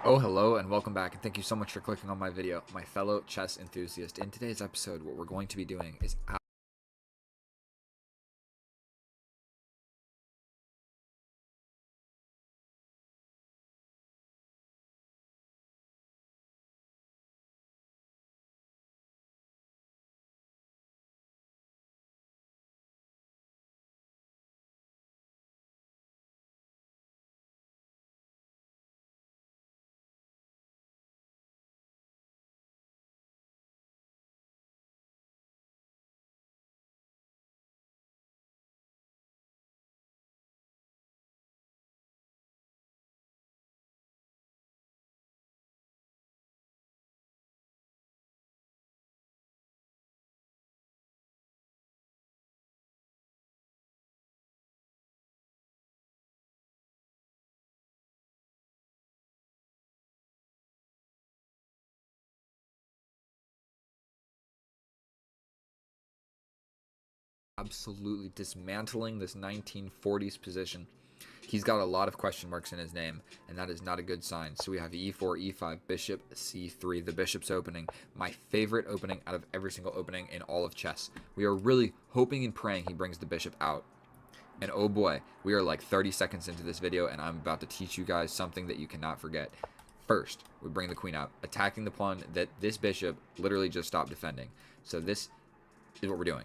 Oh, hello and welcome back, and thank you so much for clicking on my video, my fellow chess enthusiast. In today's episode, what we're going to be doing is absolutely dismantling this 1940s position. He's got a lot of question marks in his name, and that is not a good sign. So we have e4, e5, bishop, c3. The bishop's opening, my favorite opening out of every single opening in all of chess. We are really hoping and praying he brings the bishop out. And oh boy, we are like 30 seconds into this video, and I'm about to teach you guys something that you cannot forget. First, we bring the queen out, attacking the pawn that this bishop literally just stopped defending. So this is what we're doing.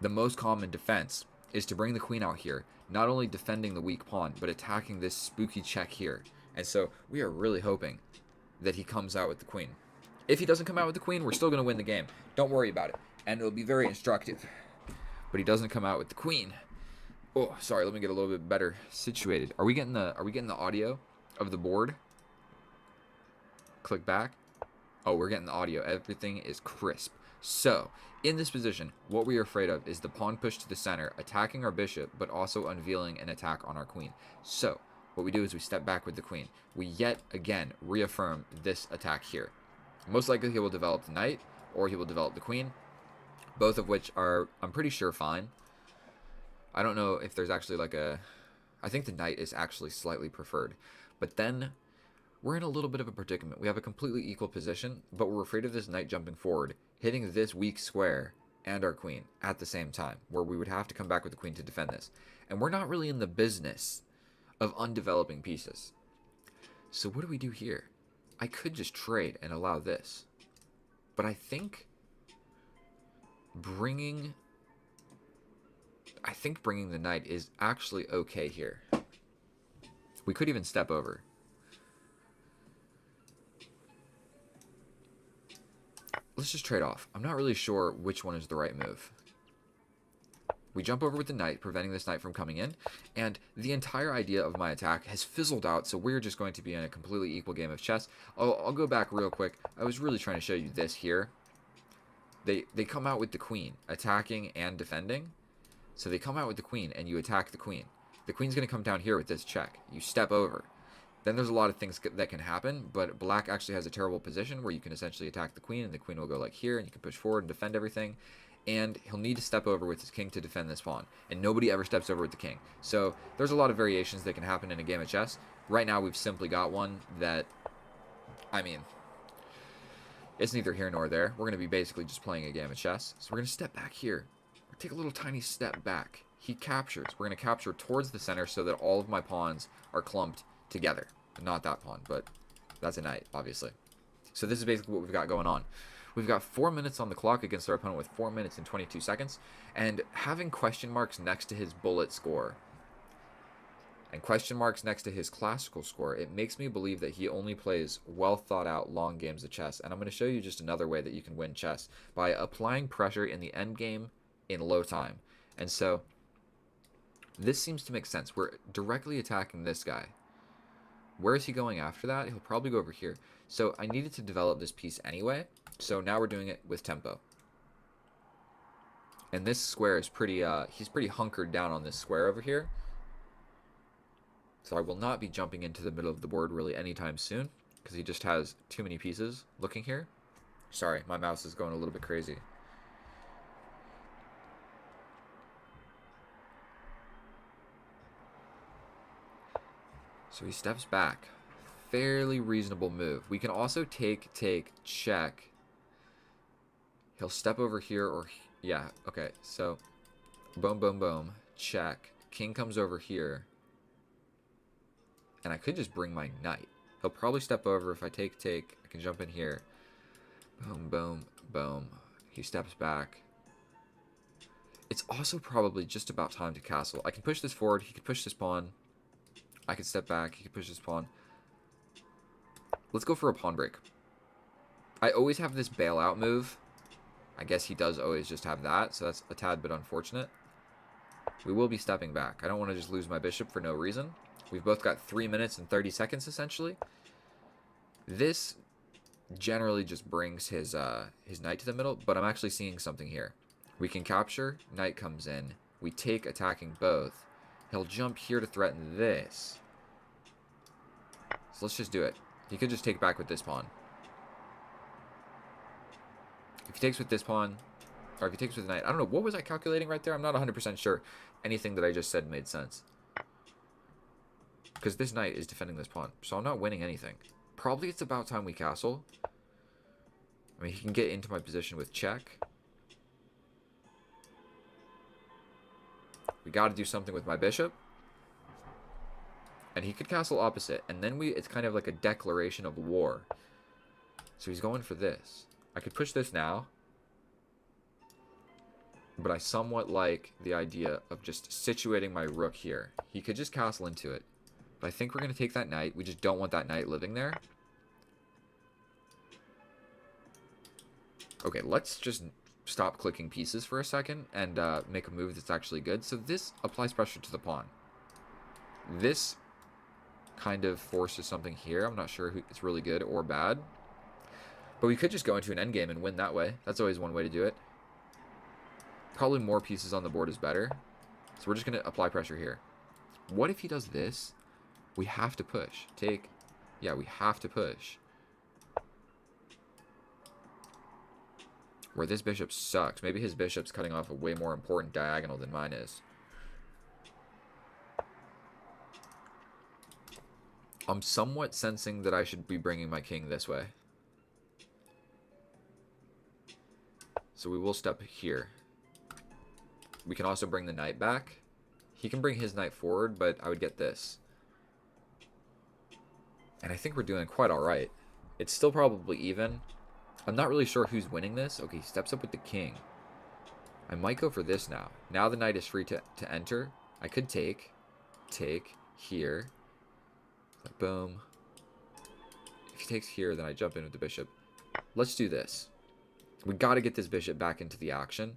The most common defense is to bring the queen out here, not only defending the weak pawn, but attacking this spooky check here. And so we are really hoping that he comes out with the queen. If he doesn't come out with the queen, we're still going to win the game. Don't worry about it. And it'll be very instructive. But he doesn't come out with the queen. Oh, sorry, let me get a little bit better situated. Are we getting the audio of the board? Click back. Oh, we're getting the audio. Everything is crisp. So, in this position, what we are afraid of is the pawn push to the center, attacking our bishop, but also unveiling an attack on our queen. So, what we do is we step back with the queen. We yet again reaffirm this attack here. Most likely he will develop the knight, or he will develop the queen, both of which are, I'm pretty sure, fine. I don't know if there's actually like a... I think the knight is actually slightly preferred. But then we're in a little bit of a predicament. We have a completely equal position, but we're afraid of this knight jumping forward, hitting this weak square and our queen at the same time, where we would have to come back with the queen to defend this. And we're not really in the business of undeveloping pieces. So what do we do here? I could just trade and allow this. But I think bringing the knight is actually okay here. We could even step over. Let's just trade off. I'm not really sure which one is the right move. We jump over with the knight, preventing this knight from coming in, and the entire idea of my attack has fizzled out, so we're just going to be in a completely equal game of chess. I'll go back real quick. I was really trying to show you this here. They come out with the queen, attacking and defending. So they come out with the queen, and you attack the queen. The queen's going to come down here with this check. You step over. Then there's a lot of things that can happen, but black actually has a terrible position where you can essentially attack the queen, and the queen will go like here, and you can push forward and defend everything. And he'll need to step over with his king to defend this pawn. And nobody ever steps over with the king. So there's a lot of variations that can happen in a game of chess. Right now we've simply got one that, I mean, it's neither here nor there. We're going to be basically just playing a game of chess. So we're going to step back here. Take a little tiny step back. He captures. We're going to capture towards the center so that all of my pawns are clumped together. Not that pawn, but that's a knight, obviously. So this is basically what we've got going on. We've got 4 minutes on the clock against our opponent with 4 minutes and 22 seconds. And having question marks next to his bullet score and question marks next to his classical score, it makes me believe that he only plays well thought out long games of chess. And I'm going to show you just another way that you can win chess by applying pressure in the end game in low time. And so this seems to make sense. We're directly attacking this guy. Where is he going after that? He'll probably go over here. So I needed to develop this piece anyway. So now we're doing it with tempo. And this square is pretty, he's pretty hunkered down on this square over here. So I will not be jumping into the middle of the board really anytime soon, because he just has too many pieces looking here. Sorry, my mouse is going a little bit crazy. So he steps back, fairly reasonable move. We can also take, check. He'll step over here or... Yeah, okay. So, boom, boom, boom. Check. King comes over here. And I could just bring my knight. He'll probably step over. If I take, I can jump in here. Boom, boom, boom. He steps back. It's also probably just about time to castle. I can push this forward. He could push this pawn. I could step back. He could push this pawn. Let's go for a pawn break. I always have this bailout move. I guess he does always just have that, so that's a tad bit unfortunate. We will be stepping back. I don't want to just lose my bishop for no reason. We've both got 3 minutes and 30 seconds, essentially. This generally just brings his knight to the middle, but I'm actually seeing something here. We can capture, knight comes in. We take, attacking both. He'll jump here to threaten this. So let's just do it. He could just take back with this pawn. If he takes with this pawn, or if he takes with the knight, I don't know, what was I calculating right there? I'm not 100% sure. Anything that I just said made sense. Because this knight is defending this pawn, so I'm not winning anything. Probably it's about time we castle. I mean, he can get into my position with check. We got to do something with my bishop. And he could castle opposite, and then it's kind of like a declaration of war. So he's going for this. I could push this now, but I somewhat like the idea of just situating my rook here. He could just castle into it, but I think we're going to take that knight. We just don't want that knight living there. Okay, let's just stop clicking pieces for a second and make a move that's actually good. So this applies pressure to the pawn. This kind of forces something here. I'm not sure if it's really good or bad. But we could just go into an endgame and win that way. That's always one way to do it. Probably more pieces on the board is better. So we're just going to apply pressure here. What if he does this? We have to push. Take. Yeah, we have to push. Where this bishop sucks. Maybe his bishop's cutting off a way more important diagonal than mine is. I'm somewhat sensing that I should be bringing my king this way. So we will step here. We can also bring the knight back. He can bring his knight forward, but I would get this. And I think we're doing quite alright. It's still probably even. I'm not really sure who's winning this. Okay, he steps up with the king. I might go for this now. Now the knight is free to enter. I could take here. Boom. If he takes here, then I jump in with the bishop. Let's do this. We got to get this bishop back into the action.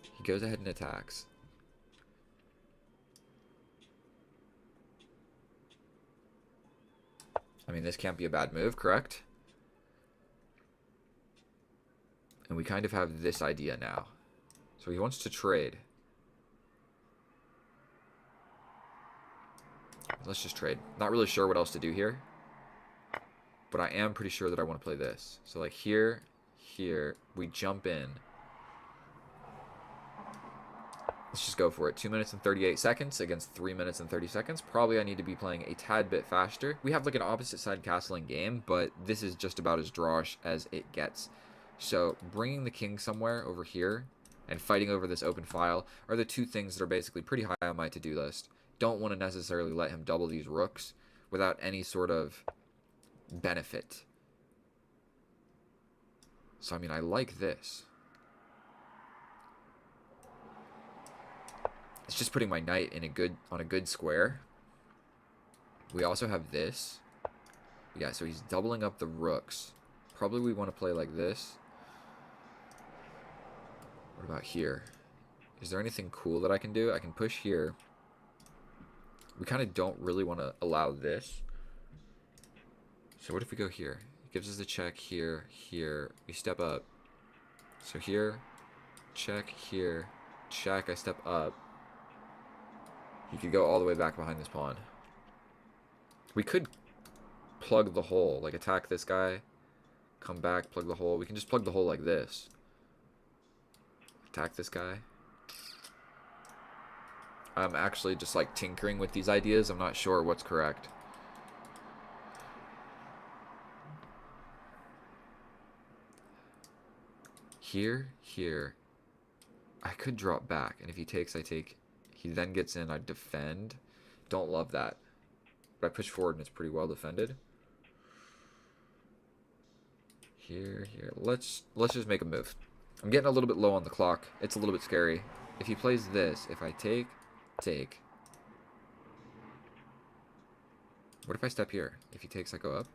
He goes ahead and attacks. I mean, this can't be a bad move, correct? And we kind of have this idea now. So he wants to trade. Let's just trade. Not really sure what else to do here. But I am pretty sure that I want to play this. So like here, we jump in. Let's just go for it. 2 minutes and 38 seconds against 3 minutes and 30 seconds. Probably I need to be playing a tad bit faster. We have like an opposite side castling game, but this is just about as drawish as it gets. So bringing the king somewhere over here and fighting over this open file are the two things that are basically pretty high on my to-do list. Don't want to necessarily let him double these rooks without any sort of benefit. So I mean, I like this. It's just putting my knight in on a good square. We also have this. Yeah, so he's doubling up the rooks. Probably we want to play like this. What about here? Is there anything cool that I can do? I can push here. We kind of don't really want to allow this. So what if we go here? It gives us a check here, here. We step up. So here, check, here, check, I step up. He could go all the way back behind this pawn. We could plug the hole, like attack this guy, come back, plug the hole. We can just plug the hole like this. Attack this guy. I'm actually just like tinkering with these ideas. I'm not sure what's correct. Here. I could drop back, and if he takes, I take. He then gets in, I defend. Don't love that. But I push forward, and it's pretty well defended. Here. Let's just make a move. I'm getting a little bit low on the clock. It's a little bit scary. If he plays this, if I take. What if I step here? If he takes, I go up.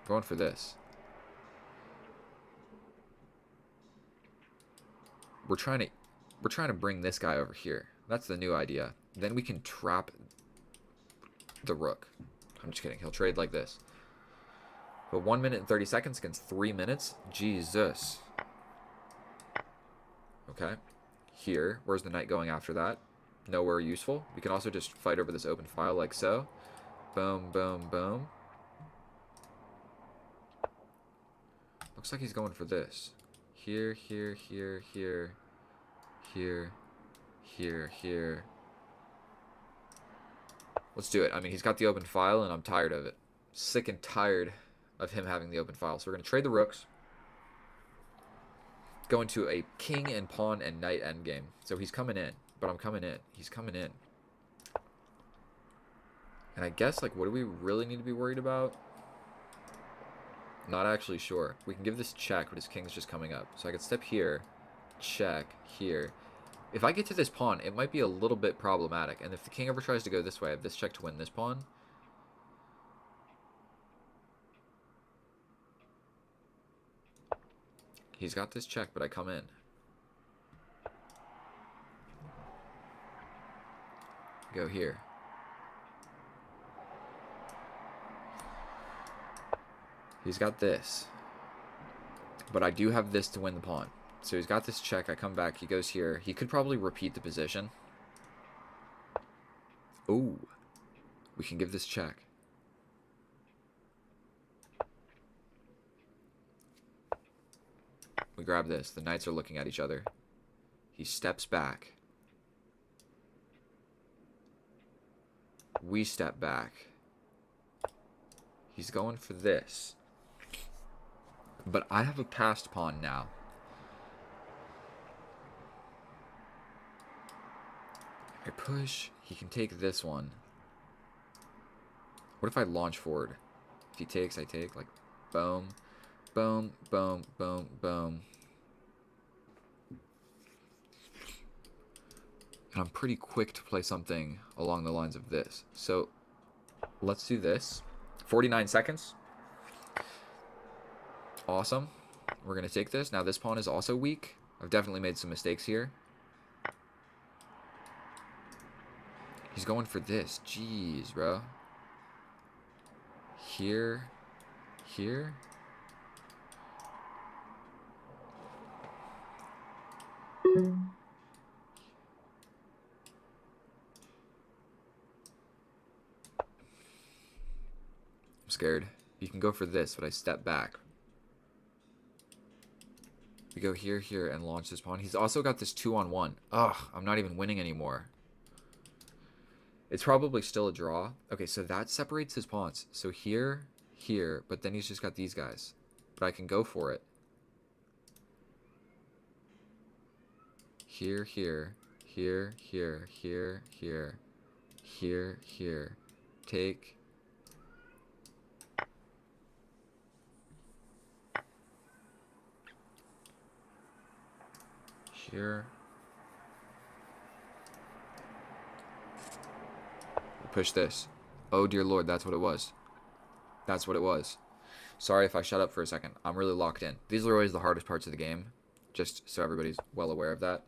Going for this. We're trying to bring this guy over here. That's the new idea. Then we can trap the rook. I'm just kidding. He'll trade like this. But 1 minute and 30 seconds against 3 minutes? Jesus. Okay. Here. Where's the knight going after that? Nowhere useful. We can also just fight over this open file like so. Boom. Looks like he's going for this. Here. Let's do it. I mean, he's got the open file, and I'm tired of it. Sick and tired of him having the open file. So we're going to trade the rooks. Go into a king and pawn and knight endgame. So he's coming in, but I'm coming in. He's coming in. And I guess, like, what do we really need to be worried about? Not actually sure. We can give this check, but his king's just coming up. So I could step here, check, here. If I get to this pawn, it might be a little bit problematic. And if the king ever tries to go this way, I have this check to win this pawn. He's got this check, but I come in. Go here. He's got this. But I do have this to win the pawn. So he's got this check. I come back. He goes here. He could probably repeat the position. Ooh. We can give this check. We grab this. The knights are looking at each other. He steps back. We step back. He's going for this. But I have a passed pawn now. I push. He can take this one. What if I launch forward? If he takes, I take. Like, boom. Boom. And I'm pretty quick to play something along the lines of this. So, let's do this. 49 seconds. Awesome. We're going to take this. Now, this pawn is also weak. I've definitely made some mistakes here. He's going for this. Jeez, bro. Here. I'm scared. You can go for this, but I step back. We go here, and launch this pawn. He's also got this 2-on-1. Ugh, I'm not even winning anymore. It's probably still a draw. Okay, so that separates his pawns. So here, but then he's just got these guys. But I can go for it. Here. Take. Here. Push this. Oh, dear Lord, that's what it was. That's what it was. Sorry if I shut up for a second. I'm really locked in. These are always the hardest parts of the game, just so everybody's well aware of that.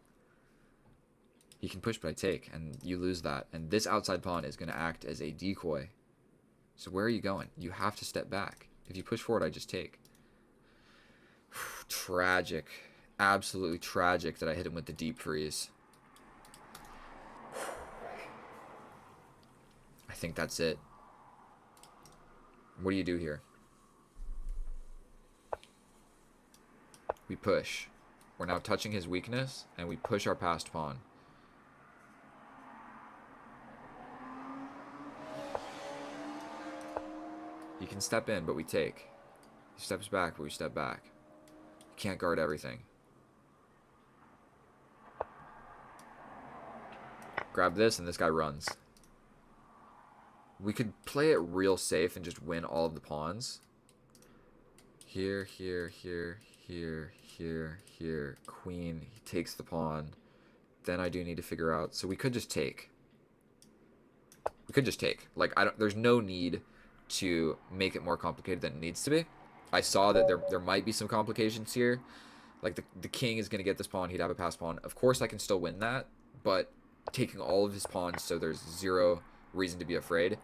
He can push, but I take, and you lose that. And this outside pawn is going to act as a decoy. So where are you going? You have to step back. If you push forward, I just take. Tragic. Absolutely tragic that I hit him with the deep freeze. I think that's it. What do you do here? We push. We're now touching his weakness, and we push our passed pawn. He can step in, but we take. He steps back, but we step back. Can't guard everything. Grab this, and this guy runs. We could play it real safe and just win all of the pawns. Here, here, here, here, here, here. Queen, he takes the pawn. Then I do need to figure out. So we could just take. We could just take. Like, there's no need to make it more complicated than it needs to be. I saw that there might be some complications here. Like, the king is going to get this pawn. He'd have a pass pawn. Of course, I can still win that, but taking all of his pawns, so there's zero reason to be afraid.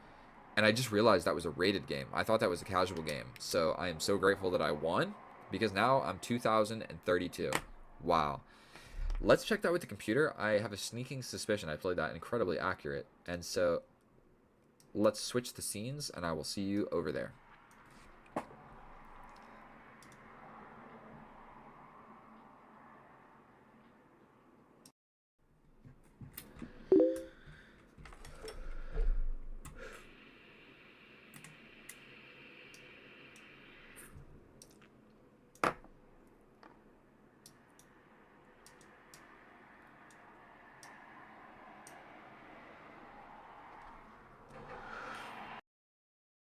And I just realized that was a rated game. I thought that was a casual game. So I am so grateful that I won, because now I'm 2,032. Wow. Let's check that with the computer. I have a sneaking suspicion I played that incredibly accurate. And so let's switch the scenes, and I will see you over there.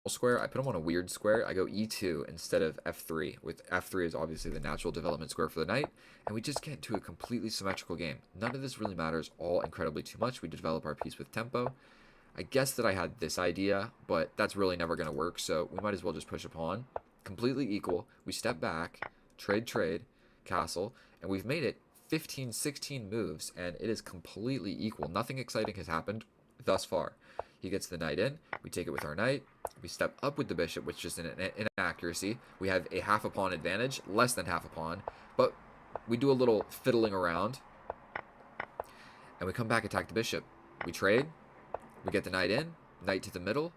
Square, I put him on a weird square. I go e2 instead of f3, with f3 is obviously the natural development square for the knight, and we just get into a completely symmetrical game. None of this really matters all incredibly too much. We develop our piece with tempo. I guess that I had this idea, but that's really never going to work, so we might as well just push a pawn. Completely equal. We step back, trade, castle, and we've made it 15, 16 moves, and it is completely equal. Nothing exciting has happened thus far. He gets the knight in. We take it with our knight. We step up with the bishop, which is an inaccuracy. We have a half a pawn advantage, less than half a pawn, but we do a little fiddling around, and we come back, attack the bishop. We trade. We get the knight in, knight to the middle,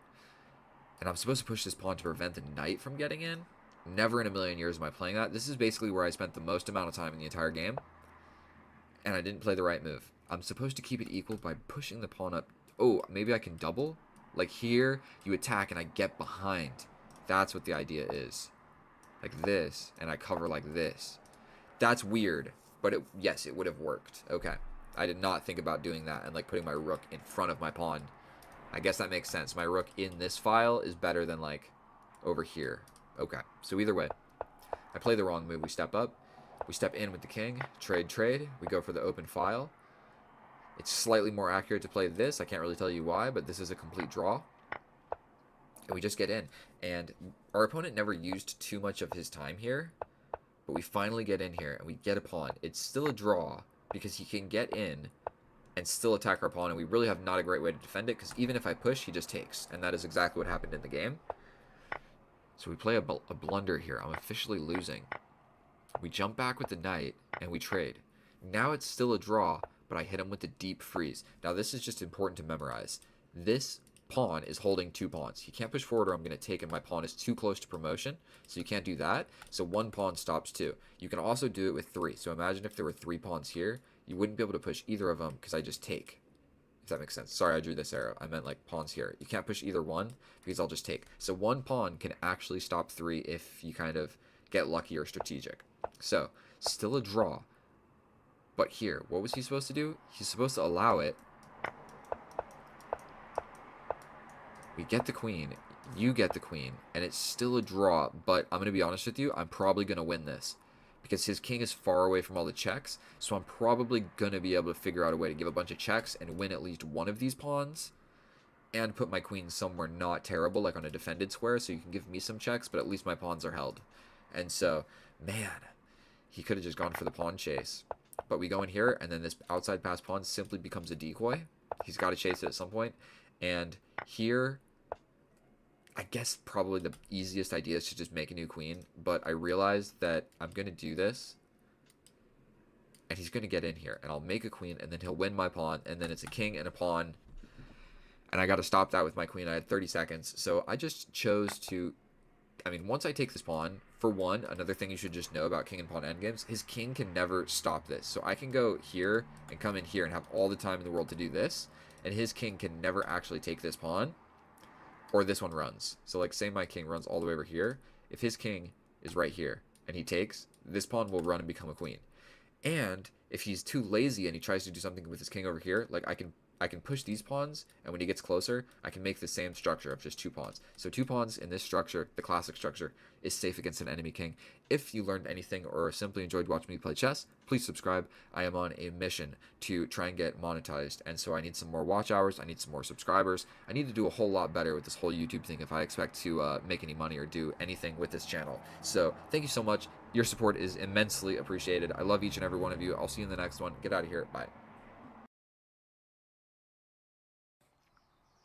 and I'm supposed to push this pawn to prevent the knight from getting in. Never in a million years am I playing that. This is basically where I spent the most amount of time in the entire game, and I didn't play the right move. I'm supposed to keep it equal by pushing the pawn up. Oh, maybe I can double? Like here, you attack and I get behind. That's what the idea is. Like this, and I cover like this. That's weird, but yes, it would have worked. Okay. I did not think about doing that and like putting my rook in front of my pawn. I guess that makes sense. My rook in this file is better than like over here. Okay, so either way, I play the wrong move. We step up. We step in with the king. Trade. We go for the open file. It's slightly more accurate to play this. I can't really tell you why, but this is a complete draw. And we just get in. And our opponent never used too much of his time here, but we finally get in here and we get a pawn. It's still a draw because he can get in and still attack our pawn, and we really have not a great way to defend it because even if I push, he just takes. And that is exactly what happened in the game. So we play a blunder here. I'm officially losing. We jump back with the knight and we trade. Now it's still a draw, but I hit him with the deep freeze. Now this is just important to memorize. This pawn is holding two pawns. He can't push forward or I'm going to take, and my pawn is too close to promotion, so you can't do that. So one pawn stops two. You can also do it with three. So imagine if there were three pawns here, you wouldn't be able to push either of them because I just take. If that makes sense. Sorry, I drew this arrow. I meant like pawns here. You can't push either one because I'll just take. So one pawn can actually stop three if you kind of get lucky or strategic. So still a draw. But here, what was he supposed to do? He's supposed to allow it. We get the queen. You get the queen. And it's still a draw. But I'm going to be honest with you. I'm probably going to win this. Because his king is far away from all the checks. So I'm probably going to be able to figure out a way to give a bunch of checks and win at least one of these pawns. And put my queen somewhere not terrible, like on a defended square. So you can give me some checks, but at least my pawns are held. And so, man, he could have just gone for the pawn chase. But we go in here, and then this outside pass pawn simply becomes a decoy. He's got to chase it at some point. And here, I guess probably the easiest idea is to just make a new queen. But I realized that I'm going to do this. And he's going to get in here. And I'll make a queen, and then he'll win my pawn. And then it's a king and a pawn. And I got to stop that with my queen. I had 30 seconds. So I just chose to... I mean, once I take this pawn, for one, another thing you should just know about king and pawn endgames, his king can never stop this. So I can go here and come in here and have all the time in the world to do this, and his king can never actually take this pawn, or this one runs. So like, say my king runs all the way over here. If his king is right here and he takes, this pawn will run and become a queen. And if he's too lazy and he tries to do something with his king over here, like I can push these pawns, and when he gets closer, I can make the same structure of just 2 pawns. So 2 pawns in this structure, the classic structure, is safe against an enemy king. If you learned anything or simply enjoyed watching me play chess, please subscribe. I am on a mission to try and get monetized, and so I need some more watch hours, I need some more subscribers. I need to do a whole lot better with this whole YouTube thing if I expect to make any money or do anything with this channel. So thank you so much. Your support is immensely appreciated. I love each and every one of you. I'll see you in the next one. Get out of here. Bye.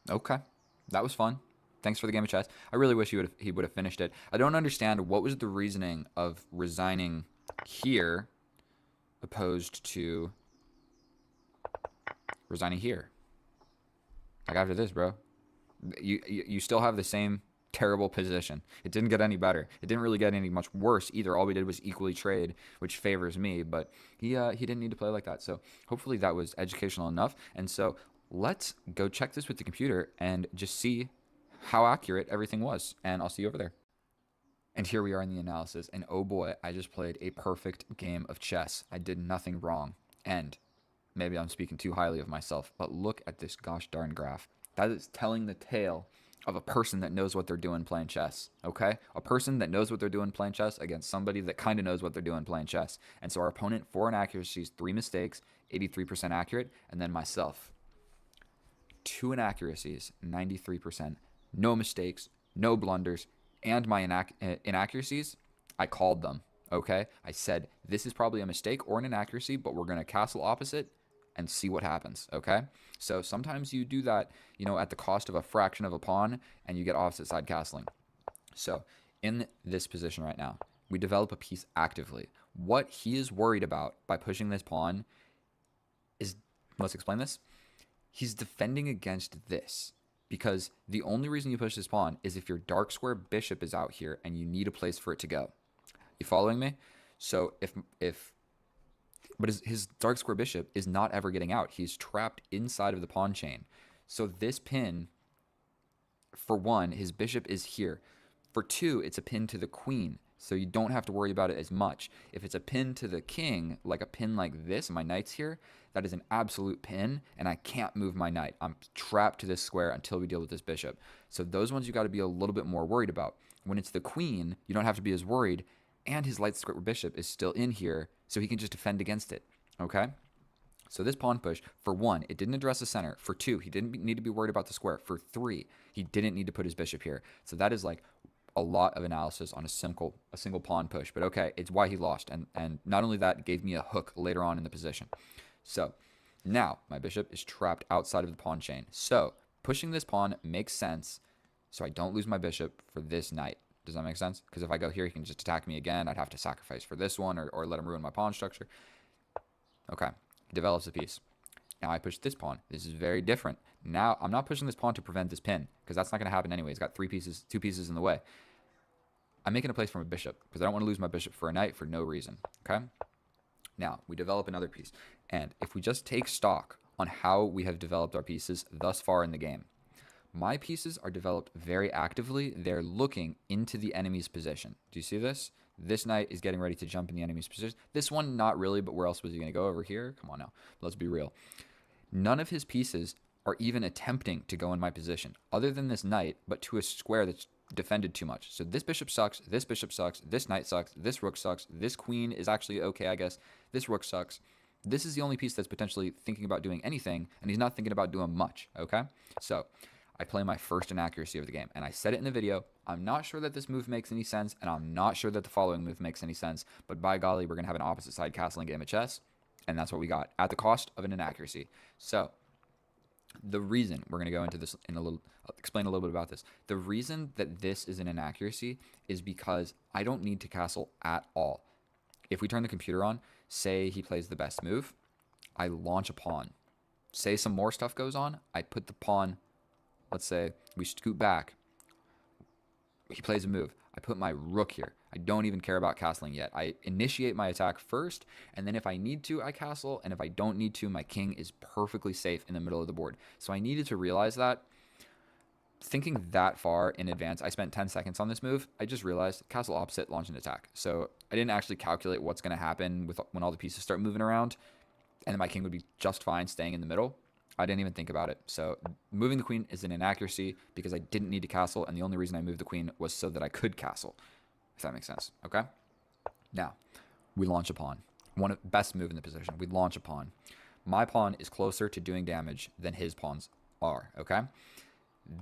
Okay, that was fun. Thanks for the game of chess. I really wish he would have finished it. I don't understand what was the reasoning of resigning here opposed to resigning here. Like after this, bro, you still have the same terrible position. It didn't get any better. It didn't really get any much worse either. All we did was equally trade, which favors me. But he didn't need to play like that. So hopefully that was educational enough. And so let's go check this with the computer and just see how accurate everything was. And I'll see you over there. And here we are in the analysis. And oh boy, I just played a perfect game of chess. I did nothing wrong. And maybe I'm speaking too highly of myself, but look at this gosh darn graph. That is telling the tale of a person that knows what they're doing playing chess, okay? A person that knows what they're doing playing chess against somebody that kind of knows what they're doing playing chess. And so our opponent, 4 inaccuracies, 3 mistakes, 83% accurate, and then myself, 2 inaccuracies, 93%, no mistakes, no blunders, and my inaccuracies, I called them, okay? I said, this is probably a mistake or an inaccuracy, but we're going to castle opposite and see what happens, okay? So sometimes you do that, at the cost of a fraction of a pawn, and you get opposite side castling. So in this position right now, we develop a piece actively. What he is worried about by pushing this pawn is, let's explain this. He's defending against this because the only reason you push this pawn is if your dark square bishop is out here and you need a place for it to go. You following me? So but his dark square bishop is not ever getting out. He's trapped inside of the pawn chain. So this pin, for 1, his bishop is here. For 2, it's a pin to the queen, so you don't have to worry about it as much. If it's a pin to the king, like a pin like this, my knight's here, that is an absolute pin, and I can't move my knight. I'm trapped to this square until we deal with this bishop. So those ones you got to be a little bit more worried about. When it's the queen, you don't have to be as worried, and his light square bishop is still in here, so he can just defend against it, okay? So this pawn push, for 1, it didn't address the center. For 2, he didn't need to be worried about the square. For 3, he didn't need to put his bishop here. So that is like a lot of analysis on a single pawn push. But okay, it's why he lost. And not only that, it gave me a hook later on in the position. So now my bishop is trapped outside of the pawn chain. So pushing this pawn makes sense so I don't lose my bishop for this knight. Does that make sense? Because if I go here, he can just attack me again. I'd have to sacrifice for this one or let him ruin my pawn structure. Okay, he develops a piece. Now I push this pawn. This is very different. Now I'm not pushing this pawn to prevent this pin because that's not going to happen anyway. He's got 2 pieces in the way. I'm making a place for my bishop because I don't want to lose my bishop for a knight for no reason. Okay. Now we develop another piece. And if we just take stock on how we have developed our pieces thus far in the game, my pieces are developed very actively. They're looking into the enemy's position. Do you see this? This knight is getting ready to jump in the enemy's position. This one, not really, but where else was he going to go? Over here? Come on now. Let's be real. None of his pieces are even attempting to go in my position, other than this knight, but to a square that's defended too much. So this bishop sucks, this knight sucks, this rook sucks, this queen is actually okay, I guess. This rook sucks. This is the only piece that's potentially thinking about doing anything, and he's not thinking about doing much, okay? So I play my first inaccuracy of the game, and I said it in the video. I'm not sure that this move makes any sense, and I'm not sure that the following move makes any sense, but by golly, we're going to have an opposite side castling game of chess, and that's what we got at the cost of an inaccuracy. So the reason we're going to go into this in explain a little bit about this. The reason that this is an inaccuracy is because I don't need to castle at all. If we turn the computer on, say he plays the best move, I launch a pawn. Say some more stuff goes on, I put the pawn, let's say we scoot back. He plays a move. I put my rook here. I don't even care about castling yet. I initiate my attack first, and then if I need to, I castle, and if I don't need to, my king is perfectly safe in the middle of the board. So I needed to realize that thinking that far in advance, I spent 10 seconds on this move. I just realized castle opposite, launch an attack. So I didn't actually calculate what's going to happen with when all the pieces start moving around, and then my king would be just fine staying in the middle. I didn't even think about it. So moving the queen is an inaccuracy because I didn't need to castle, and the only reason I moved the queen was so that I could castle, if that makes sense. Okay? Now, we launch a pawn. One of best move in the position. We launch a pawn. My pawn is closer to doing damage than his pawns are, okay?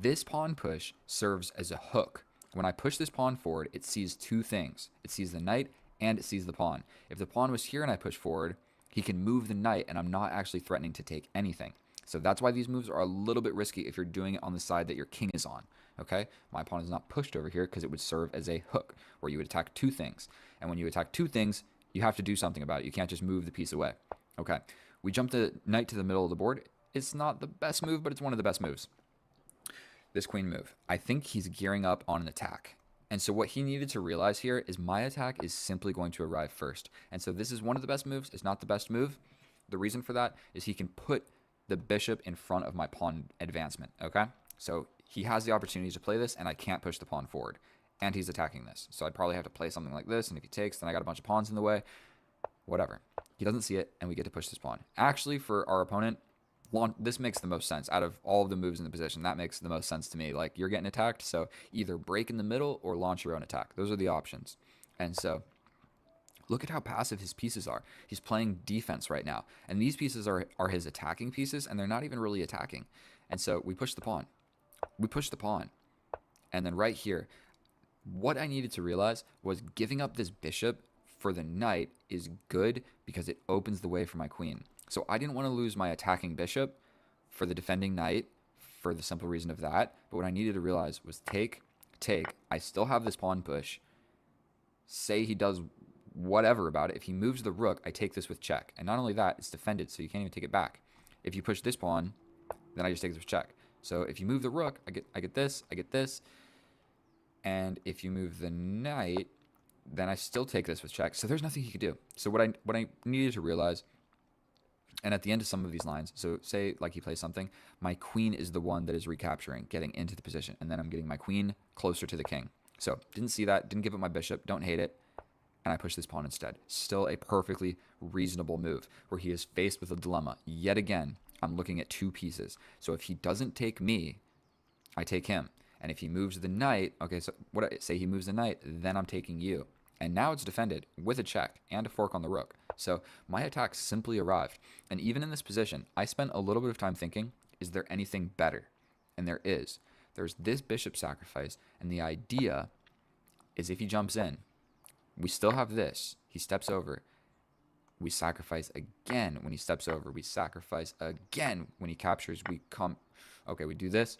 This pawn push serves as a hook. When I push this pawn forward, it sees two things. It sees the knight and it sees the pawn. If the pawn was here and I push forward, he can move the knight and I'm not actually threatening to take anything. So that's why these moves are a little bit risky if you're doing it on the side that your king is on, okay? My pawn is not pushed over here because it would serve as a hook where you would attack two things. And when you attack two things, you have to do something about it. You can't just move the piece away. Okay, we jump the knight to the middle of the board. It's not the best move, but it's one of the best moves. This queen move. I think he's gearing up on an attack. And so what he needed to realize here is my attack is simply going to arrive first. And so this is one of the best moves. It's not the best move. The reason for that is he can put the bishop in front of my pawn advancement, okay? So he has the opportunity to play this, and I can't push the pawn forward. And he's attacking this. So I'd probably have to play something like this, and if he takes, then I got a bunch of pawns in the way. Whatever. He doesn't see it, and we get to push this pawn. Actually, for our opponent, this makes the most sense. Out of all of the moves in the position, that makes the most sense to me. Like, you're getting attacked, so either break in the middle or launch your own attack. Those are the options. And so, look at how passive his pieces are. He's playing defense right now. And these pieces are his attacking pieces, and they're not even really attacking. And so, we push the pawn. We push the pawn. And then right here, what I needed to realize was giving up this bishop for the knight is good because it opens the way for my queen. So I didn't want to lose my attacking bishop for the defending knight for the simple reason of that. But what I needed to realize was take. I still have this pawn push. Say he does whatever about it. If he moves the rook, I take this with check. And not only that, it's defended, so you can't even take it back. If you push this pawn, then I just take this with check. So if you move the rook, I get this, I get this. And if you move the knight, then I still take this with check. So there's nothing he could do. So what I needed to realize, and at the end of some of these lines, so say like he plays something, my queen is the one that is recapturing, getting into the position, and then I'm getting my queen closer to the king. So didn't see that, didn't give up my bishop, don't hate it, and I push this pawn instead. Still a perfectly reasonable move where he is faced with a dilemma. Yet again, I'm looking at two pieces. So if he doesn't take me, I take him. And if he moves the knight, okay, so what I say he moves the knight, then I'm taking you. And now it's defended with a check and a fork on the rook. So my attack simply arrived. And even in this position, I spent a little bit of time thinking, is there anything better? And there is. There's this bishop sacrifice, and the idea is if he jumps in, we still have this. He steps over. We sacrifice again when he steps over. We sacrifice again when he captures. We come. Okay, we do this.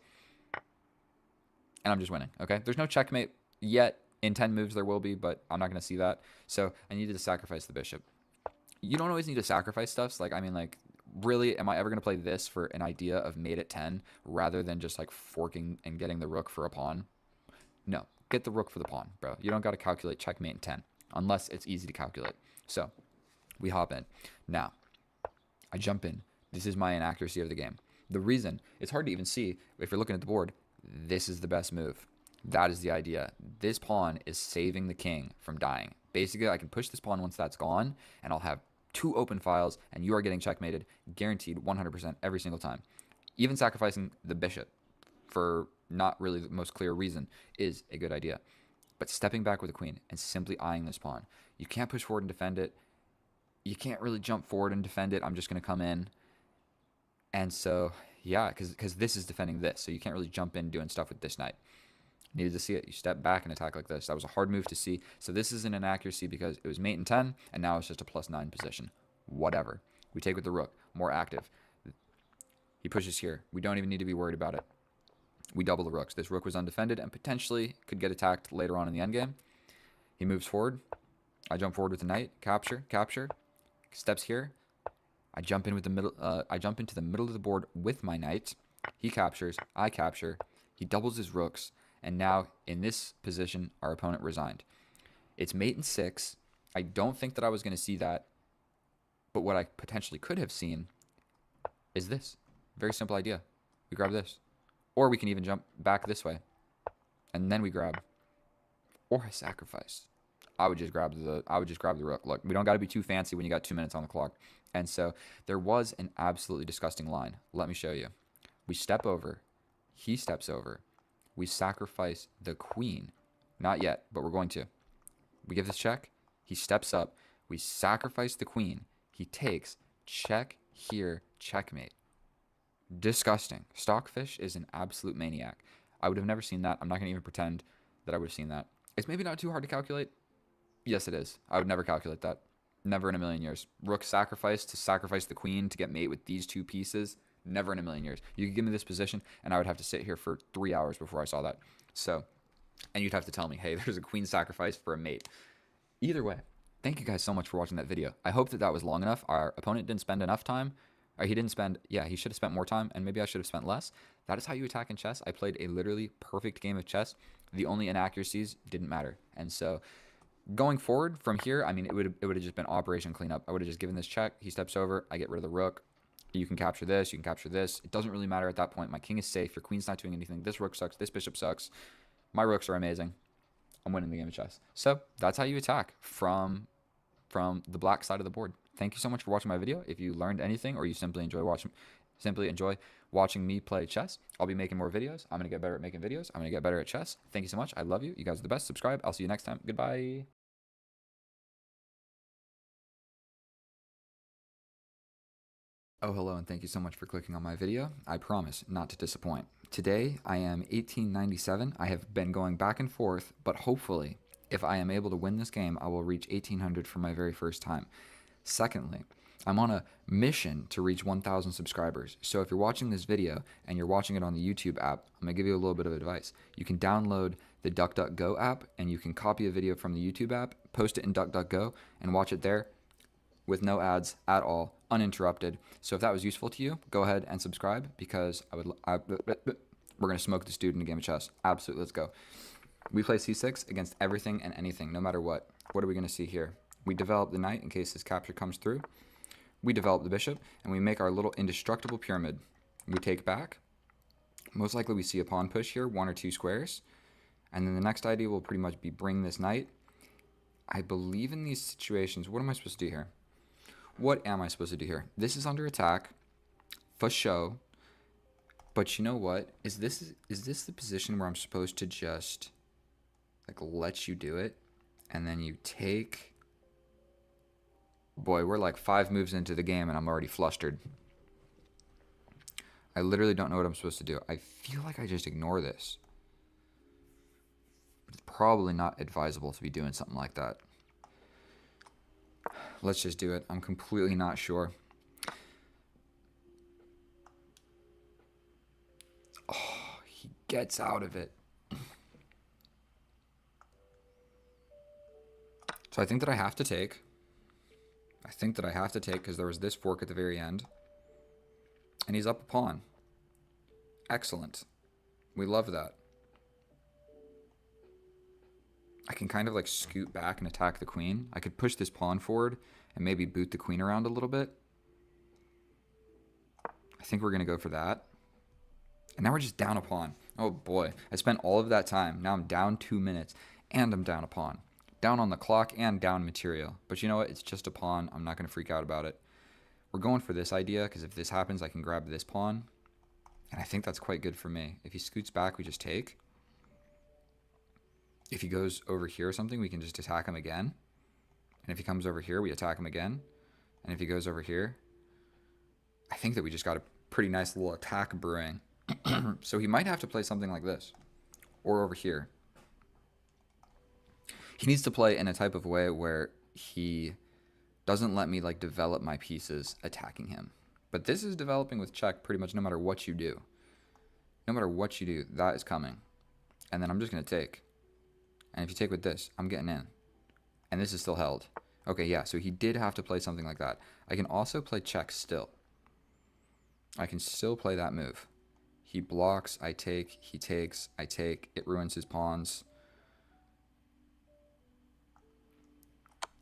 And I'm just winning, okay? There's no checkmate yet. In 10 moves there will be, but I'm not going to see that. So I needed to sacrifice the bishop. You don't always need to sacrifice stuff. Like, I mean, like, really, am I ever going to play this for an idea of mate at 10 rather than just, like, forking and getting the rook for a pawn? No. Get the rook for the pawn, bro. You don't got to calculate checkmate in 10 unless it's easy to calculate. So we hop in. Now, I jump in. This is my inaccuracy of the game. The reason, it's hard to even see if you're looking at the board, this is the best move. That is the idea. This pawn is saving the king from dying. Basically, I can push this pawn once that's gone, and I'll have two open files, and you are getting checkmated, guaranteed 100% every single time. Even sacrificing the bishop for not really the most clear reason is a good idea. But stepping back with the queen and simply eyeing this pawn. You can't push forward and defend it. You can't really jump forward and defend it. I'm just going to come in. And so, yeah, because this is defending this, so you can't really jump in doing stuff with this knight. Needed to see it. You step back and attack like this. That was a hard move to see. So this is an inaccuracy because it was mate in 10, and now it's just a +9 position. Whatever. We take with the rook. More active. He pushes here. We don't even need to be worried about it. We double the rooks. This rook was undefended and potentially could get attacked later on in the endgame. He moves forward. I jump forward with the knight. Capture. Capture. Steps here. I jump in with the middle. I jump into the middle of the board with my knight. He captures. I capture. He doubles his rooks. And now, in this position, our opponent resigned. It's mate in 6. I don't think that I was going to see that. But what I potentially could have seen is this. Very simple idea. We grab this. Or we can even jump back this way, and then we grab. Or I sacrifice. I would just grab the rook. Look, we don't got to be too fancy when you got 2 minutes on the clock. And so there was an absolutely disgusting line. Let me show you. We step over. He steps over. We sacrifice the queen. Not yet, but we're going to. We give this check. He steps up. We sacrifice the queen. He takes. Check here. Checkmate. Disgusting. Stockfish is an absolute maniac. I would have never seen that. I'm not going to even pretend that I would have seen that. It's maybe not too hard to calculate. Yes, it is. I would never calculate that. Never in a million years. Rook sacrifice to sacrifice the queen to get mate with these two pieces. Never in a million years. You could give me this position, and I would have to sit here for 3 hours before I saw that. So, and you'd have to tell me, hey, there's a queen sacrifice for a mate. Either way, thank you guys so much for watching that video. I hope that that was long enough. Our opponent didn't spend enough time. Or he didn't spend, yeah, he should have spent more time, and maybe I should have spent less. That is how you attack in chess. I played a literally perfect game of chess. The only inaccuracies didn't matter. And so going forward from here, I mean, it would have just been operation cleanup. I would have just given this check. He steps over. I get rid of the rook. You can capture this. You can capture this. It doesn't really matter at that point. My king is safe. Your queen's not doing anything. This rook sucks. This bishop sucks. My rooks are amazing. I'm winning the game of chess. So that's how you attack from the black side of the board. Thank you so much for watching my video. If you learned anything or you simply enjoy watching me play chess, I'll be making more videos. I'm going to get better at making videos. I'm going to get better at chess. Thank you so much. I love you. You guys are the best. Subscribe. I'll see you next time. Goodbye. Oh, hello, and thank you so much for clicking on my video. I promise not to disappoint. Today, I am 1897. I have been going back and forth, but hopefully, if I am able to win this game, I will reach 1800 for my very first time. Secondly, I'm on a mission to reach 1,000 subscribers. So if you're watching this video and you're watching it on the YouTube app, I'm going to give you a little bit of advice. You can download the DuckDuckGo app, and you can copy a video from the YouTube app, post it in DuckDuckGo, and watch it there with no ads at all, uninterrupted. So if that was useful to you, go ahead and subscribe, because we're going to smoke this dude in a game of chess. Absolutely, let's go. We play c6 against everything and anything, no matter what. What are we going to see here? We develop the knight in case his capture comes through. We develop the bishop, and we make our little indestructible pyramid. We take back. Most likely we see a pawn push here, 1 or 2 squares. And then the next idea will pretty much be bring this knight. I believe in these situations, what am I supposed to do here? What am I supposed to do here? This is under attack, for show. But you know what? Is this the position where I'm supposed to just like let you do it? And then you take... Boy, we're like 5 moves into the game and I'm already flustered. I literally don't know what I'm supposed to do. I feel like I just ignore this. It's probably not advisable to be doing something like that. Let's just do it. I'm completely not sure. Oh, he gets out of it. So I think that I have to take. Because there was this fork at the very end. And he's up a pawn. Excellent. We love that. I can kind of like scoot back and attack the queen. I could push this pawn forward and maybe boot the queen around a little bit. I think we're going to go for that. And now we're just down a pawn. Oh boy. I spent all of that time. Now I'm down 2 minutes. And I'm down a pawn. Down on the clock and down material. But you know what? It's just a pawn. I'm not going to freak out about it. We're going for this idea, because if this happens, I can grab this pawn. And I think that's quite good for me. If he scoots back, we just take. If he goes over here or something, we can just attack him again. And if he comes over here, we attack him again. And if he goes over here, I think that we just got a pretty nice little attack brewing. So he might have to play something like this. Or over here. He needs to play in a type of way where he doesn't let me like develop my pieces attacking him. But this is developing with check pretty much no matter what you do. No matter what you do, that is coming. And then I'm just going to take. And if you take with this, I'm getting in. And this is still held. Okay, yeah, so he did have to play something like that. I can also play check still. I can still play that move. He blocks, I take, he takes, I take. It ruins his pawns.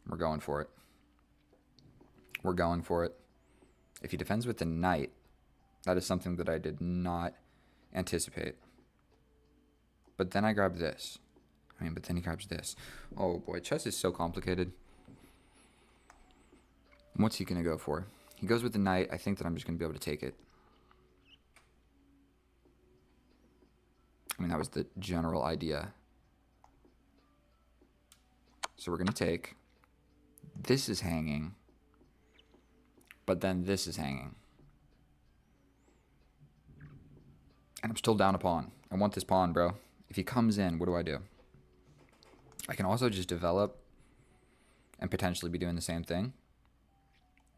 We're going for it. We're going for it. If he defends with the knight, that is something that I did not anticipate. But then I grab this. But then he grabs this. Oh boy, chess is so complicated. What's he going to go for? He goes with the knight. I think that I'm just going to be able to take it. That was the general idea. So we're going to take. This is hanging. But then this is hanging. And I'm still down a pawn. I want this pawn, bro. If he comes in, what do? I can also just develop and potentially be doing the same thing.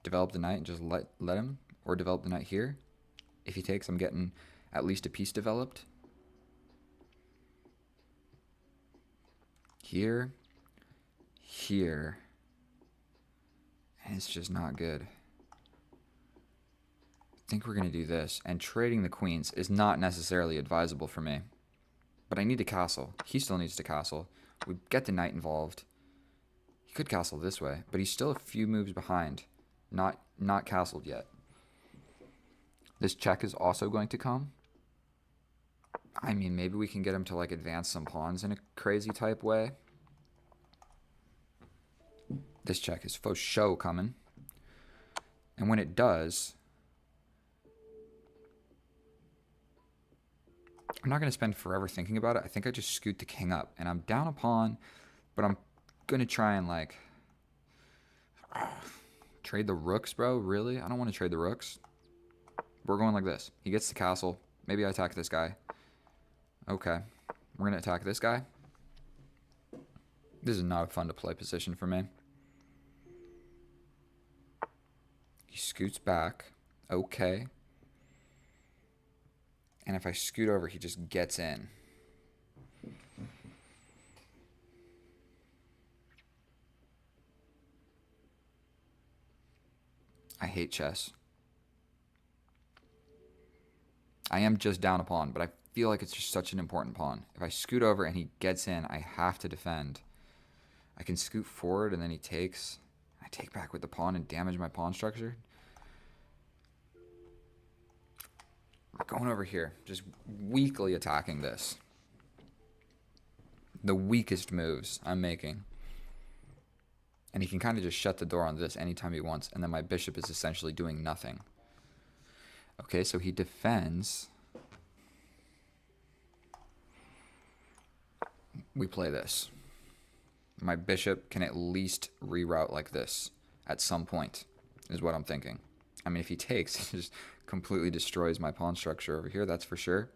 Develop the knight and just let him. Or develop the knight here. If he takes, I'm getting at least a piece developed. Here. Here. And it's just not good. I think we're going to do this. And trading the queens is not necessarily advisable for me. But I need to castle. He still needs to castle. We get the knight involved. He could castle this way, but he's still a few moves behind. Not castled yet. This check is also going to come. Maybe we can get him to like advance some pawns in a crazy type way. This check is for show coming. And when it does, I'm not going to spend forever thinking about it. I think I just scoot the king up. And I'm down a pawn, but I'm going to try and like trade the rooks, bro. Really? I don't want to trade the rooks. We're going like this. He gets the castle. Maybe I attack this guy. Okay. We're going to attack this guy. This is not a fun to play position for me. He scoots back. Okay. And if I scoot over, he just gets in. I hate chess. I am just down a pawn, but I feel like it's just such an important pawn. If I scoot over and he gets in, I have to defend. I can scoot forward and then he takes. I take back with the pawn and damage my pawn structure. We're going over here, just weakly attacking this. The weakest moves I'm making. And he can kind of just shut the door on this anytime he wants, and then my bishop is essentially doing nothing. Okay, so he defends. We play this. My bishop can at least reroute like this at some point, is what I'm thinking. If he takes, he just completely destroys my pawn structure over here, that's for sure.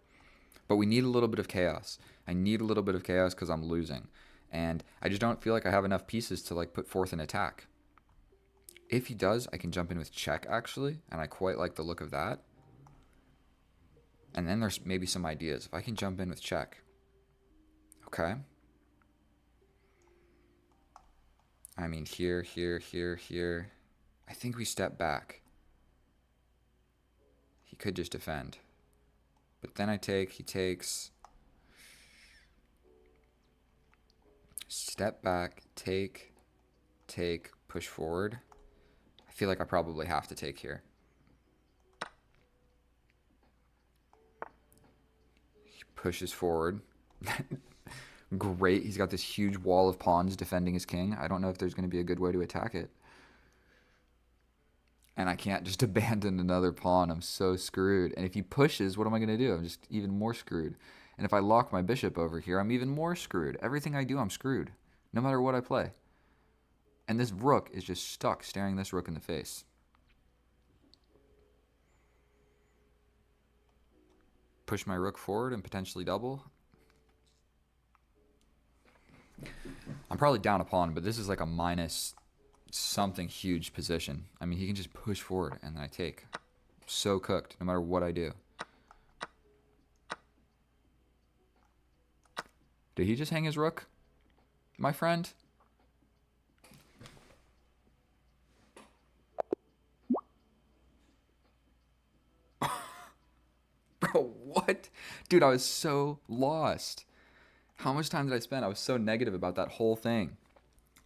But we need a little bit of chaos. I need a little bit of chaos because I'm losing. And I just don't feel like I have enough pieces to like put forth an attack. If he does, I can jump in with check, actually. And I quite like the look of that. And then there's maybe some ideas. If I can jump in with check. Okay. Here, here, here, here. I think we step back. He could just defend. But then I take, he takes. Step back, take, push forward. I feel like I probably have to take here. He pushes forward. Great. He's got this huge wall of pawns defending his king. I don't know if there's going to be a good way to attack it. And I can't just abandon another pawn. I'm so screwed. And if he pushes, what am I going to do? I'm just even more screwed. And if I lock my bishop over here, I'm even more screwed. Everything I do, I'm screwed. No matter what I play. And this rook is just stuck staring this rook in the face. Push my rook forward and potentially double. I'm probably down a pawn, but this is like a minus something huge position. He can just push forward and then I take. So cooked, no matter what I do. Did he just hang his rook, my friend? Bro, what? Dude, I was so lost. How much time did I spend? I was so negative about that whole thing.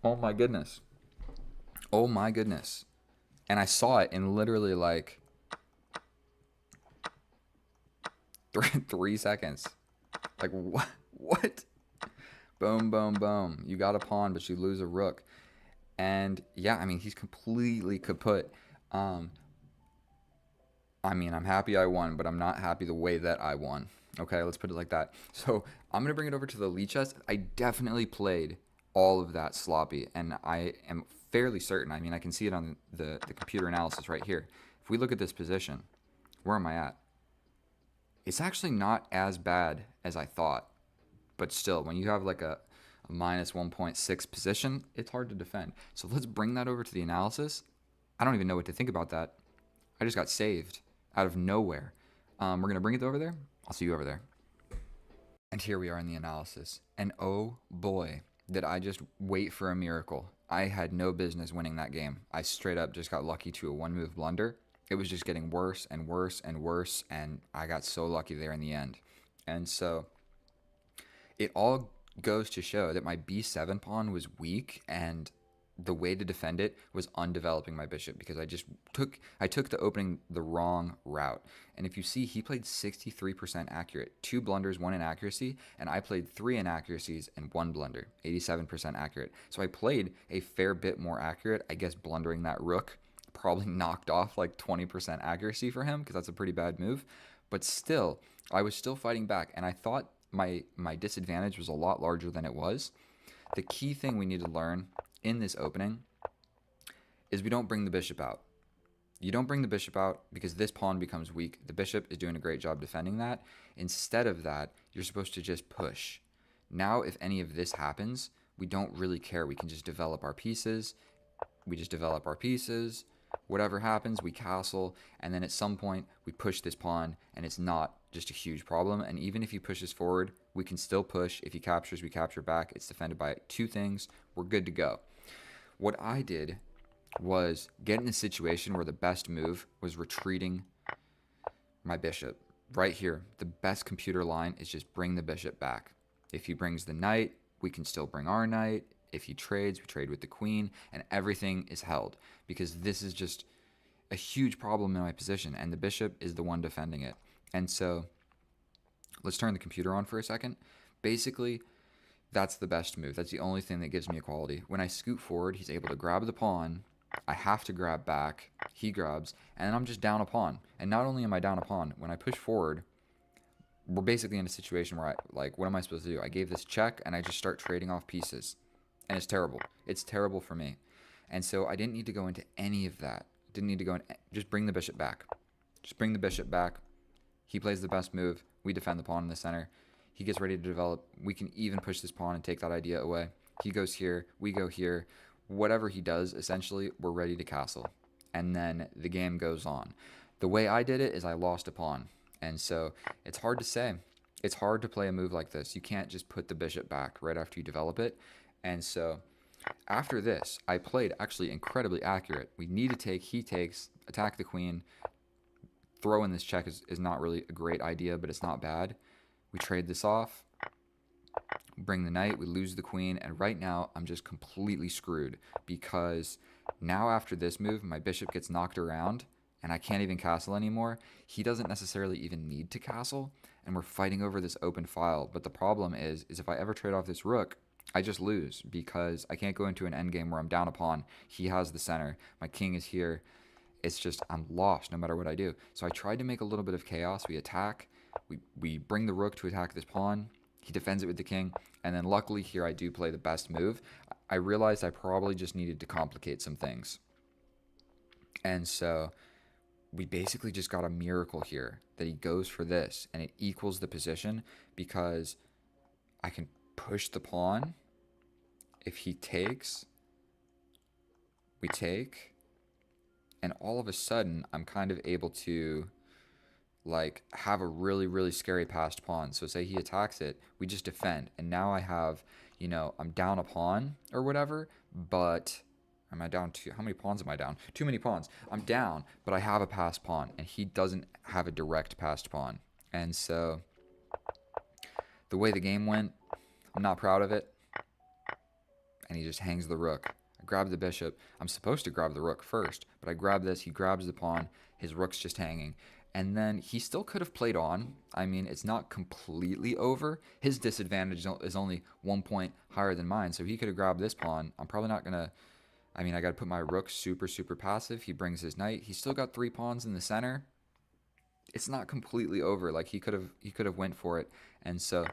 Oh my goodness. Oh my goodness. And I saw it in literally like 3 seconds. Like, what? What? Boom, boom, boom. You got a pawn, but you lose a rook. And yeah, I mean, he's completely kaput. Um, I mean, I'm happy I won, but I'm not happy the way that I won. Okay, let's put it like that. So I'm gonna bring it over to the lead chess. I definitely played all of that sloppy, and I am fairly certain. I mean, I can see it on the computer analysis right here. If we look at this position, where am I at? It's actually not as bad as I thought, but still, when you have like a minus 1.6 position, it's hard to defend. So let's bring that over to the analysis. I don't even know what to think about that. I just got saved out of nowhere. We're going to bring it over there. I'll see you over there. And here we are in the analysis. And oh boy, did I just wait for a miracle. I had no business winning that game. I straight up just got lucky to a one move blunder. It was just getting worse and worse and worse. And I got so lucky there in the end. And so it all goes to show that my b7 pawn was weak, and the way to defend it was undeveloping my bishop, because I took the opening the wrong route. And if you see, he played 63% accurate, 2 blunders, 1 inaccuracy, and I played 3 inaccuracies and 1 blunder, 87% accurate. So I played a fair bit more accurate. I guess blundering that rook probably knocked off like 20% accuracy for him, because that's a pretty bad move. But still, I was still fighting back, and I thought my disadvantage was a lot larger than it was. The key thing we need to learn in this opening is we don't bring the bishop out. You don't bring the bishop out because this pawn becomes weak. The bishop is doing a great job defending that. Instead of that, you're supposed to just push. Now, if any of this happens, we don't really care. We can just develop our pieces. We just develop our pieces. Whatever happens, we castle, and then at some point we push this pawn, and it's not just a huge problem. And even if he pushes forward, we can still push. If he captures, we capture back. It's defended by 2 things. We're good to go. What I did was get in a situation where the best move was retreating my bishop. Right here, the best computer line is just bring the bishop back. If he brings the knight, we can still bring our knight. If he trades, we trade with the queen, and everything is held, because this is just a huge problem in my position, and the bishop is the one defending it. And so let's turn the computer on for a second. Basically, that's the best move. That's the only thing that gives me equality. When I scoot forward, he's able to grab the pawn. I have to grab back. He grabs, and then I'm just down a pawn. And not only am I down a pawn, when I push forward, we're basically in a situation where what am I supposed to do? I gave this check, and I just start trading off pieces. And it's terrible. It's terrible for me. And so I didn't need to go into any of that. Didn't need to go in. Just bring the bishop back. Just bring the bishop back. He plays the best move. We defend the pawn in the center. He gets ready to develop. We can even push this pawn and take that idea away. He goes here. We go here. Whatever he does, essentially, we're ready to castle. And then the game goes on. The way I did it is I lost a pawn. And so it's hard to say. It's hard to play a move like this. You can't just put the bishop back right after you develop it. And so after this, I played actually incredibly accurate. We need to take, he takes, attack the queen. Throw in this check is not really a great idea, but it's not bad. We trade this off, bring the knight, we lose the queen, and right now I'm just completely screwed, because now after this move, my bishop gets knocked around, and I can't even castle anymore. He doesn't necessarily even need to castle, and we're fighting over this open file. But the problem is if I ever trade off this rook, I just lose, because I can't go into an endgame where I'm down a pawn. He has the center. My king is here. It's just, I'm lost no matter what I do. So I tried to make a little bit of chaos. We attack. We bring the rook to attack this pawn. He defends it with the king. And then luckily here I do play the best move. I realized I probably just needed to complicate some things. And so we basically just got a miracle here that he goes for this, and it equals the position, because I can push the pawn. If he takes, we take, and all of a sudden I'm kind of able to have a really, really scary passed pawn. So say he attacks it, we just defend, and now I have, I'm down a pawn or whatever, but am I down how many pawns am I down? Too many pawns. I'm down, but I have a passed pawn, and he doesn't have a direct passed pawn. And so the way the game went, I'm not proud of it. And he just hangs the rook. I grab the bishop. I'm supposed to grab the rook first, but I grab this. He grabs the pawn. His rook's just hanging. And then he still could have played on. I mean, it's not completely over. His disadvantage is only 1 point higher than mine, so he could have grabbed this pawn. I'm probably not going to... I mean, I got to put my rook super, super passive. He brings his knight. He's still got 3 pawns in the center. It's not completely over. Like, he could have went for it. And so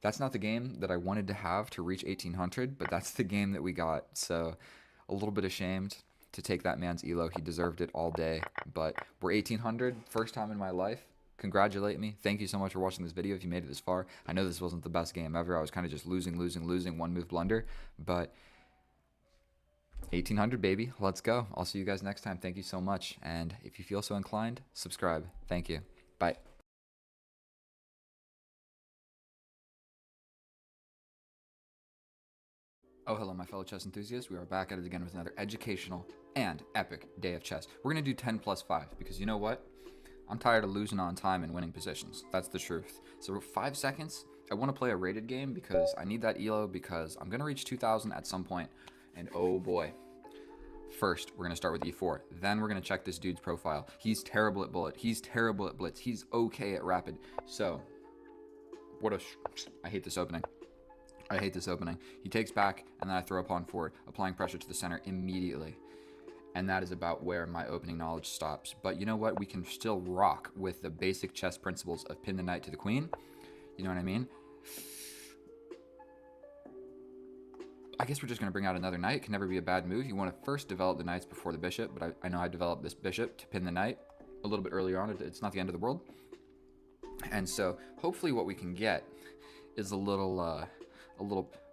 that's not the game that I wanted to have to reach 1800, but that's the game that we got. So a little bit ashamed to take that man's elo. He deserved it all day. But we're 1800, first time in my life. Congratulate me. Thank you so much for watching this video if you made it this far. I know this wasn't the best game ever. I was kind of just losing, one move blunder. But 1800, baby. Let's go. I'll see you guys next time. Thank you so much. And if you feel so inclined, subscribe. Thank you. Bye. Oh, hello, my fellow chess enthusiasts. We are back at it again with another educational and epic day of chess. We're going to do 10 plus 5 because you know what? I'm tired of losing on time and winning positions. That's the truth. So 5 seconds, I want to play a rated game because I need that elo because I'm going to reach 2000 at some point. And oh boy. First, we're going to start with e4. Then we're going to check this dude's profile. He's terrible at bullet. He's terrible at blitz. He's okay at rapid. So, I hate this opening. I hate this opening. He takes back, and then I throw a pawn forward, applying pressure to the center immediately. And that is about where my opening knowledge stops. But you know what? We can still rock with the basic chess principles of pin the knight to the queen. You know what I mean? I guess we're just going to bring out another knight. It can never be a bad move. You want to first develop the knights before the bishop, but I know I developed this bishop to pin the knight a little bit earlier on. It's not the end of the world. And so hopefully what we can get is a little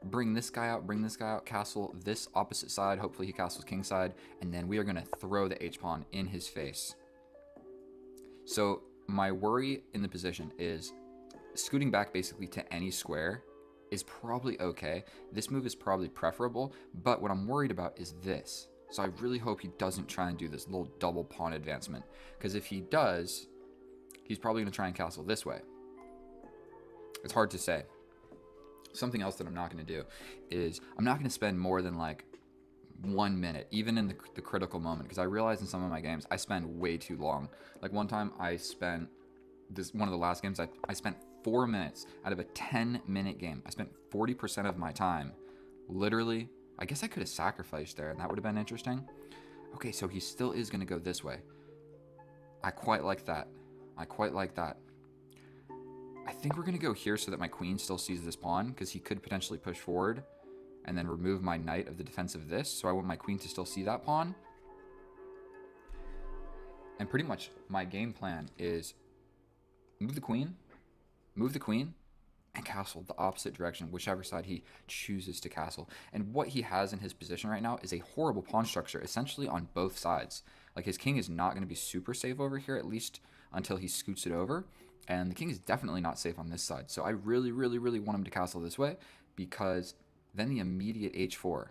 bring this guy out, castle this opposite side. Hopefully he castles king side, and then we are going to throw the h-pawn in his face. So my worry in the position is scooting back basically to any square is probably okay. This move is probably preferable, but what I'm worried about is this. So I really hope he doesn't try and do this little double pawn advancement, because if he does, he's probably going to try and castle this way. It's hard to say. Something else that I'm not going to do is I'm not going to spend more than like 1 minute, even in the critical moment, because I realize in some of my games I spend way too long. Like one time I spent one of the last games I spent 4 minutes out of a 10-minute game. I spent 40% of my time literally. I guess I could have sacrificed there and that would have been interesting. Okay, so he still is going to go this way. I quite like that. I think we're going to go here so that my queen still sees this pawn, because he could potentially push forward and then remove my knight of the defense of this. So I want my queen to still see that pawn. And pretty much my game plan is move the queen, and castle the opposite direction, whichever side he chooses to castle. And what he has in his position right now is a horrible pawn structure, essentially on both sides. Like his king is not going to be super safe over here, at least until he scoots it over. And the king is definitely not safe on this side. So I really, really, really want him to castle this way, because then the immediate h4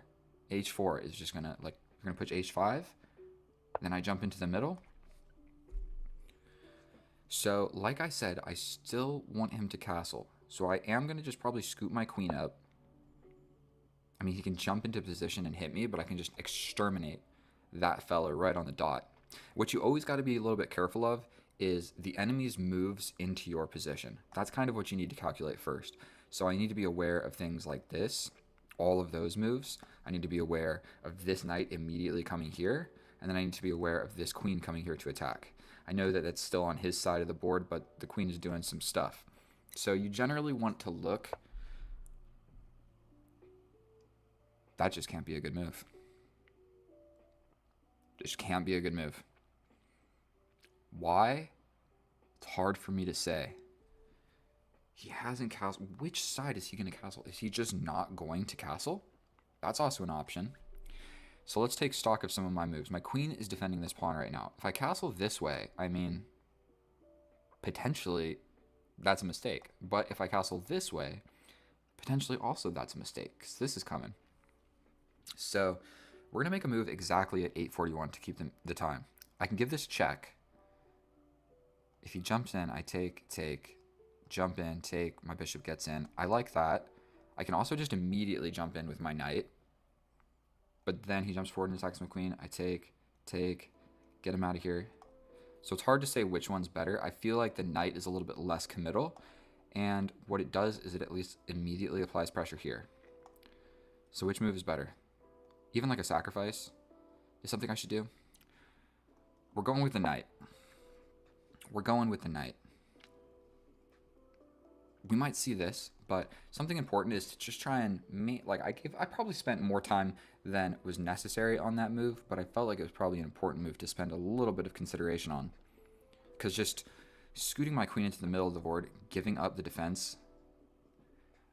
is just going to, like, we're going to push h5. Then I jump into the middle. So, like I said, I still want him to castle. So I am going to just probably scoot my queen up. I mean, he can jump into position and hit me, but I can just exterminate that fella right on the dot. What you always got to be a little bit careful of is the enemy's moves into your position. That's kind of what you need to calculate first. So I need to be aware of things like this, all of those moves. I need to be aware of this knight immediately coming here, and then I need to be aware of this queen coming here to attack. I know that it's still on his side of the board, but the queen is doing some stuff. So you generally want to look. That just can't be a good move. Just can't be a good move. Why? It's hard for me to say. He hasn't castled. Which side is he going to castle? Is he just not going to castle? That's also an option. So let's take stock of some of my moves. My queen is defending this pawn right now. If I castle this way, I mean, potentially that's a mistake. But if I castle this way, potentially also that's a mistake, because this is coming. So we're going to make a move exactly at 8:41 to keep the time. I can give this check. If he jumps in, I take, jump in, take, my bishop gets in. I like that. I can also just immediately jump in with my knight. But then he jumps forward and attacks my queen. I take, get him out of here. So it's hard to say which one's better. I feel like the knight is a little bit less committal, and what it does is it at least immediately applies pressure here. So which move is better? Even like a sacrifice is something I should do. We're going with the knight. We're going with the knight. We might see this, but something important is to just try and I probably spent more time than was necessary on that move, but I felt like it was probably an important move to spend a little bit of consideration on. Because just scooting my queen into the middle of the board, giving up the defense,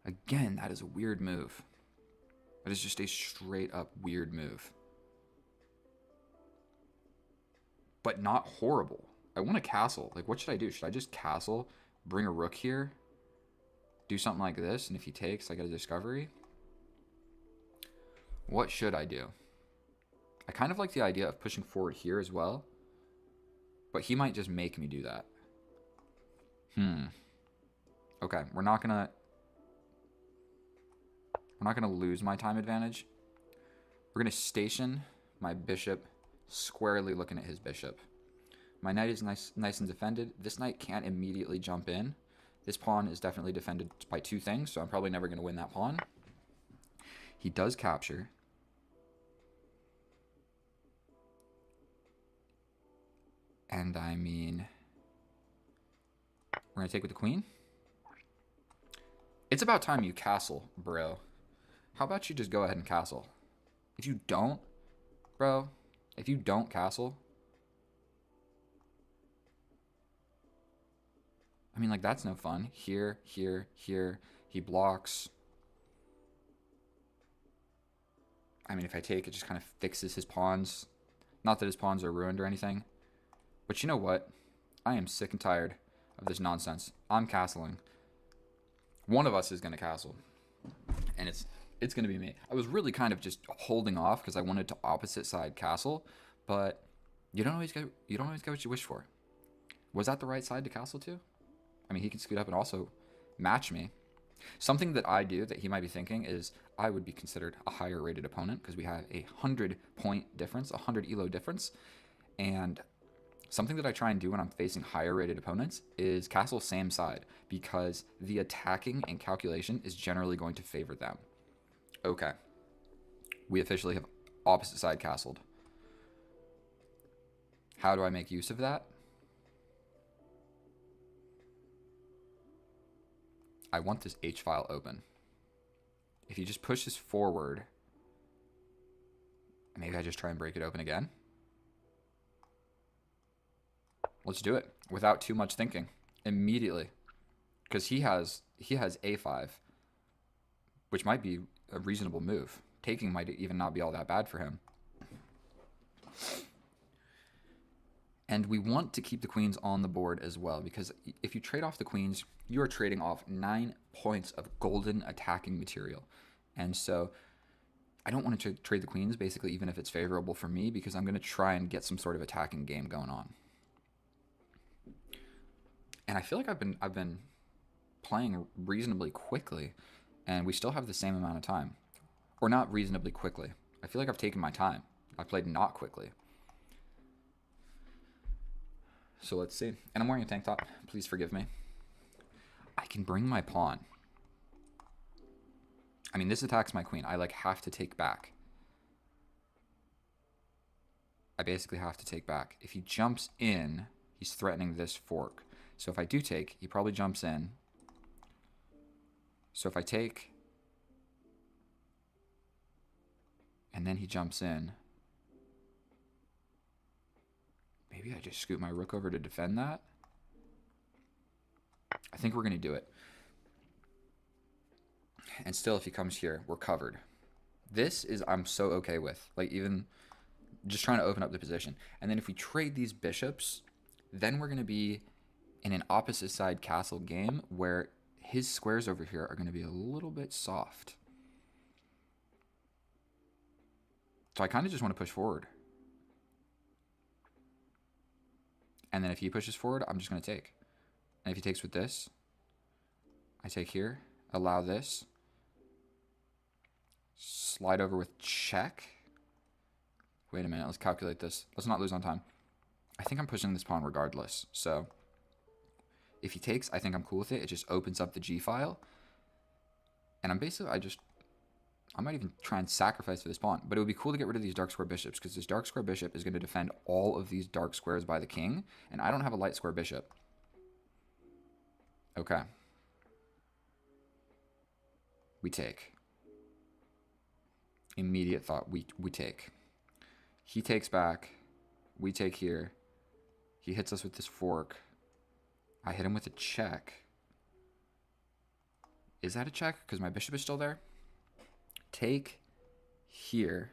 again, that is a weird move. That is just a straight up weird move. But not horrible. I want a castle. Like, what should I do? Should I just castle, bring a rook here, do something like this, and if he takes, I get a discovery? What should I do? I kind of like the idea of pushing forward here as well, but he might just make me do that. Okay, we're not gonna lose my time advantage. We're gonna station my bishop squarely looking at his bishop. My knight is nice and defended. This knight can't immediately jump in. This pawn is definitely defended by two things, so I'm probably never going to win that pawn. He does capture. And I mean, we're going to take with the queen. It's about time you castle, bro. How about you just go ahead and castle? If you don't, bro, if you don't castle, I mean, like, that's no fun. Here, here, here. He blocks. I mean, if I take, it just kind of fixes his pawns. Not that his pawns are ruined or anything. But you know what? I am sick and tired of this nonsense. I'm castling. One of us is going to castle. And it's going to be me. I was really kind of just holding off because I wanted to opposite side castle. But you don't always get what you wish for. Was that the right side to castle to? I mean, he can scoot up and also match me. Something that I do that he might be thinking is I would be considered a higher rated opponent because we have a 100-point difference, 100 elo difference. And something that I try and do when I'm facing higher rated opponents is castle same side because the attacking and calculation is generally going to favor them. Okay. We officially have opposite side castled. How do I make use of that? I want this H file open. If he just pushes forward, maybe I just try and break it open again. Let's do it without too much thinking. Immediately. Because he has A5, which might be a reasonable move. Taking might even not be all that bad for him. And we want to keep the queens on the board as well, because if you trade off the queens, you are trading off 9 points of golden attacking material. And so I don't want to trade the queens, basically, even if it's favorable for me, because I'm going to try and get some sort of attacking game going on. And I feel like I've been playing reasonably quickly, and we still have the same amount of time. Or not reasonably quickly. I feel like I've taken my time. I played not quickly. So let's see. And I'm wearing a tank top. Please forgive me. I can bring my pawn. I mean, this attacks my queen. I have to take back. I basically have to take back. If he jumps in, he's threatening this fork. So if I do take, he probably jumps in. So if I take, and then he jumps in, maybe I just scoot my rook over to defend that. I think we're going to do it. And still, if he comes here, we're covered. This is, I'm so okay with. Like, even just trying to open up the position. And then if we trade these bishops, then we're going to be in an opposite side castle game where his squares over here are going to be a little bit soft. So I kind of just want to push forward. And then if he pushes forward, I'm just going to take. And if he takes with this, I take here, allow this, slide over with check. Wait a minute, let's calculate this. Let's not lose on time. I think I'm pushing this pawn regardless. So if he takes, I think I'm cool with it. It just opens up the G file. And I might even try and sacrifice for this pawn. But it would be cool to get rid of these dark square bishops, because this dark square bishop is going to defend all of these dark squares by the king. And I don't have a light square bishop. Okay. We take. Immediate thought, we take. He takes back. We take here. He hits us with this fork. I hit him with a check. Is that a check? Because my bishop is still there. Take here.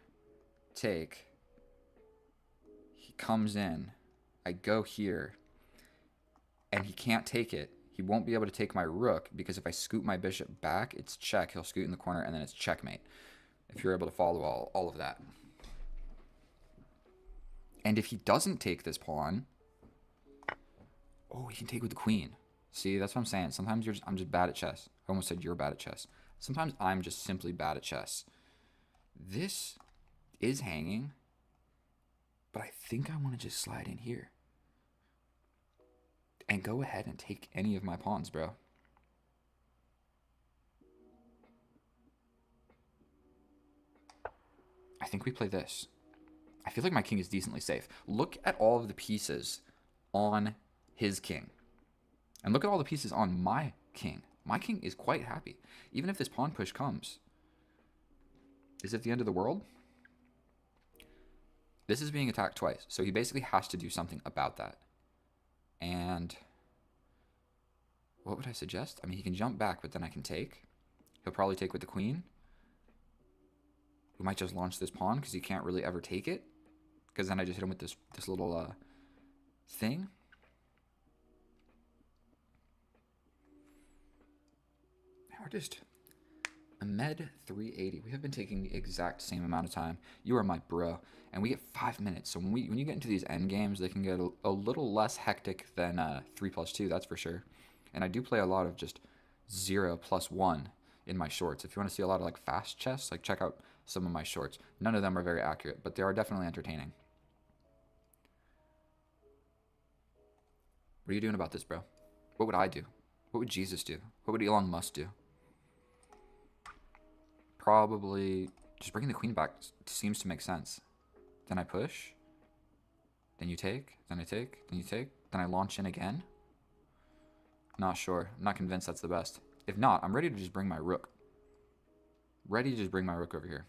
Take. He comes in. I go here. And he can't take it. He won't be able to take my rook, because if I scoot my bishop back, it's check. He'll scoot in the corner, and then it's checkmate. If you're able to follow all of that. And if he doesn't take this pawn, oh, he can take with the queen. See, that's what I'm saying. Sometimes I'm just bad at chess. I almost said you're bad at chess. Sometimes I'm just simply bad at chess. This is hanging, but I think I want to just slide in here. And go ahead and take any of my pawns, bro. I think we play this. I feel like my king is decently safe. Look at all of the pieces on his king. And look at all the pieces on my king. My king is quite happy. Even if this pawn push comes. Is it the end of the world? This is being attacked twice. So he basically has to do something about that. And what would I suggest? I mean, he can jump back, but then I can take. He'll probably take with the queen. We might just launch this pawn, because he can't really ever take it. Because then I just hit him with this little thing. We're just Ahmed 380. We have been taking the exact same amount of time. You are my bro, and we get 5 minutes. So when you get into these end games, they can get a little less hectic than 3+2. That's for sure. And I do play a lot of just 0+1 in my shorts. If you want to see a lot of like fast chess, like check out some of my shorts. None of them are very accurate, but they are definitely entertaining. What are you doing about this, bro? What would I do? What would Jesus do? What would Elon Musk do? Probably just bringing the queen back seems to make sense. Then I push. Then you take. Then I take. Then you take. Then I launch in again. Not sure. I'm not convinced that's the best. If not, I'm ready to just bring my rook. Ready to just bring my rook over here.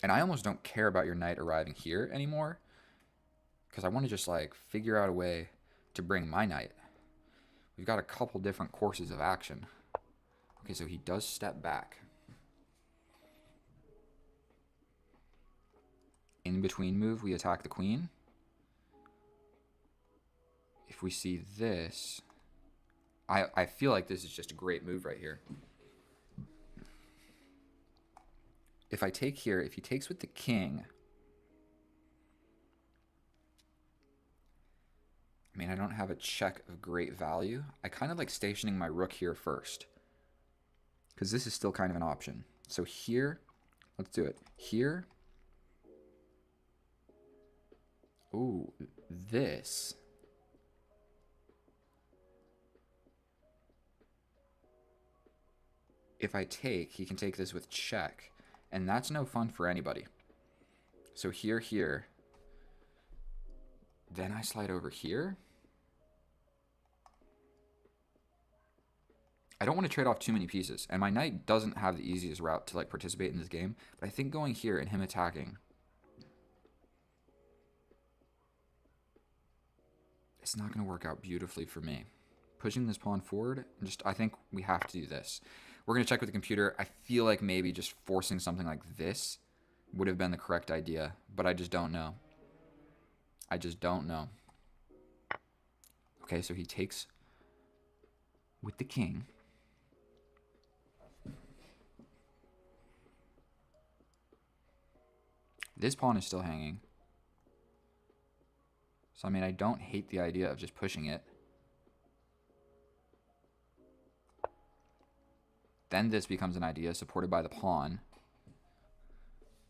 And I almost don't care about your knight arriving here anymore, because I want to just like figure out a way to bring my knight. We've got a couple different courses of action. Okay, so he does step back. In between move, we attack the queen. If we see this, I feel like this is just a great move right here. If I take here, if he takes with the king, I mean, I don't have a check of great value. I kind of like stationing my rook here first, because this is still kind of an option. So here, let's do it. Here. Ooh, this. If I take, he can take this with check. And that's no fun for anybody. So here, here. Then I slide over here. I don't want to trade off too many pieces. And my knight doesn't have the easiest route to like participate in this game. But I think going here and him attacking, it's not going to work out beautifully for me. Pushing this pawn forward, I think we have to do this. We're going to check with the computer. I feel like maybe just forcing something like this would have been the correct idea, but I just don't know. I just don't know. Okay, so he takes with the king. This pawn is still hanging. So, I mean, I don't hate the idea of just pushing it. Then this becomes an idea supported by the pawn.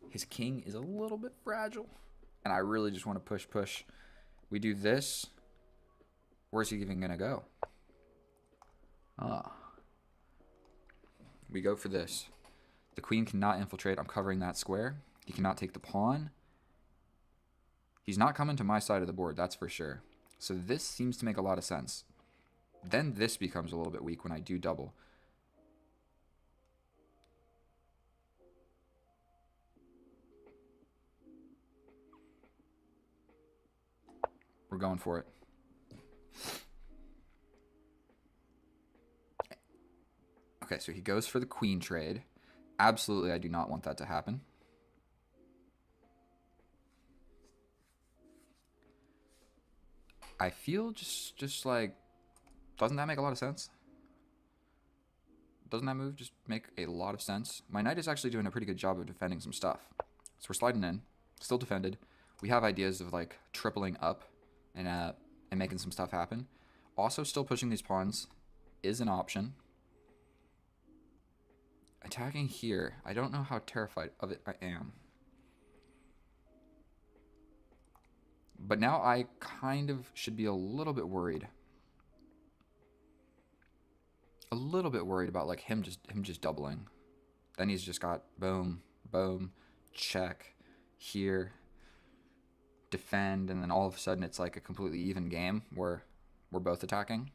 His king is a little bit fragile. And I really just want to push. We do this. Where's he even going to go? Ah. We go for this. The queen cannot infiltrate. I'm covering that square. He cannot take the pawn. He's not coming to my side of the board, that's for sure. So this seems to make a lot of sense. Then this becomes a little bit weak when I do double. We're going for it. Okay, so he goes for the queen trade. Absolutely, I do not want that to happen. I feel just like, doesn't that make a lot of sense? Doesn't that move just make a lot of sense? My knight is actually doing a pretty good job of defending some stuff. So we're sliding in, still defended. We have ideas of like tripling up and making some stuff happen. Also still pushing these pawns is an option. Attacking here, I don't know how terrified of it I am. But now I kind of should be a little bit worried. A little bit worried about like him just doubling. Then he's just got boom, boom, check, here, defend, and then all of a sudden it's like a completely even game where we're both attacking.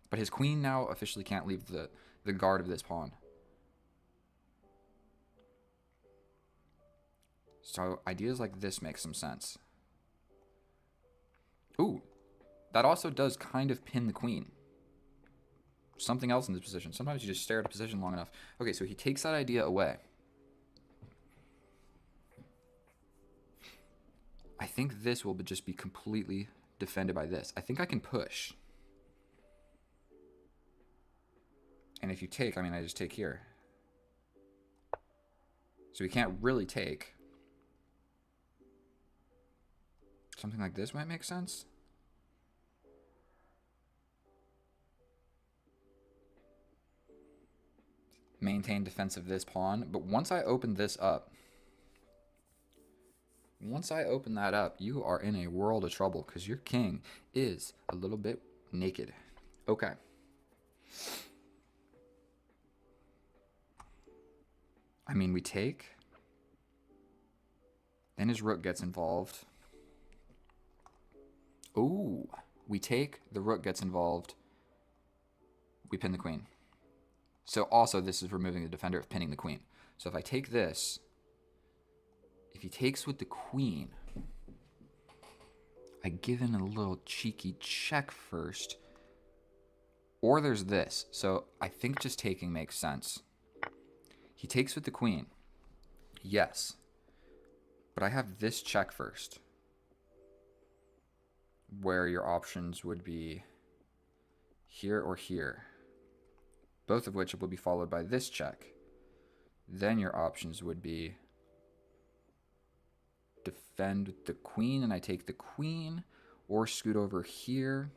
But his queen now officially can't leave the guard of this pawn. So ideas like this make some sense. Ooh, that also does kind of pin the queen. Something else in this position. Sometimes you just stare at a position long enough. Okay, so he takes that idea away. I think this will just be completely defended by this. I think I can push. And if you take, I mean, I just take here. So we can't really take. Something like this might make sense. Maintain defense of this pawn. But once I open this up, once I open that up, you are in a world of trouble because your king is a little bit naked. Okay. I mean, we take. Then his rook gets involved. Ooh. We take, the rook gets involved. We pin the queen. So also this is removing the defender of pinning the queen. So if I take this, if he takes with the queen, I give in a little cheeky check first. Or there's this. So I think just taking makes sense. He takes with the queen. Yes. But I have this check first. Where your options would be here or here. Both of which will be followed by this check. Then your options would be defend the queen and I take the queen, or scoot over here.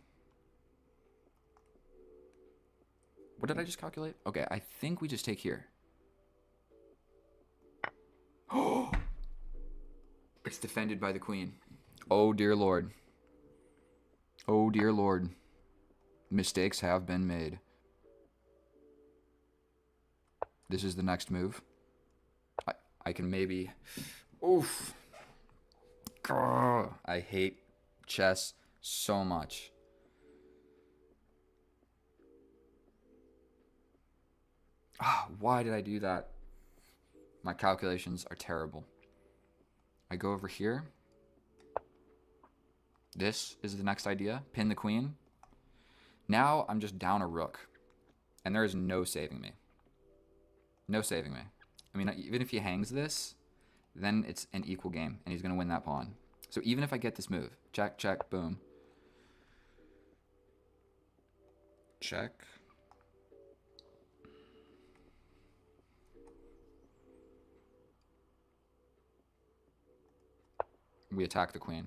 What did I just calculate? Okay, I think we just take here. Oh! It's defended by the queen. Oh dear Lord. Oh dear Lord. Mistakes have been made. This is the next move. I can maybe... Oof. Grr. I hate chess so much. Why did I do that? My calculations are terrible. I go over here. This is the next idea. Pin the queen. Now I'm just down a rook. And there is no saving me. No saving me. I mean, even if he hangs this, then it's an equal game, and he's going to win that pawn. So even if I get this move, check, check, boom. Check. We attack the queen.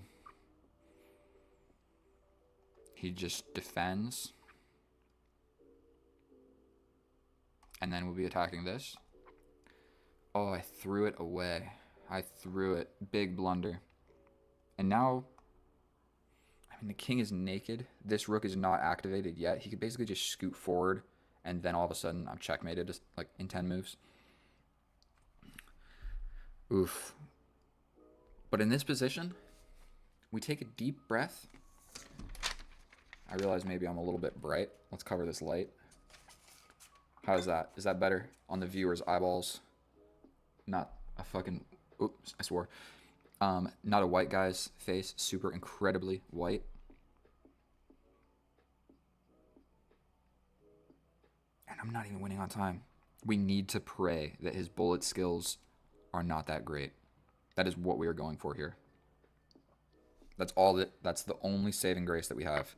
He just defends. And then we'll be attacking this. Oh, I threw it away. I threw it. Big blunder. And now, I mean, the king is naked. This rook is not activated yet. He could basically just scoot forward, and then all of a sudden I'm checkmated just like in 10 moves. Oof. But in this position, we take a deep breath. I realize maybe I'm a little bit bright. Let's cover this light. How is that? Is that better on the viewer's eyeballs? Not a fucking... Oops, I swore. Not a white guy's face. Super incredibly white. And I'm not even winning on time. We need to pray that his bullet skills are not that great. That is what we are going for here. That's the only saving grace that we have.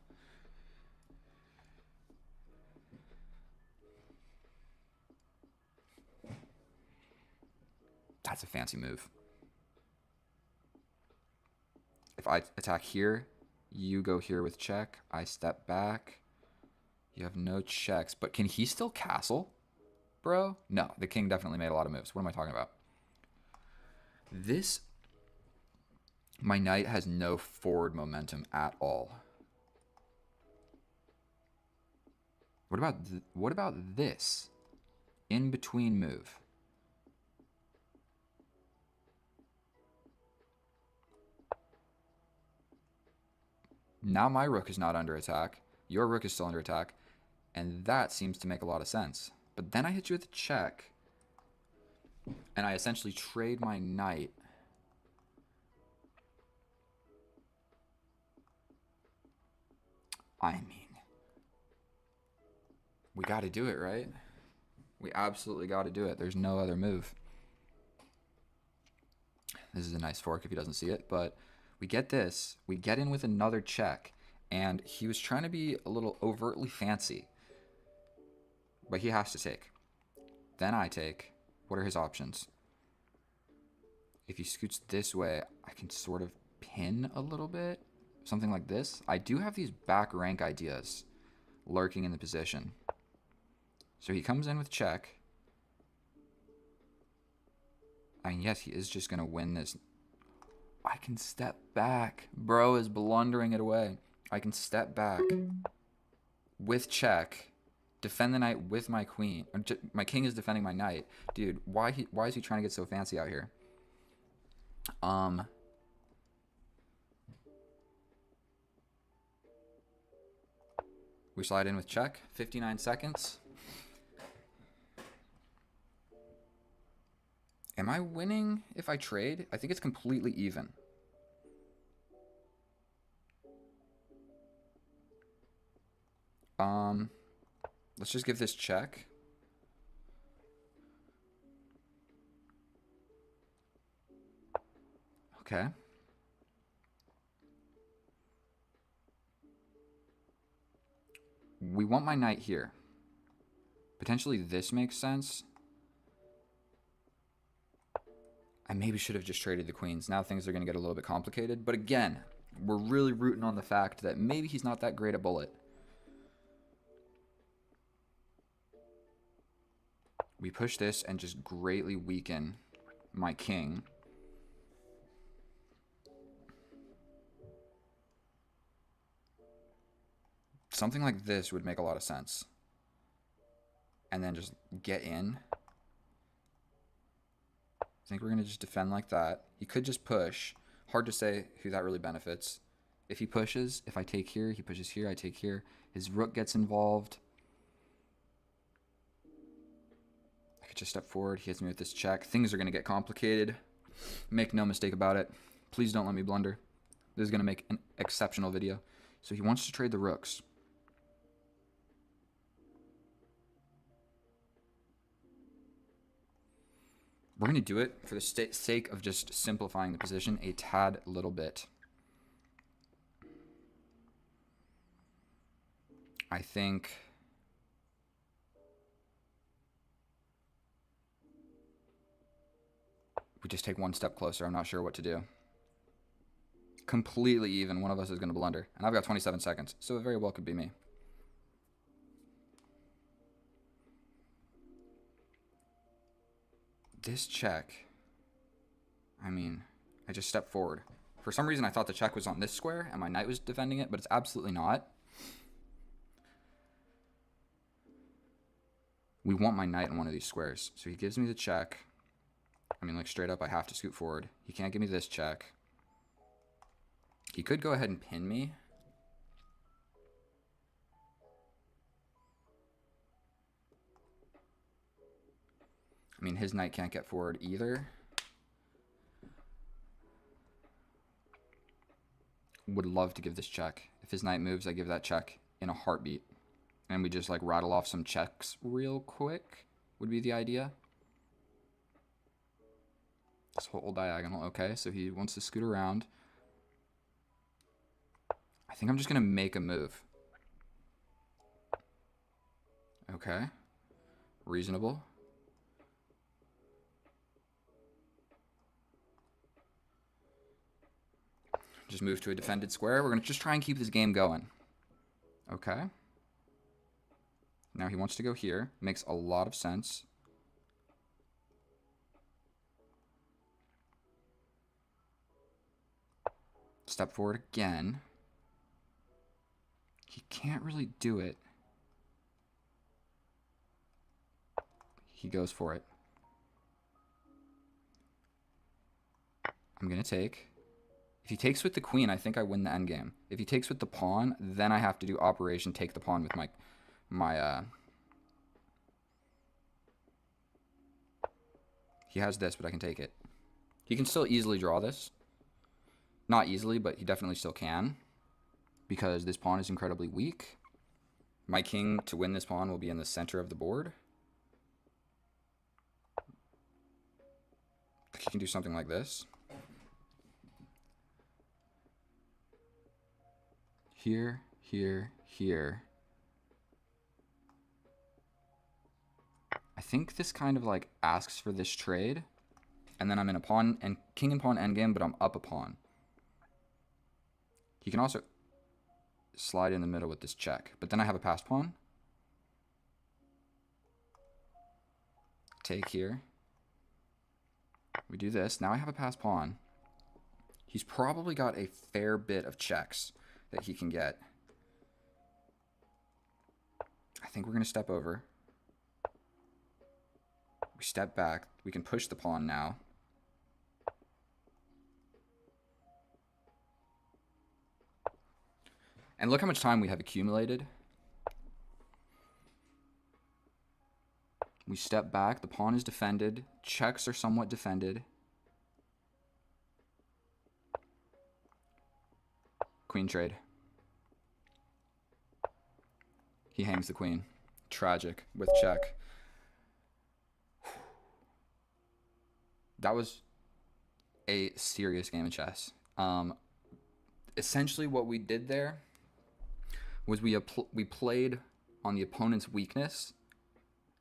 That's a fancy move. If I attack here, you go here with check. I step back. You have no checks. But can he still castle, bro? No, the king definitely made a lot of moves. What am I talking about? This... My knight has no forward momentum at all. What about this? In between move. Now my rook is not under attack. Your rook is still under attack. And that seems to make a lot of sense. But then I hit you with a check. And I essentially trade my knight. I mean, we got to do it, right? We absolutely got to do it. There's no other move. This is a nice fork if he doesn't see it, but we get this. We get in with another check, and he was trying to be a little overtly fancy, but he has to take. Then I take. What are his options? If he scoots this way, I can sort of pin a little bit. Something like this. I do have these back rank ideas lurking in the position. So he comes in with check. I mean, yes, he is just going to win this. I can step back. Bro is blundering it away. I can step back with check, defend the knight with my queen. My king is defending my knight. Dude, why is he trying to get so fancy out here? We slide in with check. 59 seconds. Am I winning if I trade? I think it's completely even. Let's just give this check. Okay. We want my knight here. Potentially this makes sense. I maybe should have just traded the queens. Now things are going to get a little bit complicated. But again, we're really rooting on the fact that maybe he's not that great at bullet. We push this and just greatly weaken my king. Something like this would make a lot of sense. And then just get in. I think we're going to just defend like that. He could just push. Hard to say who that really benefits. If he pushes, if I take here, he pushes here, I take here. His rook gets involved. I could just step forward. He hits me with this check. Things are going to get complicated. Make no mistake about it. Please don't let me blunder. This is going to make an exceptional video. So he wants to trade the rooks. We're going to do it for the sake of just simplifying the position a tad little bit. I think we just take one step closer. I'm not sure what to do. Completely even. One of us is going to blunder. And I've got 27 seconds, so it very well could be me. This check, I mean, I just step forward. For some reason, I thought the check was on this square and my knight was defending it, but it's absolutely not. We want my knight on one of these squares. So he gives me the check. I mean, like, straight up, I have to scoot forward. He can't give me this check. He could go ahead and pin me. I mean, his knight can't get forward either. Would love to give this check. If his knight moves, I give that check in a heartbeat. And we just, like, rattle off some checks real quick would be the idea. This whole diagonal. Okay, so he wants to scoot around. I think I'm just going to make a move. Okay. Reasonable. Just move to a defended square. We're going to just try and keep this game going. Okay. Now he wants to go here. Makes a lot of sense. Step forward again. He can't really do it. He goes for it. I'm going to take. If he takes with the queen, I think I win the endgame. If he takes with the pawn, then I have to do operation take the pawn with he has this, but I can take it. He can still easily draw this. Not easily, but he definitely still can. Because this pawn is incredibly weak. My king, to win this pawn, will be in the center of the board. He can do something like this. Here, here, here. I think this kind of like asks for this trade. And then I'm in a pawn and king and pawn endgame, but I'm up a pawn. He can also slide in the middle with this check. But then I have a passed pawn. Take here. We do this. Now I have a passed pawn. He's probably got a fair bit of checks that he can get. I think we're going to step over. We step back. We can push the pawn now. And look how much time we have accumulated. We step back. The pawn is defended. Checks are somewhat defended. Queen trade. He hangs the queen. Tragic with check. That was a serious game of chess. Essentially what we did there was we played on the opponent's weakness,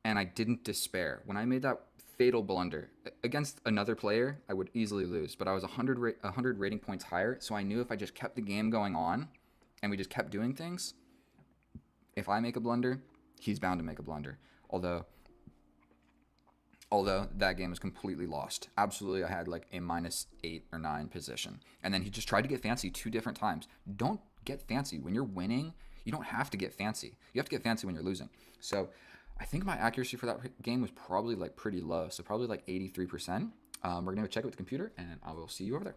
and I didn't despair. When I made that fatal blunder against another player, I would easily lose, but I was 100 rating points higher, so I knew if I just kept the game going on and we just kept doing things, if I make a blunder, he's bound to make a blunder. Although that game was completely lost. Absolutely, I had like a -8 or 9 position. And then he just tried to get fancy 2 different times. Don't get fancy. When you're winning, you don't have to get fancy. You have to get fancy when you're losing. So I think my accuracy for that game was probably like pretty low. So probably like 83%. We're going to go check it with the computer, and I will see you over there.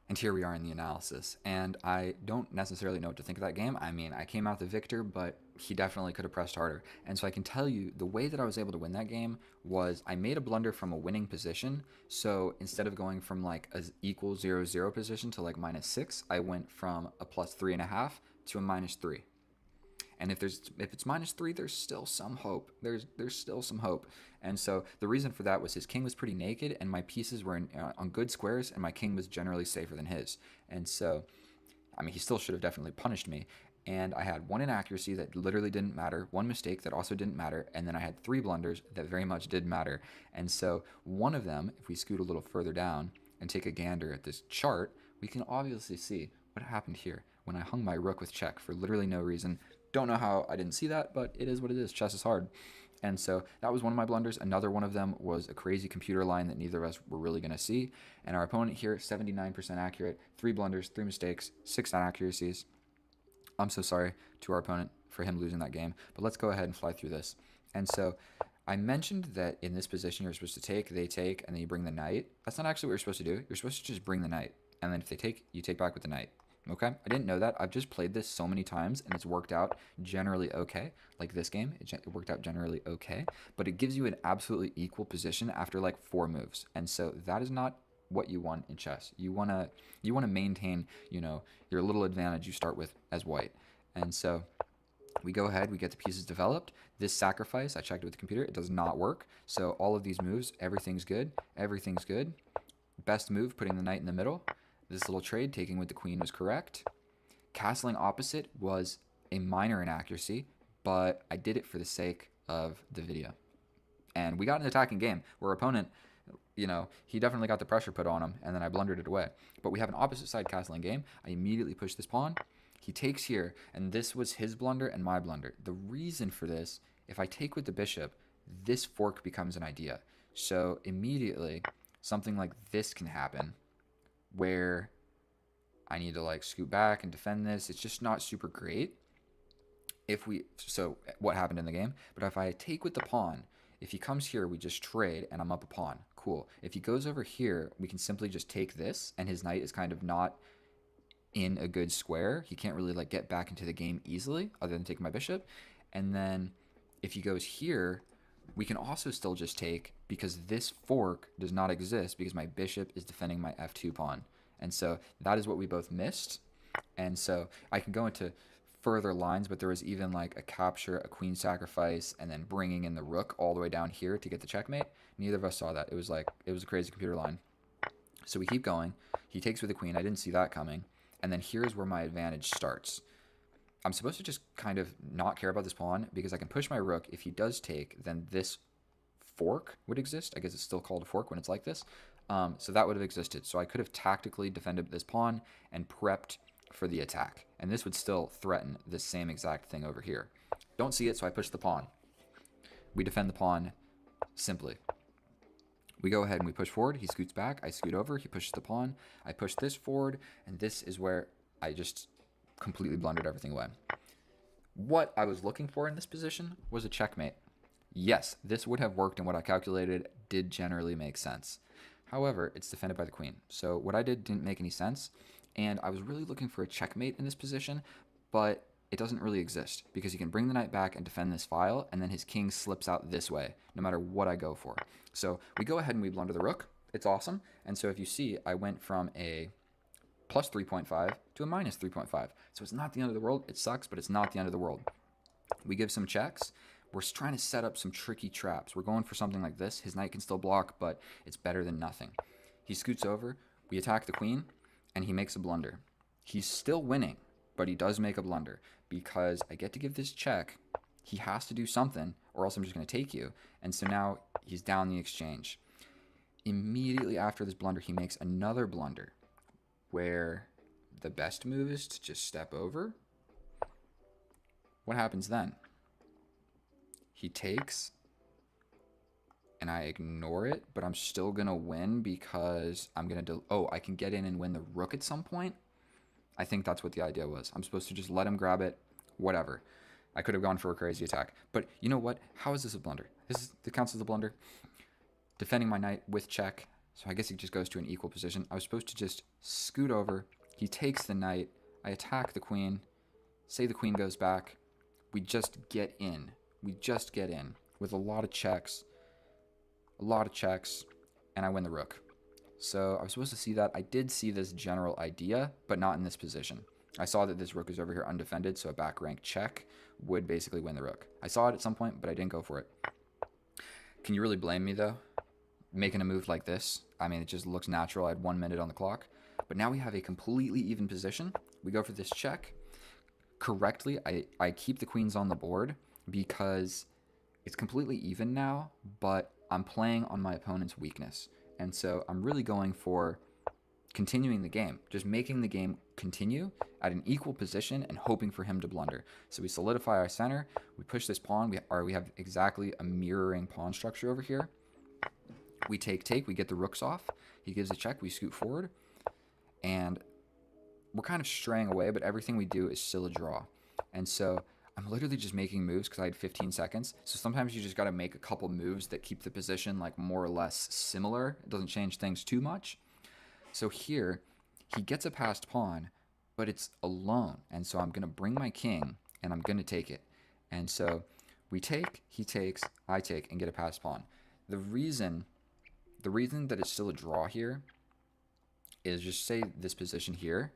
And here we are in the analysis, and I don't necessarily know what to think of that game. I mean, I came out the victor, but he definitely could have pressed harder. And so I can tell you, the way that I was able to win that game was I made a blunder from a winning position. So instead of going from like a equal 0-0 position to like -6, I went from a +3.5 to a -3. And if it's -3, there's still some hope. There's still some hope. And so the reason for that was his king was pretty naked, and my pieces were on good squares, and my king was generally safer than his. And so, I mean, he still should have definitely punished me. And I had 1 inaccuracy that literally didn't matter, 1 mistake that also didn't matter, and then I had 3 blunders that very much did matter. And so one of them, if we scoot a little further down and take a gander at this chart, we can obviously see what happened here when I hung my rook with check for literally no reason. Don't know how I didn't see that, but it is what it is. Chess is hard. And so that was one of my blunders. Another one of them was a crazy computer line that neither of us were really going to see. And our opponent here, 79% accurate, 3 blunders, 3 mistakes, 6 inaccuracies. I'm so sorry to our opponent for him losing that game, but let's go ahead and fly through this. And so I mentioned that in this position you're supposed to take, they take, and then you bring the knight. That's not actually what you're supposed to do. You're supposed to just bring the knight, and then if they take, you take back with the knight. Okay? I didn't know that. I've just played this so many times, and it's worked out generally okay. Like this game, it worked out generally okay, but it gives you an absolutely equal position after like 4 moves. And so that is not what you want in chess. You want to maintain, your little advantage you start with as white. And so we go ahead, we get the pieces developed. This sacrifice, I checked it with the computer, it does not work. So all of these moves, everything's good. Everything's good. Best move, putting the knight in the middle. This little trade, taking with the queen, was correct. Castling opposite was a minor inaccuracy, but I did it for the sake of the video. And we got an attacking game where our opponent, he definitely got the pressure put on him, and then I blundered it away. But we have an opposite side castling game. I immediately push this pawn. He takes here, and this was his blunder and my blunder. The reason for this, if I take with the bishop, this fork becomes an idea. So immediately, something like this can happen, where I need to like scoot back and defend this. It's just not super great. So what happened in the game? But if I take with the pawn, if he comes here, we just trade, and I'm up a pawn. Cool. If he goes over here, we can simply just take this, and his knight is kind of not in a good square. He can't really like get back into the game easily, other than taking my bishop. And then if he goes here, we can also still just take, because this fork does not exist because my bishop is defending my f2 pawn. And so that is what we both missed. And so I can go into further lines, but there was even like a capture, a queen sacrifice, and then bringing in the rook all the way down here to get the checkmate. Neither of us saw that. It was a crazy computer line. So we keep going. He takes with the queen. I didn't see that coming. And then here's where my advantage starts. I'm supposed to just kind of not care about this pawn because I can push my rook. If he does take, then this fork would exist. I guess it's still called a fork when it's like this. So that would have existed. So I could have tactically defended this pawn and prepped for the attack. And this would still threaten this same exact thing over here. Don't see it, so I push the pawn. We defend the pawn simply. We go ahead and we push forward. He scoots back. I scoot over. He pushes the pawn. I push this forward. And this is where I just completely blundered everything away. What I was looking for in this position was a checkmate. Yes, this would have worked, and what I calculated did generally make sense. However, it's defended by the queen. So what I did didn't make any sense. And I was really looking for a checkmate in this position, but it doesn't really exist because he can bring the knight back and defend this file, and then his king slips out this way, no matter what I go for. So we go ahead and we blunder the rook. It's awesome. And so if you see, I went from a plus 3.5 to a minus 3.5. So it's not the end of the world. It sucks, but it's not the end of the world. We give some checks. We're trying to set up some tricky traps. We're going for something like this. His knight can still block, but it's better than nothing. He scoots over. We attack the queen, and he makes a blunder. He's still winning, but he does make a blunder because I get to give this check. He has to do something, or else I'm just going to take you. And so now he's down the exchange. Immediately after this blunder, he makes another blunder where the best move is to just step over. What happens then? He takes, and I ignore it, but I'm still going to win because I'm going to... I can get in and win the rook at some point? I think that's what the idea was. I'm supposed to just let him grab it, whatever. I could have gone for a crazy attack. But you know what? How is this a blunder? This counts as a blunder. Defending my knight with check, so I guess he just goes to an equal position. I was supposed to just scoot over. He takes the knight. I attack the queen. Say the queen goes back. We just get in. We just get in with a lot of checks, and I win the rook. So I was supposed to see that. I did see this general idea, but not in this position. I saw that this rook is over here undefended, so a back rank check would basically win the rook. I saw it at some point, but I didn't go for it. Can you really blame me, though? Making a move like this, I mean, it just looks natural. I had 1 minute on the clock. But now we have a completely even position. We go for this check. Correctly, I keep the queens on the board because it's completely even now, but I'm playing on my opponent's weakness. And so I'm really going for continuing the game, just making the game continue at an equal position and hoping for him to blunder. So we solidify our center, we push this pawn, we have exactly a mirroring pawn structure over here. We take, we get the rooks off, he gives a check, we scoot forward, and we're kind of straying away, but everything we do is still a draw. And so I'm literally just making moves because I had 15 seconds. So sometimes you just got to make a couple moves that keep the position like more or less similar. It doesn't change things too much. So here, he gets a passed pawn, but it's alone. And so I'm going to bring my king, and I'm going to take it. And so we take, he takes, I take, and get a passed pawn. The reason that it's still a draw here is just say this position here.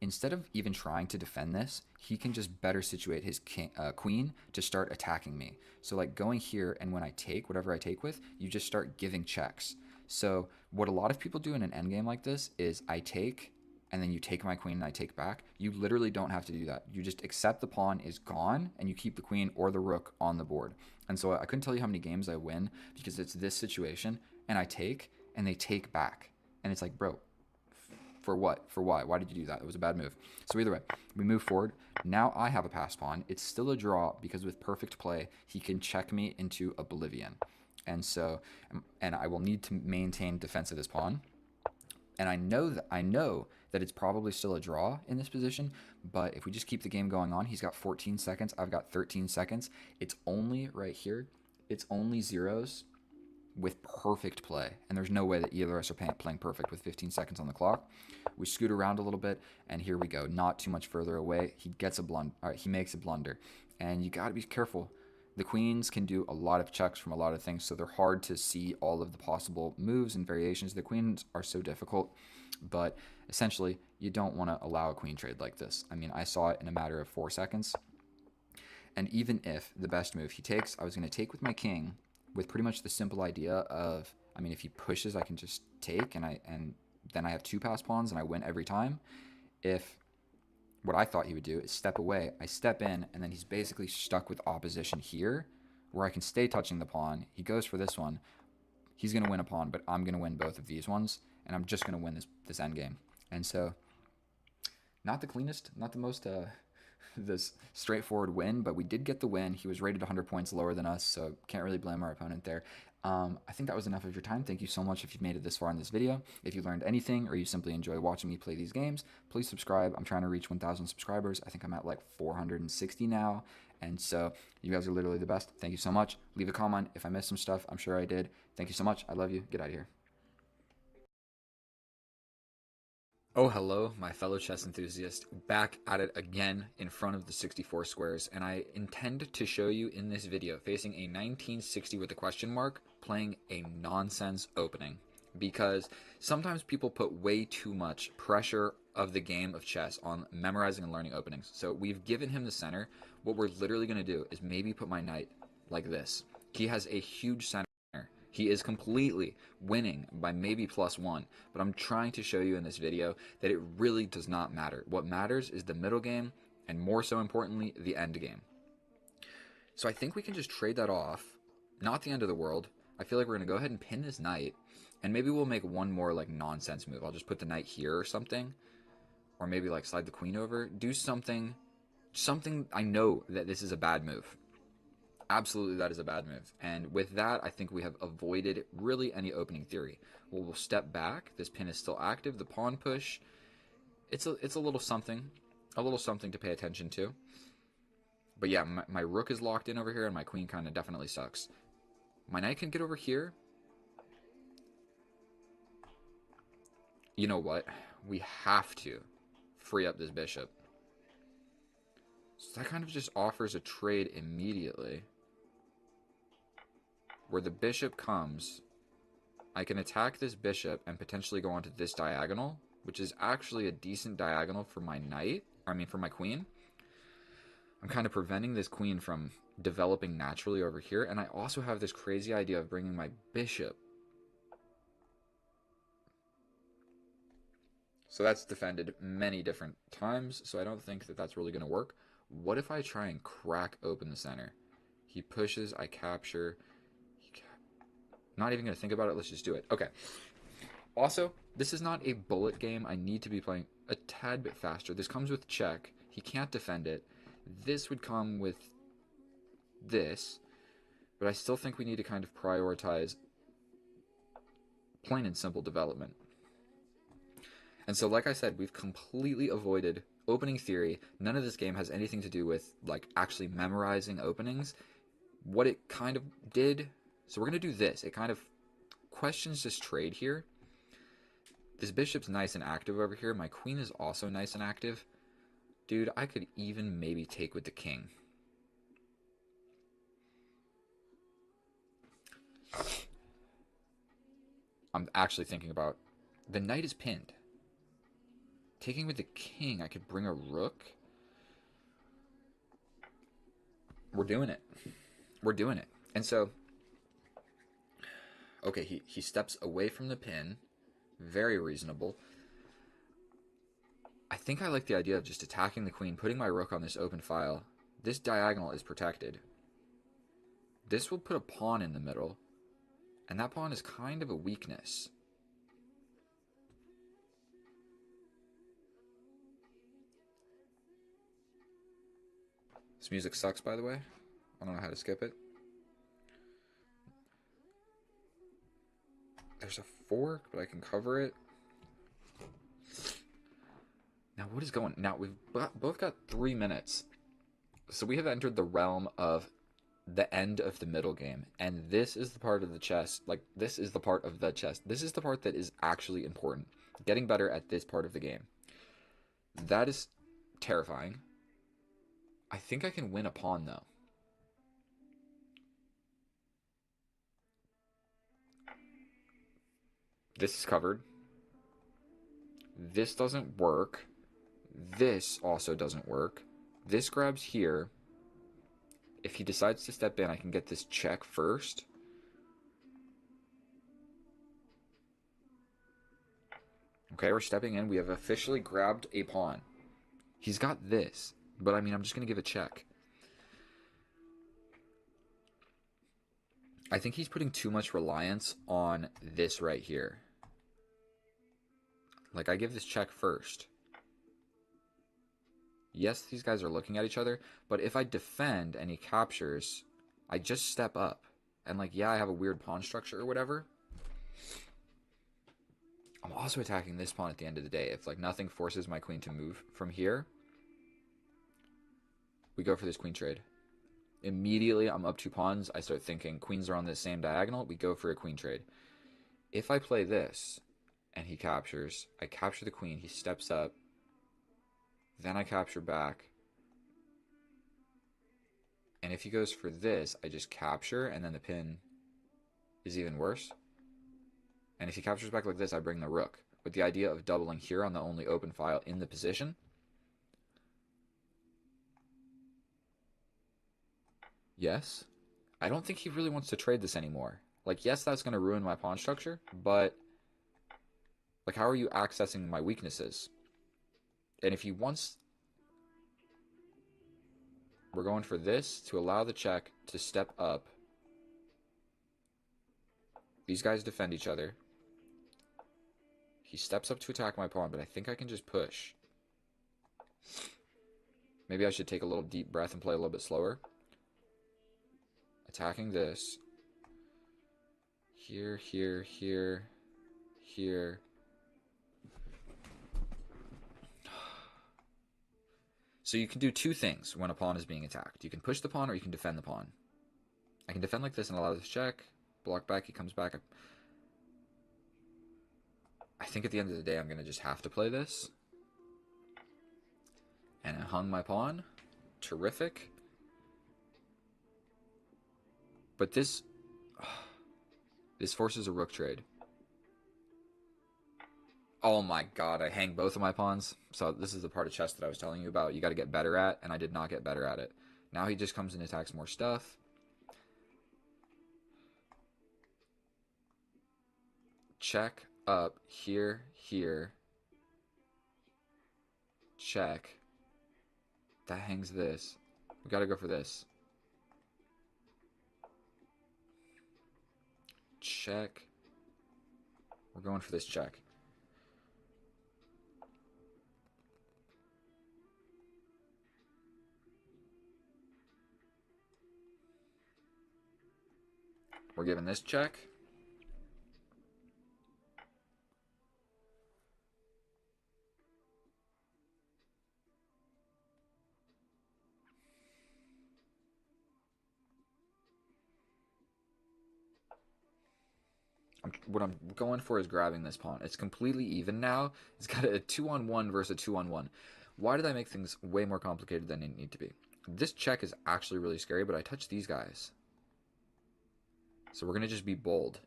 Instead of even trying to defend this, he can just better situate his queen to start attacking me. So like going here, and when I take whatever I take with, you just start giving checks. So what a lot of people do in an endgame like this is I take, and then you take my queen and I take back. You literally don't have to do that. You just accept the pawn is gone, and you keep the queen or the rook on the board. And so I couldn't tell you how many games I win because it's this situation, and I take, and they take back. And it's like, bro, for what? For why? Why did you do that? It was a bad move. So either way, we move forward. Now I have a passed pawn. It's still a draw because with perfect play, he can check me into oblivion. And so, and I will need to maintain defense of this pawn. And I know that it's probably still a draw in this position, but if we just keep the game going on, he's got 14 seconds. I've got 13 seconds. It's only right here. It's only zeros with perfect play, and there's no way that either of us are playing perfect with 15 seconds on the clock. We scoot around a little bit, and here we go. Not too much further away. He gets a blunder. He makes a blunder, and you got to be careful. The queens can do a lot of checks from a lot of things, so they're hard to see all of the possible moves and variations. The queens are so difficult, but essentially, you don't want to allow a queen trade like this. I mean, I saw it in a matter of 4 seconds, and even if the best move he takes, I was going to take with my king, with pretty much the simple idea of, I mean, if he pushes, I can just take, and then I have 2 pass pawns, and I win every time. If what I thought he would do is step away, I step in, and then he's basically stuck with opposition here, where I can stay touching the pawn. He goes for this one. He's going to win a pawn, but I'm going to win both of these ones, and I'm just going to win this endgame. And so, not the cleanest, not the most this straightforward win, but we did get the win. He was rated 100 points lower than us, so can't really blame our opponent there. I think that was enough of your time. Thank you so much if you've made it this far in this video. If you learned anything or you simply enjoy watching me play these games, please subscribe. I'm trying to reach 1,000 subscribers. I think I'm at like 460 now, and so you guys are literally the best. Thank you so much. Leave a comment if I missed some stuff. I'm sure I did. Thank you so much. I love you. Get out of here. Oh, hello, my fellow chess enthusiast, back at it again in front of the 64 squares, and I intend to show you in this video, facing a 1960 with a question mark, playing a nonsense opening. Because sometimes people put way too much pressure of the game of chess on memorizing and learning openings. So we've given him the center. What we're literally going to do is maybe put my knight like this. He has a huge center. He is completely winning by maybe +1, but I'm trying to show you in this video that it really does not matter. What matters is the middle game, and more so importantly, the end game. So I think we can just trade that off. Not the end of the world. I feel like we're going to go ahead and pin this knight, and maybe we'll make one more like nonsense move. I'll just put the knight here or something, or maybe like slide the queen over. Do something I know that this is a bad move. Absolutely, that is a bad move. And with that, I think we have avoided really any opening theory. We'll step back. This pin is still active. The pawn push, it's a little something to pay attention to. But yeah, my rook is locked in over here, and my queen kind of definitely sucks. My knight can get over here. You know what? We have to free up this bishop. So that kind of just offers a trade immediately, where the bishop comes. I can attack this bishop and potentially go onto this diagonal, which is actually a decent diagonal for my knight. I mean, for my queen. I'm kind of preventing this queen from developing naturally over here, and I also have this crazy idea of bringing my bishop. So that's defended many different times, so I don't think that that's really going to work. What if I try and crack open the center? He pushes, I capture. Not even going to think about it, let's just do it. Okay. Also, this is not a bullet game. I need to be playing a tad bit faster. This comes with check. He can't defend it. This would come with this, but I still think we need to kind of prioritize plain and simple development. And so, like I said, we've completely avoided opening theory. None of this game has anything to do with like actually memorizing openings. What it kind of did, so we're going to do this. It kind of questions this trade here. This bishop's nice and active over here. My queen is also nice and active. Dude, I could even maybe take with the king. I'm actually thinking about the knight is pinned. Taking with the king, I could bring a rook. We're doing it. We're doing it. And so, okay, he steps away from the pin. Very reasonable. I think I like the idea of just attacking the queen, putting my rook on this open file. This diagonal is protected. This will put a pawn in the middle, and that pawn is kind of a weakness. This music sucks, by the way. I don't know how to skip it. There's a fork, but I can cover it. Now, what is going... Now, we've both got 3 minutes. So we have entered the realm of the end of the middle game. And this is the part of the chess... Like, this is the part of the chess. This is the part that is actually important. Getting better at this part of the game. That is terrifying. I think I can win a pawn, though. This is covered. This doesn't work. This also doesn't work. This grabs here. If he decides to step in, I can get this check first. Okay, we're stepping in. We have officially grabbed a pawn. He's got this, but I mean, I'm just going to give a check. I think he's putting too much reliance on this right here. Like, I give this check first. Yes, these guys are looking at each other, but if I defend and he captures, I just step up. And, like, yeah, I have a weird pawn structure or whatever. I'm also attacking this pawn at the end of the day. If, like, nothing forces my queen to move from here, we go for this queen trade. Immediately, I'm up 2 pawns. I start thinking queens are on the same diagonal. We go for a queen trade. If I play this and he captures, I capture the queen. He steps up. Then I capture back. And if he goes for this, I just capture, and then the pin is even worse. And if he captures back like this, I bring the rook, with the idea of doubling here on the only open file in the position. Yes. I don't think he really wants to trade this anymore. Like, yes, that's going to ruin my pawn structure, but, like, how are you accessing my weaknesses? And if he wants... We're going for this to allow the check to step up. These guys defend each other. He steps up to attack my pawn, but I think I can just push. Maybe I should take a little deep breath and play a little bit slower. Attacking this. Here, here, here, here. So you can do 2 things when a pawn is being attacked. You can push the pawn or you can defend the pawn. I can defend like this and allow this check. Block back, he comes back. I think at the end of the day, I'm going to just have to play this. And I hung my pawn. Terrific. But this... This forces a rook trade. Oh my god, I hang both of my pawns. So this is the part of chess that I was telling you about. You got to get better at, and I did not get better at it. Now he just comes and attacks more stuff. Check up here, here. Check. That hangs this. We got to go for this. Check. We're We're going for this check. We're giving this check. What I'm going for is grabbing this pawn. It's completely even now. It's got a 2-on-1 versus a 2-on-1. Why did I make things way more complicated than they need to be? This check is actually really scary, but I touched these guys. So we're going to just be bold.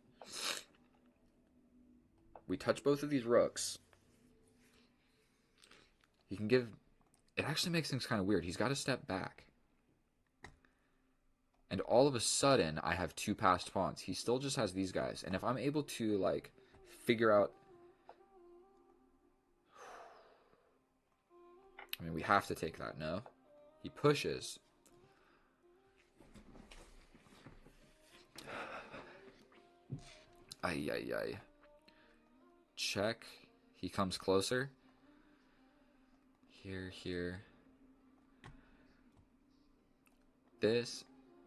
We touch both of these rooks. He can give... It actually makes things kind of weird. He's got to step back. And all of a sudden, I have two passed pawns. He still just has these guys. And if I'm able to, like, figure out... I mean, we have to take that, no? He pushes. Ay, ay, ay. Check. He comes closer. Here, here. This,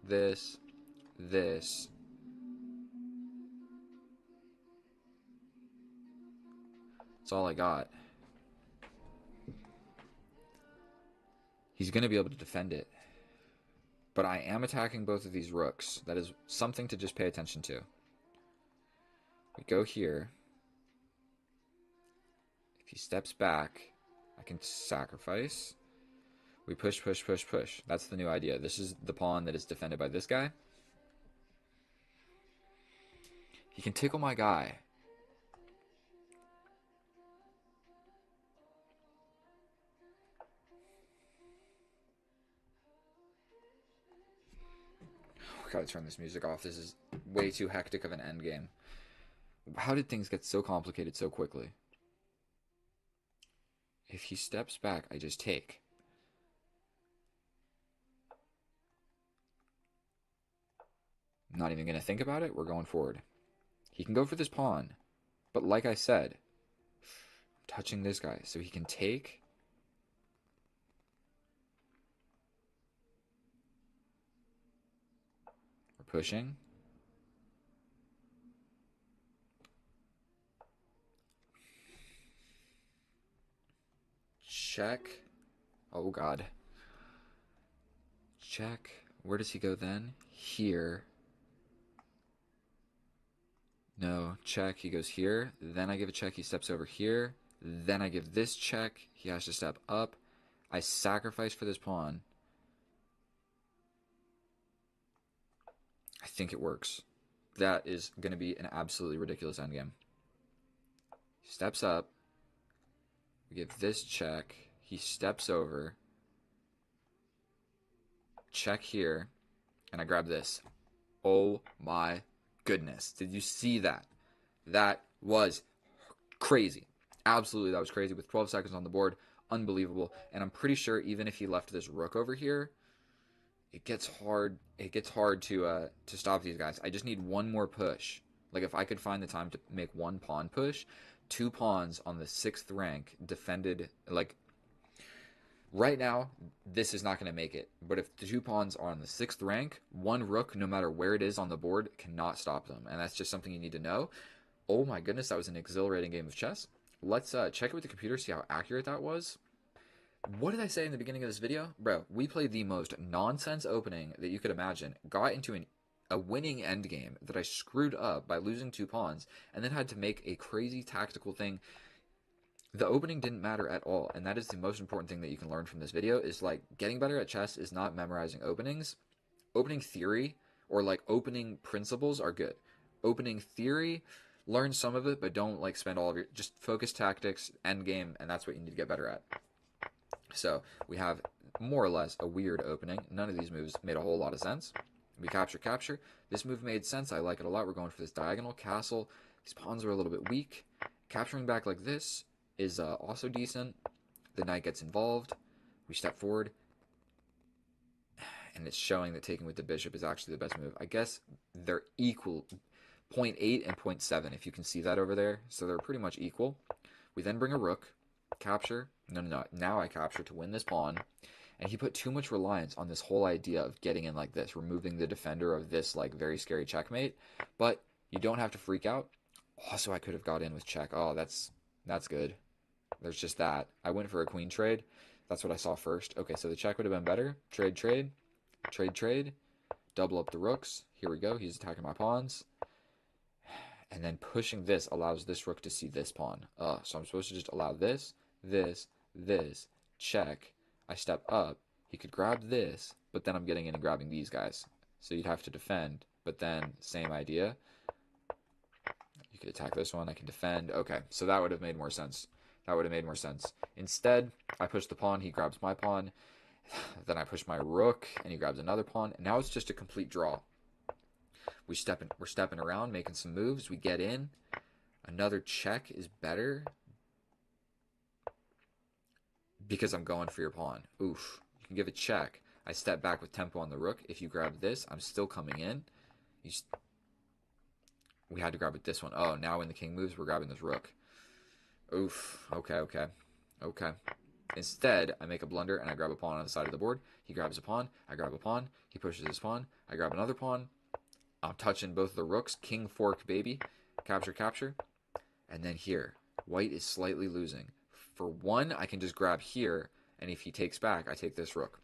this, this. That's all I got. He's going to be able to defend it. But I am attacking both of these rooks. That is something to just pay attention to. We go here. If he steps back, I can sacrifice. We push, push, push, push. That's the new idea. This is the pawn that is defended by this guy. He can tickle my guy. I gotta turn this music off. This is way too hectic of an endgame. How did things get so complicated so quickly? If he steps back, I just take. I'm not even going to think about it. We're going forward. He can go for this pawn. But like I said, I'm touching this guy. So he can take. We're pushing. Check. Oh, God. Check. Where does he go then? Here. No, check. He goes here. Then I give a check. He steps over here. Then I give this check. He has to step up. I sacrifice for this pawn. I think it works. That is going to be an absolutely ridiculous endgame. He steps up. We give this check. He steps over. Check here. And I grab this. Oh my goodness. Did you see that? That was crazy. Absolutely, that was crazy. With 12 seconds on the board. Unbelievable. And I'm pretty sure even if he left this rook over here, it gets hard. It gets hard to stop these guys. I just need one more push. Like if I could find the time to make one pawn push, two pawns on the 6th rank defended. Like right now, this is not going to make it. But if the two pawns are on the 6th rank, one rook, no matter where it is on the board, cannot stop them. And that's just something you need to know. Oh my goodness, that was an exhilarating game of chess. Let's check it with the computer, see how accurate that was. What did I say in the beginning of this video? Bro, we played the most nonsense opening that you could imagine. Got into a winning endgame that I screwed up by losing two pawns, and then had to make a crazy tactical thing. The opening didn't matter at all, and that is the most important thing that you can learn from this video, is like getting better at chess is not memorizing openings. Opening theory or like opening principles are good. Opening theory, learn some of it, but don't like spend all of your, just focus tactics, endgame, and that's what you need to get better at. So we have more or less a weird opening. None of these moves made a whole lot of sense. We capture, capture. This move made sense. I like it a lot. We're going for this diagonal castle. These pawns are a little bit weak. Capturing back like this is also decent. The knight gets involved. We step forward. And it's showing that taking with the bishop is actually the best move. I guess they're equal. 0.8 and 0.7, if you can see that over there. So they're pretty much equal. We then bring a rook, capture. No, no, no. Now I capture to win this pawn. And he put too much reliance on this whole idea of getting in like this, removing the defender of this like very scary checkmate. But you don't have to freak out. Also, I could have got in with check. Oh, that's good. There's just that. I went for a queen trade. That's what I saw first. Okay, so the check would have been better. Trade, trade, trade, trade. Double up the rooks. Here we go. He's attacking my pawns. And then pushing this allows this rook to see this pawn. So I'm supposed to just allow this, this, this, check. I step up. He could grab this, but then I'm getting in and grabbing these guys. So you'd have to defend, but then same idea. You could attack this one. I can defend. Okay, so that would have made more sense. That would have made more sense. Instead, I push the pawn. He grabs my pawn. Then I push my rook, and he grabs another pawn. And now it's just a complete draw. We're stepping around, making some moves. We get in. Another check is better because I'm going for your pawn. Oof. You can give a check. I step back with tempo on the rook. If you grab this, I'm still coming in. We had to grab with this one. Oh, now when the king moves, we're grabbing this rook. Oof. Okay, okay. Okay. Instead, I make a blunder and I grab a pawn on the side of the board. He grabs a pawn. I grab a pawn. He pushes his pawn. I grab another pawn. I'm touching both the rooks. King fork, baby. Capture, capture. And then here, white is slightly losing. For one, I can just grab here, and if he takes back, I take this rook.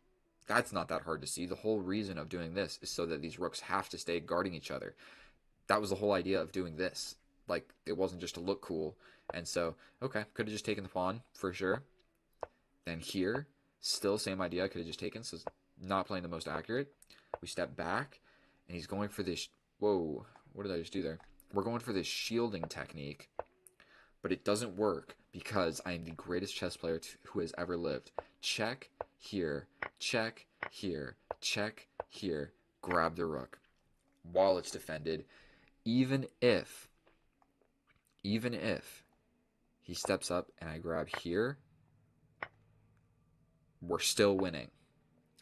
That's not that hard to see. The whole reason of doing this is so that these rooks have to stay guarding each other. That was the whole idea of doing this. Like, it wasn't just to look cool. And so, okay, could have just taken the pawn, for sure. Then here, still same idea, I could have just taken, so it's not playing the most accurate. We step back, and he's going for this. Whoa, what did I just do there? We're going for this shielding technique, but it doesn't work because I am the greatest chess player who has ever lived. Check here, check here, check here, grab the rook while it's defended. Even if he steps up and I grab here, we're still winning.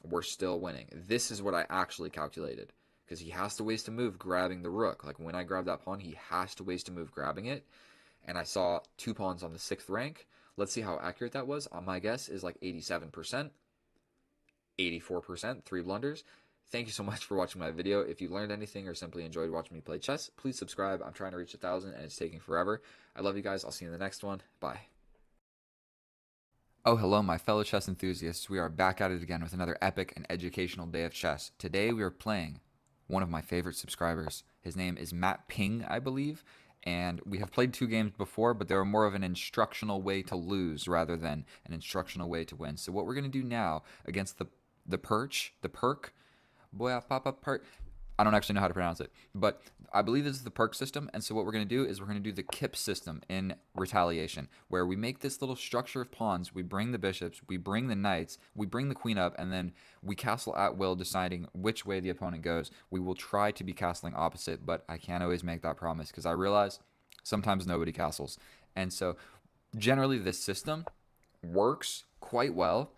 We're still winning. This is what I actually calculated. Because he has to waste a move grabbing the rook. Like when I grab that pawn, he has to waste a move grabbing it. And I saw 2 pawns on the 6th rank. Let's see how accurate that was. My guess is like 87%, 84%, 3 blunders. Thank you so much for watching my video. If you learned anything or simply enjoyed watching me play chess, please subscribe. I'm trying to reach 1,000 and it's taking forever. I love you guys. I'll see you in the next one. Bye. Oh, hello, my fellow chess enthusiasts. We are back at it again with another epic and educational day of chess. Today we are playing one of my favorite subscribers. His name is Matt Ping, I believe, and we have played 2 games before, but they were more of an instructional way to lose rather than an instructional way to win. So what we're going to do now against the perk, boy, pop up part. I don't actually know how to pronounce it, but I believe this is the perk system. And so what we're going to do is we're going to do the kip system in retaliation, where we make this little structure of pawns. We bring the bishops, we bring the knights, we bring the queen up, and then we castle at will, deciding which way the opponent goes. We will try to be castling opposite, but I can't always make that promise because I realize sometimes nobody castles. And so generally this system works quite well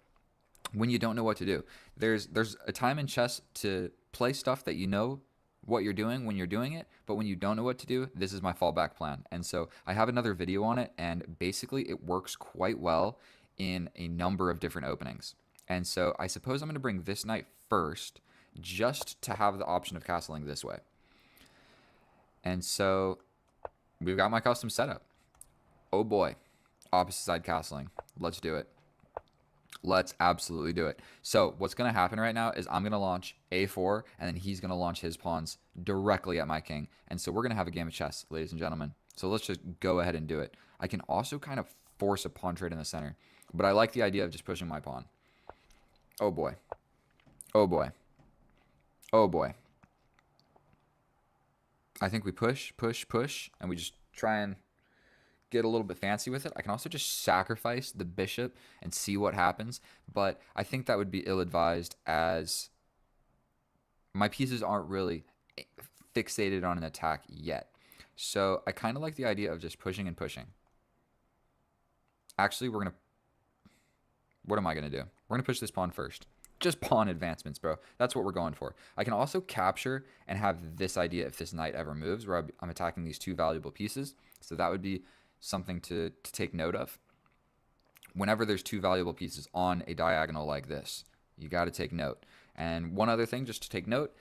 when you don't know what to do. There's a time in chess to play stuff that you know what you're doing when you're doing it, but when you don't know what to do, this is my fallback plan. And so I have another video on it, and basically it works quite well in a number of different openings. And so I suppose I'm going to bring this knight first, just to have the option of castling this way. And so we've got my custom setup. Oh boy, opposite side castling. Let's do it. Let's absolutely do it. So what's going to happen right now is I'm going to launch a4, and then he's going to launch his pawns directly at my king. And so we're going to have a game of chess, ladies and gentlemen. So let's just go ahead and do it. I can also kind of force a pawn trade in the center, but I like the idea of just pushing my pawn. Oh boy. Oh boy. Oh boy. I think we push, push, push, and we just try and get a little bit fancy with it. I can also just sacrifice the bishop and see what happens, but I think that would be ill-advised as my pieces aren't really fixated on an attack yet. So I kind of like the idea of just pushing and pushing. Actually, what am I going to do? We're going to push this pawn first, just pawn advancements, bro. That's what we're going for. I can also capture and have this idea if this knight ever moves, where I'm attacking these two valuable pieces. So that would be something to take note of. Whenever there's two valuable pieces on a diagonal like this, you got to take note. And one other thing just to take note,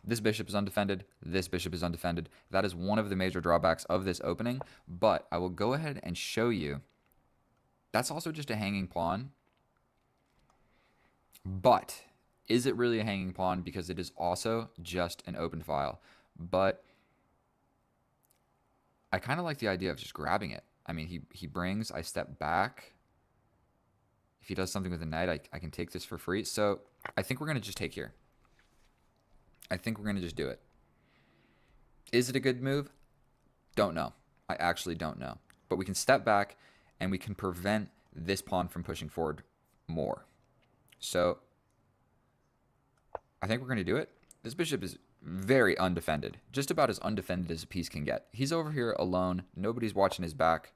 this bishop is undefended, this bishop is undefended. That is one of the major drawbacks of this opening, but I will go ahead and show you. That's also just a hanging pawn. But is it really a hanging pawn? Because it is also just an open file. But I kind of like the idea of just grabbing it. I mean, he brings, I step back. If he does something with the knight, I can take this for free. So I think we're going to just take here. I think we're going to just do it. Is it a good move? Don't know. I actually don't know. But we can step back and we can prevent this pawn from pushing forward more. So I think we're going to do it. This bishop is very undefended. Just about as undefended as a piece can get. He's over here alone. Nobody's watching his back.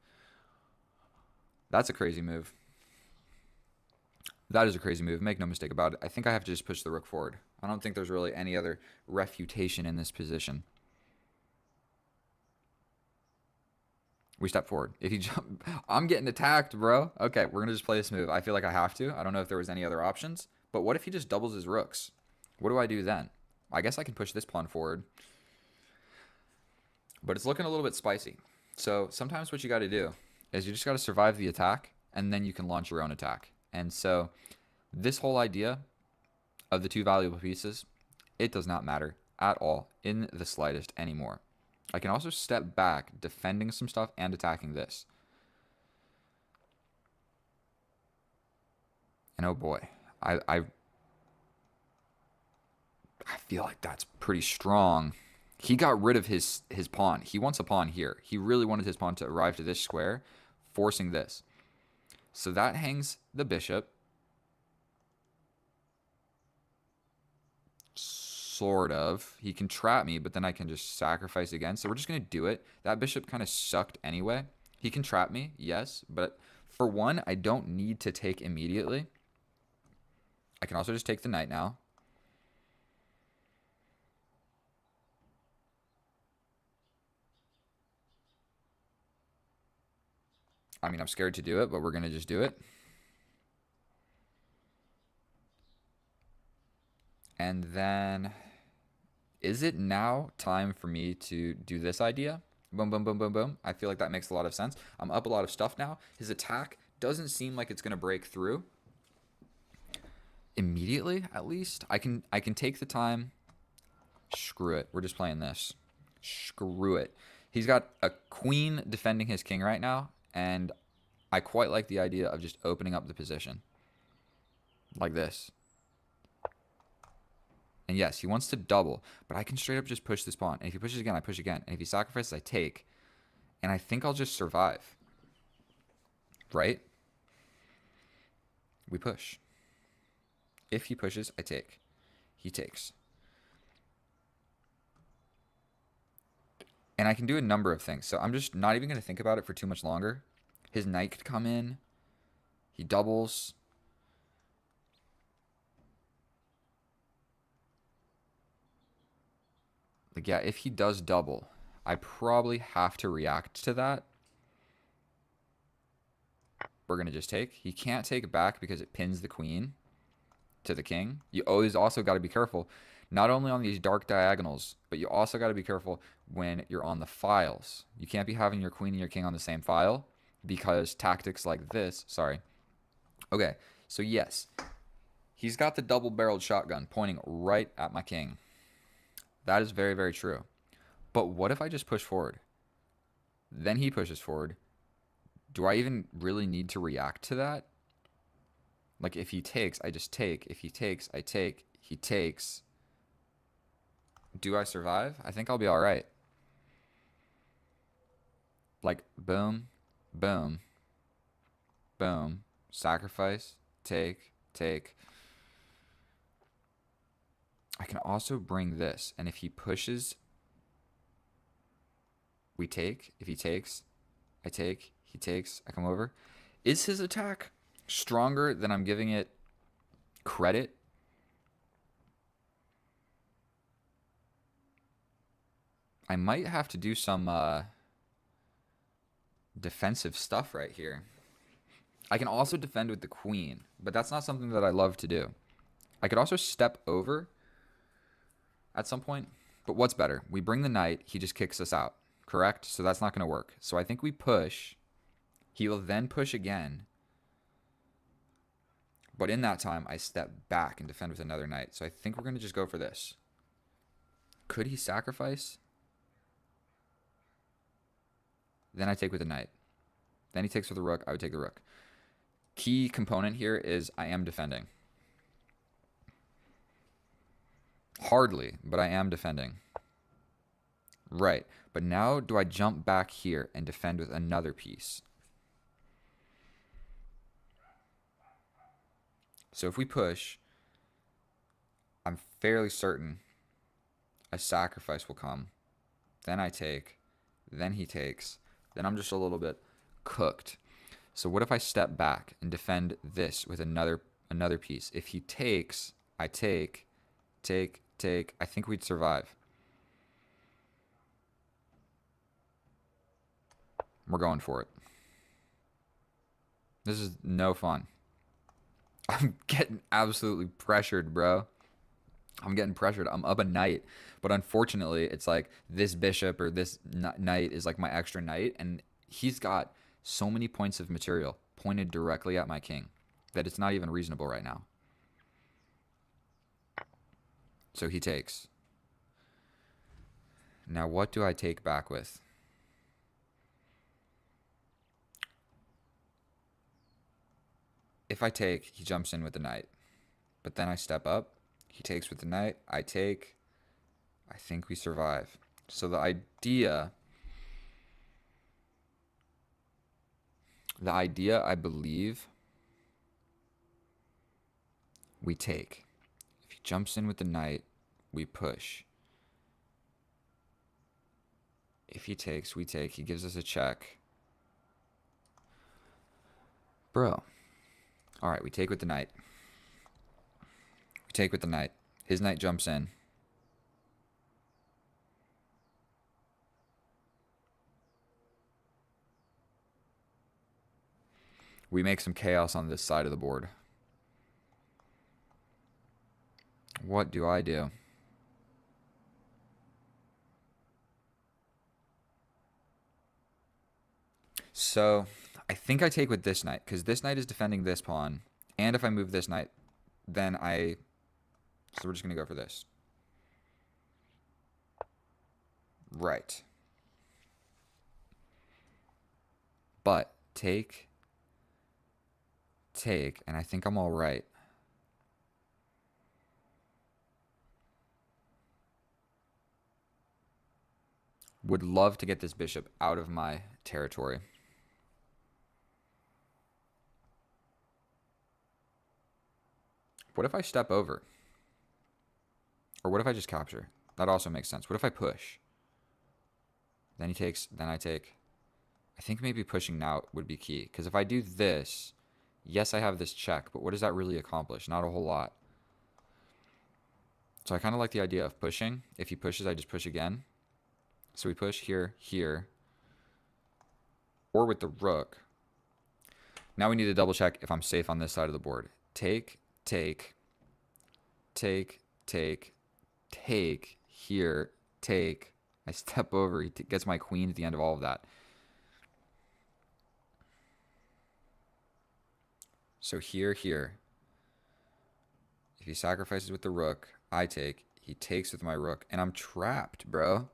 That's a crazy move. That is a crazy move. Make no mistake about it. I think I have to just push the rook forward. I don't think there's really any other refutation in this position. We step forward. If you jump, I'm getting attacked, bro. Okay, we're going to just play this move. I feel like I have to. I don't know if there was any other options. But what if he just doubles his rooks? What do I do then? I guess I can push this pawn forward. But it's looking a little bit spicy. So sometimes what you got to do is you just got to survive the attack, and then you can launch your own attack. And so this whole idea of the two valuable pieces, it does not matter at all in the slightest anymore. I can also step back, defending some stuff and attacking this. And oh boy, I feel like that's pretty strong. He got rid of his pawn. He wants a pawn here. He really wanted his pawn to arrive to this square, forcing this. So that hangs the bishop. Sort of. He can trap me, but then I can just sacrifice again. So we're just going to do it. That bishop kind of sucked anyway. He can trap me, yes. But for one, I don't need to take immediately. I can also just take the knight now. I mean, I'm scared to do it, but we're going to just do it. And then, is it now time for me to do this idea? Boom, boom, boom, boom, boom. I feel like that makes a lot of sense. I'm up a lot of stuff now. His attack doesn't seem like it's going to break through. Immediately, at least. I can take the time. Screw it. We're just playing this. Screw it. He's got a queen defending his king right now, and I quite like the idea of just opening up the position. Like this. And yes, he wants to double, but I can straight up just push this pawn. And if he pushes again, I push again. And if he sacrifices, I take. And I think I'll just survive. Right? We push. If he pushes, I take. He takes. And I can do a number of things. So I'm just not even going to think about it for too much longer. His knight could come in. He doubles. Like, yeah, if he does double, I probably have to react to that. We're going to just take. He can't take it back because it pins the queen to the king. You always also got to be careful, not only on these dark diagonals, but you also got to be careful when you're on the files. You can't be having your queen and your king on the same file because tactics like this, sorry. Okay, so yes, he's got the double-barreled shotgun pointing right at my king. That is very, very true. But what if I just push forward? Then he pushes forward. Do I even really need to react to that? Like, if he takes, I just take. If he takes, I take. He takes. Do I survive? I think I'll be all right. Like, boom, boom, boom. Sacrifice, take, take. I can also bring this, and if he pushes, we take. If he takes, I take. He takes, I come over. Is his attack stronger than I'm giving it credit? I might have to do some defensive stuff right here. I can also defend with the queen, but that's not something that I love to do. I could also step over at some point, but what's better? We bring the knight, he just kicks us out, correct? So that's not going to work. So I think we push. He will then push again. But in that time, I step back and defend with another knight. So I think we're going to just go for this. Could he sacrifice? Then I take with the knight. Then he takes with the rook. I would take the rook. Key component here is I am defending. Hardly, but I am defending. Right. But now do I jump back here and defend with another piece? So if we push, I'm fairly certain a sacrifice will come. Then I take. Then he takes. Then I'm just a little bit cooked. So what if I step back and defend this with another piece? If he takes, I take. I think we'd survive. We're going for it. This is no fun. I'm getting absolutely pressured, bro. I'm getting pressured. I'm up a knight. But unfortunately, it's like this bishop or this knight is like my extra knight. And he's got so many points of material pointed directly at my king that it's not even reasonable right now. So he takes. Now what do I take back with? If I take, he jumps in with the knight. But then I step up. He takes with the knight. I take. I think we survive. So the idea, I believe, we take. If he jumps in with the knight, we push. If he takes, we take. He gives us a check. Bro. All right, we take with the knight. We take with the knight. His knight jumps in. We make some chaos on this side of the board. What do I do? So I think I take with this knight, because this knight is defending this pawn. And if I move this knight, then I... So we're just going to go for this. Right. But take, and I think I'm all right. Would love to get this bishop out of my territory. What if I step over? Or what if I just capture? That also makes sense. What if I push? Then he takes, then I take. I think maybe pushing now would be key. Because if I do this, yes, I have this check, but what does that really accomplish? Not a whole lot. So I kind of like the idea of pushing. If he pushes, I just push again. So we push here, here. Or with the rook. Now we need to double check if I'm safe on this side of the board. Take, here, take. I step over. He gets my queen at the end of all of that. So here. If he sacrifices with the rook, I take. He takes with my rook. And I'm trapped, bro.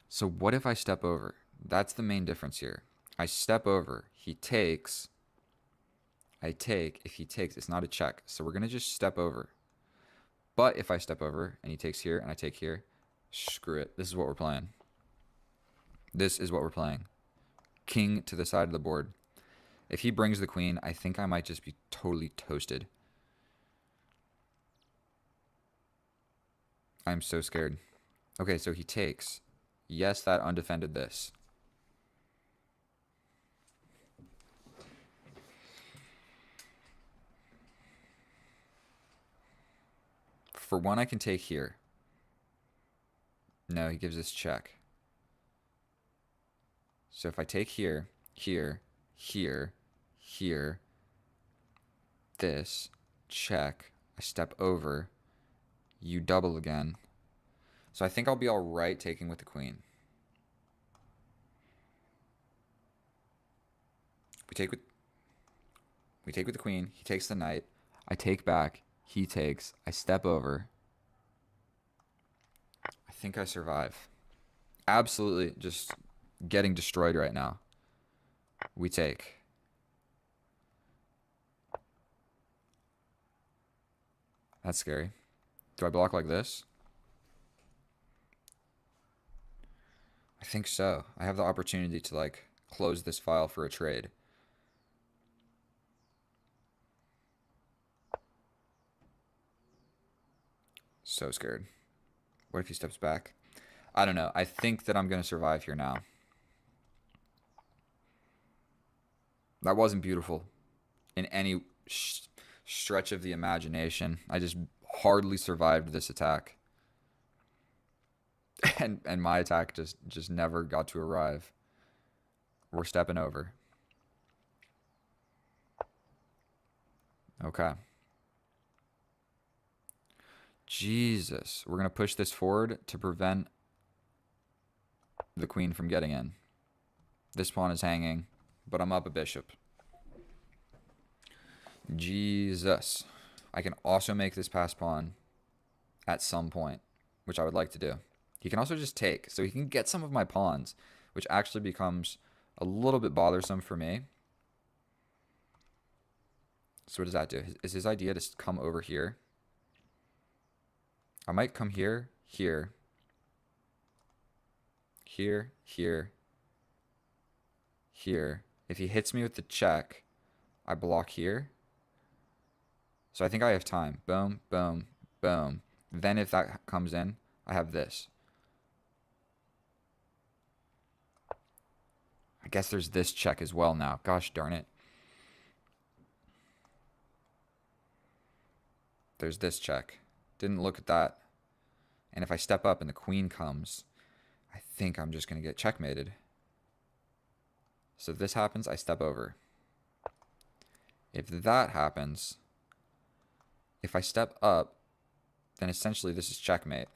So what if I step over? That's the main difference here. I step over. He takes. I take. If he takes, it's not a check. So we're going to just step over. But if I step over and he takes here and I take here, screw it. This is what we're playing. This is what we're playing. King to the side of the board. If he brings the queen, I think I might just be totally toasted. I'm so scared. Okay, so he takes. Yes, that undefended this. For one, I can take here. No, he gives us check. So if I take here, here, here, here, this, check, I step over, you double again. So I think I'll be all right taking with the queen. We take with the queen. He takes the knight. I take back. He takes. I step over. I think I survive. Absolutely just getting destroyed right now. We take. That's scary. Do I block like this? I think so. I have the opportunity to like close this file for a trade. So scared. What if he steps back? I don't know. I think that I'm going to survive here now. That wasn't beautiful in any stretch of the imagination. I just hardly survived this attack. And my attack just never got to arrive. We're stepping over. Okay. Jesus. We're going to push this forward to prevent the queen from getting in. This pawn is hanging, but I'm up a bishop. Jesus. I can also make this pass pawn at some point, which I would like to do. He can also just take, so he can get some of my pawns, which actually becomes a little bit bothersome for me. So what does that do? Is his idea to come over here? I might come here, here, here, here, here. If he hits me with the check, I block here. So I think I have time. Boom, boom, boom. Then if that comes in, I have this. I guess there's this check as well now. Gosh darn it. There's this check. Didn't look at that. And if I step up and the queen comes, I think I'm just going to get checkmated. So if this happens, I step over. If that happens, if I step up, then essentially this is checkmate.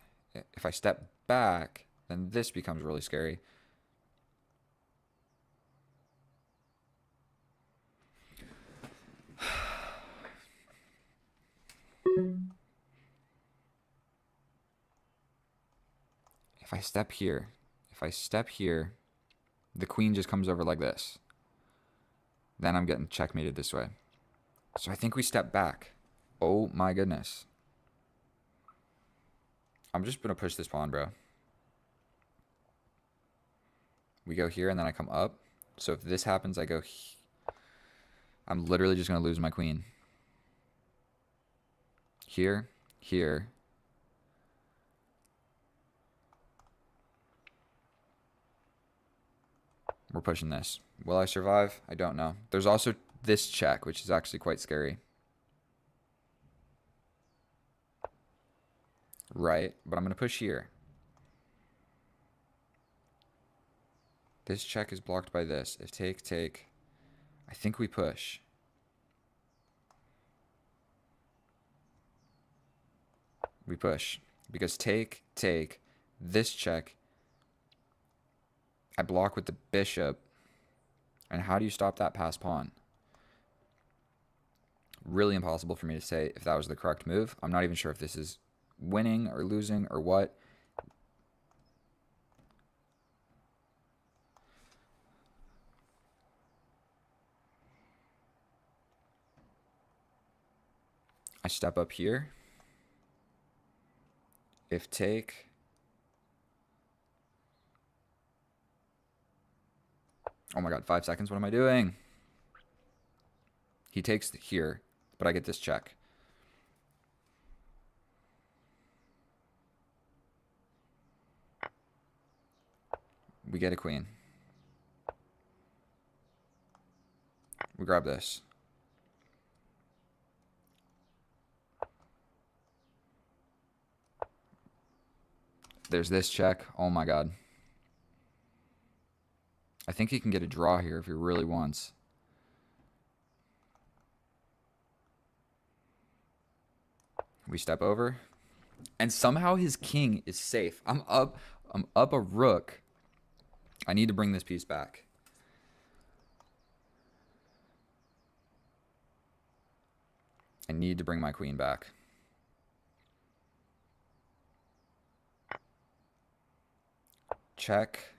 If I step back, then this becomes really scary. If I step here, the queen just comes over like this. Then I'm getting checkmated this way. So I think we step back. Oh my goodness. I'm just going to push this pawn, bro. We go here and then I come up. So if this happens, I go... I'm literally just going to lose my queen. Here, here. We're pushing this. Will I survive? I don't know. There's also this check, which is actually quite scary. Right, but I'm going to push here. This check is blocked by this. If take, take. I think we push. We push. Because take, take. This check. I block with the bishop. And how do you stop that pass pawn? Really impossible for me to say if that was the correct move. I'm not even sure if this is winning or losing or what. I step up here. If take. Oh my god, 5 seconds. What am I doing? He takes here, but I get this check. We get a queen. We grab this. There's this check. Oh my god. I think he can get a draw here if he really wants. We step over. And somehow his king is safe. I'm up a rook. I need to bring this piece back. I need to bring my queen back. Check.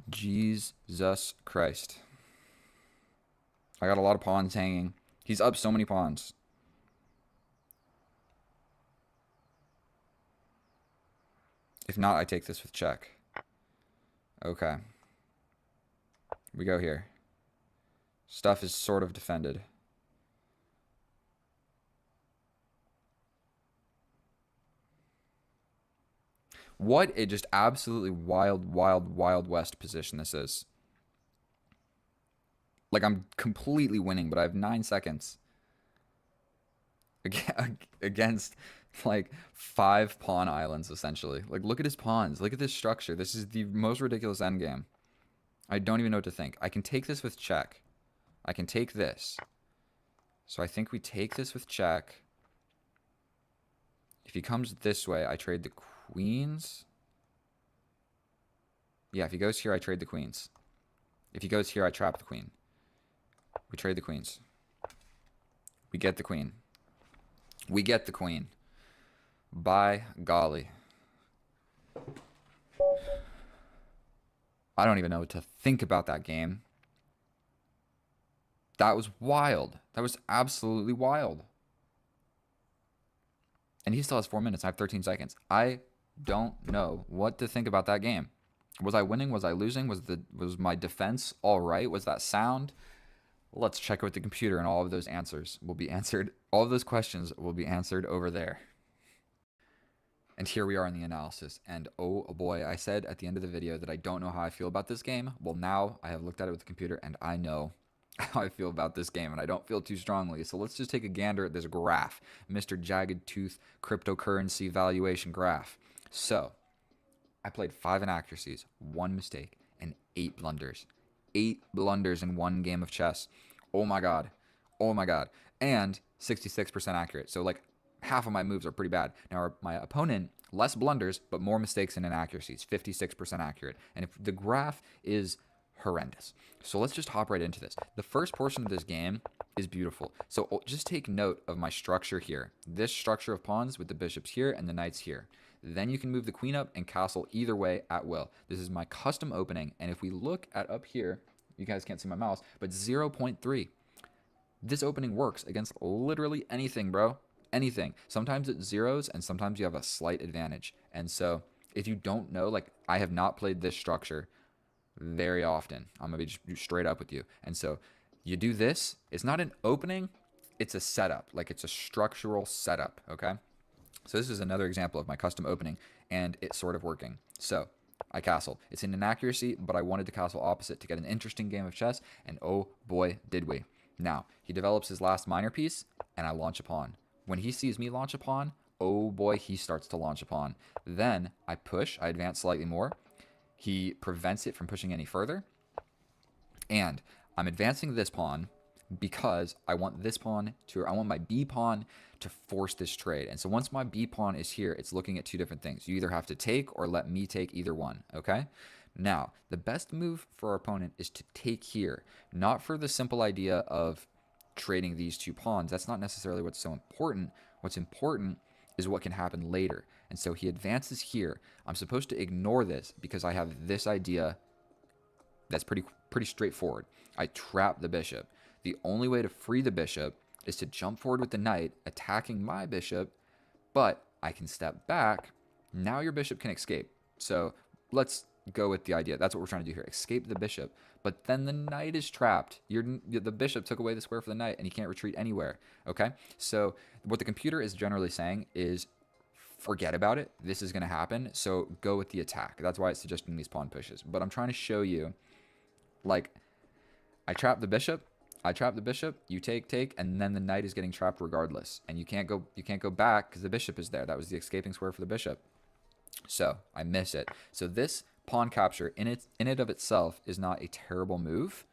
Jesus Christ. I got a lot of pawns hanging. He's up so many pawns. If not, I take this with check. Okay. We go here. Stuff is sort of defended. What a just absolutely wild, wild, wild west position this is. Like, I'm completely winning, but I have 9 seconds against like 5 pawn islands, essentially. Like, look at his pawns. Look at this structure. This is the most ridiculous endgame. I don't even know what to think. I can take this with check. I can take this. So I think we take this with check. If he comes this way, I trade the queens. Yeah, if he goes here, I trade the queens. If he goes here, I trap the queen. We trade the queens. We get the queen. We get the queen. By golly. I don't even know what to think about that game. That was wild. That was absolutely wild. And he still has 4 minutes. I have 13 seconds. I don't know what to think about that game. Was I winning? Was I losing? Was my defense all right? Was that sound? Let's check with the computer, and all of those answers will be answered. All of those questions will be answered over there. And here we are in the analysis. And oh boy, I said at the end of the video that I don't know how I feel about this game. Well, now I have looked at it with the computer, and I know how I feel about this game, and I don't feel too strongly. So let's just take a gander at this graph, Mr. Jagged Tooth cryptocurrency valuation graph. So I played 5 inaccuracies, 1 mistake, and 8 blunders. 8 blunders in 1 game of chess. Oh my god. Oh my god. And 66% accurate. So like half of my moves are pretty bad. Now my opponent, less blunders, but more mistakes and inaccuracies. 56% accurate. And if the graph is horrendous. So let's just hop right into this. The first portion of this game is beautiful. So just take note of my structure here. This structure of pawns with the bishops here and the knights here. Then you can move the queen up and castle either way at will. This is my custom opening. And if we look at up here, you guys can't see my mouse, but 0.3. This opening works against literally anything, bro. Anything. Sometimes it's zeros and sometimes you have a slight advantage. And so if you don't know, like I have not played this structure very often. I'm going to be just straight up with you. And so you do this. It's not an opening. It's a setup. Like it's a structural setup. Okay. So this is another example of my custom opening and it's sort of working. So I castle. It's an inaccuracy, but I wanted to castle opposite to get an interesting game of chess. And oh boy, did we. Now, he develops his last minor piece and I launch a pawn. When he sees me launch a pawn, oh boy, he starts to launch a pawn. Then I push, I advance slightly more. He prevents it from pushing any further. And I'm advancing this pawn because I want this pawn to, I want my B pawn to force this trade. And so once my B pawn is here, it's looking at 2 different things. You either have to take or let me take either one, okay? Now, the best move for our opponent is to take here, not for the simple idea of trading these 2 pawns. That's not necessarily what's so important. What's important is what can happen later. And so he advances here. I'm supposed to ignore this because I have this idea that's pretty straightforward. I trap the bishop. The only way to free the bishop is to jump forward with the knight, attacking my bishop, but I can step back. Now your bishop can escape. So let's go with the idea. That's what we're trying to do here. Escape the bishop. But then the knight is trapped. The bishop took away the square for the knight, and he can't retreat anywhere. Okay? So what the computer is generally saying is, forget about it. This is going to happen. So go with the attack. That's why it's suggesting these pawn pushes. But I'm trying to show you, like, I trap the bishop. I trap the bishop, you take, and then the knight is getting trapped regardless. And you can't go back because the bishop is there. That was the escaping square for the bishop. So I miss it. So this pawn capture in it of itself is not a terrible move,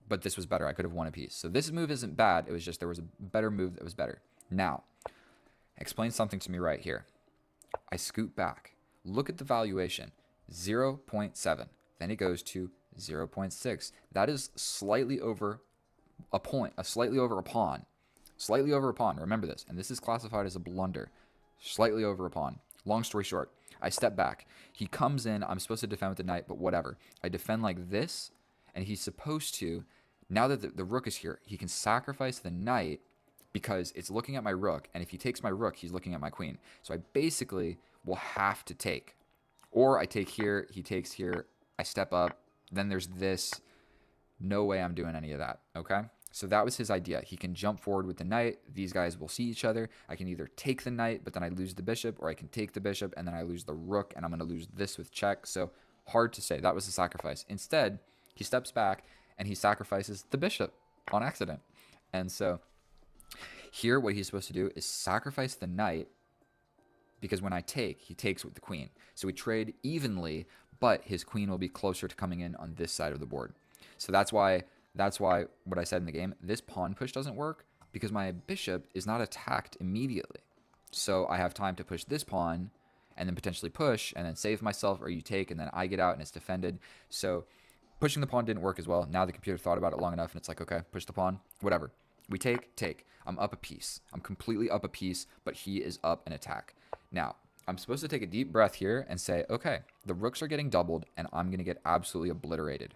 but this was better. I could have won a piece. So this move isn't bad. It was just there was a better move that was better. Now, explain something to me right here. I scoot back. Look at the valuation. 0.7. Then it goes to 0.6. That is slightly over a point, slightly over a pawn. Slightly over a pawn. Remember this. And this is classified as a blunder. Slightly over a pawn. Long story short, I step back. He comes in. I'm supposed to defend with the knight, but whatever. I defend like this, and he's supposed to, now that the rook is here, he can sacrifice the knight because it's looking at my rook, and if he takes my rook, he's looking at my queen. So I basically will have to take. Or I take here, he takes here, I step up, then there's this. No way I'm doing any of that, okay? So that was his idea. He can jump forward with the knight. These guys will see each other. I can either take the knight, but then I lose the bishop, or I can take the bishop, and then I lose the rook, and I'm going to lose this with check. So hard to say. That was the sacrifice. Instead, he steps back, and he sacrifices the bishop on accident. And so here, what he's supposed to do is sacrifice the knight, because when I take, he takes with the queen. So we trade evenly, but his queen will be closer to coming in on this side of the board. So that's why what I said in the game, this pawn push doesn't work because my bishop is not attacked immediately. So I have time to push this pawn and then potentially push and then save myself, or you take and then I get out and it's defended. So pushing the pawn didn't work as well. Now the computer thought about it long enough and it's like, okay, push the pawn, whatever. We take. I'm up a piece. I'm completely up a piece, but he is up an attack. Now, I'm supposed to take a deep breath here and say, okay, the rooks are getting doubled and I'm going to get absolutely obliterated.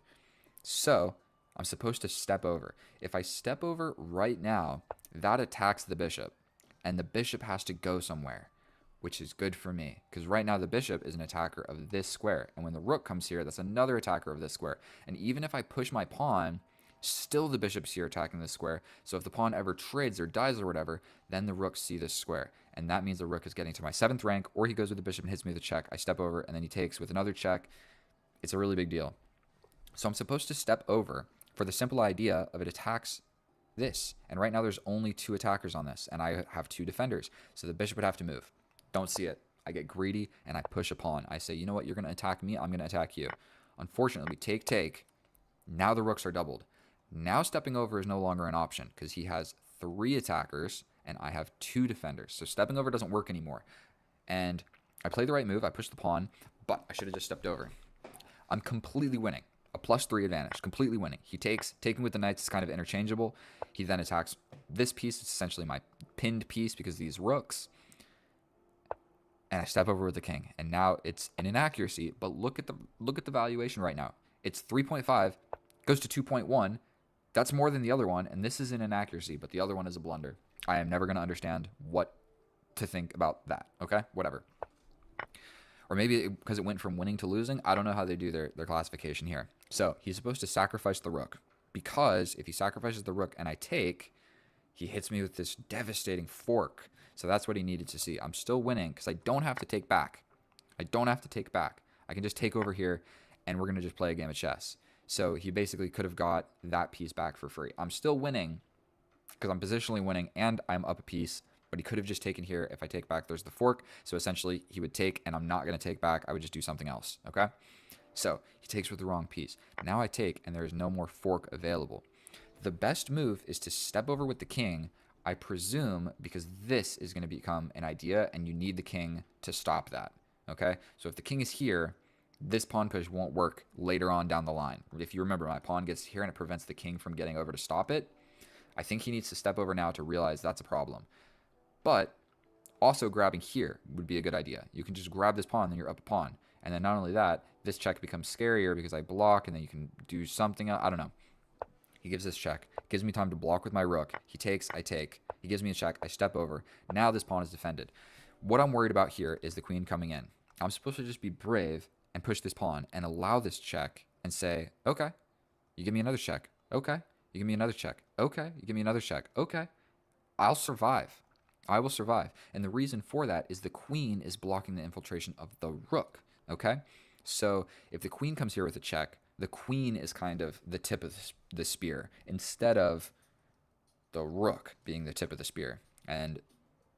So I'm supposed to step over. If I step over right now, that attacks the bishop, and the bishop has to go somewhere, which is good for me because right now the bishop is an attacker of this square, and when the rook comes here, that's another attacker of this square. And even if I push my pawn, still the bishop's here attacking this square. So if the pawn ever trades or dies or whatever, then the rooks see this square, and that means the rook is getting to my 7th rank, or he goes with the bishop and hits me with a check. I step over, and then he takes with another check. It's a really big deal. So I'm supposed to step over for the simple idea of it attacks this. And right now there's only 2 attackers on this, and I have 2 defenders. So the bishop would have to move. Don't see it. I get greedy, and I push a pawn. I say, you know what? You're going to attack me. I'm going to attack you. Unfortunately, we take. Now the rooks are doubled. Now stepping over is no longer an option because he has 3 attackers, and I have 2 defenders. So stepping over doesn't work anymore. And I play the right move. I push the pawn, but I should have just stepped over. I'm completely winning. A +3 advantage, completely winning. He takes, taking with the knights is kind of interchangeable. He then attacks this piece. It's essentially my pinned piece because of these rooks. And I step over with the king. And now it's an inaccuracy, but look at the valuation right now. It's 3.5, goes to 2.1. That's more than the other one, and this is an inaccuracy, but the other one is a blunder. I am never going to understand what to think about that, okay? Whatever. Or maybe because it went from winning to losing. I don't know how they do their classification here. So he's supposed to sacrifice the rook, because if he sacrifices the rook and I take, he hits me with this devastating fork. So that's what he needed to see. I'm still winning because I don't have to take back. I can just take over here, and we're going to just play a game of chess. So he basically could have got that piece back for free. I'm still winning because I'm positionally winning, and I'm up a piece. But he could have just taken here. If I take back, there's the fork. So essentially, he would take, and I'm not going to take back. I would just do something else, okay? So he takes with the wrong piece. Now I take, and there is no more fork available. The best move is to step over with the king, I presume, because this is going to become an idea, and you need the king to stop that, okay? So if the king is here, this pawn push won't work later on down the line. If you remember, my pawn gets here, and it prevents the king from getting over to stop it. I think he needs to step over now to realize that's a problem. But also grabbing here would be a good idea. You can just grab this pawn, then you're up a pawn. And then not only that, this check becomes scarier because I block, and then you can do something else. I don't know. He gives this check. Gives me time to block with my rook. He takes, I take. He gives me a check. I step over. Now this pawn is defended. What I'm worried about here is the queen coming in. I'm supposed to just be brave and push this pawn and allow this check and say, okay, you give me another check. Okay. You give me another check. Okay. You give me another check. Okay. I'll survive. I will survive. And the reason for that is the queen is blocking the infiltration of the rook. Okay? So if the queen comes here with a check, The queen is kind of the tip of the spear instead of the rook being the tip of the spear. And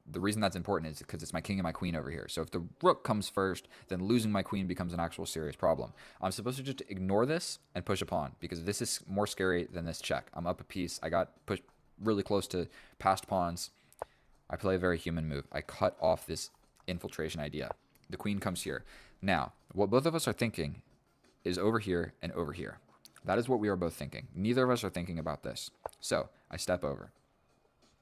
the reason that's important is because it's my king and my queen over here. So if the rook comes first, then losing my queen becomes an actual serious problem. I'm supposed to just ignore this and push a pawn because this is more scary than this check. I'm up a piece. I got pushed really close to passed pawns. I play a very human move. I cut off this infiltration idea. The queen comes here. Now, what both of us are thinking is over here and over here. That is what we are both thinking. Neither of us are thinking about this. So I step over.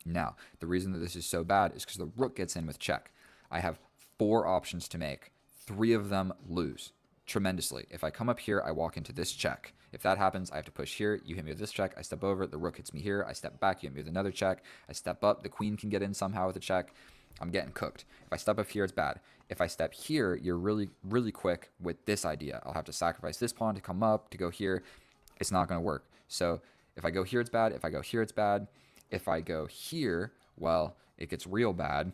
Now, the reason that this is so bad is because the rook gets in with check. I have 4 options to make. 3 of them lose tremendously. If I come up here, I walk into this check. If that happens, I have to push here. You hit me with this check. I step over. The rook hits me here. I step back. You hit me with another check. I step up. The queen can get in somehow with a check. I'm getting cooked. If I step up here, it's bad. If I step here, you're really, really quick with this idea. I'll have to sacrifice this pawn to come up, to go here. It's not going to work. So if I go here, it's bad. If I go here, it's bad. If I go here, well, it gets real bad.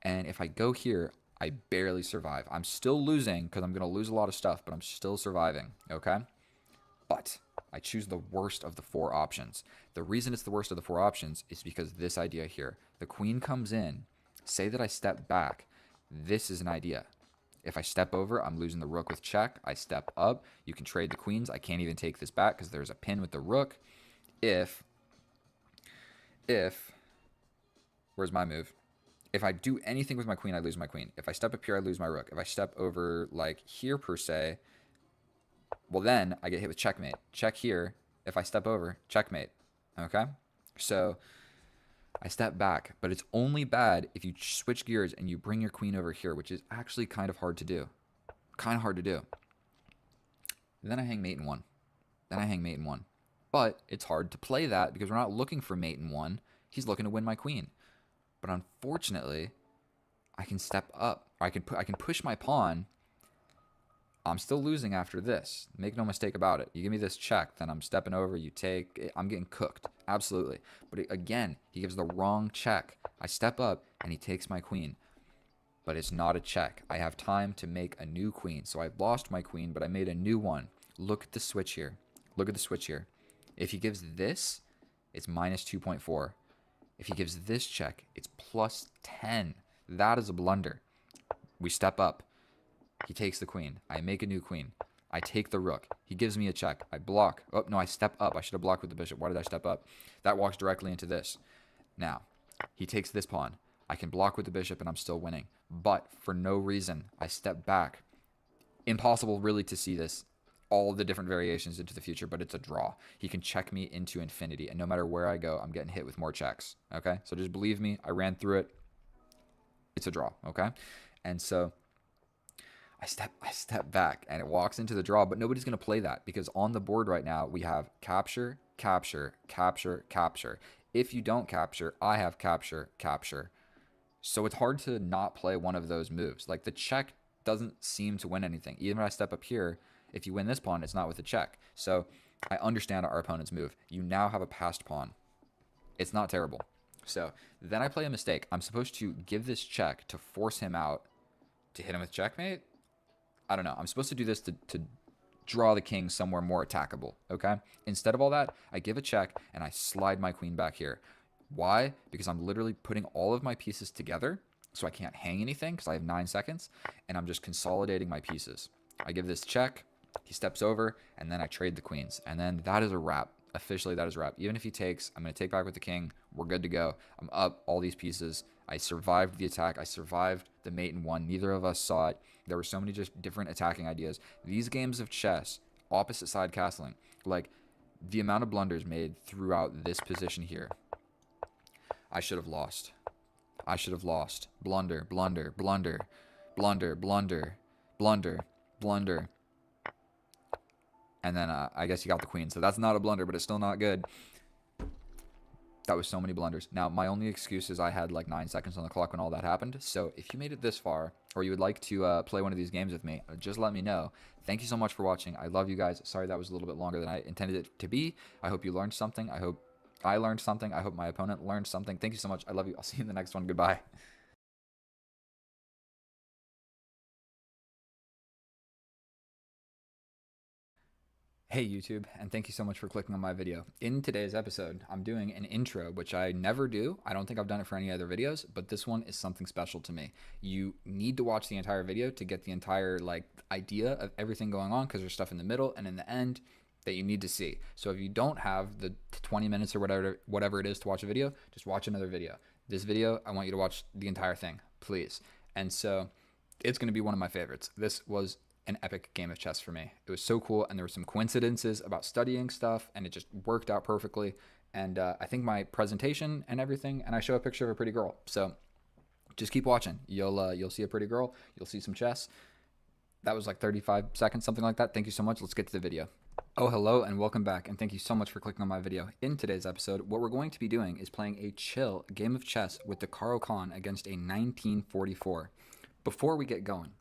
And if I go here, I barely survive. I'm still losing because I'm going to lose a lot of stuff, but I'm still surviving, okay? But I choose the worst of the 4 options. The reason it's the worst of the 4 options is because this idea here. The queen comes in. Say that I step back. This is an idea. If I step over, I'm losing the rook with check. I step up. You can trade the queens. I can't even take this back because there's a pin with the rook. If, where's my move? If I do anything with my queen, I lose my queen. If I step up here, I lose my rook. If I step over like here per se, well then I get hit with checkmate. Check here. If I step over, checkmate. Okay? So I step back, but it's only bad if you switch gears and you bring your queen over here, which is actually kind of hard to do. Kind of hard to do. Then I hang mate in 1. But it's hard to play that because we're not looking for mate in 1. He's looking to win my queen. But unfortunately, I can step up. Or I can push my pawn. I'm still losing after this. Make no mistake about it. You give me this check, then I'm stepping over. You take. I'm getting cooked. Absolutely. But again, he gives the wrong check. I step up, and he takes my queen. But it's not a check. I have time to make a new queen. So I lost my queen, but I made a new one. Look at the switch here. Look at the switch here. If he gives this, it's minus 2.4. If he gives this check, it's plus 10. That is a blunder. We step up. He takes the queen. I make a new queen. I take the rook. He gives me a check. I block. Oh, no, I step up. I should have blocked with the bishop. Why did I step up? That walks directly into this. Now, he takes this pawn. I can block with the bishop and I'm still winning. But for no reason, I step back. Impossible really to see this, all the different variations into the future, but it's a draw. He can check me into infinity, and no matter where I go, I'm getting hit with more checks, okay? So just believe me, I ran through it. It's a draw, okay? And so I step back, and it walks into the draw, but nobody's going to play that because on the board right now, we have capture, capture, capture, capture. If you don't capture, I have capture, capture. So it's hard to not play one of those moves. Like the check doesn't seem to win anything. Even if I step up here, if you win this pawn, it's not with a check. So I understand our opponent's move. You now have a passed pawn. It's not terrible. So then I play a mistake. I'm supposed to give this check to force him out to hit him with checkmate. I don't know. I'm supposed to do this to draw the king somewhere more attackable, okay? Instead of all that, I give a check and I slide my queen back here. Why? Because I'm literally putting all of my pieces together so I can't hang anything because I have 9 seconds, and I'm just consolidating my pieces. I give this check, he steps over, and then I trade the queens. And then that is a wrap. Officially, that is a wrap. Even if he takes, I'm going to take back with the king. We're good to go. I'm up all these pieces. I survived the attack. I survived the mate in 1. Neither of us saw it. There were so many just different attacking ideas. These games of chess, opposite side castling, like the amount of blunders made throughout this position here. I should have lost. I should have lost. Blunder, blunder, blunder, blunder, blunder, blunder, blunder. And then I guess he got the queen. So that's not a blunder, but it's still not good. That was so many blunders. Now, my only excuse is I had like 9 seconds on the clock when all that happened. So if you made it this far, or you would like to play one of these games with me, just let me know. Thank you so much for watching. I love you guys. Sorry that was a little bit longer than I intended it to be. I hope you learned something. I hope I learned something. I hope my opponent learned something. Thank you so much. I love you. I'll see you in the next one. Goodbye. Hey YouTube, and thank you so much for clicking on my video. In today's episode, I'm doing an intro, which I never do. I don't think I've done it for any other videos, but this one is something special to me. You need to watch the entire video to get the entire idea of everything going on, because there's stuff in the middle and in the end that you need to see. So if you don't have the 20 minutes or whatever it is to watch a video, just watch another video. This video, I want you to watch the entire thing, please. And so it's going to be one of my favorites. This was an epic game of chess for me. It was so cool, and there were some coincidences about studying stuff, and it just worked out perfectly. And I think my presentation and everything, and I show a picture of a pretty girl. So just keep watching. You'll see a pretty girl. You'll see some chess. That was like 35 seconds, something like that. Thank you so much. Let's get to the video. Oh, hello, and welcome back, and thank you so much for clicking on my video. In today's episode, what we're going to be doing is playing a chill game of chess with the Caro Kann against a 1944. Before we get going,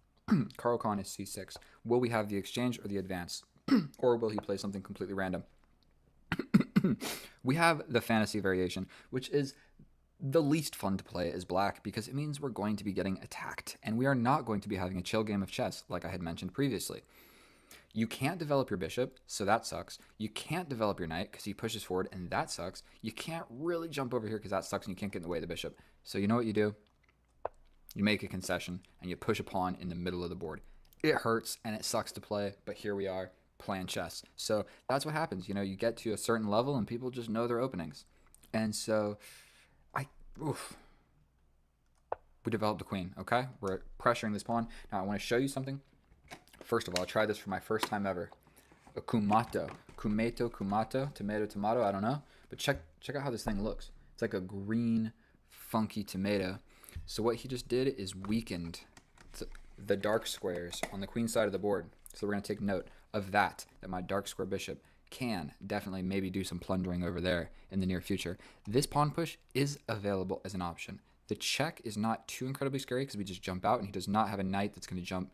Caro Kann is c6. Will we have the exchange or the advance? Or will he play something completely random? We have the fantasy variation, which is the least fun to play as black because it means we're going to be getting attacked, and we are not going to be having a chill game of chess like I had mentioned previously. You can't develop your bishop, so that sucks. You can't develop your knight because he pushes forward, and that sucks. You can't really jump over here because that sucks, and you can't get in the way of the bishop. So you know what you do? You make a concession, and you push a pawn in the middle of the board. It hurts, and it sucks to play, but here we are playing chess. So that's what happens. You know, you get to a certain level, and people just know their openings. And so, we developed the queen, okay? We're pressuring this pawn. Now, I want to show you something. First of all, I tried this for my first time ever. A kumato. Kumato, tomato, I don't know. But check out how this thing looks. It's like a green, funky tomato. So what he just did is weakened the dark squares on the queen side of the board. So we're going to take note of that my dark square bishop can definitely maybe do some plundering over there in the near future. This pawn push is available as an option. The check is not too incredibly scary because we just jump out, and he does not have a knight that's going to jump.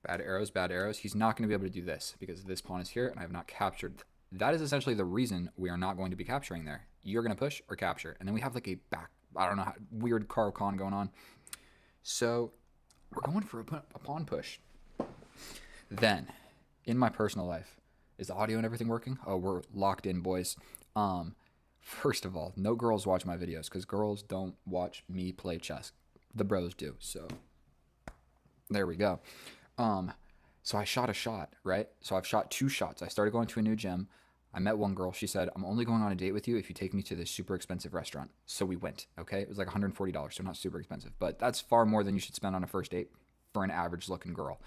Bad arrows, bad arrows. He's not going to be able to do this because this pawn is here, and I have not captured. That is essentially the reason we are not going to be capturing there. You're going to push or capture. And then we have like a back, I don't know, weird Caro Kann going on. So we're going for a pawn push. Then, in my personal life, is the audio and everything working? Oh, we're locked in, boys. First of all, no girls watch my videos because girls don't watch me play chess. The bros do. So there we go. So I shot a shot, right? So I've shot 2 shots. I started going to a new gym. I met one girl. She said, I'm only going on a date with you if you take me to this super expensive restaurant. So we went, okay? It was like $140, so not super expensive. But that's far more than you should spend on a first date for an average looking girl.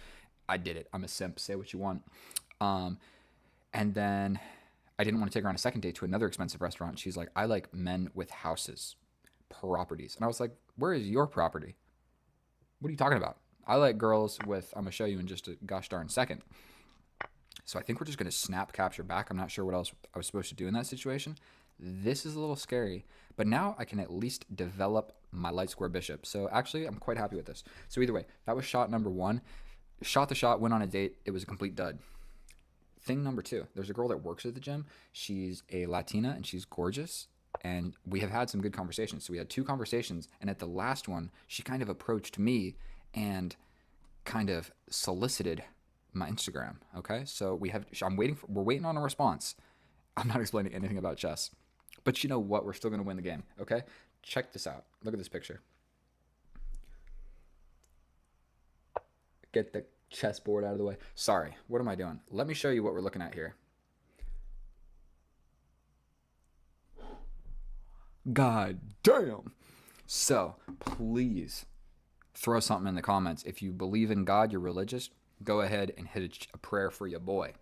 I did it. I'm a simp. Say what you want. And then I didn't want to take her on a second date to another expensive restaurant. She's like, I like men with houses, properties. And I was like, where is your property? What are you talking about? I like girls with, I'm going to show you in just a gosh darn second. So I think we're just going to snap capture back. I'm not sure what else I was supposed to do in that situation. This is a little scary, but now I can at least develop my light square bishop. So actually, I'm quite happy with this. So either way, that was shot number 1. Shot the shot, went on a date. It was a complete dud. Thing number 2, there's a girl that works at the gym. She's a Latina, and she's gorgeous. And we have had some good conversations. So we had 2 conversations, and at the last one, she kind of approached me and kind of solicited my Instagram. Okay, so we're waiting on a response. I'm not explaining anything about chess, but you know what? We're still going to win the game. Okay, check this out. Look at this picture. Get the chessboard out of the way. Sorry, what am I doing? Let me show you what we're looking at here. God damn. So please throw something in the comments. If you believe in God, you're religious, go ahead and hit a prayer for your boy,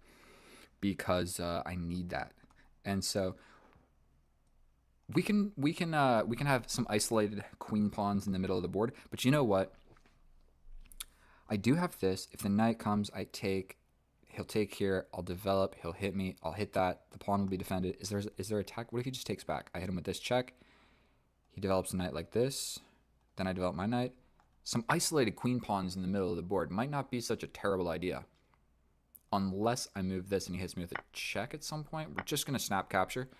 because I need that. And so we can have some isolated queen pawns in the middle of the board. But you know what? I do have this. If the knight comes, I take. He'll take here. I'll develop. He'll hit me. I'll hit that. The pawn will be defended. Is there attack? What if he just takes back? I hit him with this check. He develops a knight like this. Then I develop my knight. Some isolated queen pawns in the middle of the board might not be such a terrible idea. Unless I move this and he hits me with a check at some point. We're just going to snap capture.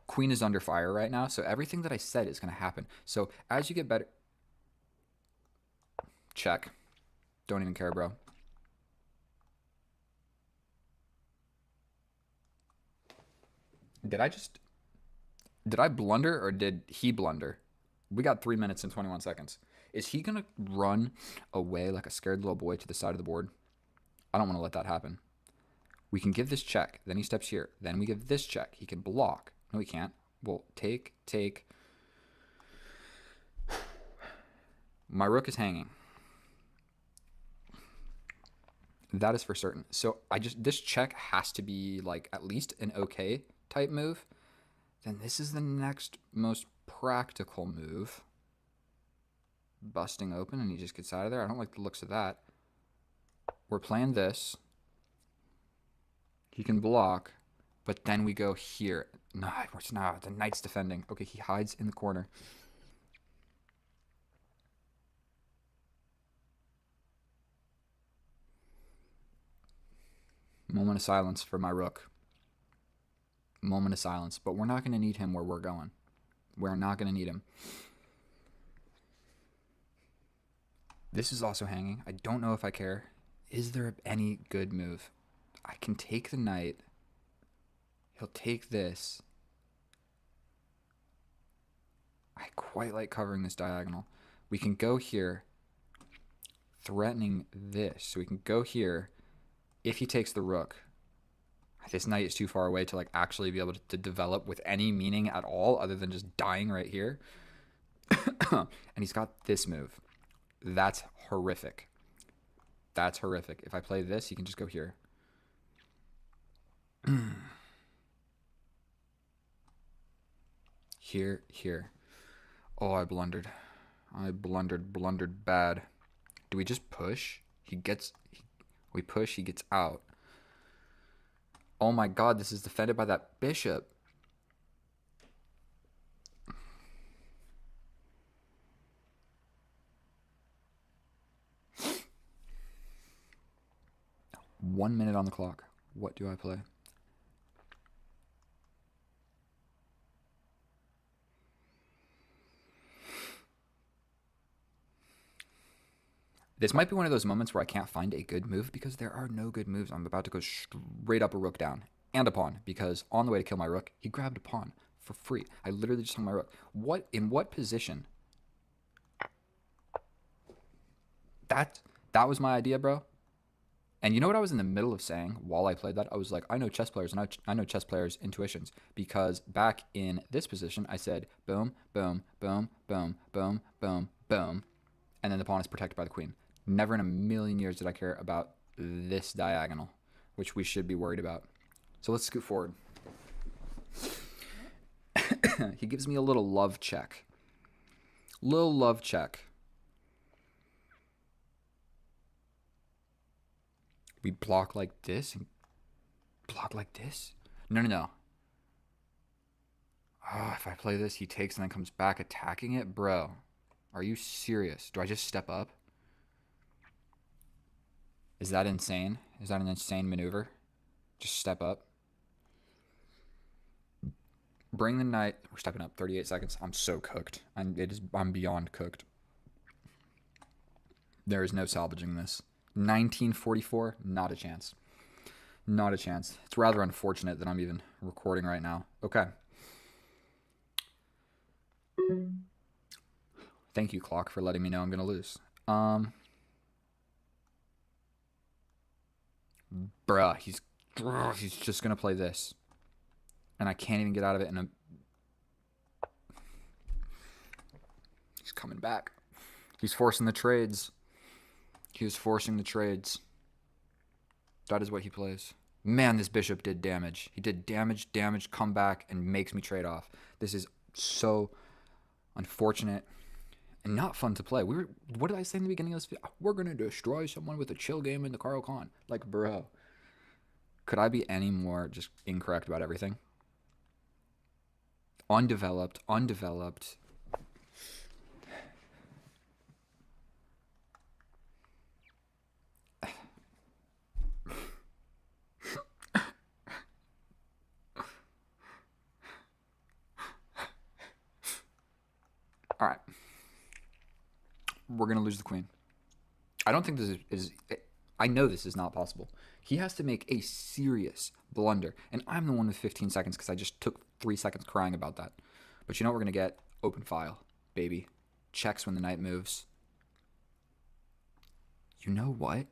Queen is under fire right now, so everything that I said is going to happen. So as you get better... Check. Don't even care, bro. Did I just did I blunder or did he blunder? We got 3 minutes and 21 seconds. Is he gonna run away like a scared little boy to the side of the board? I don't want to let that happen. We can give this check. Then he steps here. Then we give this check. He can block. No, he can't. Well, take. My rook is hanging. That is for certain. So this check has to be like at least an okay type move. Then this is the next most practical move. Busting open and he just gets out of there. I don't like the looks of that. We're playing this. He can block, but then we go here. No, it's not. The knight's defending. Okay, he hides in the corner. Moment of silence for my rook. Moment of silence. But we're not going to need him where we're going. We're not going to need him. This is also hanging. I don't know if I care. Is there any good move? I can take the knight. He'll take this. I quite like covering this diagonal. We can go here, threatening this. So we can go here. If he takes the rook, this knight is too far away to like actually be able to develop with any meaning at all other than just dying right here. And he's got this move. That's horrific. That's horrific. If I play this, he can just go here. Here. Oh, I blundered. Blundered bad. Do we just push? We push, he gets out. Oh my god, this is defended by that bishop. One minute on the clock. What do I play? This might be one of those moments where I can't find a good move because there are no good moves. I'm about to go straight up a rook down and a pawn because on the way to kill my rook, he grabbed a pawn for free. I literally just hung my rook. In what position? That was my idea, bro. And you know what I was in the middle of saying while I played that? I was like, I know chess players and I know chess players' intuitions because back in this position, I said boom, boom, boom, boom, boom, boom, boom, and then the pawn is protected by the queen. Never in a million years did I care about this diagonal, which we should be worried about. So let's scoot forward. He gives me a little love check. Little love check. We block like this and block like this? No. Oh, if I play this, he takes and then comes back attacking it? Bro, are you serious? Do I just step up? Is that insane? Is that an insane maneuver? Just step up. Bring the knight. We're stepping up. 38 seconds. I'm so cooked. I'm beyond cooked. There is no salvaging this. 1944, not a chance. Not a chance. It's rather unfortunate that I'm even recording right now. Okay. Thank you, clock, for letting me know I'm going to lose. Bruh, he's just going to play this. And I can't even get out of it. He's coming back. He's forcing the trades. He was forcing the trades. That is what he plays. Man, this bishop did damage. He did damage, come back, and makes me trade off. This is so unfortunate and not fun to play. What did I say in the beginning of this video? We're going to destroy someone with a chill game in the Carl Khan. Like, bro. Could I be any more just incorrect about everything? Undeveloped. All right. We're going to lose the queen. I don't think this is I know this is not possible. He has to make a serious blunder. And I'm the one with 15 seconds because I just took 3 seconds crying about that. But you know what we're going to get? Open file, baby. Checks when the knight moves. You know what?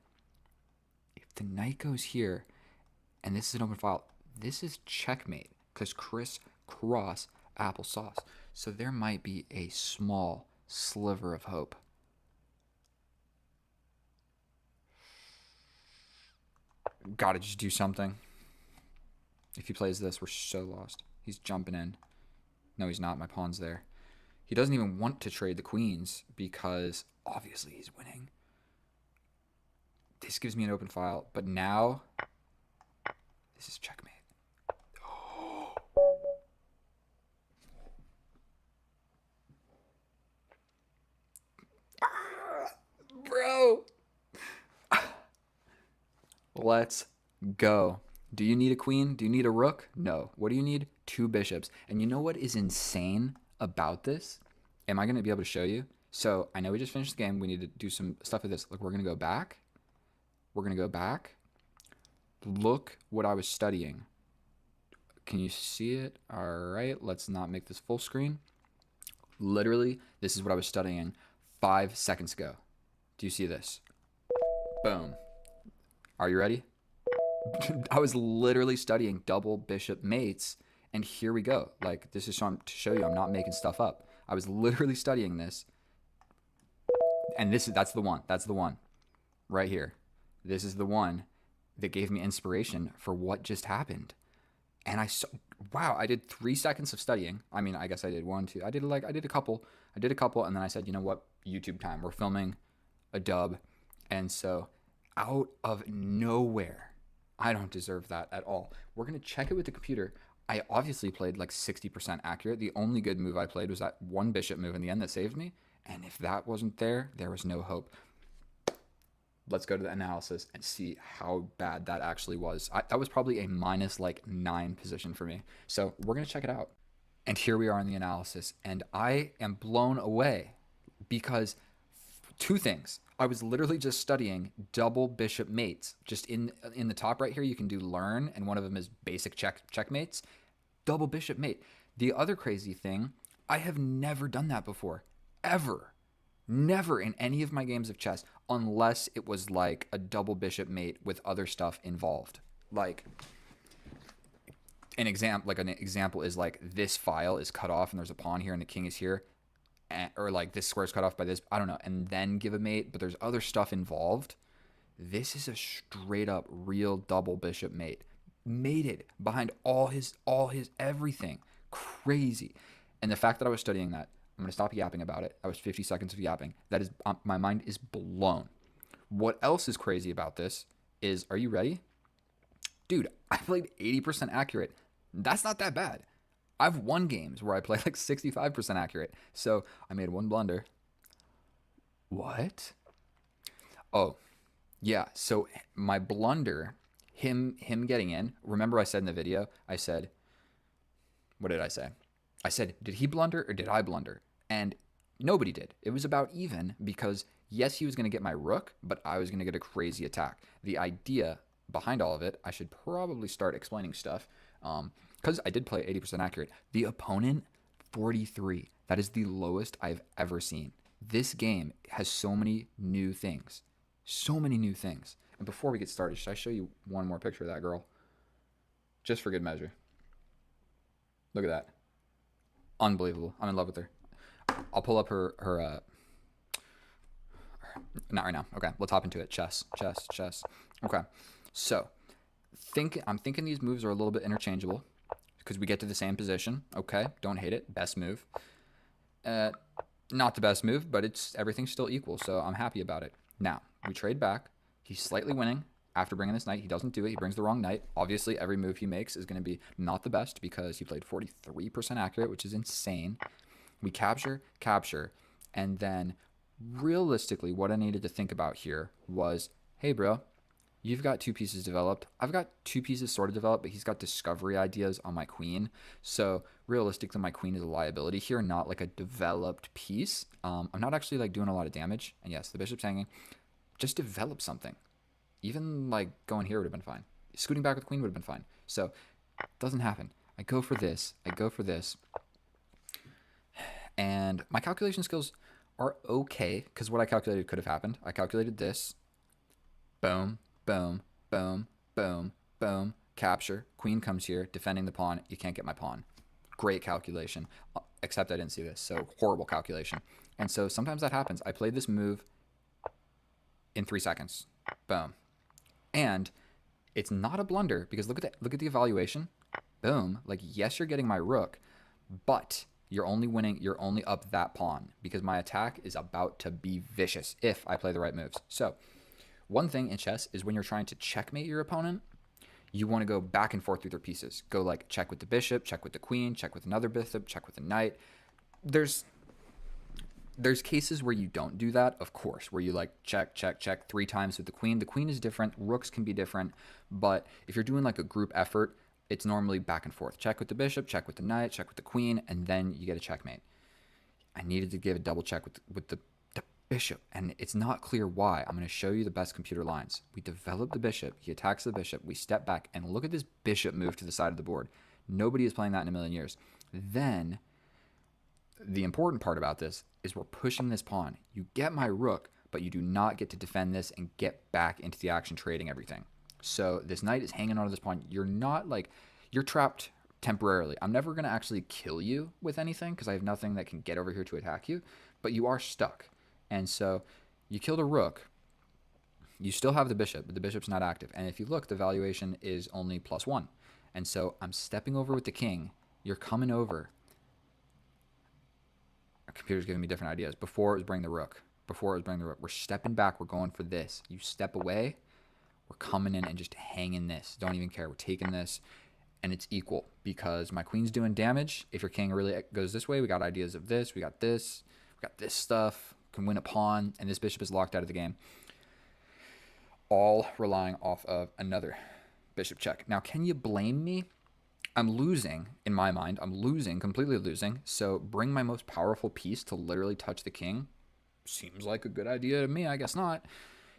If the knight goes here, and this is an open file, this is checkmate because Chris cross applesauce. So there might be a small sliver of hope. Gotta just do something. If he plays this, we're so lost. He's jumping in. No, he's not. My pawn's there. He doesn't even want to trade the queens because obviously he's winning. This gives me an open file, but now this is checkmate. Bro. Let's go. Do you need a queen? Do you need a rook? No. What do you need? 2 bishops. And you know what is insane about this? Am I going to be able to show you? So I know we just finished the game. We need to do some stuff with this. Look, we're going to go back. We're going to go back. Look what I was studying. Can you see it? All right. Let's not make this full screen. Literally, this is what I was studying 5 seconds ago. Do you see this? Boom. Are you ready? I was literally studying double bishop mates, and here we go. Like, this is to show you I'm not making stuff up. I was literally studying this, and that's the one. That's the one right here. This is the one that gave me inspiration for what just happened. And I saw, wow, I did 3 seconds of studying. I mean, I guess I did 1, 2. I did a couple, and then I said, you know what? YouTube time. We're filming a dub, and so out of nowhere, I don't deserve that at all. We're gonna check it with the computer. I obviously played like 60% accurate. The only good move I played was that 1 bishop move in the end that saved me. And if that wasn't there, there was no hope. Let's go to the analysis and see how bad that actually was. That was probably a minus like 9 position for me. So we're going to check it out. And here we are in the analysis. And I am blown away because 2 things. I was literally just studying double bishop mates. Just in the top right here, you can do learn, and one of them is basic checkmates. Double bishop mate. The other crazy thing, I have never done that before. Ever. Never in any of my games of chess, unless it was like a double bishop mate with other stuff involved. Like an example is like this file is cut off and there's a pawn here and the king is here, or like this square is cut off by this, I don't know, and then give a mate, but there's other stuff involved. This is a straight up real double bishop mate. Mated behind all his everything. Crazy. And the fact that I was studying that, I'm going to stop yapping about it. That was 50 seconds of yapping. That is, my mind is blown. What else is crazy about this is, are you ready? Dude, I played 80% accurate. That's not that bad. I've won games where I play like 65% accurate. So I made 1 blunder. What? Oh, yeah. So my blunder, him getting in. Remember I said in the video, I said, what did I say? I said, did he blunder or did I blunder? And nobody did. It was about even because, yes, he was going to get my rook, but I was going to get a crazy attack. The idea behind all of it, I should probably start explaining stuff because I did play 80% accurate. The opponent, 43. That is the lowest I've ever seen. This game has so many new things. So many new things. And before we get started, should I show you one more picture of that girl? Just for good measure. Look at that. Unbelievable. I'm in love with her. I'll pull up her not right now. Okay, let's hop into it. Chess. Okay, so I'm thinking these moves are a little bit interchangeable because we get to the same position. Okay, don't hate it. Best move. Not the best move, but everything's still equal, so I'm happy about it. Now, we trade back. He's slightly winning after bringing this knight. He doesn't do it. He brings the wrong knight. Obviously, every move he makes is going to be not the best because he played 43% accurate, which is insane. We capture, and then realistically, what I needed to think about here was, hey, bro, you've got 2 pieces developed. I've got 2 pieces sort of developed, but he's got discovery ideas on my queen. So realistically, my queen is a liability here, not like a developed piece. I'm not actually like doing a lot of damage. And yes, the bishop's hanging. Just develop something. Even like going here would have been fine. Scooting back with queen would have been fine. So it doesn't happen. I go for this. I go for this. And my calculation skills are okay because what I calculated could have happened. I calculated this. Boom, boom, boom, boom, boom. Capture. Queen comes here, defending the pawn. You can't get my pawn. Great calculation. Except I didn't see this. So horrible calculation. And so sometimes that happens. I played this move in 3 seconds. Boom. And it's not a blunder because look at the evaluation. Boom. Like, yes, you're getting my rook, but you're only up that pawn because my attack is about to be vicious if I play the right moves. So one thing in chess is when you're trying to checkmate your opponent, you want to go back and forth through their pieces. Go like check with the bishop, check with the queen, check with another bishop, check with the knight. There's cases where you don't do that, of course, where you like check, check, check 3 times with the queen. The queen is different. Rooks can be different. But if you're doing like a group effort, it's normally back and forth. Check with the bishop, check with the knight, check with the queen, and then you get a checkmate. I needed to give a double check with the bishop, and it's not clear why. I'm going to show you the best computer lines. We develop the bishop. He attacks the bishop. We step back, and look at this bishop move to the side of the board. Nobody is playing that in a million years. Then the important part about this is we're pushing this pawn. You get my rook, but you do not get to defend this and get back into the action trading everything. So this knight is hanging onto this pawn. You're trapped temporarily. I'm never going to actually kill you with anything because I have nothing that can get over here to attack you, but you are stuck. And so you killed a rook. You still have the bishop, but the bishop's not active. And if you look, the valuation is only +1. And so I'm stepping over with the king. You're coming over. Our computer's giving me different ideas. Before it was bring the rook. We're stepping back. We're going for this. You step away. We're coming in and just hanging this. Don't even care. We're taking this. And it's equal because my queen's doing damage. If your king really goes this way, we got ideas of this. We got this. We got this stuff. Can win a pawn. And this bishop is locked out of the game. All relying off of another bishop check. Now, can you blame me? I'm losing, in my mind. I'm losing, completely losing. So bring my most powerful piece to literally touch the king. Seems like a good idea to me. I guess not.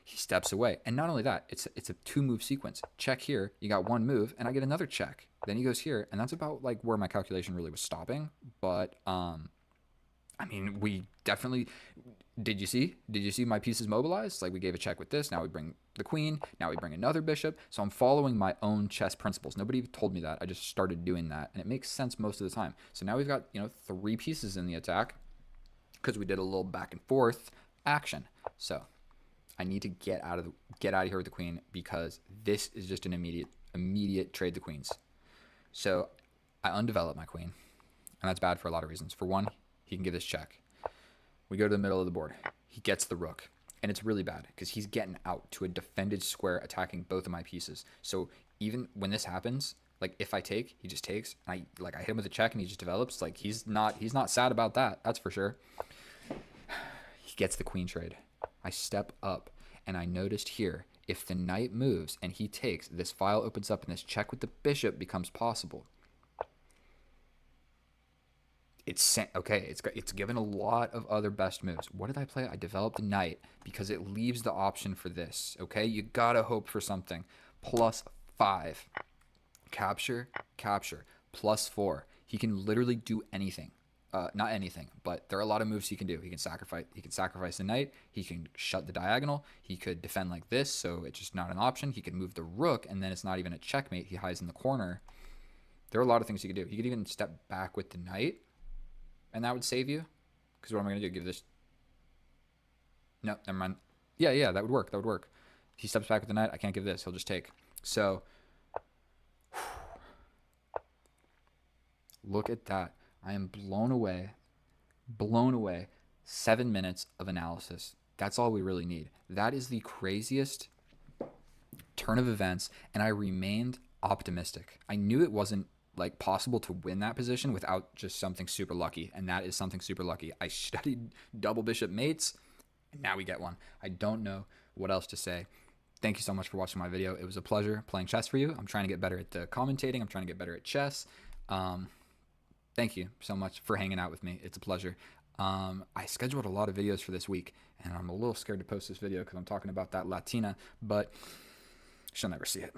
He steps away. And not only that, it's a 2-move sequence. Check here. You got 1 move, and I get another check. Then he goes here, and that's about like where my calculation really was stopping. But, I mean, we definitely... Did you see? Did you see my pieces mobilized? Like, we gave a check with this. Now we bring the queen. Now we bring another bishop. So I'm following my own chess principles. Nobody told me that. I just started doing that. And it makes sense most of the time. So now we've got, 3 pieces in the attack because we did a little back and forth action. So I need to get out of here with the queen because this is just an immediate trade the queens. So I undevelop my queen. And that's bad for a lot of reasons. For one, he can give this check. We go to the middle of the board. He gets the rook. And it's really bad because he's getting out to a defended square attacking both of my pieces. So even when this happens, like if I take, he just takes. And I hit him with a check and he just develops. Like he's not sad about that. That's for sure. He gets the queen trade. I step up and I noticed here, if the knight moves and he takes, this file opens up and this check with the bishop becomes possible. It's given a lot of other best moves. What did I play? I developed a knight because it leaves the option for this. Okay, you gotta hope for something. +5, capture, +4. He can literally do anything. Not anything, but there are a lot of moves he can do. He can sacrifice the knight. He can shut the diagonal. He could defend like this, so it's just not an option. He could move the rook, and then it's not even a checkmate. He hides in the corner. There are a lot of things he could do. He could even step back with the knight. And that would save you? Because what am I going to do? Give this... No, never mind. Yeah, that would work. He steps back with the knight. I can't give this. He'll just take. So, look at that. I am blown away. 7 minutes of analysis. That's all we really need. That is the craziest turn of events, and I remained optimistic. I knew it wasn't possible to win that position without just something super lucky, and that is something super lucky. I studied double bishop mates, and now we get one. I don't know what else to say. Thank you so much for watching my video. It was a pleasure playing chess for you. I'm trying to get better at the commentating. I'm trying to get better at chess. Thank you so much for hanging out with me. It's a pleasure. I scheduled a lot of videos for this week, and I'm a little scared to post this video because I'm talking about that Latina, but She'll never see it.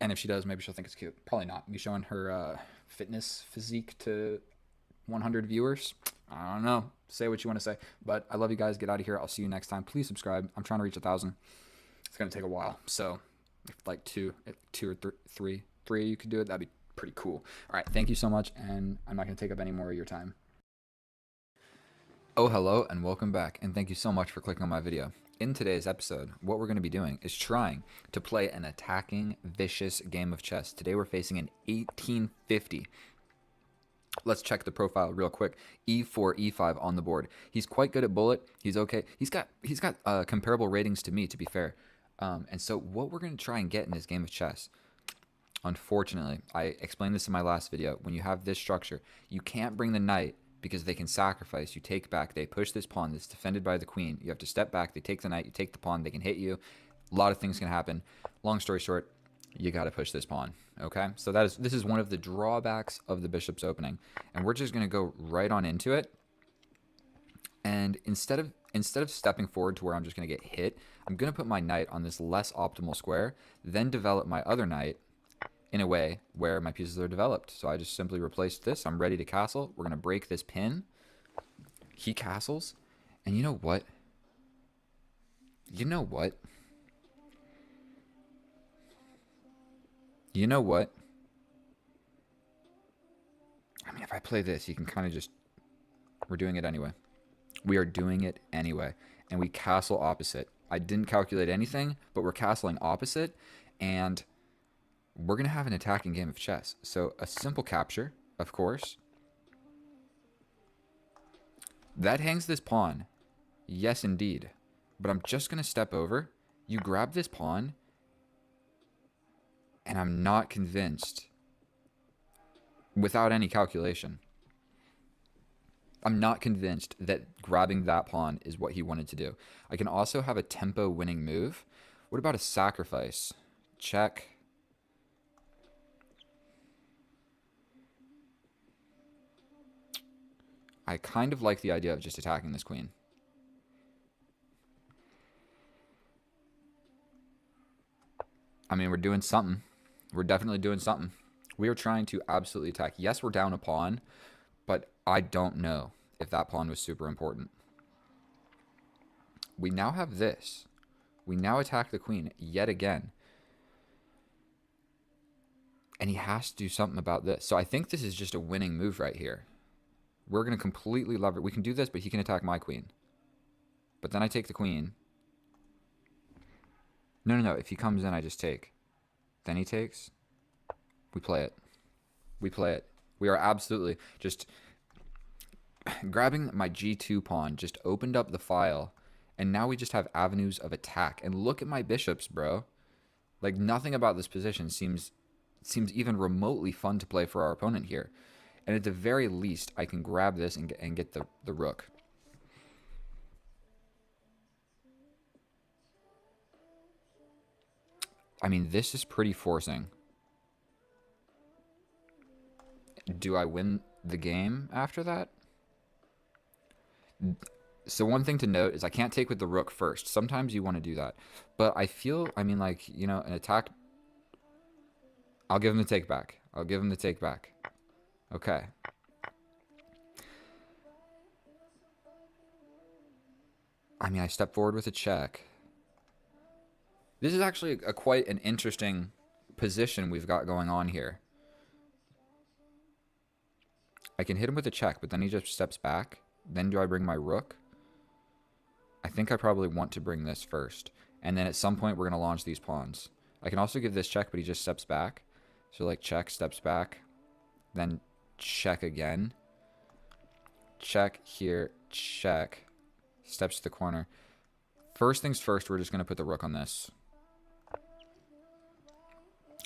And if she does, maybe she'll think it's cute. Probably not. Me showing her fitness physique to 100 viewers. I don't know. Say what you want to say. But I love you guys. Get out of here. I'll see you next time. Please subscribe. I'm trying to reach 1,000. It's going to take a while. So if like two or three of you could do it, that'd be pretty cool. All right. Thank you so much. And I'm not going to take up any more of your time. Oh, hello and welcome back. And thank you so much for clicking on my video. In today's episode, what we're going to be doing is trying to play an attacking, vicious game of chess. Today we're facing an 1850. Let's check the profile real quick. E4, E5 on the board. He's quite good at bullet. He's okay. He's got comparable ratings to me, to be fair. And so what we're going to try and get in this game of chess, unfortunately, I explained this in my last video. When you have this structure, you can't bring the knight because they can sacrifice. You take back. They push this pawn that's defended by the queen. You have to step back. They take the knight. You take the pawn. They can hit you. A lot of things can happen. Long story short, you got to push this pawn. Okay, so this is one of the drawbacks of the bishop's opening, and we're just going to go right on into it. And instead of stepping forward to where I'm just going to get hit, I'm going to put my knight on this less optimal square, then develop my other knight in a way where my pieces are developed. So I just simply replaced this. I'm ready to castle. We're going to break this pin. He castles, and you know what? You know what? You know what? I mean, if I play this, you can kind of just... We're doing it anyway. We are doing it anyway. And we castle opposite. I didn't calculate anything, but we're castling opposite. And we're going to have an attacking game of chess. So a simple capture, of course. That hangs this pawn. Yes, indeed. But I'm just going to step over. You grab this pawn. And I'm not convinced, without any calculation, I'm not convinced that grabbing that pawn is what he wanted to do. I can also have a tempo winning move. What about a sacrifice? Check. I kind of like the idea of just attacking this queen. I mean, we're doing something. We're definitely doing something. We are trying to absolutely attack. Yes, we're down a pawn, but I don't know if that pawn was super important. We now have this. We now attack the queen yet again. And he has to do something about this. So I think this is just a winning move right here. We're going to completely lever. We can do this, but he can attack my queen. But then I take the queen. No. If he comes in, I just take. Then he takes. We play it. We play it. We are absolutely just... Grabbing my g2 pawn just opened up the file. And now we just have avenues of attack. And look at my bishops, bro. Like, nothing about this position seems even remotely fun to play for our opponent here. And at the very least, I can grab this and get the rook. I mean, this is pretty forcing. Do I win the game after that? So one thing to note is I can't take with the rook first. Sometimes you want to do that. But I feel, I mean, like, you know, an attack... I'll give him the take back. I'll give him the take back. Okay. I mean, I step forward with a check. This is actually quite an interesting position we've got going on here. I can hit him with a check, but then he just steps back. Then do I bring my rook? I think I probably want to bring this first. And then at some point, we're going to launch these pawns. I can also give this check, but he just steps back. So, like, check, steps back. Then check again. Check here, check. Steps to the corner. First things first, we're just going to put the rook on this.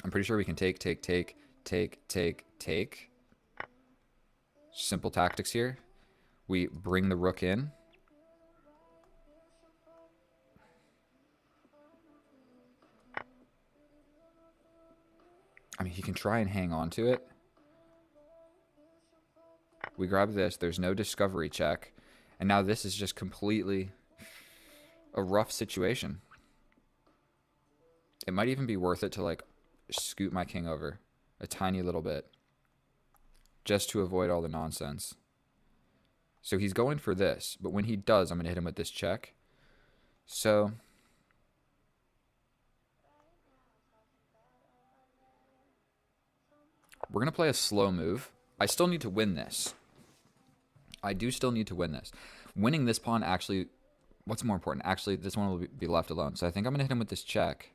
I'm pretty sure we can take. Simple tactics here. We bring the rook in. I mean, he can try and hang on to it. We grab this. There's no discovery check. And now this is just completely a rough situation. It might even be worth it to like scoot my king over a tiny little bit just to avoid all the nonsense. So he's going for this, but when he does, I'm going to hit him with this check. So we're going to play a slow move. I still need to win this. I do still need to win this. Winning this pawn actually, what's more important? Actually, this one will be left alone. So I think I'm going to hit him with this check.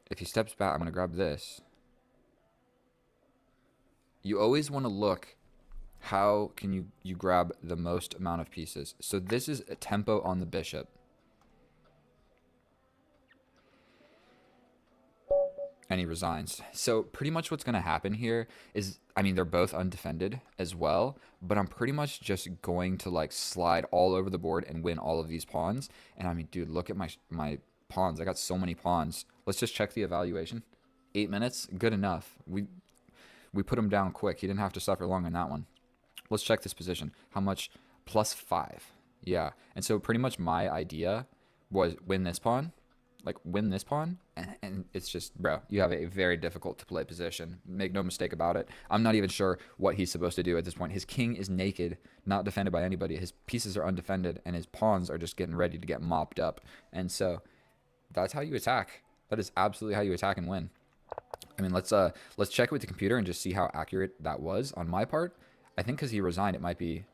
If he steps back, I'm going to grab this. You always want to look how can you grab the most amount of pieces. So this is a tempo on the bishop. And he resigns. So pretty much what's going to happen here is, I mean, they're both undefended as well, but I'm pretty much just going to like slide all over the board and win all of these pawns. And I mean, dude, look at my pawns. I got so many pawns. Let's just check the evaluation. 8 minutes, good enough. We put him down quick. He didn't have to suffer long on that one. Let's check this position. How much? +5. Yeah. And so pretty much my idea was win this pawn, like win this pawn, and it's just, bro, you have a very difficult to play position. Make no mistake about it. I'm not even sure what he's supposed to do at this point. His king is naked, not defended by anybody. His pieces are undefended, and his pawns are just getting ready to get mopped up. And so that's how you attack. That is absolutely how you attack and win. I mean, let's check with the computer and just see how accurate that was on my part. I think because he resigned, it might be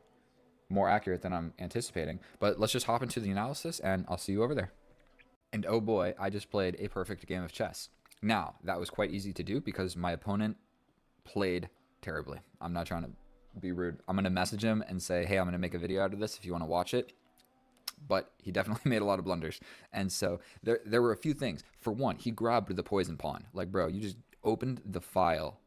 more accurate than I'm anticipating. But let's just hop into the analysis, and I'll see you over there. And oh boy, I just played a perfect game of chess. Now, that was quite easy to do because my opponent played terribly. I'm not trying to be rude. I'm going to message him and say, hey, I'm going to make a video out of this if you want to watch it. But he definitely made a lot of blunders. And so there were a few things. For one, he grabbed the poison pawn. Like, bro, you just opened the file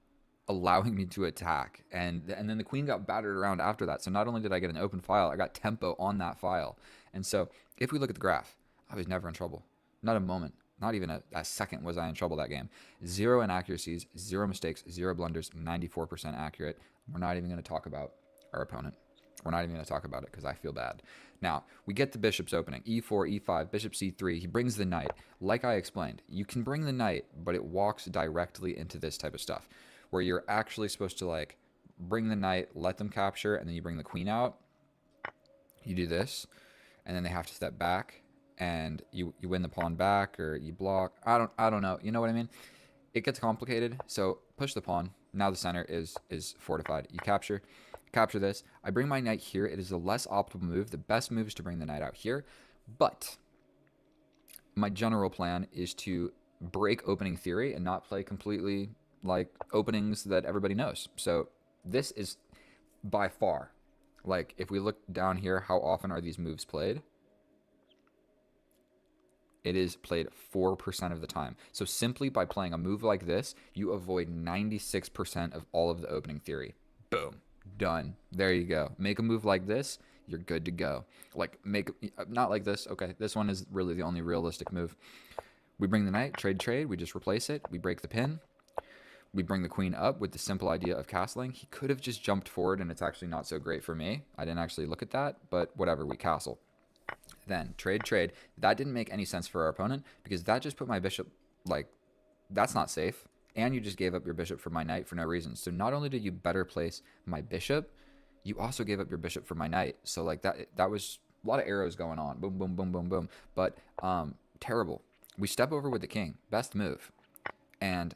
allowing me to attack. And then the queen got battered around after that. So not only did I get an open file, I got tempo on that file. And so if we look at the graph, I was never in trouble. Not a moment. Not even a second was I in trouble that game. 0 inaccuracies, 0 mistakes, 0 blunders, 94% accurate. We're not even going to talk about our opponent. We're not even going to talk about it because I feel bad. Now, we get the bishop's opening. E4, E5, bishop C3. He brings the knight. Like I explained, you can bring the knight, but it walks directly into this type of stuff where you're actually supposed to like bring the knight, let them capture, and then you bring the queen out. You do this, and then they have to step back, and you win the pawn back, or you block. I don't know. You know what I mean? It gets complicated. So push the pawn. Now the center is fortified. You capture this. I bring my knight here. It is the less optimal move. The best move is to bring the knight out here. But my general plan is to break opening theory and not play completely like openings that everybody knows. So this is by far, like if we look down here, how often are these moves played? It is played 4% of the time. So simply by playing a move like this, you avoid 96% of all of the opening theory. Boom. Done. There you go. Make a move like this, you're good to go. Like, not like this. Okay, this one is really the only realistic move. We bring the knight, trade. We just replace it. We break the pin. We bring the queen up with the simple idea of castling. He could have just jumped forward, and it's actually not so great for me. I didn't actually look at that, but whatever, we castle. Then trade. That didn't make any sense for our opponent because that just put my bishop, like, that's not safe. And you just gave up your bishop for my knight for no reason. So not only did you better place my bishop, you also gave up your bishop for my knight. So like that was a lot of arrows going on. Boom, boom, boom, boom, boom. But terrible. We step over with the king. Best move. And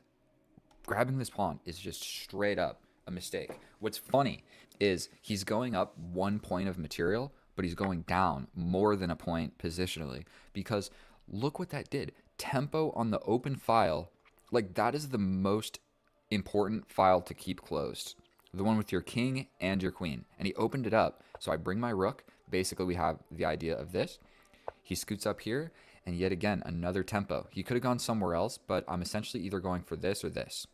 grabbing this pawn is just straight up a mistake. What's funny is he's going up 1 point of material, but he's going down more than a point positionally because look what that did. Tempo on the open file, like that is the most important file to keep closed. The one with your king and your queen. And he opened it up. So I bring my rook. Basically, we have the idea of this. He scoots up here, and yet again, another tempo. He could have gone somewhere else, but I'm essentially either going for this or this.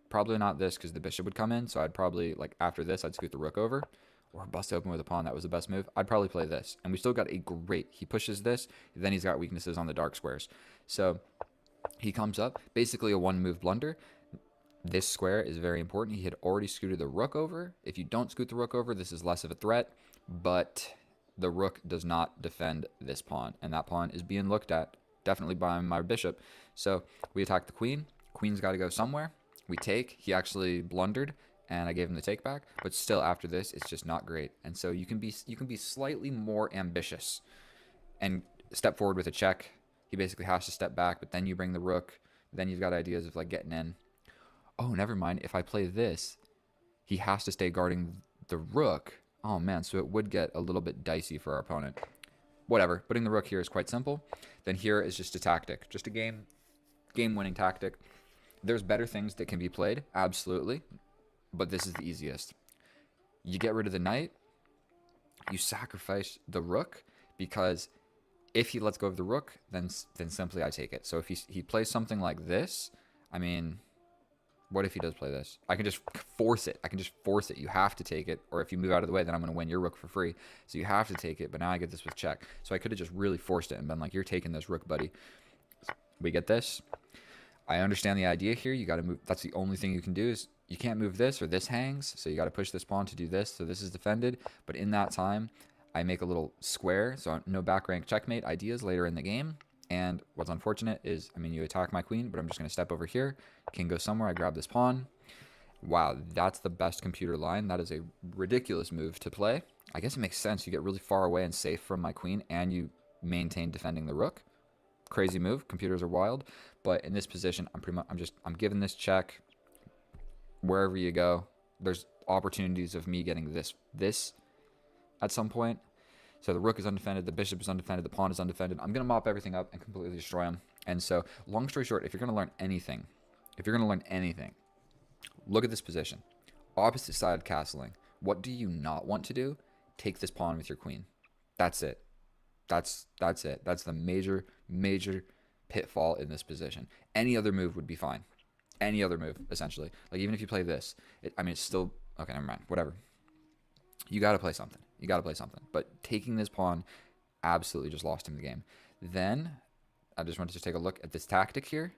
Probably not this because the bishop would come in, so I'd probably, like after this, I'd scoot the rook over. Or bust open with a pawn. That was the best move. I'd probably play this. And we still got a great... He pushes this, then he's got weaknesses on the dark squares. So he comes up, basically a one-move blunder. This square is very important. He had already scooted the rook over. If you don't scoot the rook over, this is less of a threat. But the rook does not defend this pawn, and that pawn is being looked at definitely by my bishop. So we attack the queen. Queen's got to go somewhere. We take. He actually blundered, and I gave him the take back. But still, after this, it's just not great. And so you can be slightly more ambitious and step forward with a check. He basically has to step back, but then you bring the rook. Then you've got ideas of like getting in. Oh, never mind. If I play this, he has to stay guarding the rook. Oh man, so it would get a little bit dicey for our opponent. Whatever. Putting the rook here is quite simple. Then here is just a tactic, just a game-winning tactic. There's better things that can be played, absolutely, but this is the easiest. You get rid of the knight. You sacrifice the rook, because if he lets go of the rook, then simply I take it. So if he plays something like this, I mean, what if he does play this? I can just force it. I can just force it. You have to take it. Or if you move out of the way, then I'm going to win your rook for free. So you have to take it. But now I get this with check. So I could have just really forced it and been like, you're taking this rook, buddy. We get this. I understand the idea here. You got to move. That's the only thing you can do is you can't move this or this hangs. So you got to push this pawn to do this. So this is defended. But in that time, I make a little square. So no back rank checkmate ideas later in the game. And what's unfortunate is, I mean, you attack my queen, but I'm just going to step over here. King goes somewhere. I grab this pawn. Wow, that's the best computer line. That is a ridiculous move to play. I guess it makes sense. You get really far away and safe from my queen, and you maintain defending the rook. Crazy move. Computers are wild. But in this position, I'm giving this check. Wherever you go, there's opportunities of me getting this at some point. So the rook is undefended, the bishop is undefended, the pawn is undefended. I'm going to mop everything up and completely destroy him. And so, long story short, if you're going to learn anything, look at this position. Opposite side castling. What do you not want to do? Take this pawn with your queen. That's it. That's it. That's the major pitfall in this position. Any other move would be fine. Any other move, essentially. Like, even if you play this, it's still... Okay, never mind. Whatever. You got to play something. But taking this pawn absolutely just lost him the game. Then, I just wanted to take a look at this tactic here.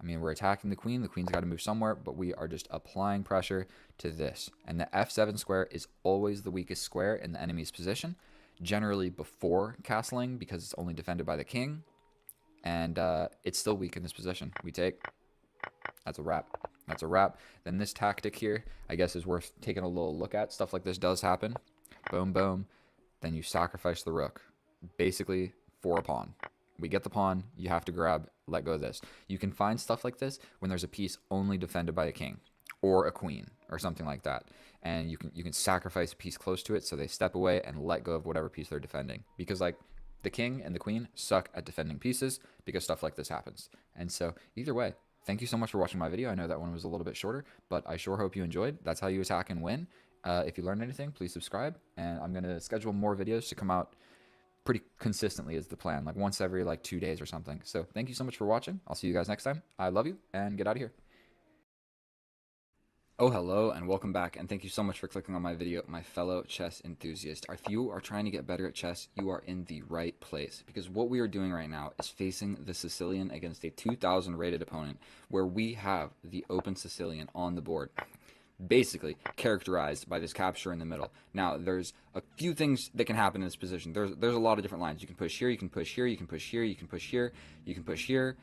I mean, we're attacking the queen. The queen's got to move somewhere, but we are just applying pressure to this. And the f7 square is always the weakest square in the enemy's position, generally before castling, because it's only defended by the king. And it's still weak in this position. We take. That's a wrap. Then this tactic here, I guess, is worth taking a little look at. Stuff like this does happen. Boom, boom. Then you sacrifice the rook, basically for a pawn. We get the pawn. You have to grab, let go of this. You can find stuff like this when there's a piece only defended by a king or a queen or something like that. And you can sacrifice a piece close to it so they step away and let go of whatever piece they're defending. Because, like, the king and the queen suck at defending pieces because stuff like this happens. And so, either way, thank you so much for watching my video. I know that one was a little bit shorter, but I sure hope you enjoyed. That's how you attack and win. If you learned anything, please subscribe. And I'm going to schedule more videos to come out pretty consistently is the plan. Like once every 2 days or something. So thank you so much for watching. I'll see you guys next time. I love you and get out of here. Oh, hello and welcome back, and thank you so much for clicking on my video, my fellow chess enthusiast. If you are trying to get better at chess, you are in the right place, because what we are doing right now is facing the Sicilian against a 2000 rated opponent, where we have the open Sicilian on the board, basically characterized by this capture in the middle. Now, there's a few things that can happen in this position. There's a lot of different lines. You can push here, you can push here, you can push here, you can push here, you can push here.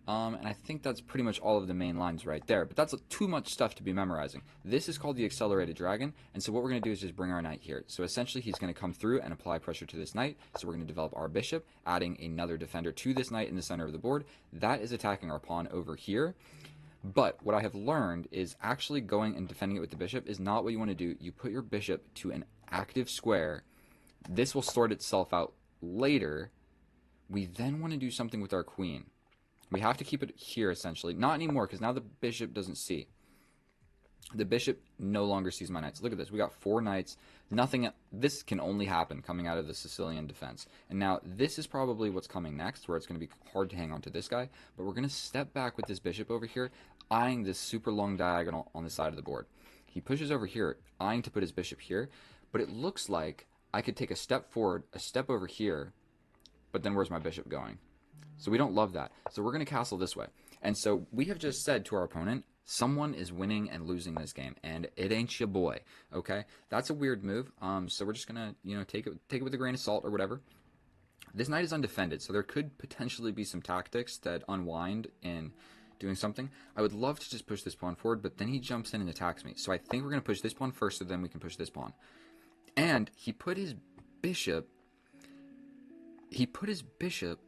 And I think that's pretty much all of the main lines right there. But that's too much stuff to be memorizing. This is called the Accelerated Dragon. And so what we're going to do is just bring our knight here. So essentially he's going to come through and apply pressure to this knight. So we're going to develop our bishop, adding another defender to this knight in the center of the board. That is attacking our pawn over here. But what I have learned is actually going and defending it with the bishop is not what you want to do. You put your bishop to an active square. This will sort itself out later. We then want to do something with our queen. We have to keep it here, essentially. Not anymore, because now the bishop doesn't see. The bishop no longer sees my knights. Look at this. We got 4 knights. Nothing. This can only happen coming out of the Sicilian defense. And now this is probably what's coming next, where it's going to be hard to hang on to this guy. But we're going to step back with this bishop over here, eyeing this super long diagonal on the side of the board. He pushes over here, eyeing to put his bishop here. But it looks like I could take a step forward, a step over here. But then where's my bishop going? So we don't love that. So we're going to castle this way. And so we have just said to our opponent, Someone is winning and losing this game, and it ain't your boy. Okay, that's a weird move. So we're just gonna, take it with a grain of salt or whatever. This knight is undefended, so there could potentially be some tactics that unwind in doing something. I would love to just push this pawn forward, but then he jumps in and attacks me. So I think we're gonna push this pawn first, so then we can push this pawn. And he put his bishop. He put his bishop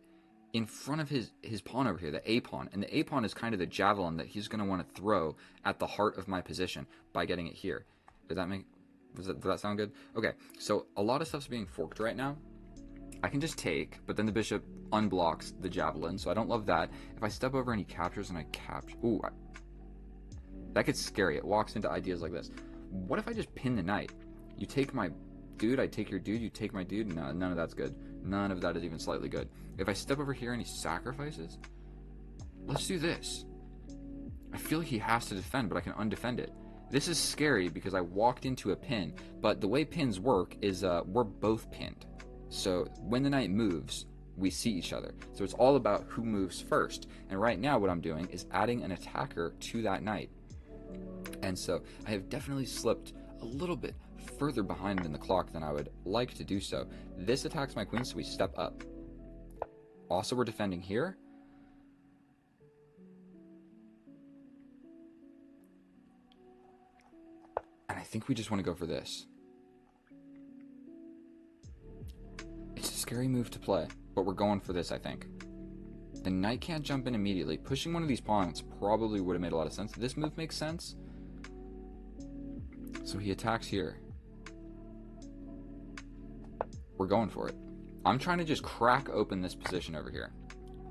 in front of his pawn over here, the a pawn, and the a pawn is kind of the javelin that he's going to want to throw at the heart of my position by getting it here. Does that sound good? Okay, so a lot of stuff's being forked right now. I can just take, but then the bishop unblocks the javelin, so I don't love that. If I step over and he captures and I capture, that gets scary. It walks into ideas like this. What if I just pin the knight? You take my dude, I take your dude, you take my dude. No, none of that's good. None of that is even slightly good. If I step over here and he sacrifices, let's do this. I feel like he has to defend, but I can undefend it. This is scary because I walked into a pin, but the way pins work is we're both pinned. So when the knight moves, we see each other. So it's all about who moves first. And right now what I'm doing is adding an attacker to that knight. And so I have definitely slipped a little bit further behind in the clock than I would like to do so. This attacks my queen, so we step up. Also, we're defending here. And I think we just want to go for this. It's a scary move to play, but we're going for this, I think. The knight can't jump in immediately. Pushing one of these pawns probably would have made a lot of sense. This move makes sense. So he attacks here. We're going for it. I'm trying to just crack open this position over here.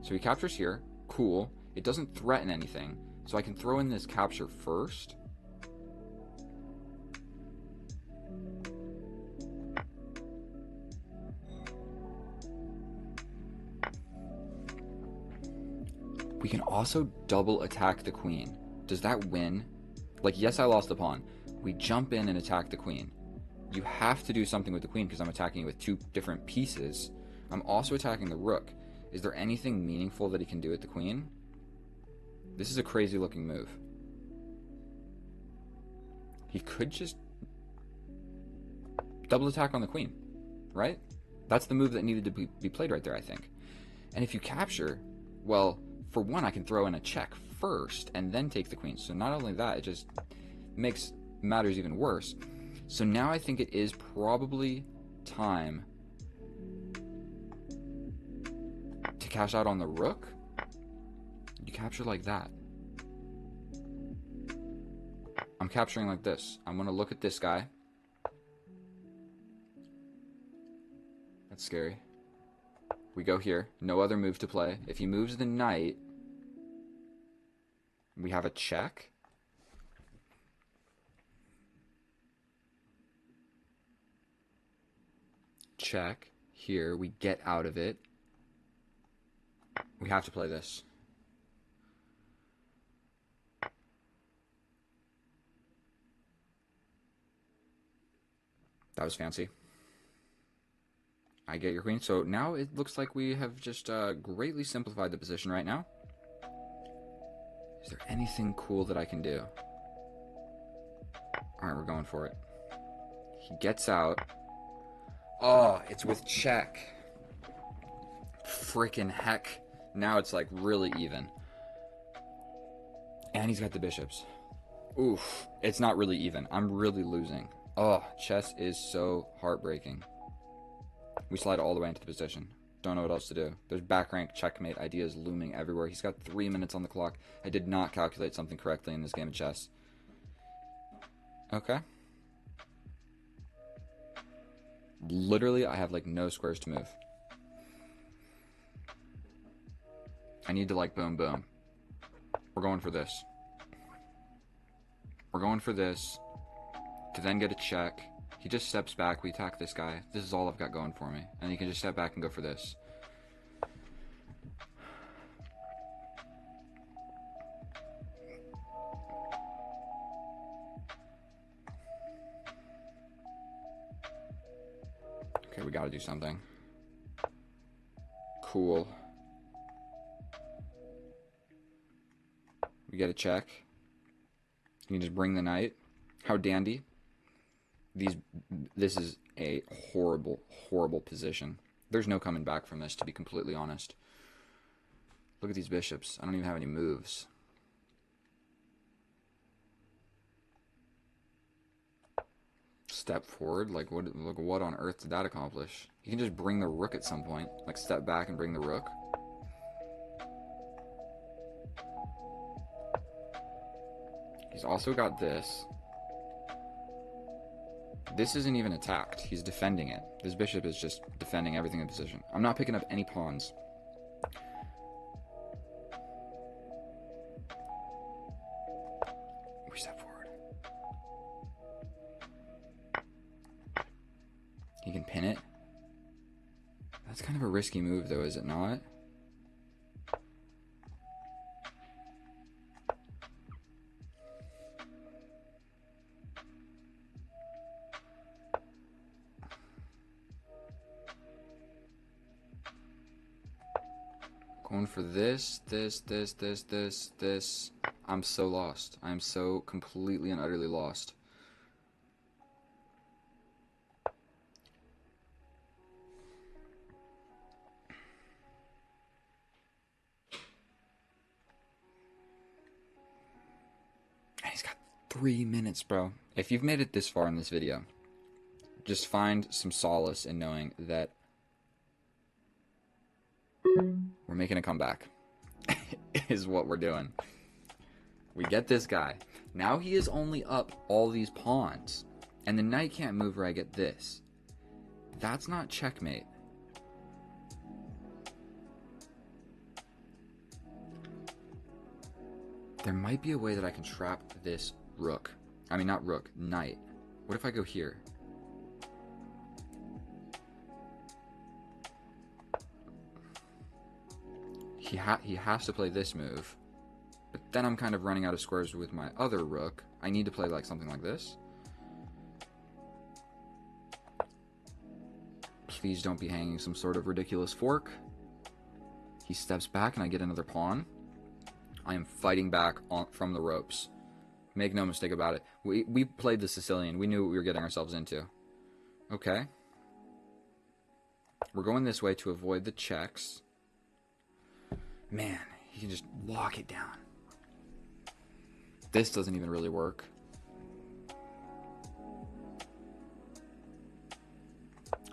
So he captures here. Cool. It doesn't threaten anything. So I can throw in this capture first. We can also double attack the queen. Does that win? Like, yes, I lost the pawn. We jump in and attack the queen. You have to do something with the queen because I'm attacking it with two different pieces. I'm also attacking the rook. Is there anything meaningful that he can do with the queen? This is a crazy looking move. He could just double attack on the queen, right? That's the move that needed to be played right there, I think. And if you capture, well, for one, I can throw in a check first and then take the queen. So not only that, it just makes matters even worse. So now I think it is probably time to cash out on the rook. You capture like that. I'm capturing like this. I'm going to look at this guy. That's scary. We go here. No other move to play. If he moves the knight, we have a check. Check. Here, we get out of it. We have to play this. That was fancy. I get your queen. So now it looks like we have just greatly simplified the position right now. Is there anything cool that I can do? Alright, we're going for it. He gets out. Oh, it's with check. Freaking heck. Now it's like really even. And he's got the bishops. Oof. It's not really even. I'm really losing. Oh, chess is so heartbreaking. We slide all the way into the position. Don't know what else to do. There's back rank checkmate ideas looming everywhere. He's got 3 minutes on the clock. I did not calculate something correctly in this game of chess. Okay. Literally, I have like no squares to move. I need to like boom, boom. We're going for this. We're going for this to then get a check. He just steps back. We attack this guy. This is all I've got going for me. And he can just step back and go for this. Okay, we gotta do something. Cool. We get a check. You can just bring the knight. How dandy. These. This is a horrible, horrible position. There's no coming back from this, to be completely honest. Look at these bishops. I don't even have any moves. Step forward? Like, what on earth did that accomplish? You can just bring the rook at some point. Like, step back and bring the rook. He's also got this. This isn't even attacked. He's defending it. This bishop is just defending everything in position. I'm not picking up any pawns. We step forward. He can pin it. That's kind of a risky move, though, is it not? Going for this. I'm so lost. I'm so completely and utterly lost. And he's got 3 minutes, bro. If you've made it this far in this video, just find some solace in knowing that we're making a comeback. Is what we're doing. We get this guy. Now he is only up all these pawns. And the knight can't move where I get this. That's not checkmate. There might be a way that I can trap this rook. I mean, not rook, knight. What if I go here? He has to play this move. But then I'm kind of running out of squares with my other rook. I need to play like something like this. Please don't be hanging some sort of ridiculous fork. He steps back and I get another pawn. I am fighting back from the ropes. Make no mistake about it. We played the Sicilian. We knew what we were getting ourselves into. Okay. We're going this way to avoid the checks. Man, he can just lock it down. This doesn't even really work.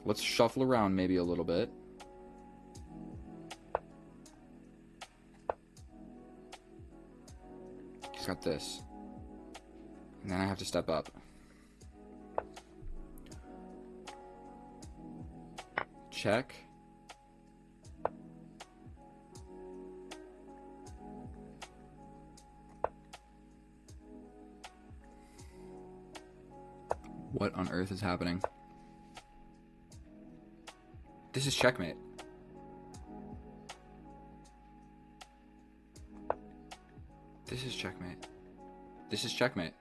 Let's shuffle around maybe a little bit. He's got this. And then I have to step up. Check. What on earth is happening? This is checkmate. This is checkmate. This is checkmate.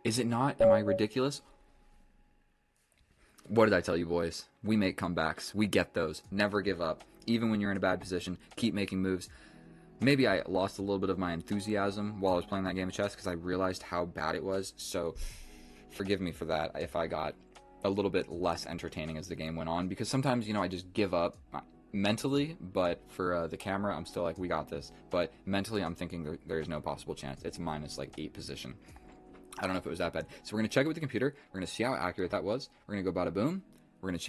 Is it not? Am I ridiculous? What did I tell you, boys? We make comebacks. We get those. Never give up. Even when you're in a bad position, keep making moves. Maybe I lost a little bit of my enthusiasm while I was playing that game of chess because I realized how bad it was. So forgive me for that if I got a little bit less entertaining as the game went on. Because sometimes, I just give up mentally. But for the camera, I'm still like, we got this. But mentally, I'm thinking there is no possible chance. It's minus like 8 position. I don't know if it was that bad. So we're going to check it with the computer. We're going to see how accurate that was. We're going to go bada boom.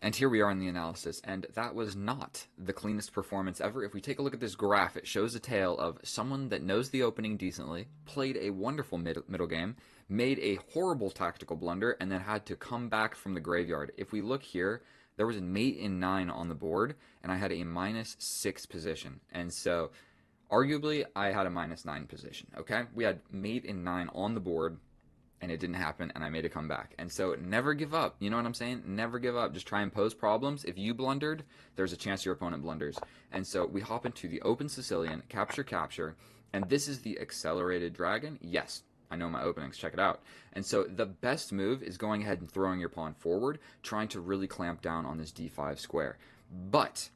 And here we are in the analysis, and that was not the cleanest performance ever. If we take a look at this graph, it shows a tale of someone that knows the opening decently, played a wonderful middle game, made a horrible tactical blunder, and then had to come back from the graveyard. If we look here, there was a mate in 9 on the board, and I had a -6 position. And so, arguably, I had a -9 position, okay? We had mate in 9 on the board, and it didn't happen, and I made a comeback. And so never give up. You know what I'm saying? Never give up. Just try and pose problems. If you blundered, there's a chance your opponent blunders. And so we hop into the open Sicilian, capture, and this is the accelerated dragon. Yes, I know my openings. Check it out. And so the best move is going ahead and throwing your pawn forward, trying to really clamp down on this d5 square. But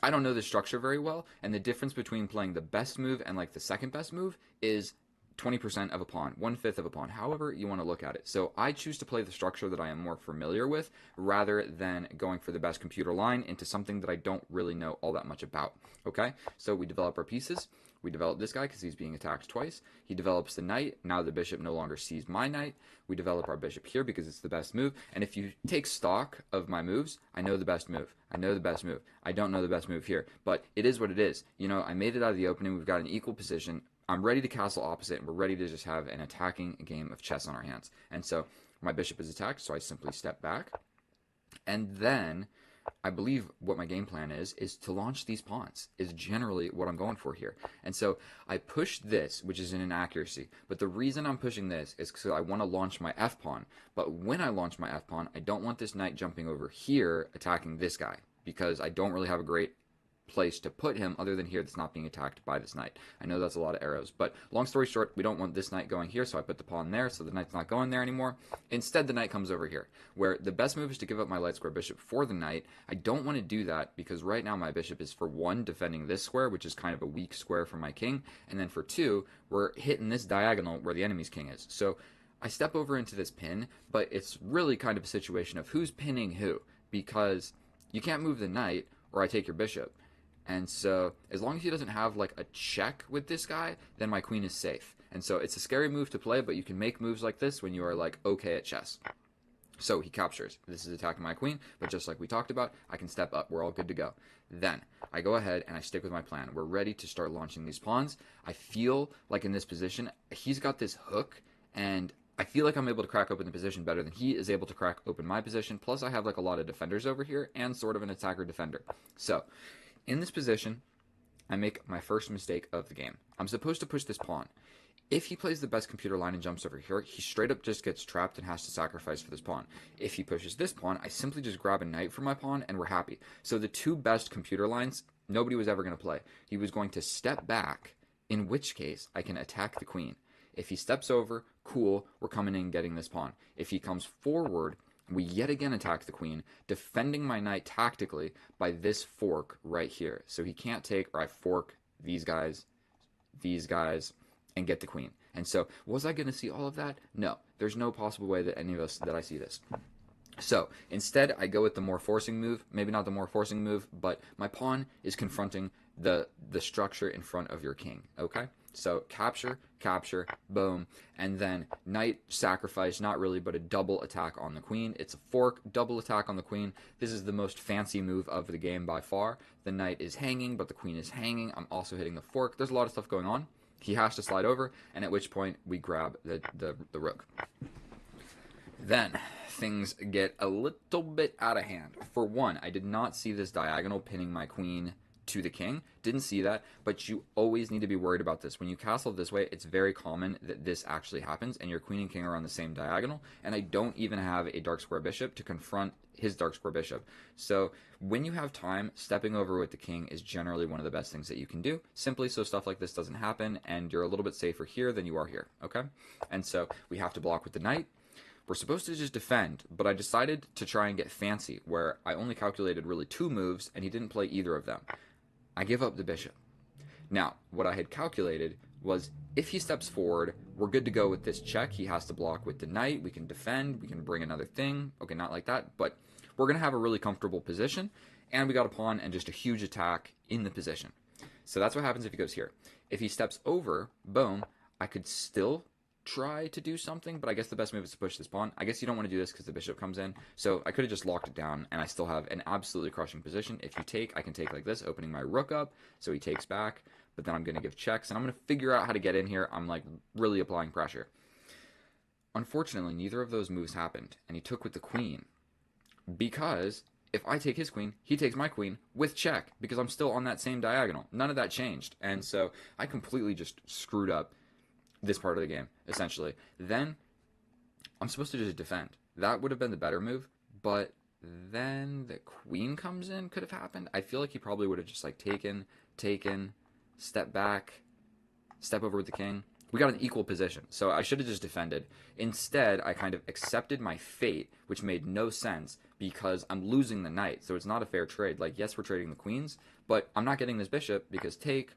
I don't know the structure very well, and the difference between playing the best move and like the second best move is 20% of a pawn, 1/5 of a pawn, however you want to look at it. So I choose to play the structure that I am more familiar with rather than going for the best computer line into something that I don't really know all that much about. Okay, so we develop our pieces. We develop this guy because he's being attacked twice. He develops the knight. Now the bishop no longer sees my knight. We develop our bishop here because it's the best move. And if you take stock of my moves, I know the best move. I know the best move. I don't know the best move here. But it is what it is. You know, I made it out of the opening. We've got an equal position. I'm ready to castle opposite, and we're ready to just have an attacking game of chess on our hands. And so my bishop is attacked, so I simply step back. And then I believe what my game plan is to launch these pawns, is generally what I'm going for here. And so I push this, which is an inaccuracy. But the reason I'm pushing this is because I want to launch my f pawn. But when I launch my f pawn, I don't want this knight jumping over here attacking this guy, because I don't really have a great place to put him other than here that's not being attacked by this knight. I know that's a lot of arrows, but long story short, we don't want this knight going here, so I put the pawn there, so the knight's not going there anymore. Instead, the knight comes over here, where the best move is to give up my light square bishop for the knight. I don't want to do that because right now my bishop is, for one, defending this square, which is kind of a weak square for my king, and then for two, we're hitting this diagonal where the enemy's king is. So I step over into this pin, but it's really kind of a situation of who's pinning who, because you can't move the knight or I take your bishop. And so as long as he doesn't have like a check with this guy, then my queen is safe. And so it's a scary move to play, but you can make moves like this when you are like okay at chess. So he captures. This is attacking my queen, but just like we talked about, I can step up. We're all good to go. Then I go ahead and I stick with my plan. We're ready to start launching these pawns. I feel like in this position, he's got this hook, and I feel like I'm able to crack open the position better than he is able to crack open my position. Plus, I have like a lot of defenders over here and sort of an attacker defender. So in this position, I make my first mistake of the game. I'm supposed to push this pawn. If he plays the best computer line and jumps over here, he straight up just gets trapped and has to sacrifice for this pawn. If he pushes this pawn, I simply just grab a knight for my pawn and we're happy. So the two best computer lines, nobody was ever going to play. He was going to step back, in which case I can attack the queen. If he steps over, cool, we're coming in and getting this pawn. If he comes forward, we yet again attack the queen, defending my knight tactically by this fork right here. So he can't take, or I fork these guys, and get the queen. And so, was I going to see all of that? No. There's no possible way that any of us, that I see this. So, instead, I go with the more forcing move. Maybe not the more forcing move, but my pawn is confronting the structure in front of your king, okay? So, capture, boom, and then knight sacrifice, not really, but a double attack on the queen. It's a fork, double attack on the queen. This is the most fancy move of the game by far. The knight is hanging, but the queen is hanging. I'm also hitting the fork. There's a lot of stuff going on. He has to slide over, and at which point we grab the rook. Then things get a little bit out of hand. For one, I did not see this diagonal pinning my queen to the king. Didn't see that, but you always need to be worried about this. When you castle this way, it's very common that this actually happens, and your queen and king are on the same diagonal, and I don't even have a dark square bishop to confront his dark square bishop. So when you have time, stepping over with the king is generally one of the best things that you can do, simply so stuff like this doesn't happen, and you're a little bit safer here than you are here, okay? And so we have to block with the knight. We're supposed to just defend, but I decided to try and get fancy, where I only calculated really 2 moves, and he didn't play either of them. I give up the bishop. Now, what I had calculated was if he steps forward, we're good to go with this check. He has to block with the knight. We can defend. We can bring another thing. Okay, not like that, but we're going to have a really comfortable position, and we got a pawn and just a huge attack in the position. So that's what happens if he goes here. If he steps over, boom, I could still try to do something, but I guess the best move is to push this pawn. I guess you don't want to do this because the bishop comes in, so I could have just locked it down, and I still have an absolutely crushing position. If you take, I can take like this, opening my rook up, so he takes back, but then I'm going to give checks, and I'm going to figure out how to get in here. I'm like really applying pressure. Unfortunately, neither of those moves happened, and he took with the queen, because if I take his queen, he takes my queen with check, because I'm still on that same diagonal. None of that changed, and so I completely just screwed up this part of the game, essentially. Then I'm supposed to just defend. That would have been the better move, but then the queen comes in, could have happened. I feel like he probably would have just like taken, step back, step over with the king, We got an equal position, so I should have just defended. Instead, I kind of accepted my fate, which made no sense because I'm losing the knight, so it's not a fair trade. Like, yes, we're trading the queens, but I'm not getting this bishop because take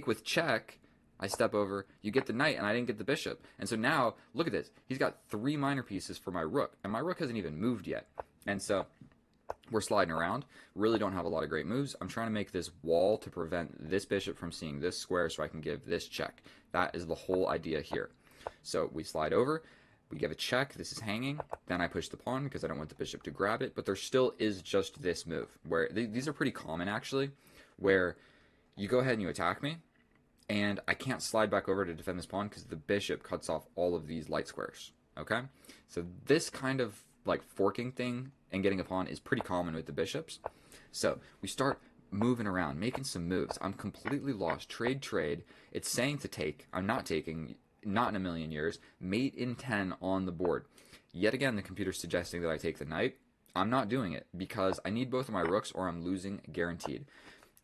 with check, I step over, you get the knight, and I didn't get the bishop. And so now, look at this. He's got 3 minor pieces for my rook, and my rook hasn't even moved yet. And so we're sliding around. Really don't have a lot of great moves. I'm trying to make this wall to prevent this bishop from seeing this square so I can give this check. That is the whole idea here. So we slide over. We give a check. This is hanging. Then I push the pawn because I don't want the bishop to grab it. But there still is just this move where these are pretty common actually, where you go ahead and you attack me, and I can't slide back over to defend this pawn because the bishop cuts off all of these light squares. Okay? So this kind of like forking thing and getting a pawn is pretty common with the bishops. So we start moving around, making some moves. I'm completely lost. Trade. It's saying to take. I'm not taking. Not in a million years. Mate in 10 on the board. Yet again, the computer's suggesting that I take the knight. I'm not doing it because I need both of my rooks or I'm losing guaranteed.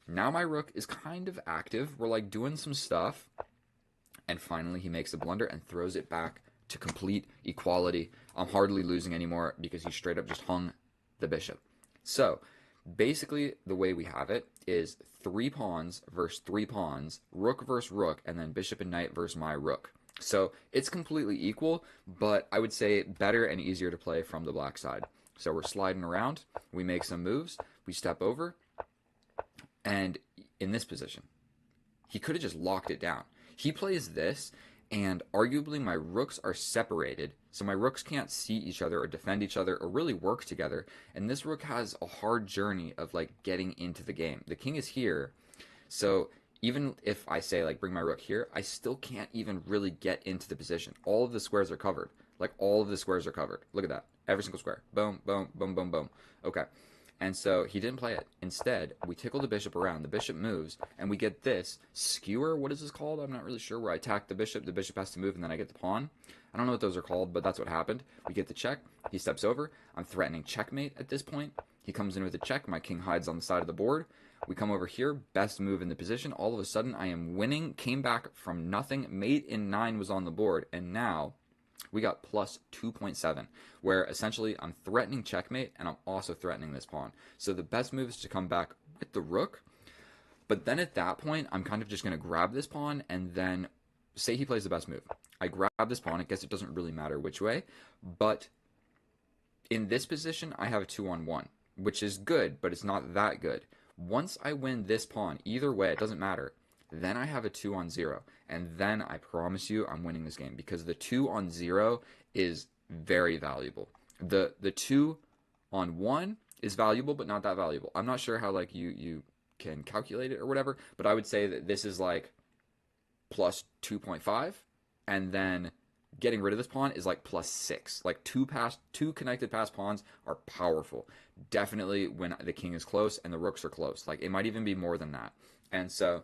Now my rook is kind of active. We're like doing some stuff. And finally he makes a blunder and throws it back to complete equality. I'm hardly losing anymore because he straight up just hung the bishop. So basically the way we have it is 3 pawns versus 3 pawns, rook versus rook, and then bishop and knight versus my rook. So it's completely equal, but I would say better and easier to play from the black side. So we're sliding around, we make some moves, we step over, and in this position, he could have just locked it down. He plays this, and arguably my rooks are separated, so my rooks can't see each other or defend each other or really work together, and this rook has a hard journey of like getting into the game. The king is here, so even if I say like bring my rook here, I still can't even really get into the position. All of the squares are covered. Like all of the squares are covered. Look at that. Every single square. Boom, boom, boom, boom, boom. Okay. And so he didn't play it. Instead, we tickle the bishop around. The bishop moves, and we get this skewer. What is this called? I'm not really sure. Where I attack the bishop has to move, and then I get the pawn. I don't know what those are called, but that's what happened. We get the check. He steps over. I'm threatening checkmate at this point. He comes in with a check. My king hides on the side of the board. We come over here. Best move in the position. All of a sudden, I am winning. Came back from nothing. Mate in 9 was on the board, and now we got plus 2.7, where essentially I'm threatening checkmate and I'm also threatening this pawn. So the best move is to come back with the rook, but then at that point I'm kind of just going to grab this pawn and then say he plays the best move. I grab this pawn. I guess it doesn't really matter which way, but in this position I have a 2-on-1, which is good, but it's not that good. Once I win this pawn, either way, it doesn't matter. Then I have a 2-on-0, and then I promise you I'm winning this game because the 2-on-0 is very valuable. The 2-on-1 is valuable, but not that valuable. I'm not sure how like you can calculate it or whatever, but I would say that this is like plus 2.5, and then getting rid of this pawn is like plus 6. Like two connected pass pawns are powerful. Definitely when the king is close and the rooks are close. Like it might even be more than that. And so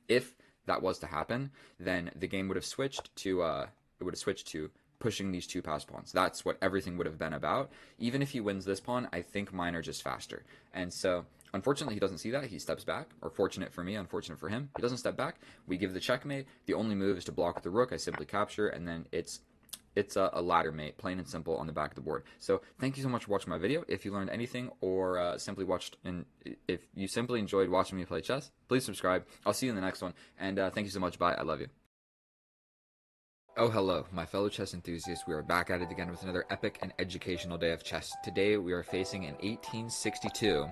if that was to happen, then the game would have switched to pushing these 2 pass pawns. That's what everything would have been about. Even if he wins this pawn, I think mine are just faster. And so unfortunately he doesn't see that. He steps back, or fortunate for me, unfortunate for him. He doesn't step back. We give the checkmate. The only move is to block with the rook. I simply capture, and then it's a ladder mate, plain and simple, on the back of the board. So thank you so much for watching my video. If you learned anything or simply watched, and if you simply enjoyed watching me play chess, please subscribe. I'll see you in the next one, and thank you so much. Bye. I love you. Oh, hello, my fellow chess enthusiasts. We are back at it again with another epic and educational day of chess. Today we are facing an 1862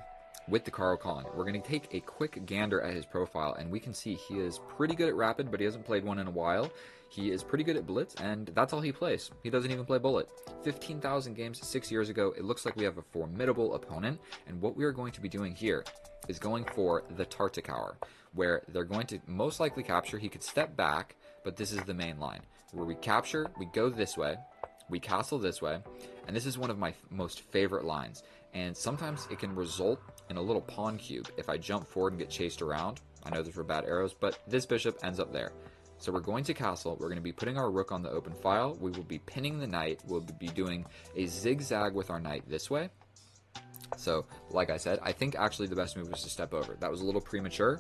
with the Carl Khan. We're going to take a quick gander at his profile, and we can see he is pretty good at rapid, but he hasn't played one in a while. He is pretty good at blitz, and that's all he plays. He doesn't even play bullet. 15,000 games 6 years ago. It looks like we have a formidable opponent, and what we are going to be doing here is going for the Tartakower, where they're going to most likely capture. He could step back, but this is the main line, where we capture, we go this way, we castle this way, and this is one of my most favorite lines. And sometimes it can result in a little pawn cube if I jump forward and get chased around. I know those were bad arrows, but this bishop ends up there. So we're going to castle. We're going to be putting our rook on the open file. We will be pinning the knight. We'll be doing a zigzag with our knight this way. So, like I said, I think actually the best move was to step over. That was a little premature,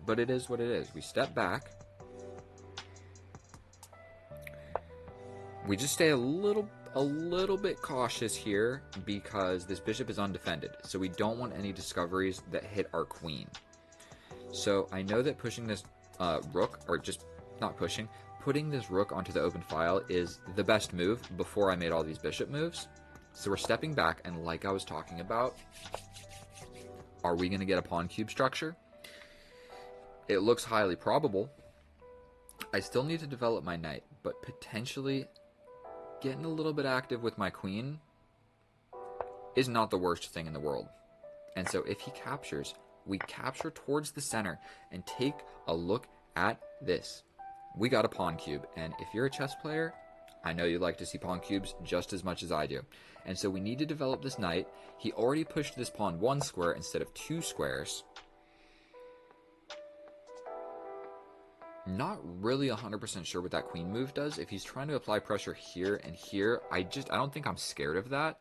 but it is what it is. We step back. We just stay a little bit cautious here because this bishop is undefended, so we don't want any discoveries that hit our queen. So I know that pushing this rook, or just not pushing, putting this rook onto the open file is the best move before I made all these bishop moves. So we're stepping back, and like I was talking about, are we going to get a pawn cube structure? It looks highly probable. I still need to develop my knight, but potentially getting a little bit active with my queen is not the worst thing in the world. And so if he captures, we capture towards the center and take a look at this. We got a pawn cube, and if you're a chess player, I know you like to see pawn cubes just as much as I do. And so we need to develop this knight. He already pushed this pawn 1 square instead of 2 squares. Not really 100% sure what that queen move does. If he's trying to apply pressure here and here, I don't think I'm scared of that.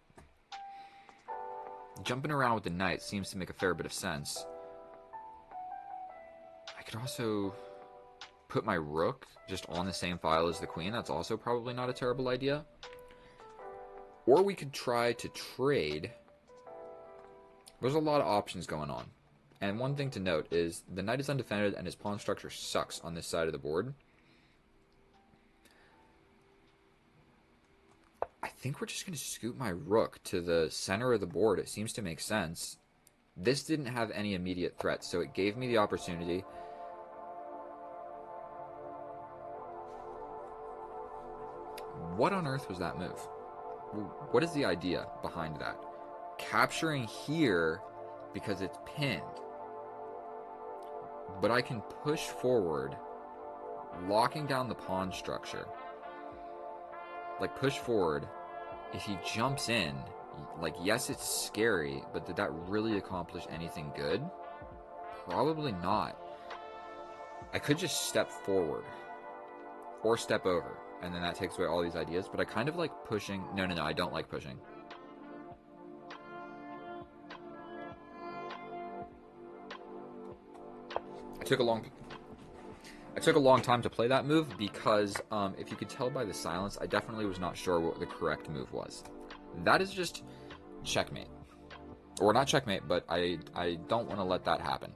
Jumping around with the knight seems to make a fair bit of sense. I could also put my rook just on the same file as the queen. That's also probably not a terrible idea. Or we could try to trade. There's a lot of options going on. And one thing to note is the knight is undefended and his pawn structure sucks on this side of the board. I think we're just going to scoot my rook to the center of the board. It seems to make sense. This didn't have any immediate threats, so it gave me the opportunity. What on earth was that move? What is the idea behind that? Capturing here because it's pinned. But I can push forward, locking down the pawn structure. Like, push forward. If he jumps in, like, yes, it's scary, but did that really accomplish anything good? Probably not. I could just step forward or step over, and then that takes away all these ideas, but I kind of like pushing. No, I don't like pushing. I took a long time to play that move because if you could tell by the silence, I definitely was not sure what the correct move was. That is just checkmate. Or not checkmate, but I don't want to let that happen.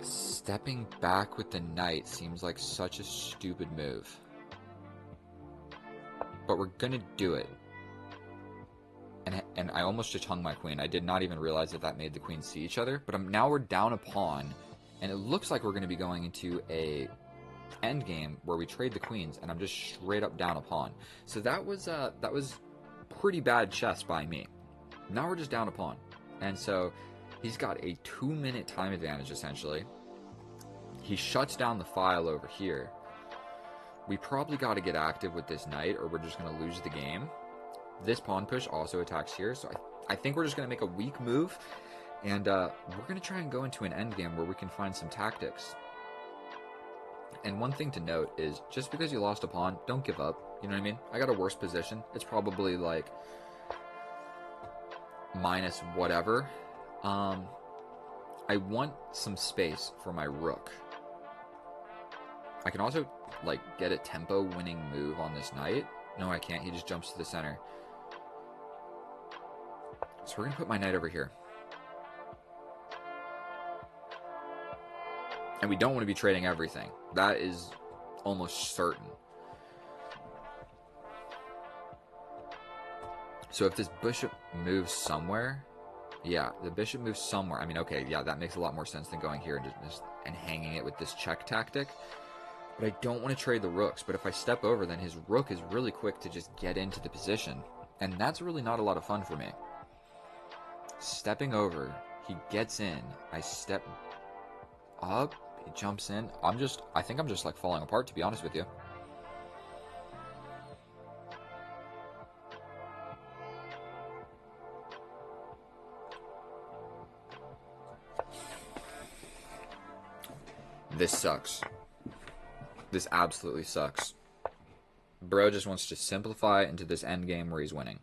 Stepping back with the knight seems like such a stupid move. But we're gonna do it. And I almost just hung my queen. I did not even realize that made the queens see each other. But now we're down a pawn, and it looks like we're going to be going into a endgame where we trade the queens, and I'm just straight up down a pawn. So that was pretty bad chess by me. Now we're just down a pawn, and so he's got a 2-minute time advantage essentially. He shuts down the file over here. We probably got to get active with this knight, or we're just going to lose the game. This pawn push also attacks here, so I think we're just going to make a weak move, and we're going to try and go into an endgame where we can find some tactics. And one thing to note is, just because you lost a pawn, don't give up. You know what I mean? I got a worse position. It's probably like minus whatever. I want some space for my rook. I can also like get a tempo winning move on this knight. No, I can't. He just jumps to the center. So we're going to put my knight over here. And we don't want to be trading everything. That is almost certain. So if this bishop moves somewhere... Yeah, the bishop moves somewhere. I mean, okay, yeah, that makes a lot more sense than going here and hanging it with this check tactic. But I don't want to trade the rooks. But if I step over, then his rook is really quick to just get into the position. And that's really not a lot of fun for me. Stepping over, he gets in. I step up, he jumps in. I think I'm just like falling apart, to be honest with you. This sucks. This absolutely sucks. Bro just wants to simplify into this endgame where he's winning.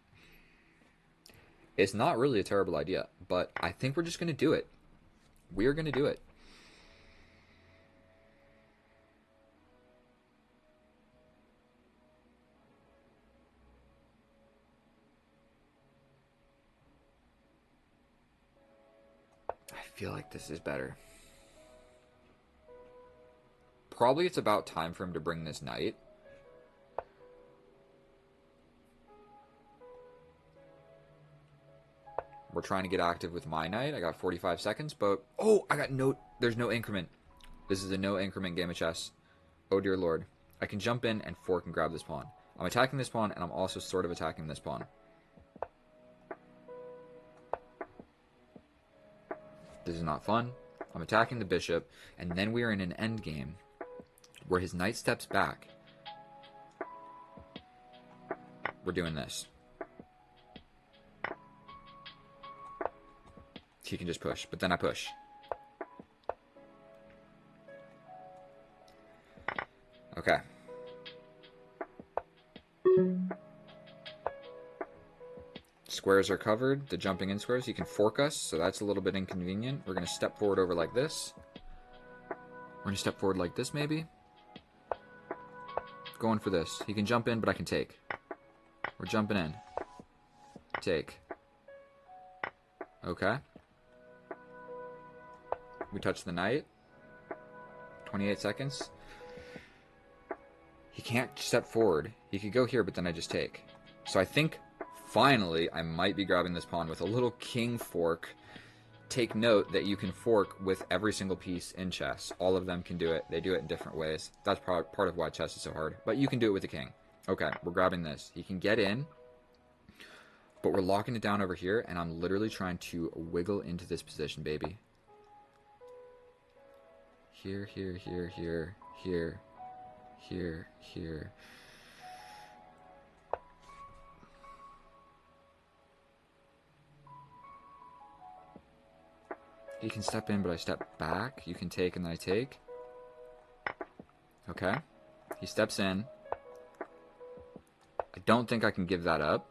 It's not really a terrible idea, but I think we're just going to do it. We're going to do it. I feel like this is better. Probably it's about time for him to bring this knight. We're trying to get active with my knight. I got 45 seconds, but... Oh, I got no... There's no increment. This is a no increment game of chess. Oh, dear lord. I can jump in and fork and grab this pawn. I'm attacking this pawn, and I'm also sort of attacking this pawn. This is not fun. I'm attacking the bishop, and then we are in an endgame where his knight steps back. We're doing this. He can just push, but then I push. Okay. Squares are covered. The jumping in squares. He can fork us, so that's a little bit inconvenient. We're going to step forward over like this. We're going to step forward like this, maybe. Going for this. He can jump in, but I can take. We're jumping in. Take. Okay. We touch the knight. 28 seconds. He can't step forward. He could go here, but then I just take. So I think, finally, I might be grabbing this pawn with a little king fork. Take note that you can fork with every single piece in chess. All of them can do it. They do it in different ways. That's part of why chess is so hard. But you can do it with the king. Okay, we're grabbing this. He can get in, but we're locking it down over here, and I'm literally trying to wiggle into this position, baby. Here, here, here, here, here, here, here. He can step in, but I step back. You can take, and then I take. Okay. He steps in. I don't think I can give that up.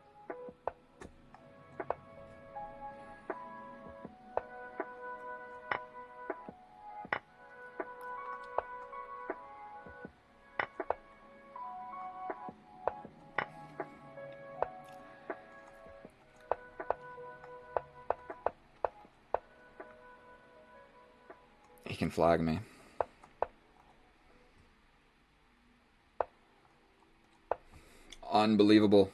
He can flag me. Unbelievable.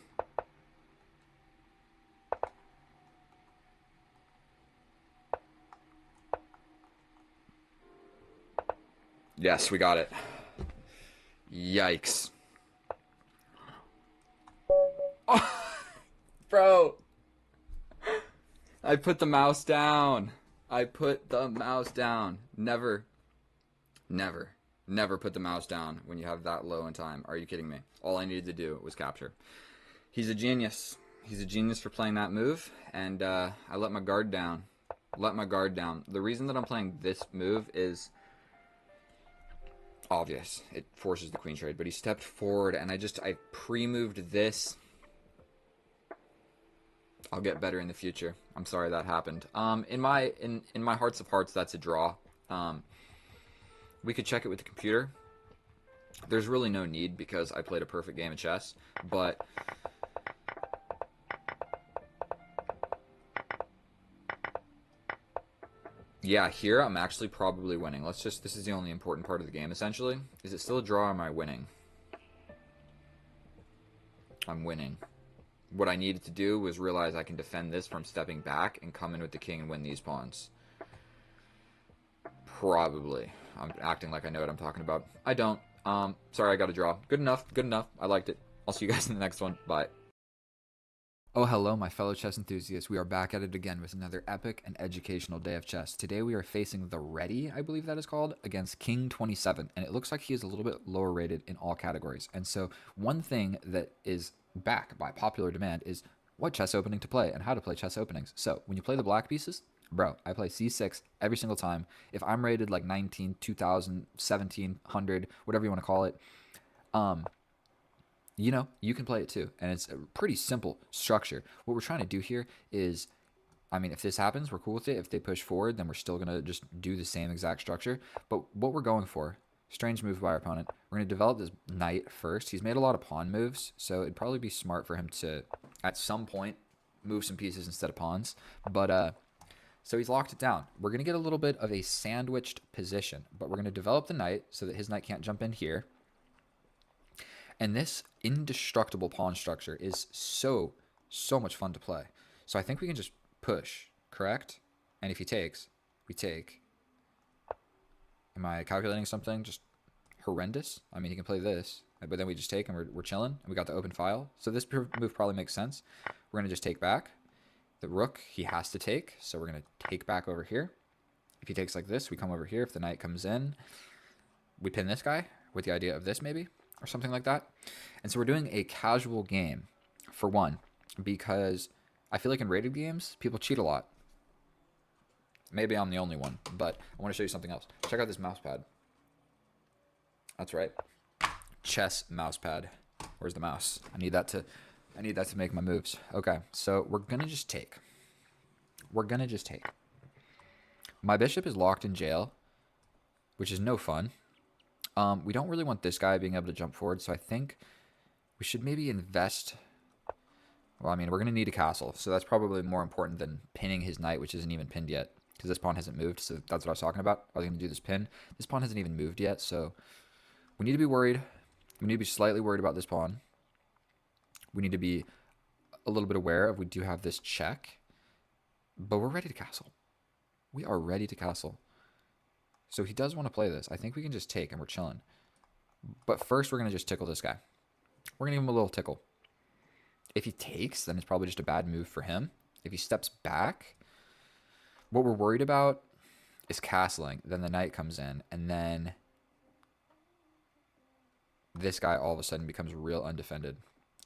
Yes, we got it. Yikes. Oh, bro. I put the mouse down. I put the mouse down. Never put the mouse down when you have that low in time. Are you kidding me? All I needed to do was capture. He's a genius. He's a genius for playing that move, and I let my guard down. The reason that I'm playing this move is obvious. It forces the queen trade, but he stepped forward, and I pre-moved this. I'll get better in the future. I'm sorry that happened. In my hearts of hearts, that's a draw. We could check it with the computer. There's really no need because I played a perfect game of chess, but yeah, here I'm actually probably winning. This is the only important part of the game, essentially. Is it still a draw or am I winning? I'm winning. What I needed to do was realize I can defend this from stepping back and come in with the king and win these pawns. Probably. I'm acting like I know what I'm talking about. I don't. Sorry, I got a draw. Good enough. I liked it. I'll see you guys in the next one. Bye. Oh, hello, my fellow chess enthusiasts. We are back at it again with another epic and educational day of chess. Today we are facing the Ready, I believe that is called, against King 27, and it looks like he is a little bit lower rated in all categories. And so one thing that is back by popular demand is what chess opening to play and how to play chess openings. So when you play the black pieces, bro, I play c6 every single time. If I'm rated like 19, 2000, 1700, whatever you want to call it, you know, you can play it too. And it's a pretty simple structure. What we're trying to do here is, I mean, if this happens, we're cool with it. If they push forward, then we're still going to just do the same exact structure. But what we're going for, strange move by our opponent, we're going to develop this knight first. He's made a lot of pawn moves, so it'd probably be smart for him to, at some point, move some pieces instead of pawns. But So he's locked it down. We're going to get a little bit of a sandwiched position, but we're going to develop the knight so that his knight can't jump in here. And this indestructible pawn structure is so much fun to play. So I think we can just push, correct? And if he takes, we take. Am I calculating something just horrendous? I mean, he can play this, but then we just take and we're chilling. And we got the open file. So this move probably makes sense. We're going to just take back. The rook, he has to take. So we're going to take back over here. If he takes like this, we come over here. If the knight comes in, we pin this guy with the idea of this maybe, or something like that. And so we're doing a casual game, for one, because I feel like in rated games, people cheat a lot. Maybe I'm the only one, but I want to show you something else. Check out this mouse pad. That's right. Chess mouse pad. Where's the mouse? I need that to make my moves. Okay, so we're going to just take. We're going to just take. My bishop is locked in jail, which is no fun. We don't really want this guy being able to jump forward, so I think we should maybe invest. Well, I mean, we're going to need a castle, so that's probably more important than pinning his knight, which isn't even pinned yet, because this pawn hasn't moved, so that's what I was talking about. I was going to do this pin. This pawn hasn't even moved yet, so we need to be worried. We need to be slightly worried about this pawn. We need to be a little bit aware of we do have this check, but we're ready to castle. We are ready to castle. So he does want to play this. I think we can just take and we're chilling. But first we're going to just tickle this guy. We're going to give him a little tickle. If he takes, then it's probably just a bad move for him. If he steps back, what we're worried about is castling. Then the knight comes in, and then this guy all of a sudden becomes real undefended.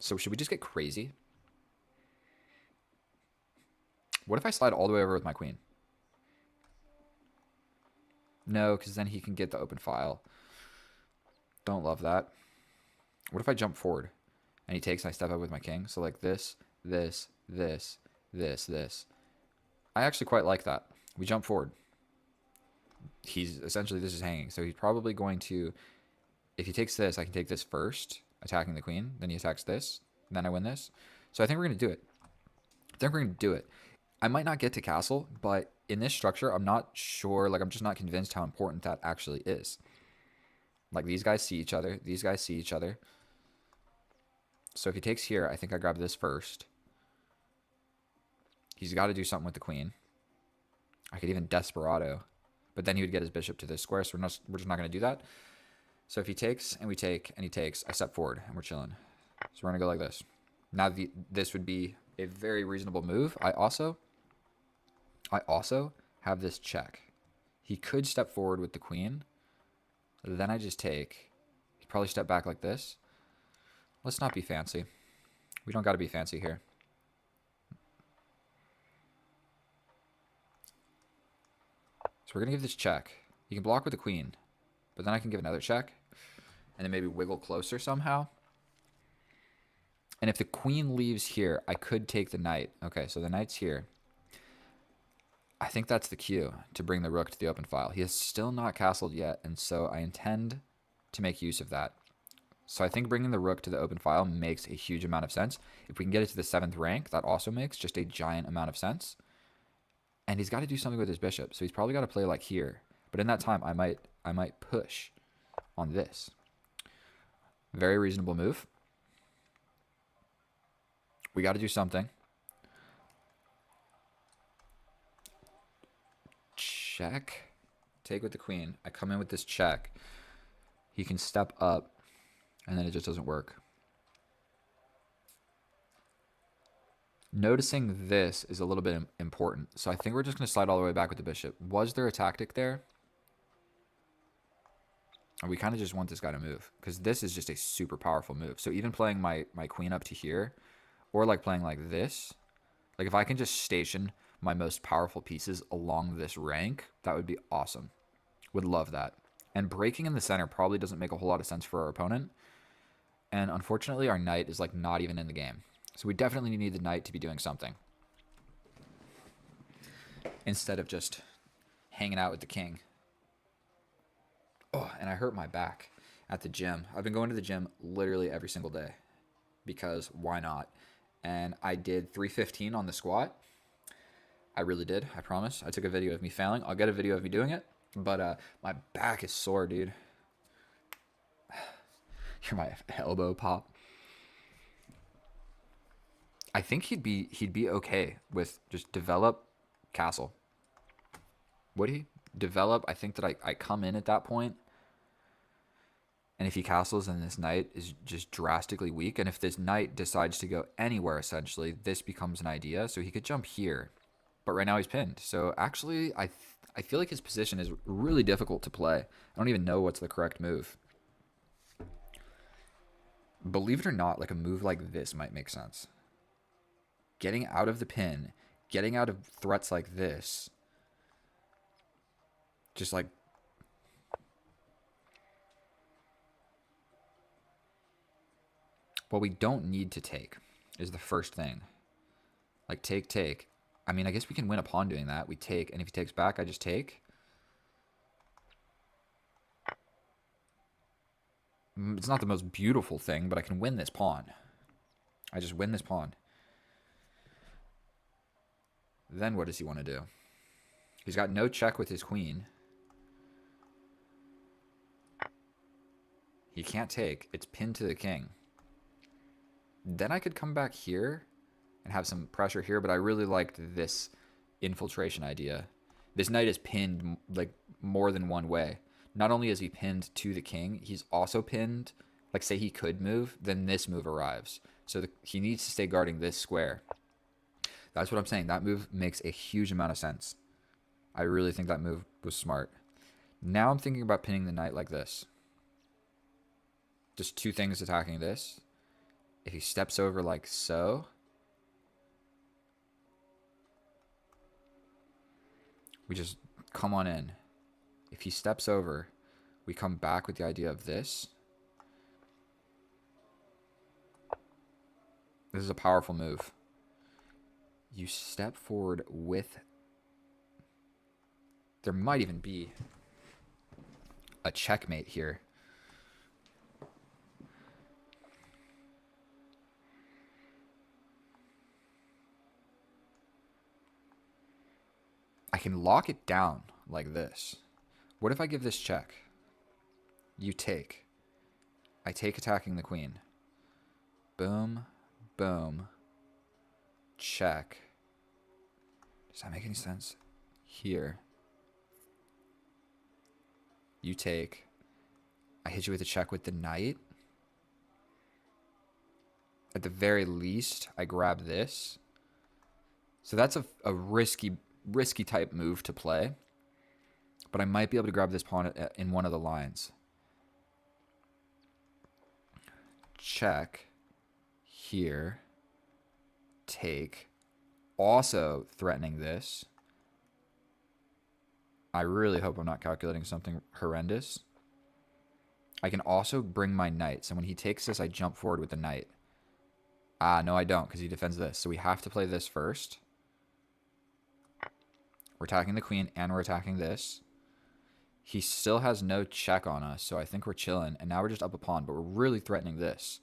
So should we just get crazy? What if I slide all the way over with my queen? No, because then he can get the open file. Don't love that. What if I jump forward and he takes and I step up with my king? So like this, this, this, this, this. I actually quite like that. We jump forward. He's essentially, this is hanging. So he's probably going to, if he takes this, I can take this first, attacking the queen. Then he attacks this. And then I win this. So I think we're going to do it. I think we're going to do it. I might not get to castle, but in this structure, I'm not sure. Like, I'm just not convinced how important that actually is. Like, these guys see each other. These guys see each other. So if he takes here, I think I grab this first. He's got to do something with the queen. I could even desperado. But then he would get his bishop to this square, so we're just not going to do that. So if he takes, and we take, and he takes, I step forward, and we're chilling. So we're going to go like this. Now, this would be a very reasonable move. I also have this check. He could step forward with the queen. Then I just take. He'd probably step back like this. Let's not be fancy. We don't got to be fancy here. So we're going to give this check. He can block with the queen. But then I can give another check. And then maybe wiggle closer somehow. And if the queen leaves here, I could take the knight. Okay, so the knight's here. I think that's the cue to bring the rook to the open file. He has still not castled yet, and so I intend to make use of that. So I think bringing the rook to the open file makes a huge amount of sense. If we can get it to the 7th rank, that also makes just a giant amount of sense. And he's got to do something with his bishop, so he's probably got to play like here. But in that time, I might push on this. Very reasonable move. We got to do something. Check. Take with the queen. I come in with this check. He can step up, and then it just doesn't work. Noticing this is a little bit important. So I think we're just going to slide all the way back with the bishop. Was there a tactic there? Or we kind of just want this guy to move, because this is just a super powerful move. So even playing my queen up to here, or like playing like this, like if I can just station my most powerful pieces along this rank, that would be awesome. Would love that. And breaking in the center probably doesn't make a whole lot of sense for our opponent. And unfortunately, our knight is like not even in the game. So we definitely need the knight to be doing something, instead of just hanging out with the king. Oh, and I hurt my back at the gym. I've been going to the gym literally every single day, because why not? And I did 315 on the squat. I really did. I promise. I took a video of me failing. I'll get a video of me doing it. But my back is sore, dude. You're my elbow pop. I think he'd be okay with just develop castle. Would he? Develop. I think that I come in at that point, and if he castles and this knight is just drastically weak, and if this knight decides to go anywhere, essentially, this becomes an idea. So he could jump here, but right now he's pinned. So actually, I feel like his position is really difficult to play. I don't even know what's the correct move. Believe it or not, like a move like this might make sense. Getting out of the pin, getting out of threats like this, just like what we don't need to take is the first thing. Like take. I mean, I guess we can win a pawn doing that. We take, and if he takes back, I just take. It's not the most beautiful thing, but I can win this pawn. I just win this pawn. Then what does he want to do? He's got no check with his queen. He can't take. It's pinned to the king. Then I could come back here and have some pressure here, but I really liked this infiltration idea. This knight is pinned like more than one way. Not only is he pinned to the king, he's also pinned, like say he could move, then this move arrives. So he needs to stay guarding this square. That's what I'm saying. That move makes a huge amount of sense. I really think that move was smart. Now I'm thinking about pinning the knight like this. Just two things attacking this. If he steps over like so, we just come on in. If he steps over, we come back with the idea of this. This is a powerful move. You step forward with... There might even be a checkmate here. I can lock it down like this. What if I give this check? You take. I take attacking the queen. Boom, boom, check. Does that make any sense? Here. You take. I hit you with a check with the knight. At the very least, I grab this. So that's a risky type move to play. But I might be able to grab this pawn in one of the lines. Check. Here. Take. Also threatening this. I really hope I'm not calculating something horrendous. I can also bring my knight. So when he takes this, I jump forward with the knight. Ah, no, I don't, because he defends this. So we have to play this first. We're attacking the queen, and we're attacking this. He still has no check on us, so I think we're chilling. And now we're just up a pawn, but we're really threatening this.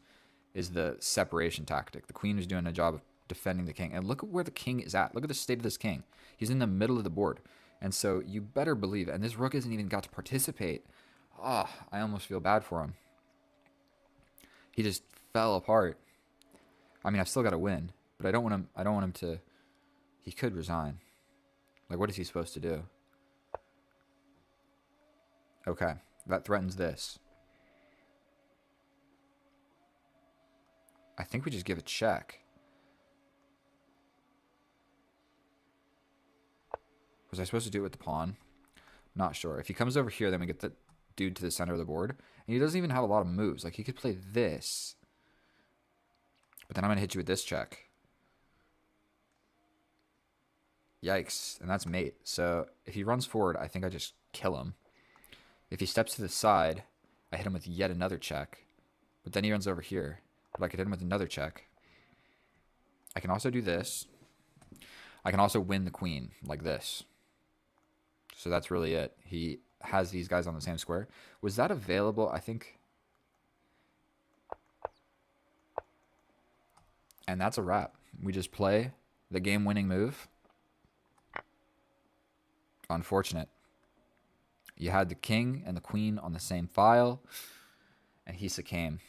Is the separation tactic. The queen is doing a job of defending the king. And look at where the king is at. Look at the state of this king. He's in the middle of the board. And so you better believe, and this rook hasn't even got to participate. Ah, oh, I almost feel bad for him. He just fell apart. I mean, I've still got to win, but I don't want him to. He could resign. Like, what is he supposed to do? Okay, that threatens this. I think we just give a check. Was I supposed to do it with the pawn? Not sure. If he comes over here, then we get the dude to the center of the board. And he doesn't even have a lot of moves. Like, he could play this. But then I'm going to hit you with this check. Yikes. And that's mate. So if he runs forward, I think I just kill him. If he steps to the side, I hit him with yet another check. But then he runs over here. But I could hit him with another check. I can also do this. I can also win the queen like this. So that's really it. He has these guys on the same square. Was that available? I think. And that's a wrap. We just play the game-winning move. Unfortunate. You had the king and the queen on the same file, and he succumbed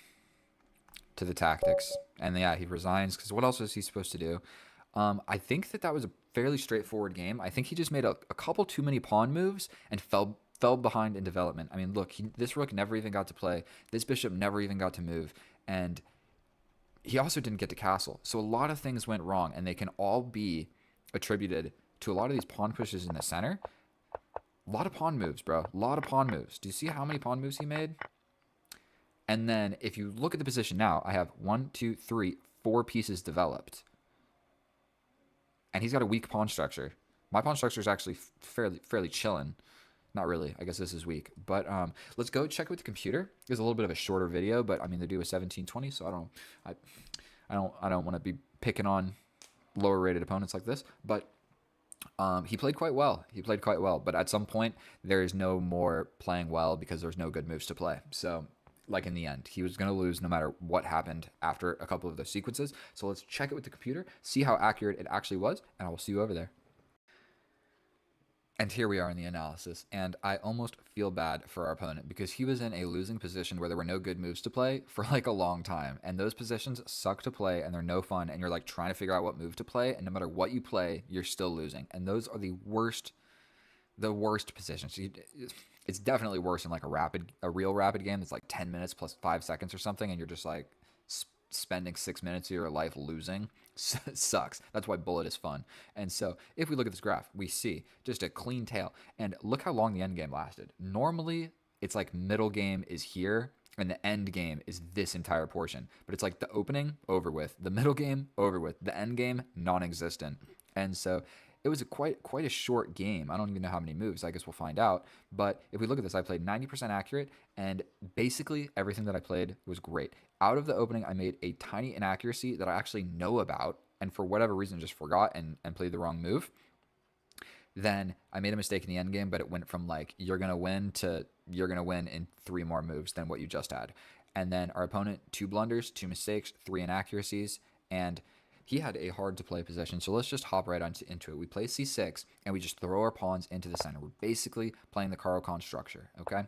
to the tactics. And yeah, he resigns because what else was he supposed to do? I think that was a fairly straightforward game. I think he just made a couple too many pawn moves and fell behind in development. I mean, look, this rook never even got to play. This bishop never even got to move, and he also didn't get to castle. So a lot of things went wrong, and they can all be attributed to a lot of these pawn pushes in the center. A lot of pawn moves, bro. A lot of pawn moves. Do you see how many pawn moves he made? And then if you look at the position now, I have 1, 2, 3, 4 pieces developed. And he's got a weak pawn structure. My pawn structure is actually fairly chilling. Not really. I guess this is weak. But let's go check with the computer. It's a little bit of a shorter video, but I mean they do a 1720, so I don't want to be picking on lower rated opponents like this. But he played quite well. He played quite well. But at some point there is no more playing well because there's no good moves to play. So like in the end, he was going to lose no matter what happened after a couple of those sequences. So let's check it with the computer, see how accurate it actually was, and I will see you over there. And here we are in the analysis, and I almost feel bad for our opponent because he was in a losing position where there were no good moves to play for like a long time, and those positions suck to play and they're no fun, and you're like trying to figure out what move to play, and no matter what you play, you're still losing, and those are the worst positions. It's definitely worse in like a real rapid game that's like 10 minutes plus 5 seconds or something, and you're just like spending 6 minutes of your life losing. Sucks. That's why bullet is fun. And so if we look at this graph, we see just a clean tail, and look how long the end game lasted. Normally it's like middle game is here and the end game is this entire portion, but it's like the opening over with, the middle game over with, the end game non-existent. And so it was quite a short game. I don't even know how many moves. I guess we'll find out. But if we look at this, I played 90% accurate, and basically everything that I played was great. Out of the opening, I made a tiny inaccuracy that I actually know about, and for whatever reason just forgot and played the wrong move. Then I made a mistake in the end game, but it went from like you're gonna win to you're gonna win in 3 more moves than what you just had. And then our opponent, 2 blunders, 2 mistakes, 3 inaccuracies, and he had a hard to play position. So let's just hop right into it. We play c6 and we just throw our pawns into the center. We're basically playing the Caro-Kann structure. Okay.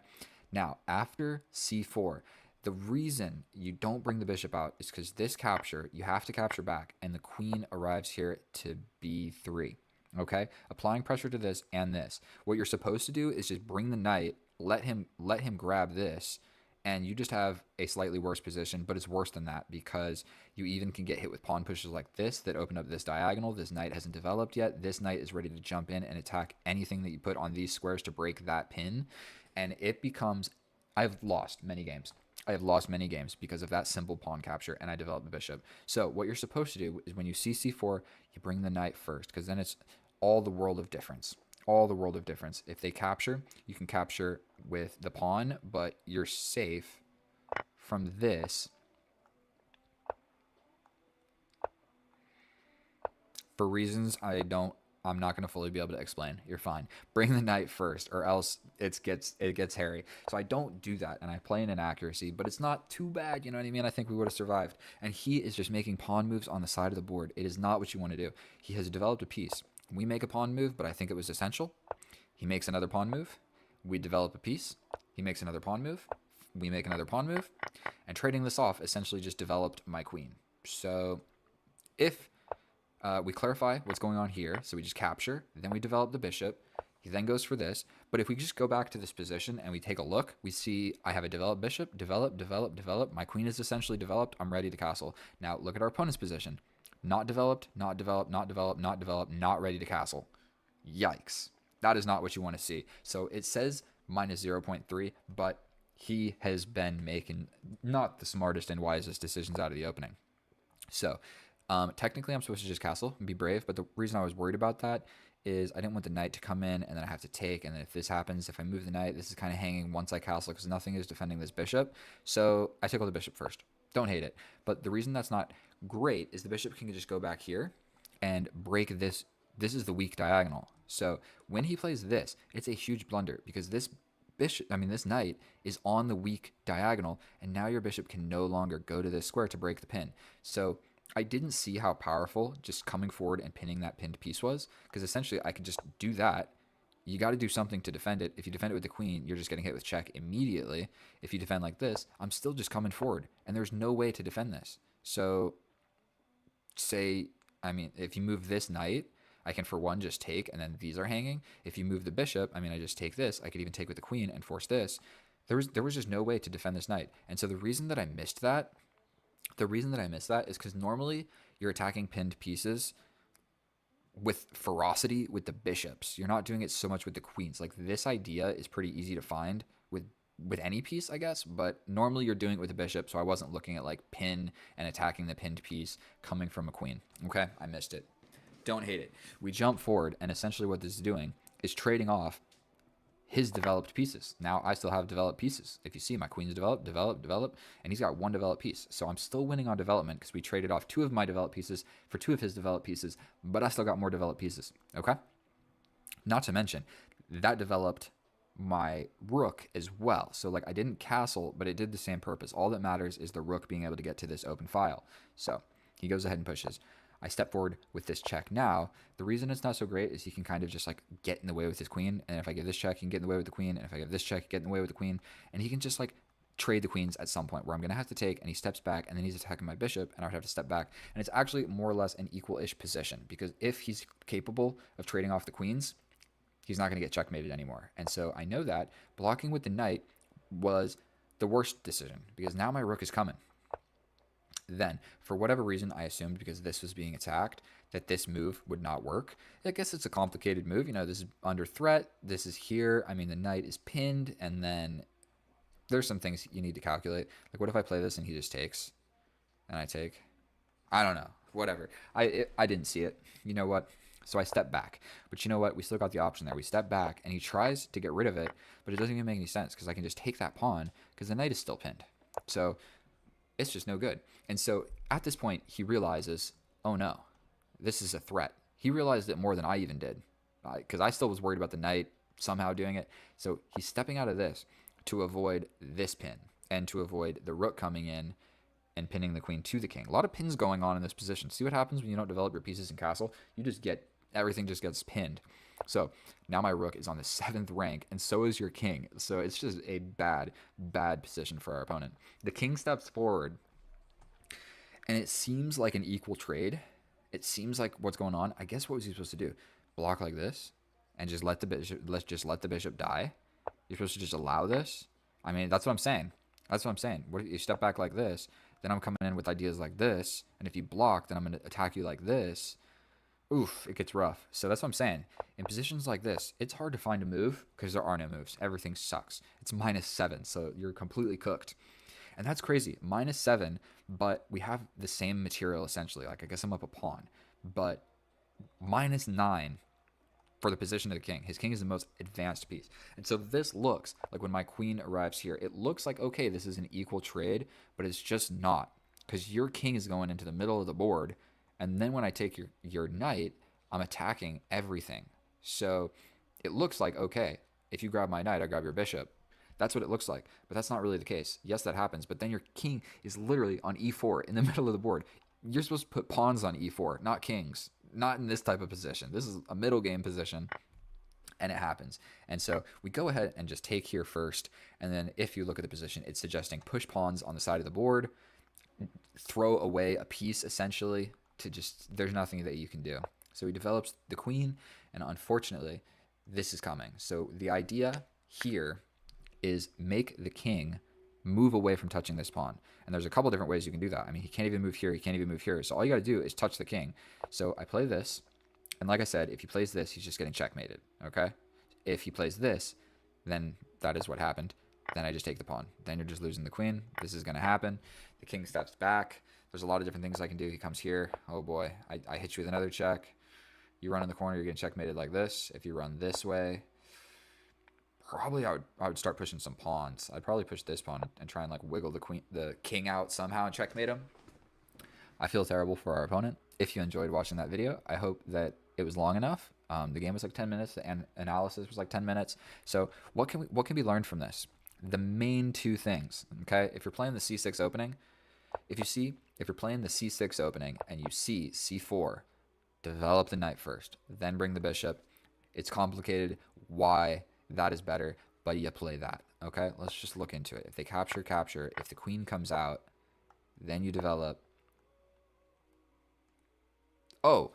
Now after c4, the reason you don't bring the bishop out is because this capture, you have to capture back, and the queen arrives here to b3. Okay, applying pressure to this and this. What you're supposed to do is just bring the knight, let him grab this, and you just have a slightly worse position. But it's worse than that because you even can get hit with pawn pushes like this that open up this diagonal. This knight hasn't developed yet. This knight is ready to jump in and attack anything that you put on these squares to break that pin, and it becomes. I've lost many games. I have lost many games because of that simple pawn capture, and I developed the bishop. So what you're supposed to do is when you see c4, you bring the knight first, because then it's all the world of difference. All the world of difference. If they capture, you can capture with the pawn, but you're safe from this for reasons I'm not going to fully be able to explain. You're fine. Bring the knight first, or else it gets hairy. So I don't do that, and I play an inaccuracy, but it's not too bad. You know what I mean? I think we would have survived. And he is just making pawn moves on the side of the board. It is not what you want to do. He has developed a piece. We make a pawn move, but I think it was essential. He makes another pawn move. We develop a piece. He makes another pawn move. We make another pawn move. And trading this off essentially just developed my queen. So if we clarify what's going on here. So we just capture, then we develop the bishop. He then goes for this. But if we just go back to this position and we take a look, we see I have a developed bishop, develop. My queen is essentially developed. I'm ready to castle. Now look at our opponent's position. Not developed, not developed, not developed, not developed, not ready to castle. Yikes. That is not what you want to see. So it says minus 0.3, but he has been making not the smartest and wisest decisions out of the opening. So technically, I'm supposed to just castle and be brave, but the reason I was worried about that is I didn't want the knight to come in and then I have to take, and then if this happens, if I move the knight, this is kind of hanging once I castle because nothing is defending this bishop. So I took all the bishop first. Don't hate it. But the reason that's not great is the bishop can just go back here and break this. This is the weak diagonal. So when he plays this, it's a huge blunder because this this knight is on the weak diagonal, and now your bishop can no longer go to this square to break the pin. So I didn't see how powerful just coming forward and pinning that pinned piece was, because essentially I could just do that. You got to do something to defend it. If you defend it with the queen, you're just getting hit with check immediately. If you defend like this, I'm still just coming forward, and there's no way to defend this. So, say, I mean, if you move this knight, I can for one just take, and then these are hanging. If you move the bishop, I mean, I just take this. I could even take with the queen and force this. There was just no way to defend this knight. And so the reason that I missed that is because normally you're attacking pinned pieces with ferocity with the bishops. You're not doing it so much with the queens. Like this idea is pretty easy to find with any piece, I guess, but normally you're doing it with a bishop, so I wasn't looking at like pin and attacking the pinned piece coming from a queen. Okay, I missed it. Don't hate it. We jump forward, and essentially what this is doing is trading off his developed pieces. Now I still have developed pieces. If you see, my queen's developed, and he's got one developed piece. So I'm still winning on development because we traded off 2 of my developed pieces for 2 of his developed pieces, but I still got more developed pieces. Okay? Not to mention, that developed my rook as well. So like I didn't castle, but it did the same purpose. All that matters is the rook being able to get to this open file. So he goes ahead and pushes. I step forward with this check now. The reason it's not so great is he can kind of just like get in the way with his queen. And if I give this check, he can get in the way with the queen. And if I give this check, he can get in the way with the queen. And he can just like trade the queens at some point where I'm going to have to take, and he steps back, and then he's attacking my bishop, and I would have to step back. And it's actually more or less an equal-ish position, because if he's capable of trading off the queens, he's not going to get checkmated anymore. And so I know that blocking with the knight was the worst decision, because now my rook is coming. Then, for whatever reason, I assumed because this was being attacked that this move would not work. I guess it's a complicated move. You know, this is under threat. This is here. I mean, the knight is pinned, and then there's some things you need to calculate. Like, what if I play this and he just takes, and I take? I don't know. Whatever. I didn't see it. You know what? So I step back. But you know what? We still got the option there. We step back, and he tries to get rid of it, but it doesn't even make any sense because I can just take that pawn because the knight is still pinned. So it's just no good. And so at this point, he realizes, oh no, this is a threat. He realized it more than I even did, because I still was worried about the knight somehow doing it. So he's stepping out of this to avoid this pin and to avoid the rook coming in and pinning the queen to the king. A lot of pins going on in this position. See what happens when you don't develop your pieces in castle? You just get, everything just gets pinned. So now my rook is on the 7th rank, and so is your king. So it's just a bad, bad position for our opponent. The king steps forward, and it seems like an equal trade. It seems like what's going on. I guess what was he supposed to do? Block like this and just let the bishop, let's just let the bishop die? You're supposed to just allow this? I mean, that's what I'm saying. That's what I'm saying. What if you step back like this? Then I'm coming in with ideas like this, and if you block, then I'm going to attack you like this. Oof, it gets rough. So that's what I'm saying. In positions like this, it's hard to find a move because there are no moves. Everything sucks. It's -7, so you're completely cooked. And that's crazy. -7, but we have the same material essentially. Like, I guess I'm up a pawn, but -9 for the position of the king. His king is the most advanced piece. And so this looks like, when my queen arrives here, it looks like, okay, this is an equal trade, but it's just not, because your king is going into the middle of the board. And then when I take your knight, I'm attacking everything. So it looks like, okay, if you grab my knight, I grab your bishop. That's what it looks like. But that's not really the case. Yes, that happens. But then your king is literally on e4 in the middle of the board. You're supposed to put pawns on e4, not kings. Not in this type of position. This is a middle game position, and it happens. And so we go ahead and just take here first. And then if you look at the position, it's suggesting push pawns on the side of the board, throw away a piece essentially. To just, there's nothing that you can do. So he develops the queen, and unfortunately, this is coming. So the idea here is make the king move away from touching this pawn. And there's a couple different ways you can do that. I mean, he can't even move here. He can't even move here. So all you got to do is touch the king. So I play this. And like I said, if he plays this, he's just getting checkmated. Okay? If he plays this, then that is what happened. Then I just take the pawn. Then you're just losing the queen. This is going to happen. The king steps back. There's a lot of different things I can do. He comes here. Oh boy. I hit you with another check. You run in the corner, you're getting checkmated like this. If you run this way, probably I would start pushing some pawns. I'd probably push this pawn and try and like wiggle the king out somehow and checkmate him. I feel terrible for our opponent. If you enjoyed watching that video, I hope that it was long enough. The game was like 10 minutes, and analysis was like 10 minutes. So what can be learned from this? The main 2 things, okay? If you're playing the c6 opening, if you're playing the c6 opening and you see c4, develop the knight first, then bring the bishop. It's complicated why that is better, but you play that. Okay, let's just look into it. If they capture, capture. If the queen comes out, then you develop. Oh,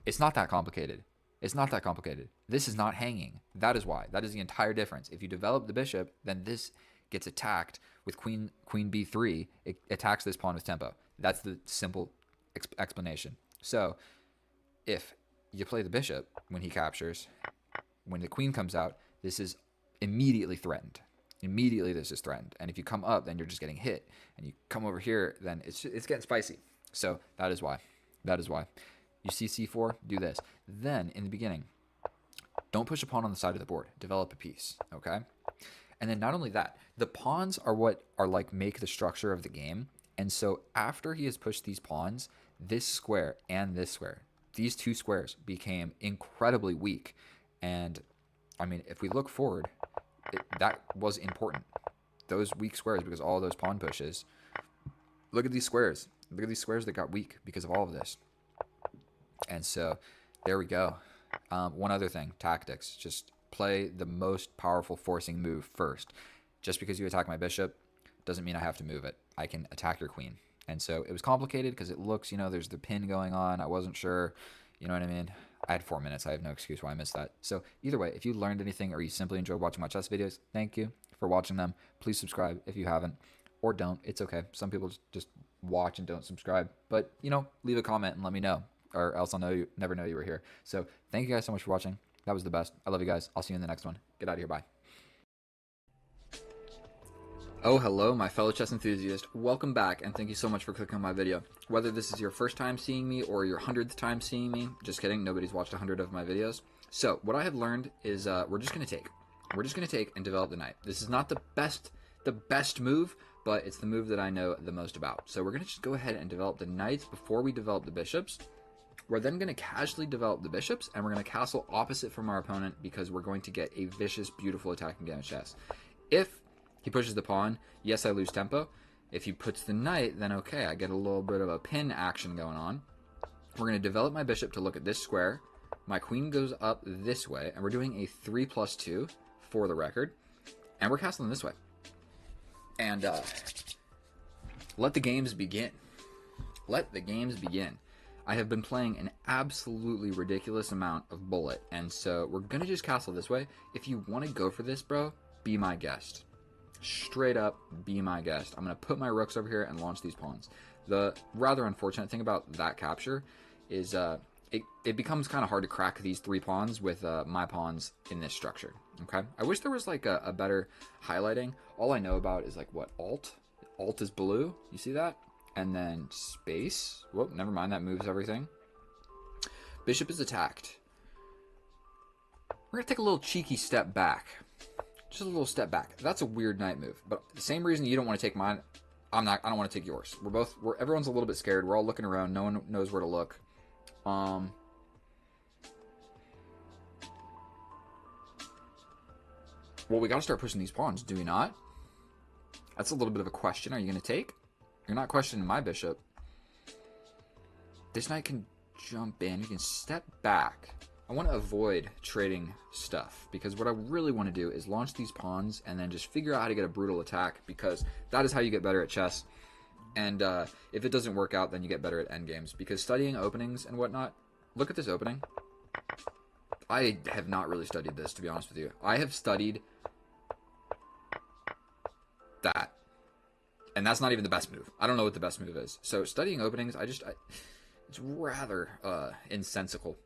it's not that complicated. It's not that complicated. This is not hanging. That is why. That is the entire difference. If you develop the bishop, then this gets attacked with queen b3. It attacks this pawn with tempo. That's the simple explanation. So if you play the bishop when he captures, when the queen comes out, this is immediately threatened. Immediately this is threatened. And if you come up, then you're just getting hit. And you come over here, then it's getting spicy. So that is why. That is why. You see c4, do this. Then, in the beginning, don't push a pawn on the side of the board. Develop a piece, okay? And then not only that, the pawns are what are like make the structure of the game. And so after he has pushed these pawns, this square and this square, these two squares became incredibly weak. And, I mean, if we look forward, that was important. Those weak squares, because all those pawn pushes. Look at these squares. Look at these squares that got weak because of all of this. And so there we go. One other thing, tactics. Just play the most powerful forcing move first. Just because you attack my bishop doesn't mean I have to move it. I can attack your queen. And so it was complicated because it looks, there's the pin going on. I wasn't sure. You know what I mean? I had 4 minutes. I have no excuse why I missed that. So either way, if you learned anything or you simply enjoyed watching my chess videos, thank you for watching them. Please subscribe if you haven't. Or don't. It's okay. Some people just watch and don't subscribe. But, leave a comment and let me know. Or else I'll never know you were here. So thank you guys so much for watching. That was the best. I love you guys. I'll see you in the next one. Get out of here. Bye. Oh, hello, my fellow chess enthusiast. Welcome back, and thank you so much for clicking on my video. Whether this is your first time seeing me or your 100th time seeing me, just kidding, nobody's watched 100 of my videos. So, what I have learned is we're just going to take. We're just going to take and develop the knight. This is not the best move, but it's the move that I know the most about. So we're going to just go ahead and develop the knights before we develop the bishops. We're then going to casually develop the bishops, and we're going to castle opposite from our opponent because we're going to get a vicious, beautiful attacking game of chess. If he pushes the pawn, yes, I lose tempo. If he puts the knight, then okay, I get a little bit of a pin action going on. We're going to develop my bishop to look at this square. My queen goes up this way, and we're doing a 3+2 for the record. And we're castling this way. And let the games begin. Let the games begin. I have been playing an absolutely ridiculous amount of bullet, and so we're going to just castle this way. If you want to go for this, bro, be my guest. Straight up, be my guest. I'm going to put my rooks over here and launch these pawns. The rather unfortunate thing about that capture is it becomes kind of hard to crack these 3 pawns with my pawns in this structure. Okay, I wish there was like a better highlighting. All I know about is like what, alt? Alt is blue. You see that? And then space. Whoop, never mind. That moves everything. Bishop is attacked. We're going to take a little cheeky step back. Just a little step back. That's a weird knight move. But the same reason you don't want to take mine, I don't want to take yours. Everyone's a little bit scared. We're all looking around. No one knows where to look. Well, we got to start pushing these pawns, do we not? That's a little bit of a question. Are you going to take? You're not questioning my bishop. This knight can jump in. You can step back. I want to avoid trading stuff because what I really want to do is launch these pawns and then just figure out how to get a brutal attack because that is how you get better at chess. And if it doesn't work out, then you get better at endgames because studying openings and whatnot. Look at this opening. I have not really studied this, to be honest with you. I have studied that. And that's not even the best move. I don't know what the best move is. So studying openings, it's rather insensical.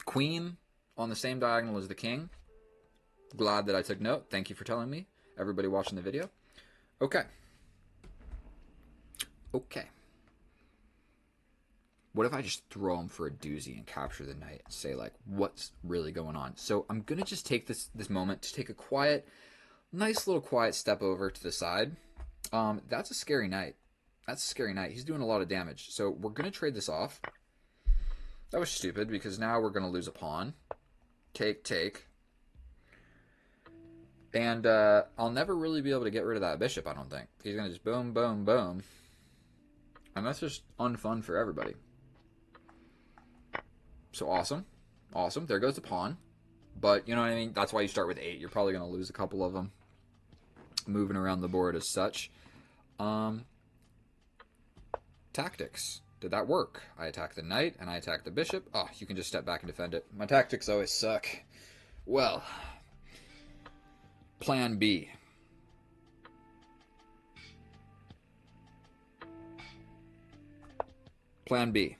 Queen on the same diagonal as the king. Glad that I took note. Thank you for telling me. Everybody watching the video. Okay. Okay. What if I just throw him for a doozy and capture the knight and say, like, what's really going on? So I'm going to just take this moment to take a nice little quiet step over to the side. That's a scary knight. That's a scary knight. He's doing a lot of damage. So we're going to trade this off. That was stupid because now we're going to lose a pawn. Take. And I'll never really be able to get rid of that bishop, I don't think. He's going to just boom, boom, boom. And that's just unfun for everybody. So awesome. Awesome. There goes the pawn. But, you know what I mean? That's why you start with 8. You're probably going to lose a couple of them moving around the board as such. Tactics. Did that work? I attack the knight and I attack the bishop. Oh, you can just step back and defend it. My tactics always suck. Well, plan B. Plan B.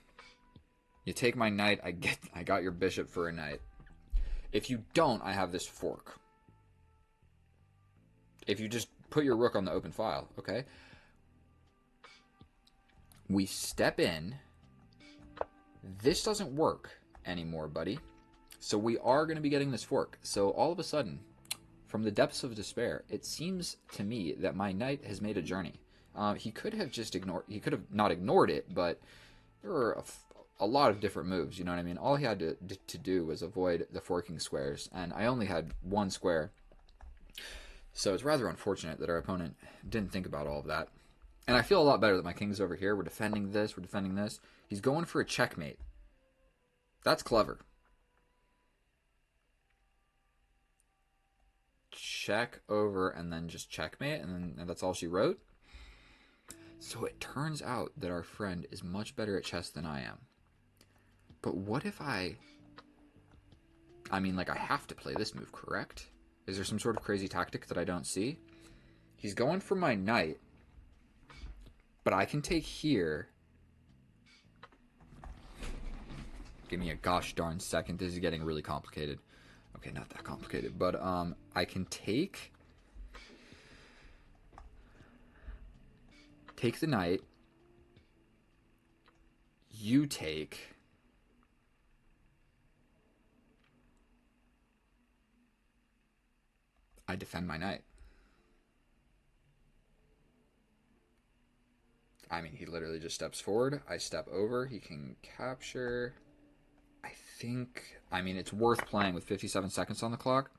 You take my knight, I got your bishop for a knight. If you don't, I have this fork. If you just put your rook on the open file, okay? We step in. This doesn't work anymore, buddy. So we are going to be getting this fork. So all of a sudden, from the depths of despair, it seems to me that my knight has made a journey. He could have just ignored. He could have not ignored it, but there were a lot of different moves. You know what I mean? All he had to do was avoid the forking squares, and I only had one square. So it's rather unfortunate that our opponent didn't think about all of that. And I feel a lot better that my king's over here. We're defending this. We're defending this. He's going for a checkmate. That's clever. Check over and then just checkmate, and that's all she wrote. So it turns out that our friend is much better at chess than I am. But what if I mean, like, I have to play this move, correct? Is there some sort of crazy tactic that I don't see? He's going for my knight, but I can take here. Give me a gosh darn second. This is getting really complicated. Okay, not that complicated, but I can take the knight. You take. I defend my knight. I mean, he literally just steps forward. I step over. He can capture. I think. I mean, it's worth playing with 57 seconds on the clock.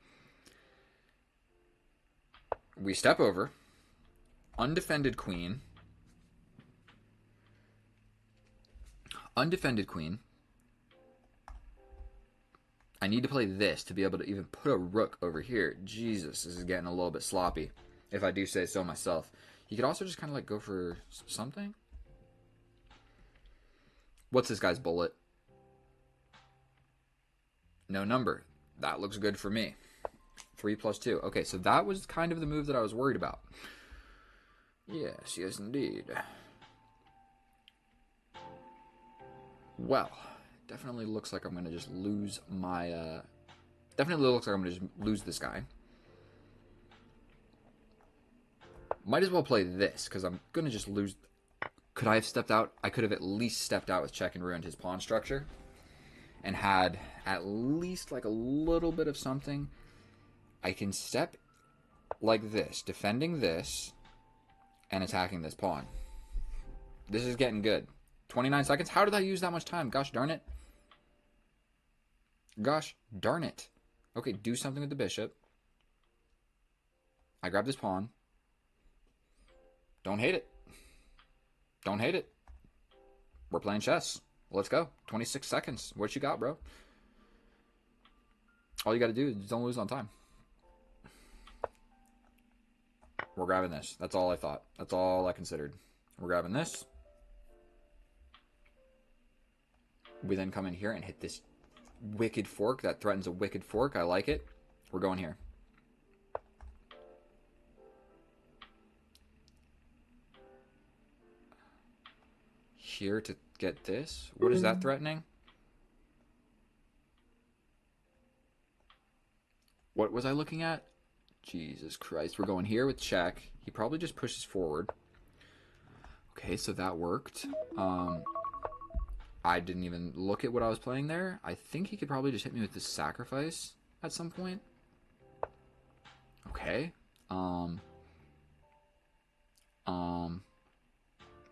We step over. Undefended queen. Undefended queen. I need to play this to be able to even put a rook over here. Jesus, this is getting a little bit sloppy, if I do say so myself. He could also just kind of like go for something. What's this guy's bullet? No number. That looks good for me. 3 plus 2. Okay, so that was kind of the move that I was worried about. Yes, yes indeed. Well, definitely looks like I'm going to just lose my... definitely looks like I'm going to just lose this guy. Might as well play this, because I'm going to just lose... Could I have stepped out? I could have at least stepped out with check and ruined his pawn structure. And had at least like a little bit of something. I can step like this, defending this, and attacking this pawn. This is getting good. 29 seconds? How did I use that much time? Gosh darn it. Gosh darn it. Okay, do something with the bishop. I grab this pawn. Don't hate it. Don't hate it. We're playing chess. Let's go. 26 seconds. What you got, bro? All you got to do is don't lose on time. We're grabbing this. That's all I thought. That's all I considered. We're grabbing this. We then come in here and hit this wicked fork. That threatens a wicked fork. I like it. We're going here. Here to get this. What is that threatening? What was I looking at? Jesus Christ. We're going here with check. He probably just pushes forward. Okay, so that worked. I didn't even look at what I was playing there. I think he could probably just hit me with this sacrifice at some point. Okay.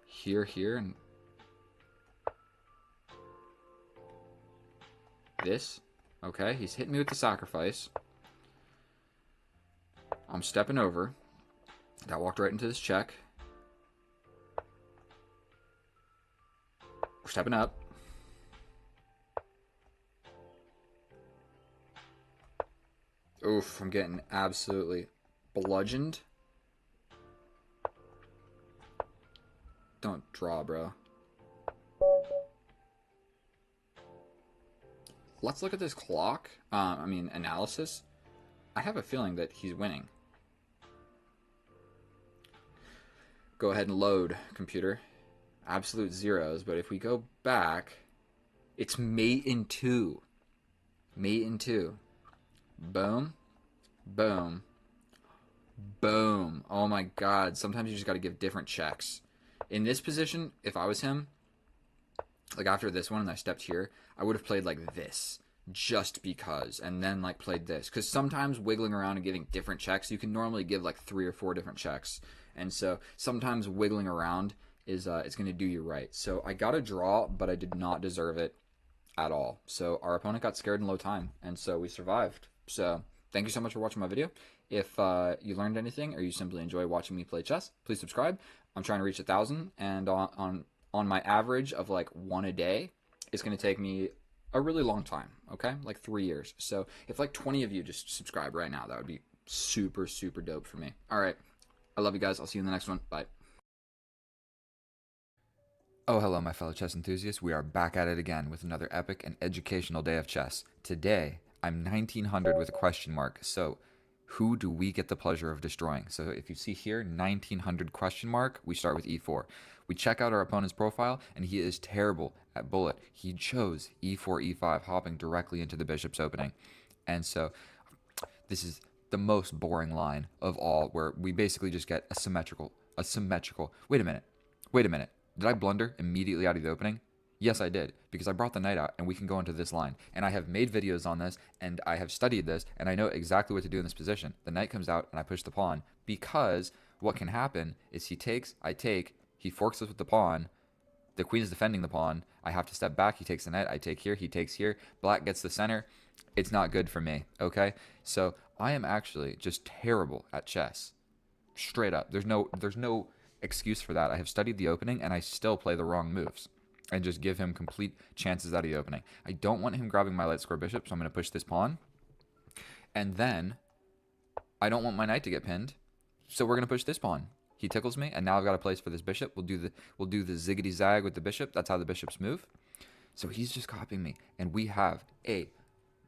Here, and this. Okay, he's hitting me with the sacrifice. I'm stepping over. That walked right into this check. We're stepping up. Oof, I'm getting absolutely bludgeoned. Don't draw, bro. Let's look at this clock. Analysis. I have a feeling that he's winning. Go ahead and load, computer. Absolute zeros, but if we go back, it's mate in two. Mate in two. Boom. Boom. Boom. Oh my god. Sometimes you just got to give different checks. In this position, if I was him, like after this one and I stepped here, I would have played like this just because, and then like played this, because sometimes wiggling around and giving different checks, you can normally give like 3 or 4 different checks, and so sometimes wiggling around is it's going to do you right. So I got a draw, but I did not deserve it at all. So our opponent got scared in low time, and so we survived. So thank you so much for watching my video. If you learned anything or you simply enjoy watching me play chess, please subscribe. I'm trying to reach 1,000, and on my average of like one a day, it's going to take me a really long time, okay? Like 3 years. So if like 20 of you just subscribe right now, that would be super, super dope for me. All right. I love you guys. I'll see you in the next one. Bye. Oh, hello, my fellow chess enthusiasts. We are back at it again with another epic and educational day of chess. Today, I'm 1900 with a question mark. So, who do we get the pleasure of destroying? So, if you see here, 1900 question mark, we start with e4. We check out our opponent's profile, and he is terrible at bullet. He chose e4, e5, hopping directly into the bishop's opening. And so, this is the most boring line of all, where we basically just get a symmetrical. Wait a minute. Did I blunder immediately out of the opening? Yes, I did, because I brought the knight out, and we can go into this line. And I have made videos on this, and I have studied this, and I know exactly what to do in this position. The knight comes out, and I push the pawn, because what can happen is he takes, I take, he forks us with the pawn, the queen is defending the pawn, I have to step back, he takes the knight, I take here, he takes here, black gets the center. It's not good for me, okay? So I am actually just terrible at chess. Straight up. There's no excuse for that. I have studied the opening, and I still play the wrong moves and just give him complete chances out of the opening. I don't want him grabbing my light square bishop, so I'm going to push this pawn. And then I don't want my knight to get pinned, so we're going to push this pawn. He tickles me, and now I've got a place for this bishop. We'll do the ziggity zag with the bishop. That's how the bishops move. So he's just copying me, and we have a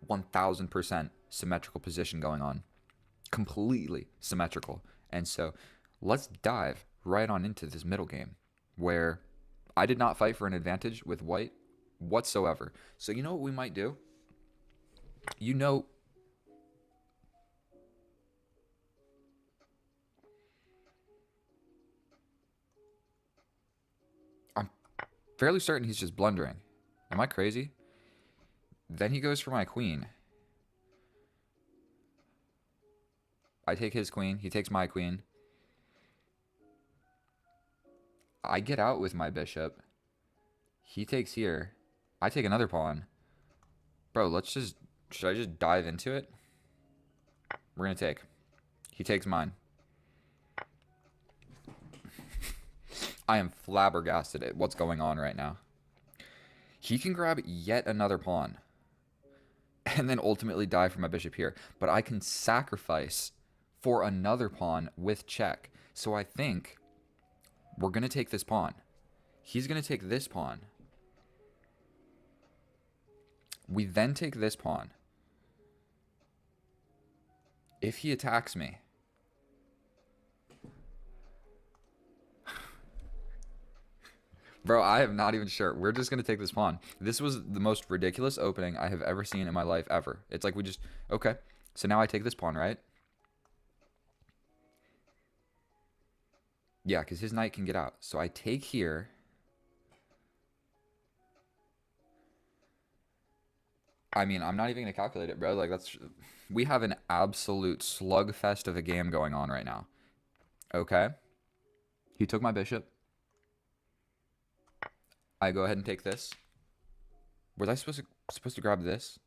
1000% symmetrical position going on. Completely symmetrical. And so let's dive right on into this middle game, where I did not fight for an advantage with white whatsoever. So you know what we might do? You know, I'm fairly certain he's just blundering. Am I crazy? Then he goes for my queen. I take his queen. He takes my queen. I get out with my bishop. He takes here. I take another pawn. Bro, should I just dive into it? We're going to take. He takes mine. I am flabbergasted at what's going on right now. He can grab yet another pawn and then ultimately die for my bishop here. But I can sacrifice for another pawn with check. So I think we're going to take this pawn. He's going to take this pawn. We then take this pawn. If he attacks me, bro, I am not even sure. We're just going to take this pawn. This was the most ridiculous opening I have ever seen in my life, ever. It's like okay. So now I take this pawn, right? Yeah, because his knight can get out. So I take here. I mean, I'm not even going to calculate it, bro. Like, we have an absolute slugfest of a game going on right now. Okay? He took my bishop. I go ahead and take this. Was I supposed to grab this?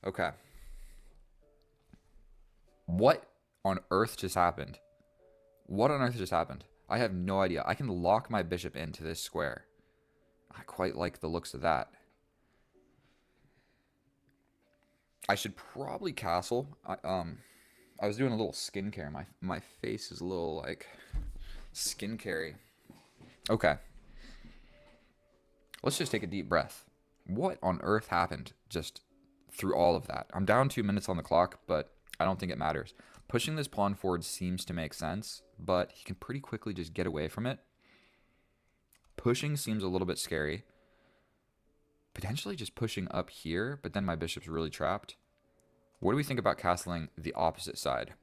Okay. What on earth just happened? What on earth just happened? I have no idea. I can lock my bishop into this square. I quite like the looks of that. I should probably castle. I was doing a little skincare. My face is a little like skincare. Okay, let's just take a deep breath. What on earth happened just through all of that? I'm down 2 minutes on the clock, but I don't think it matters. Pushing this pawn forward seems to make sense, but he can pretty quickly just get away from it. Pushing seems a little bit scary. Potentially just pushing up here, but then my bishop's really trapped. What do we think about castling the opposite side?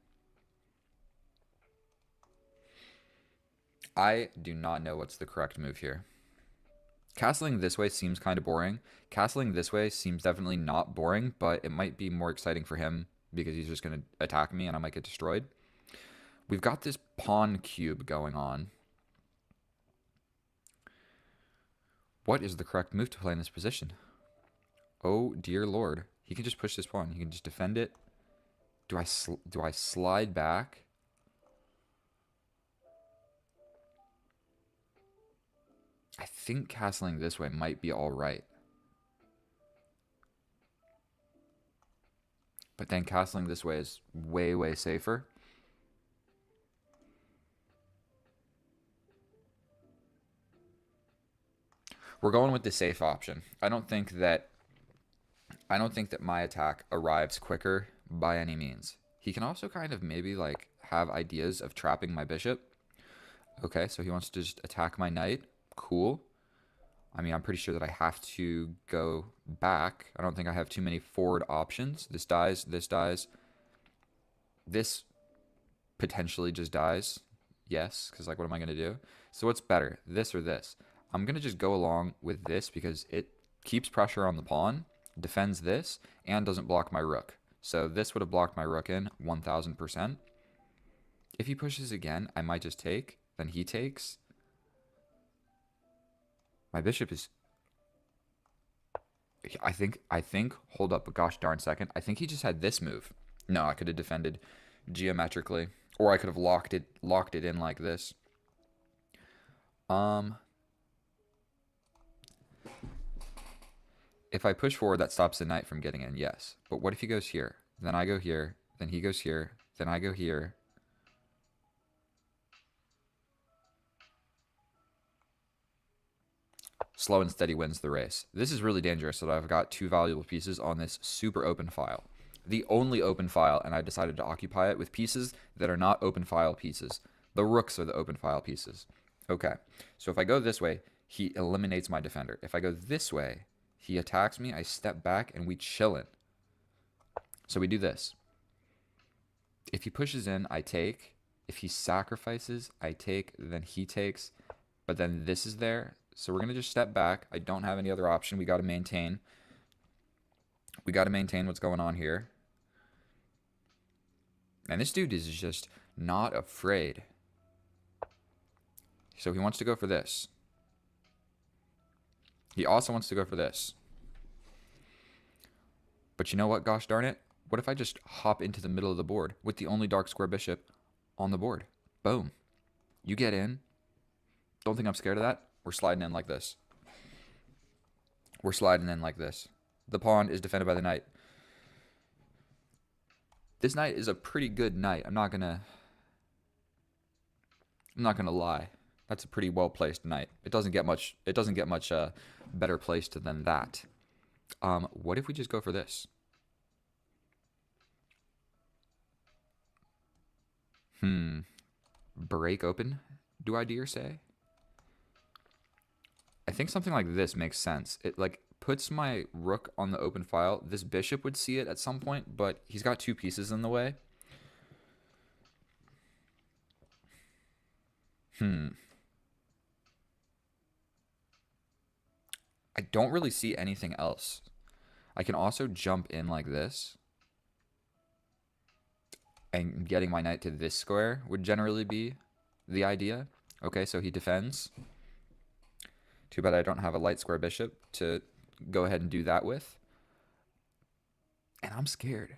I do not know what's the correct move here. Castling this way seems kind of boring. Castling this way seems definitely not boring, but it might be more exciting for him because he's just going to attack me and I might get destroyed. We've got this pawn cube going on. What is the correct move to play in this position? Oh, dear Lord. He can just push this pawn. He can just defend it. Do I slide back? I think castling this way might be all right. But then castling this way is way, way safer. We're going with the safe option. I don't think that my attack arrives quicker by any means. He can also kind of maybe like have ideas of trapping my bishop. Okay, so he wants to just attack my knight. Cool. I mean, I'm pretty sure that I have to go back. I don't think I have too many forward options. This dies, this dies. This potentially just dies. Yes, because like what am I going to do? So what's better, this or this? I'm going to just go along with this because it keeps pressure on the pawn, defends this, and doesn't block my rook. So this would have blocked my rook in 1000%. If he pushes again, I might just take. Then he takes. My bishop is... I think, hold up a gosh darn second. I think he just had this move. No, I could have defended geometrically. Or I could have locked it in like this. If I push forward, that stops the knight from getting in, yes. But what if he goes here? Then I go here. Then he goes here. Then I go here. Slow and steady wins the race. This is really dangerous, so that I've got two valuable pieces on this super open file. The only open file, and I decided to occupy it with pieces that are not open file pieces. The rooks are the open file pieces. Okay, so if I go this way, he eliminates my defender. If I go this way, he attacks me, I step back, and we chillin'. So we do this. If he pushes in, I take. If he sacrifices, I take, then he takes. But then this is there, so we're going to just step back. I don't have any other option. We got to maintain. We got to maintain what's going on here. And this dude is just not afraid. So he wants to go for this. He also wants to go for this. But you know what, gosh darn it? What if I just hop into the middle of the board with the only dark square bishop on the board? Boom. You get in. Don't think I'm scared of that. We're sliding in like this. We're sliding in like this. The pawn is defended by the knight. This knight is a pretty good knight. I'm not gonna lie. That's a pretty well placed knight. It doesn't get much better placed than that. What if we just go for this? Break open, do I dare say? I think something like this makes sense. It like puts my rook on the open file. This bishop would see it at some point, but he's got two pieces in the way. I don't really see anything else. I can also jump in like this. And getting my knight to this square would generally be the idea. Okay, so he defends. Too bad I don't have a light square bishop to go ahead and do that with. And I'm scared.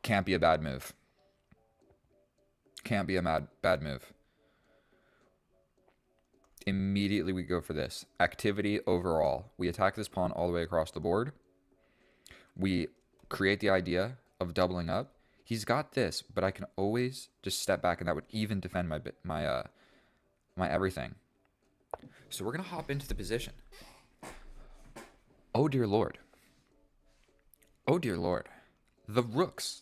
Can't be a bad move. Can't be a bad move. Immediately we go for this. Activity overall. We attack this pawn all the way across the board. We create the idea of doubling up. He's got this, but I can always just step back, and that would even defend my everything. So we're gonna hop into the position. Oh dear lord. Oh dear lord. The rooks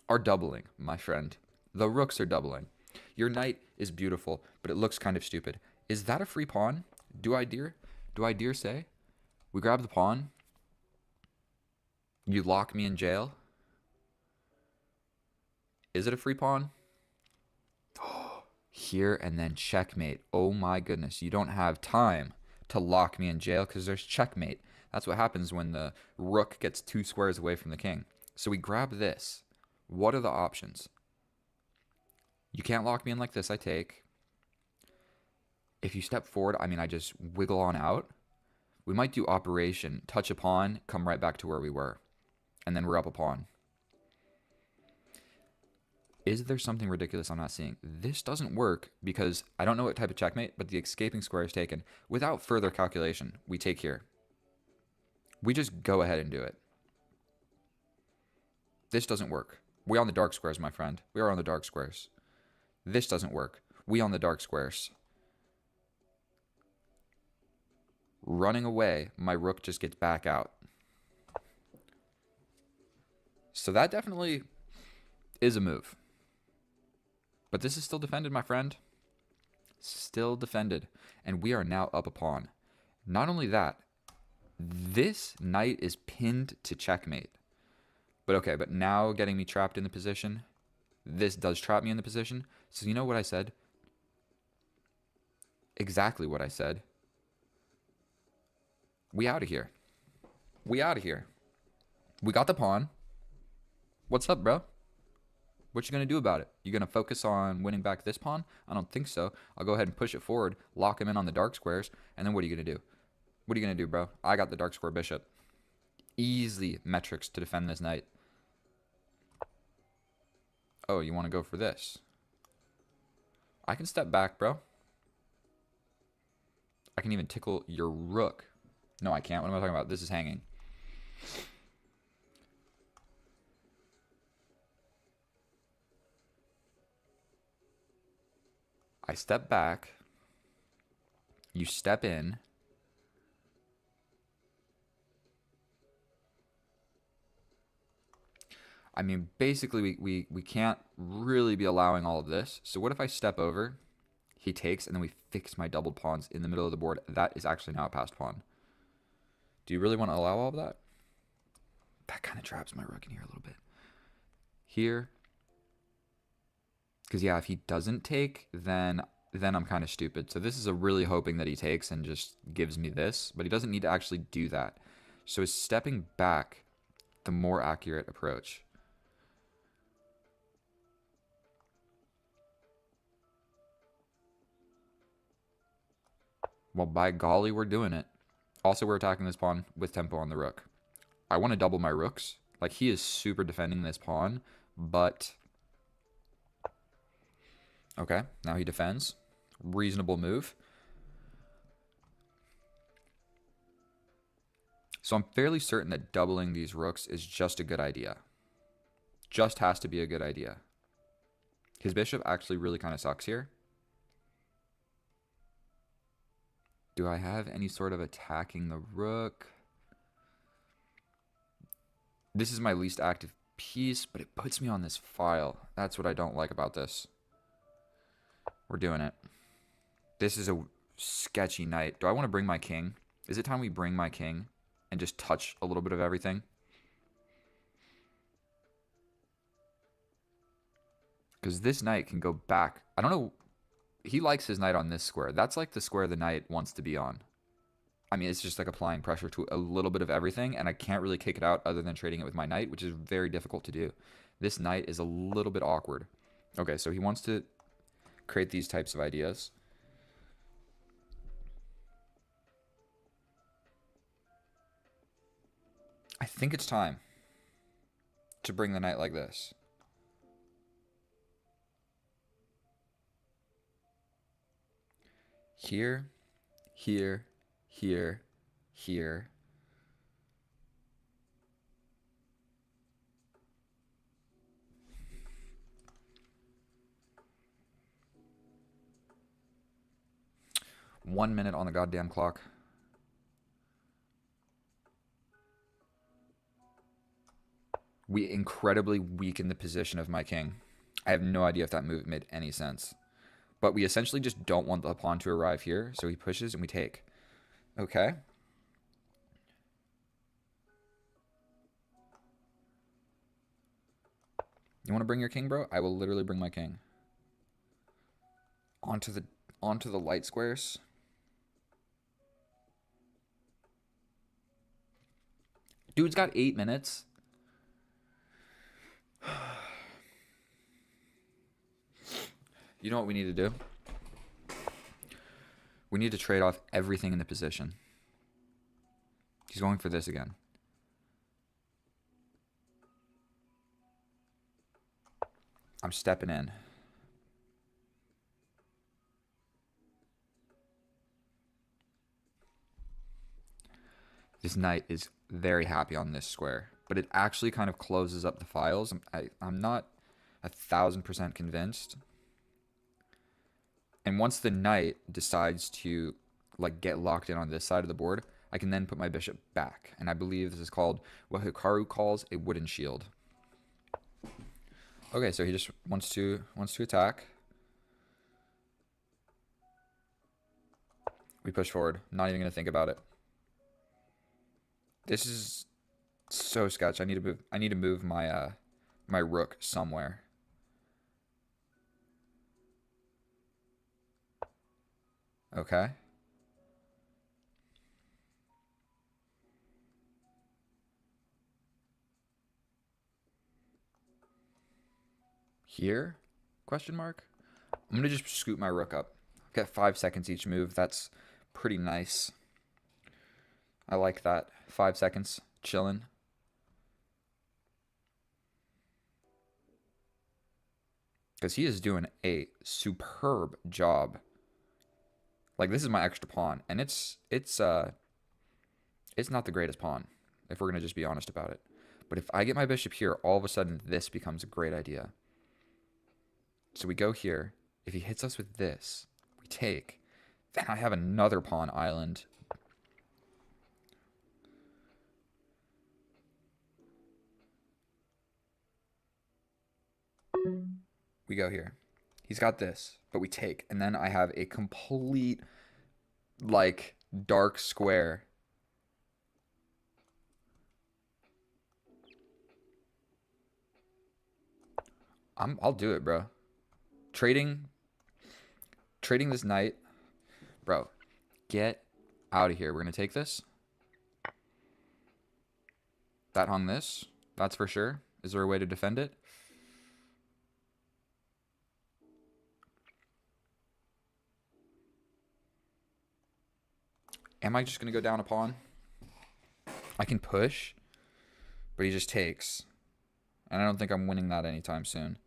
are doubling, my friend. The rooks are doubling. Your knight is beautiful, but it looks kind of stupid. Is that a free pawn? Do I dare say? We grab the pawn. You lock me in jail. Is it a free pawn? Here and then checkmate. Oh my goodness. You don't have time to lock me in jail because there's checkmate. That's what happens when the rook gets 2 squares away from the king. So we grab this. What are the options? You can't lock me in like this, I take. If you step forward, I mean, I just wiggle on out. We might do operation, touch a pawn, come right back to where we were. And then we're up a pawn. Is there something ridiculous I'm not seeing? This doesn't work because I don't know what type of checkmate, but the escaping square is taken. Without further calculation, we take here. We just go ahead and do it. This doesn't work. We on the dark squares, my friend. We are on the dark squares. This doesn't work. We on the dark squares. Running away, my rook just gets back out. So that definitely is a move. But this is still defended, my friend. Still defended. And we are now up a pawn. Not only that, this knight is pinned to checkmate. But okay, but now getting me trapped in the position. This does trap me in the position. So you know what I said? Exactly what I said. We out of here. We out of here. We got the pawn. What's up, bro? What you gonna do about it? You gonna focus on winning back this pawn? I don't think so. I'll go ahead and push it forward, lock him in on the dark squares, and then what are you gonna do? What are you gonna do, bro? I got the dark square bishop. Easy metrics to defend this knight. Oh, you want to go for this? I can step back, bro. I can even tickle your rook. No, I can't. What am I talking about? This is hanging. I step back. You step in. I mean, basically, we can't really be allowing all of this. So what if I step over? He takes, and then we fix my doubled pawns in the middle of the board. That is actually now a passed pawn. Do you really want to allow all of that? That kind of traps my rook in here a little bit. Here. Because, yeah, if he doesn't take, then I'm kind of stupid. So this is a really hoping that he takes and just gives me this. But he doesn't need to actually do that. So is stepping back the more accurate approach? Well, by golly, we're doing it. Also, we're attacking this pawn with tempo on the rook. I want to double my rooks. Like, he is super defending this pawn, but... Okay, now he defends. Reasonable move. So I'm fairly certain that doubling these rooks is just a good idea. Just has to be a good idea. His bishop actually really kind of sucks here. Do I have any sort of attacking the rook? This is my least active piece, but it puts me on this file. That's what I don't like about this. We're doing it. This is a sketchy night. Do I want to bring my king? Is it time we bring my king and just touch a little bit of everything? Because this knight can go back. I don't know. He likes his knight on this square. That's like the square the knight wants to be on. I mean, it's just like applying pressure to a little bit of everything, and I can't really kick it out other than trading it with my knight, which is very difficult to do. This knight is a little bit awkward. Okay, so he wants to create these types of ideas. I think it's time to bring the knight like this. Here, here, here, here. 1 minute on the goddamn clock. We incredibly weaken the position of my king. I have no idea if that move made any sense. But we essentially just don't want the pawn to arrive here, so he pushes and we take. Okay. You want to bring your king, bro? I will literally bring my king. Onto the light squares. Dude's got 8 minutes. You know what we need to do? We need to trade off everything in the position. He's going for this again. I'm stepping in. This knight is very happy on this square, but it actually kind of closes up the files. I'm not 1,000% convinced. And once the knight decides to like get locked in on this side of the board, I can then put my bishop back. And I believe this is called what Hikaru calls a wooden shield. Okay, so he just wants to attack. We push forward. Not even gonna think about it. This is so sketch. I need to move my my rook somewhere. Okay. Here? Question mark. I'm gonna just scoot my rook up. Get 5 seconds each move. That's pretty nice. I like that. 5 seconds. Chilling. Because he is doing a superb job. Like, this is my extra pawn. And it's not the greatest pawn, if we're going to just be honest about it. But if I get my bishop here, all of a sudden this becomes a great idea. So we go here. If he hits us with this, we take. Then I have another pawn island. We go here. He's got this, but we take. And then I have a complete, like, dark square. I'll do it, bro. Trading this knight. Bro, get out of here. We're going to take this. That hung this. That's for sure. Is there a way to defend it? Am I just going to go down a pawn? I can push, but he just takes. And I don't think I'm winning that anytime soon.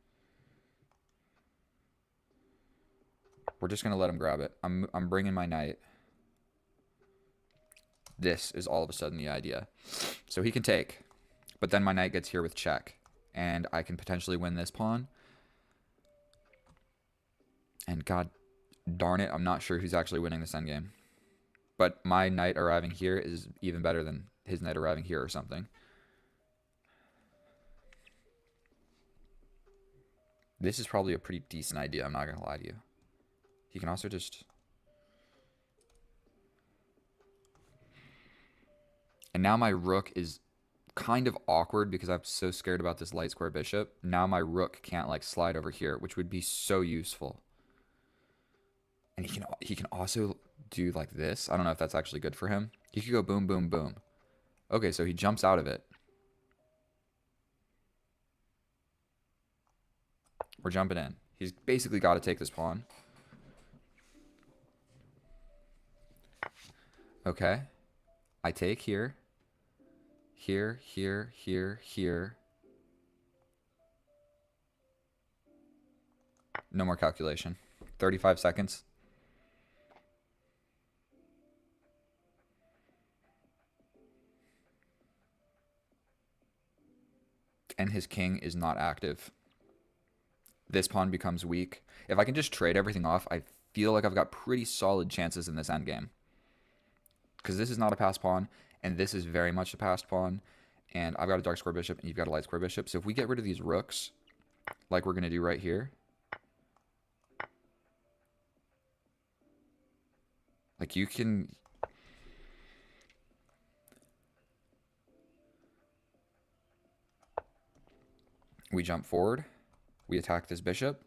We're just going to let him grab it. I'm bringing my knight. This is all of a sudden the idea. So he can take. But then my knight gets here with check. And I can potentially win this pawn. And god darn it, I'm not sure who's actually winning this endgame. But my knight arriving here is even better than his knight arriving here or something. This is probably a pretty decent idea, I'm not going to lie to you. He can also just... And now my rook is kind of awkward because I'm so scared about this light square bishop. Now my rook can't like slide over here, which would be so useful. And he can also do like this. I don't know if that's actually good for him. He could go boom, boom, boom. Okay, so he jumps out of it. We're jumping in. He's basically got to take this pawn. Okay. I take here. Here, here, here, here. No more calculation. 35 seconds. And his king is not active. This pawn becomes weak. If I can just trade everything off, I feel like I've got pretty solid chances in this endgame. Because this is not a passed pawn, and this is very much a passed pawn. And I've got a dark square bishop, and you've got a light square bishop. So if we get rid of these rooks, like we're going to do right here, like you can... We jump forward. We attack this bishop.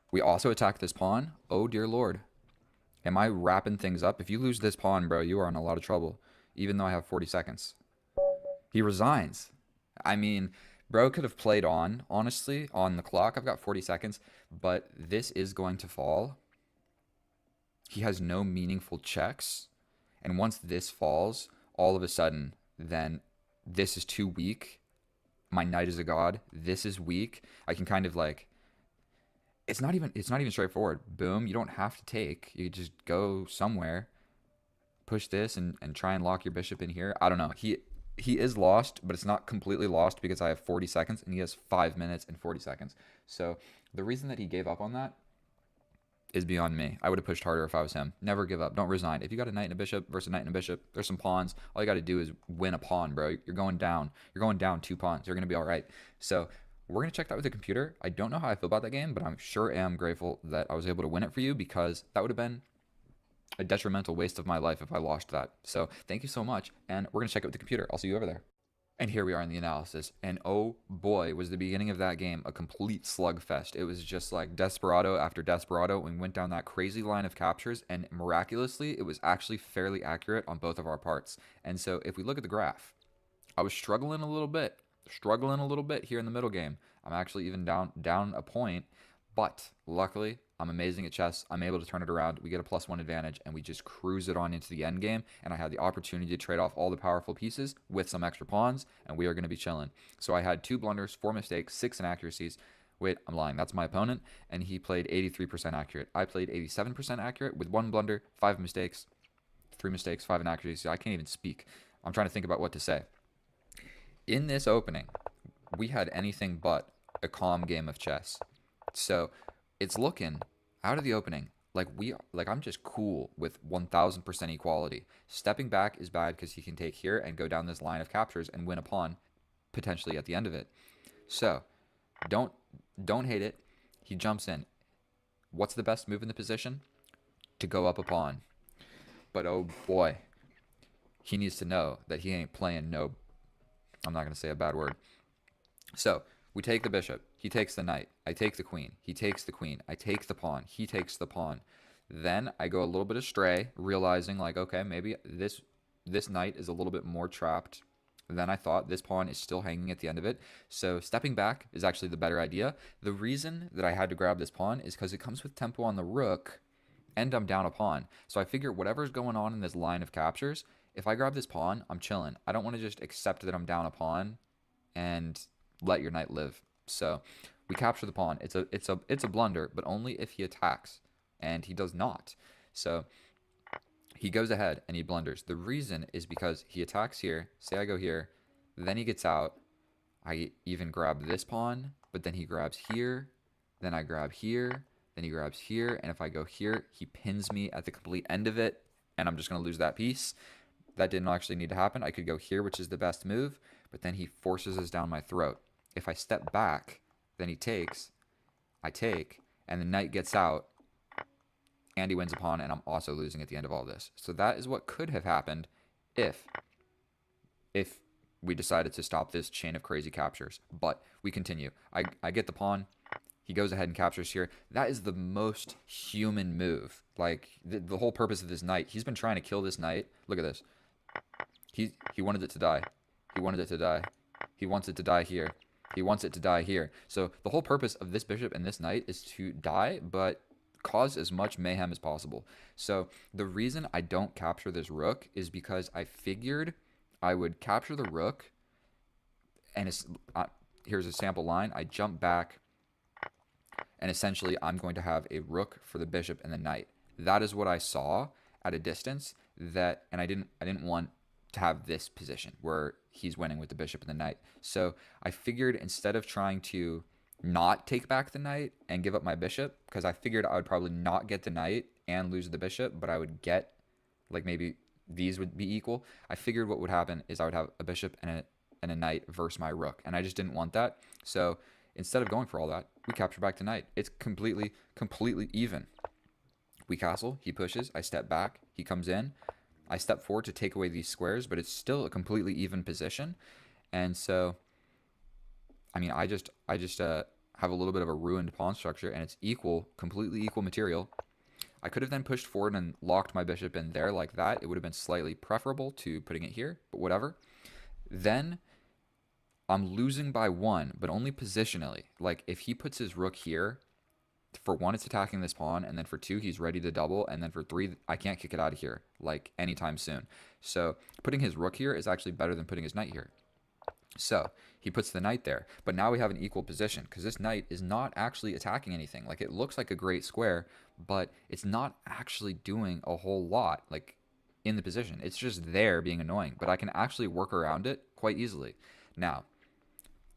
We also attack this pawn. Oh, dear Lord. Am I wrapping things up? If you lose this pawn, bro, you are in a lot of trouble. Even though I have 40 seconds. He resigns. I mean, bro could have played on, honestly, on the clock. I've got 40 seconds. But this is going to fall. He has no meaningful checks. And once this falls, all of a sudden, then this is too weak. My knight is a god. This is weak. I can kind of like... It's not even straightforward. Boom, you don't have to take. You just go somewhere, push this, and try and lock your bishop in here. I don't know. He is lost, but it's not completely lost because I have 40 seconds and he has 5 minutes and 40 seconds. So the reason that he gave up on that is beyond me. I would have pushed harder if I was him. Never give up. Don't resign. If you got a knight and a bishop versus a knight and a bishop, there's some pawns. All you got to do is win a pawn, bro. You're going down. You're going down 2 pawns. You're going to be all right. So we're going to check that with the computer. I don't know how I feel about that game, but I'm sure am grateful that I was able to win it for you, because that would have been a detrimental waste of my life if I lost that. So thank you so much, and we're going to check it with the computer. I'll see you over there. And here we are in the analysis, and oh boy, was the beginning of that game a complete slugfest. It was just like desperado after desperado. We went down that crazy line of captures, and miraculously, it was actually fairly accurate on both of our parts. And so if we look at the graph, I was struggling a little bit here in the middle game. I'm actually even down a point, but luckily I'm amazing at chess. I'm able to turn it around. We get a +1 advantage, and we just cruise it on into the end game. And I had the opportunity to trade off all the powerful pieces with some extra pawns, and we are going to be chilling. So I had 2 blunders, 4 mistakes, 6 inaccuracies. Wait, I'm lying. That's my opponent, and he played 83% accurate. I played 87% accurate with 1 blunder, 5 mistakes, 3 mistakes, 5 inaccuracies. I can't even speak. I'm trying to think about what to say. In this opening, we had anything but a calm game of chess. So it's looking out of the opening like I'm just cool with 1000% equality. Stepping back is bad because he can take here and go down this line of captures and win a pawn potentially at the end of it. So don't hate it. He jumps in. What's the best move in the position? To go up a pawn. But oh boy, he needs to know that he ain't playing no... I'm not going to say a bad word. So we take the bishop. He takes the knight. I take the queen. He takes the queen. I take the pawn. He takes the pawn. Then I go a little bit astray, realizing like, okay, maybe this knight is a little bit more trapped than I thought. This pawn is still hanging at the end of it. So stepping back is actually the better idea. The reason that I had to grab this pawn is because it comes with tempo on the rook, and I'm down a pawn. So I figure whatever's going on in this line of captures, if I grab this pawn, I'm chilling. I don't want to just accept that I'm down a pawn and let your knight live. So we capture the pawn. It's a blunder, but only if he attacks, and he does not. So he goes ahead and he blunders. The reason is because he attacks here. Say I go here, then he gets out. I even grab this pawn, but then he grabs here, then I grab here, then he grabs here, and if I go here, he pins me at the complete end of it, and I'm just going to lose that piece. That didn't actually need to happen. I could go here, which is the best move, but then he forces us down my throat. If I step back, then he takes, I take, and the knight gets out, and he wins a pawn, and I'm also losing at the end of all this. So that is what could have happened if we decided to stop this chain of crazy captures. But we continue. I get the pawn. He goes ahead and captures here. That is the most human move. Like, the whole purpose of this knight, he's been trying to kill this knight. Look at this. He wanted it to die. He wanted it to die. He wants it to die here. He wants it to die here. So the whole purpose of this bishop and this knight is to die, but cause as much mayhem as possible. So the reason I don't capture this rook is because I figured I would capture the rook, and here's a sample line. I jump back, and essentially I'm going to have a rook for the bishop and the knight. That is what I saw at a distance, and I didn't want to have this position where he's winning with the bishop and the knight. So I figured instead of trying to not take back the knight and give up my bishop, because I figured I would probably not get the knight and lose the bishop, but I would get, like, maybe these would be equal. I figured what would happen is I would have a bishop and a knight versus my rook, and I just didn't want that. So instead of going for all that, we capture back the knight. It's completely even. We castle, he pushes, I step back, he comes in, I step forward to take away these squares, but it's still a completely even position. And so, I mean, I just have a little bit of a ruined pawn structure, and it's equal, completely equal material. I could have then pushed forward and locked my bishop in there like that. It would have been slightly preferable to putting it here, but whatever. Then I'm losing by one, but only positionally. Like, if he puts his rook here, for one, it's attacking this pawn, and then for two, he's ready to double, and then for three, I can't kick it out of here, like, anytime soon. So putting his rook here is actually better than putting his knight here. So he puts the knight there, but now we have an equal position because this knight is not actually attacking anything. Like, it looks like a great square, but it's not actually doing a whole lot, like, in the position. It's just there being annoying, but I can actually work around it quite easily. Now,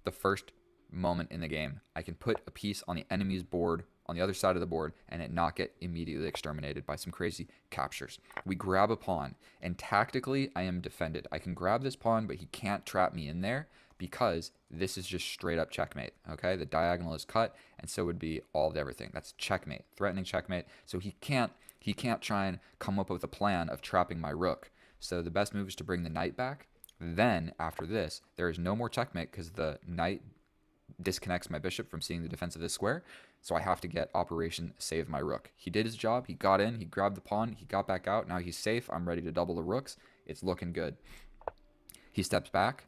the first moment in the game, I can put a piece on the enemy's board on the other side of the board and it not get immediately exterminated by some crazy captures. We grab a pawn, and tactically I am defended. I can grab this pawn, but he can't trap me in there because this is just straight up checkmate. Okay, the diagonal is cut, and so would be all of everything. That's checkmate, threatening checkmate. So he can't try and come up with a plan of trapping my rook. So the best move is to bring the knight back. Then after this, there is no more checkmate because the knight disconnects my bishop from seeing the defense of this square. So I have to get Operation Save My Rook. He did his job. He got in. He grabbed the pawn. He got back out. Now he's safe. I'm ready to double the rooks. It's looking good. He steps back.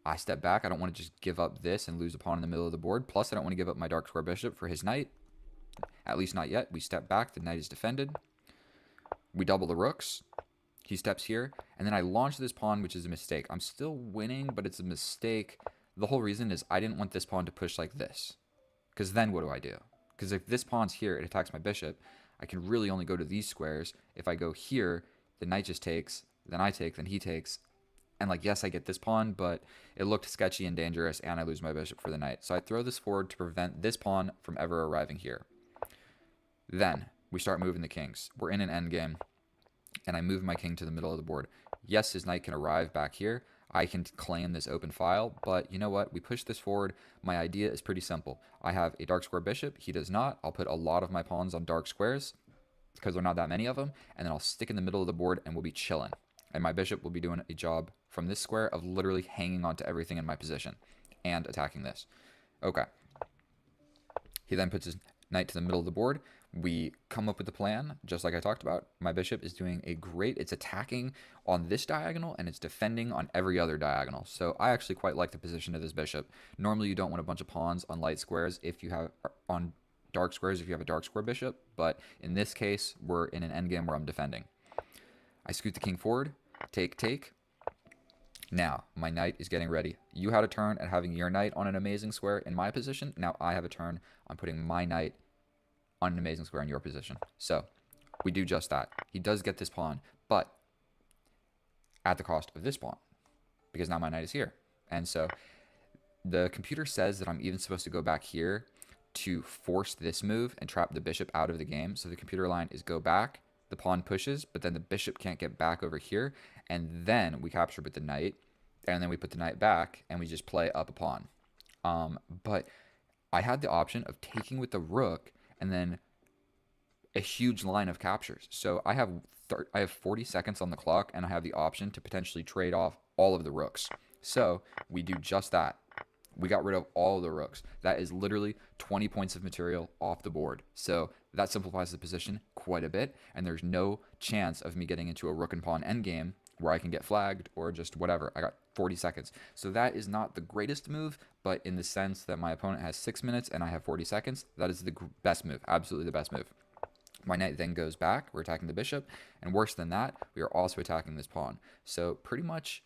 I step back. I don't want to just give up this and lose a pawn in the middle of the board. Plus, I don't want to give up my dark square bishop for his knight. At least not yet. We step back. The knight is defended. We double the rooks. He steps here. And then I launch this pawn, which is a mistake. I'm still winning, but it's a mistake. The whole reason is I didn't want this pawn to push like this. Because then what do I do? Because if this pawn's here, it attacks my bishop. I can really only go to these squares. If I go here, the knight just takes, then I take, then he takes. And, like, yes, I get this pawn, but it looked sketchy and dangerous, and I lose my bishop for the knight. So I throw this forward to prevent this pawn from ever arriving here. Then we start moving the kings. We're in an endgame, and I move my king to the middle of the board. Yes, his knight can arrive back here. I can claim this open file, but you know what? We push this forward. My idea is pretty simple. I have a dark square bishop. He does not. I'll put a lot of my pawns on dark squares because there are not that many of them, and then I'll stick in the middle of the board and we'll be chilling. And my bishop will be doing a job from this square of literally hanging on to everything in my position and attacking this. Okay. He then puts his knight to the middle of the board. We come up with the plan, just like I talked about. My bishop is doing a great, it's attacking on this diagonal and it's defending on every other diagonal. So I actually quite like the position of this bishop. Normally you don't want a bunch of pawns on light squares if you have, on dark squares if you have a dark square bishop, but in this case, we're in an endgame where I'm defending. I scoot the king forward, take. Now, my knight is getting ready. You had a turn at having your knight on an amazing square in my position. Now I have a turn on putting my knight on an amazing square in your position. So we do just that. He does get this pawn, but at the cost of this pawn, because now my knight is here. And so the computer says that I'm even supposed to go back here to force this move and trap the bishop out of the game. So the computer line is go back, the pawn pushes, but then the bishop can't get back over here. And then we capture with the knight, and then we put the knight back, and we just play up a pawn. But I had the option of taking with the rook, and then a huge line of captures. So I have 40 seconds on the clock, and I have the option to potentially trade off all of the rooks. So we do just that. We got rid of all of the rooks. That is literally 20 points of material off the board. So that simplifies the position quite a bit, and there's no chance of me getting into a rook and pawn endgame where I can get flagged or just whatever. I got 40 seconds. So that is not the greatest move, but in the sense that my opponent has 6 minutes and I have 40 seconds, that is the best move, absolutely the best move. My knight then goes back. We're attacking the bishop, and worse than that, we are also attacking this pawn. So pretty much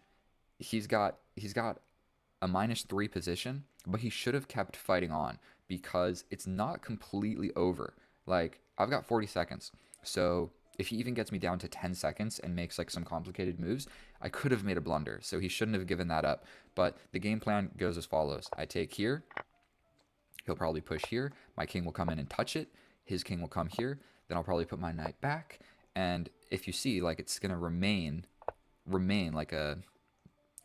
he's got a -3 position, but he should have kept fighting on because it's not completely over. Like, I've got 40 seconds. So if he even gets me down to 10 seconds and makes like some complicated moves, I could have made a blunder. So he shouldn't have given that up. But the game plan goes as follows. I take here. He'll probably push here. My king will come in and touch it. His king will come here. Then I'll probably put my knight back. And if you see, like, it's going to remain like a,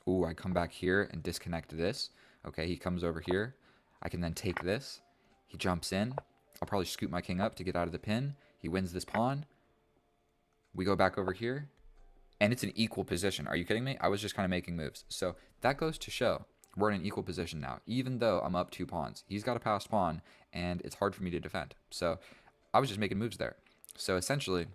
ooh, I come back here and disconnect this. Okay, he comes over here. I can then take this. He jumps in. I'll probably scoop my king up to get out of the pin. He wins this pawn. We go back over here. And it's an equal position. Are you kidding me? I was just kind of making moves. So that goes to show we're in an equal position now, even though I'm up 2 pawns. He's got a passed pawn, and it's hard for me to defend. So I was just making moves there. So essentially,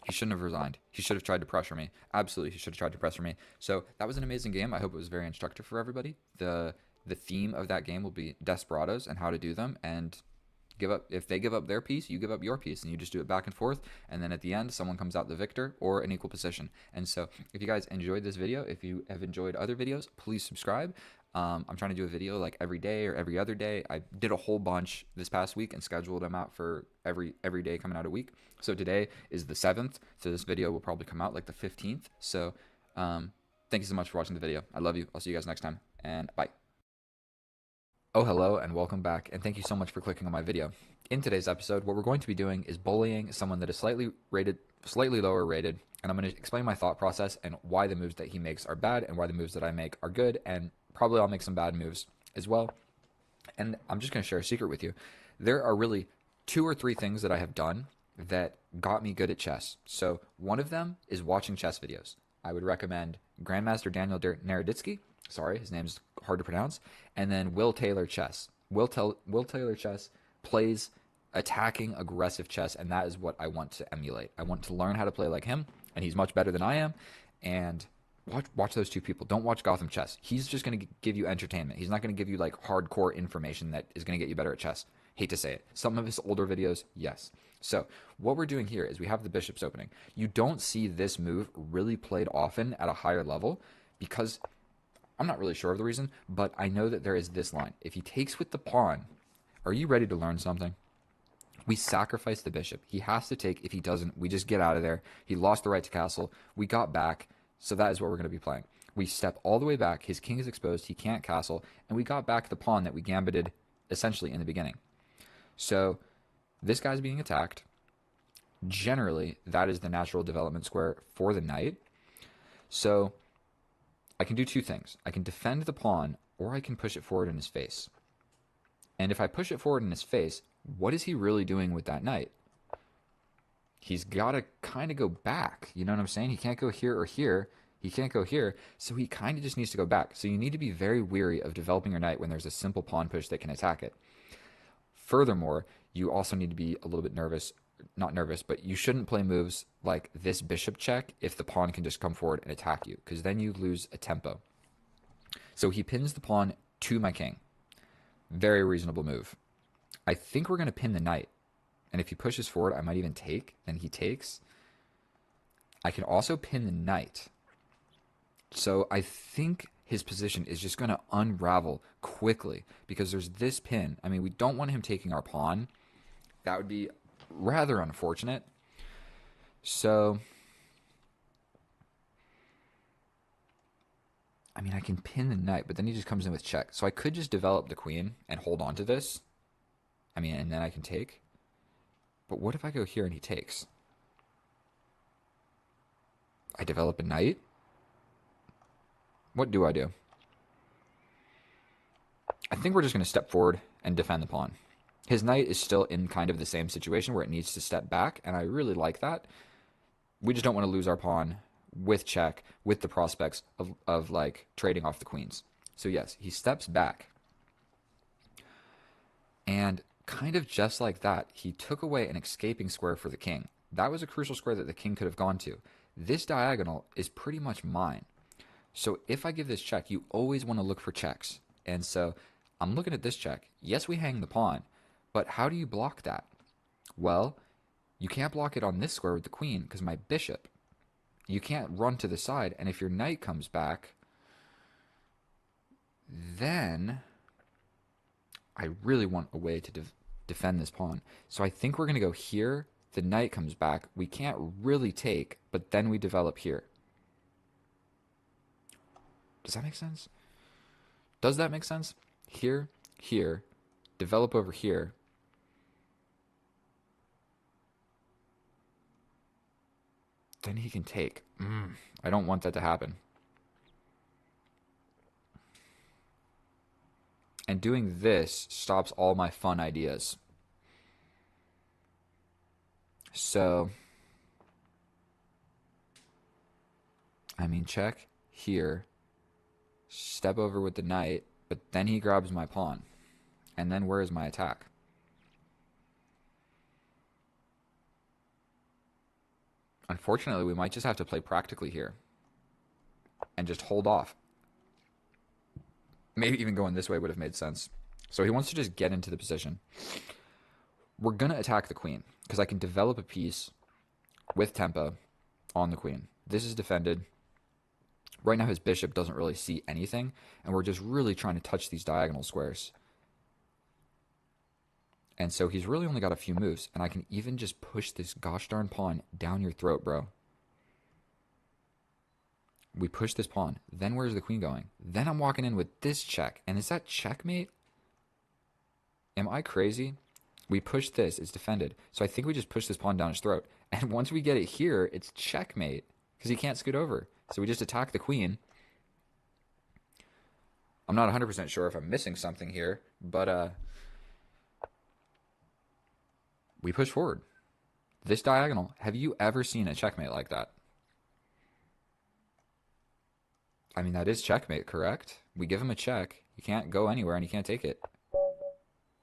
he shouldn't have resigned. He should have tried to pressure me. Absolutely, he should have tried to pressure me. So that was an amazing game. I hope it was very instructive for everybody. The theme of that game will be desperados and how to do them, and give up. If they give up their piece, you give up your piece, and you just do it back and forth, and then at the end someone comes out the victor or an equal position. And so if you guys enjoyed this video, if you have enjoyed other videos, please subscribe. I'm trying to do a video like every day or every other day. I did a whole bunch this past week and scheduled them out for every day coming out a week. So today is the 7th, so this video will probably come out like the 15th. So thank you so much for watching the video. I love you. I'll see you guys next time, and bye. Oh, hello, and welcome back, and thank you so much for clicking on my video. In today's episode, what we're going to be doing is bullying someone that is slightly lower rated, and I'm going to explain my thought process and why the moves that he makes are bad and why the moves that I make are good, and probably I'll make some bad moves as well. And I'm just going to share a secret with you. There are really 2 or 3 things that I have done that got me good at chess. So one of them is watching chess videos. I would recommend Grandmaster Daniel Naroditsky. Sorry, his name's hard to pronounce. And then Will Taylor Chess. Will Taylor Chess plays attacking, aggressive chess, and that is what I want to emulate. I want to learn how to play like him, and he's much better than I am. And watch those 2 people. Don't watch Gotham Chess. He's just going to give you entertainment. He's not going to give you like hardcore information that is going to get you better at chess. Hate to say it. Some of his older videos, yes. So what we're doing here is we have the bishop's opening. You don't see this move really played often at a higher level because I'm not really sure of the reason, but I know that there is this line. If he takes with the pawn, are you ready to learn something? We sacrifice the bishop. He has to take. If he doesn't, we just get out of there. He lost the right to castle. We got back. So that is what we're going to be playing. We step all the way back. His king is exposed. He can't castle. And we got back the pawn that we gambited essentially in the beginning. So this guy's being attacked. Generally, that is the natural development square for the knight. So I can do 2 things. I can defend the pawn, or I can push it forward in his face. And if I push it forward in his face, what is he really doing with that knight? He's got to kind of go back. You know what I'm saying? He can't go here or here. He can't go here. So he kind of just needs to go back. So you need to be very weary of developing your knight when there's a simple pawn push that can attack it. Furthermore, you also need to be a little bit nervous. Not nervous, but you shouldn't play moves like this bishop check if the pawn can just come forward and attack you, because then you lose a tempo. So he pins the pawn to my king. Very reasonable move. I think we're going to pin the knight. And if he pushes forward, I might even take. Then he takes. I can also pin the knight. So I think his position is just going to unravel quickly because there's this pin. I mean, we don't want him taking our pawn. That would be rather unfortunate. So, I mean, I can pin the knight, but then he just comes in with check. So I could just develop the queen and hold on to this. I mean, and then I can take. But what if I go here and he takes? I develop a knight? What do I do? I think we're just going to step forward and defend the pawn. His knight is still in kind of the same situation where it needs to step back, and I really like that. We just don't want to lose our pawn with check, with the prospects of like trading off the queens. So yes, he steps back. And kind of just like that, he took away an escaping square for the king. That was a crucial square that the king could have gone to. This diagonal is pretty much mine. So if I give this check, you always want to look for checks. And so I'm looking at this check. Yes, we hang the pawn, but how do you block that? Well, you can't block it on this square with the queen because my bishop. You can't run to the side, and if your knight comes back, then I really want a way to defend this pawn. So I think we're going to go here. The knight comes back. We can't really take, but then we develop here. Does that make sense? Does that make sense? Here, here, develop over here, then he can take. I don't want that to happen. And doing this stops all my fun ideas. So, I mean, check here, step over with the knight, but then he grabs my pawn. And then where is my attack? Unfortunately, we might just have to play practically here and just hold off. Maybe even going this way would have made sense. So he wants to just get into the position. We're going to attack the queen because I can develop a piece with tempo on the queen. This is defended. Right now his bishop doesn't really see anything, and we're just really trying to touch these diagonal squares. And so he's really only got a few moves, and I can even just push this gosh darn pawn down your throat, bro. We push this pawn. Then where's the queen going? Then I'm walking in with this check. And is that checkmate? Am I crazy? We push this. It's defended. So I think we just push this pawn down his throat. And once we get it here, it's checkmate because he can't scoot over. So we just attack the queen. I'm not 100% sure if I'm missing something here, but we push forward. This diagonal, have you ever seen a checkmate like that? I mean, that is checkmate, correct? We give him a check. He can't go anywhere and he can't take it.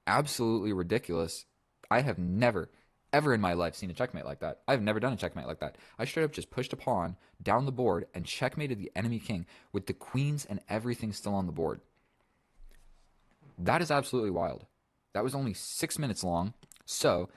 Absolutely ridiculous. I have never, ever in my life seen a checkmate like that. I've never done a checkmate like that. I straight up just pushed a pawn down the board and checkmated the enemy king with the queens and everything still on the board. That is absolutely wild. That was only 6 minutes long. So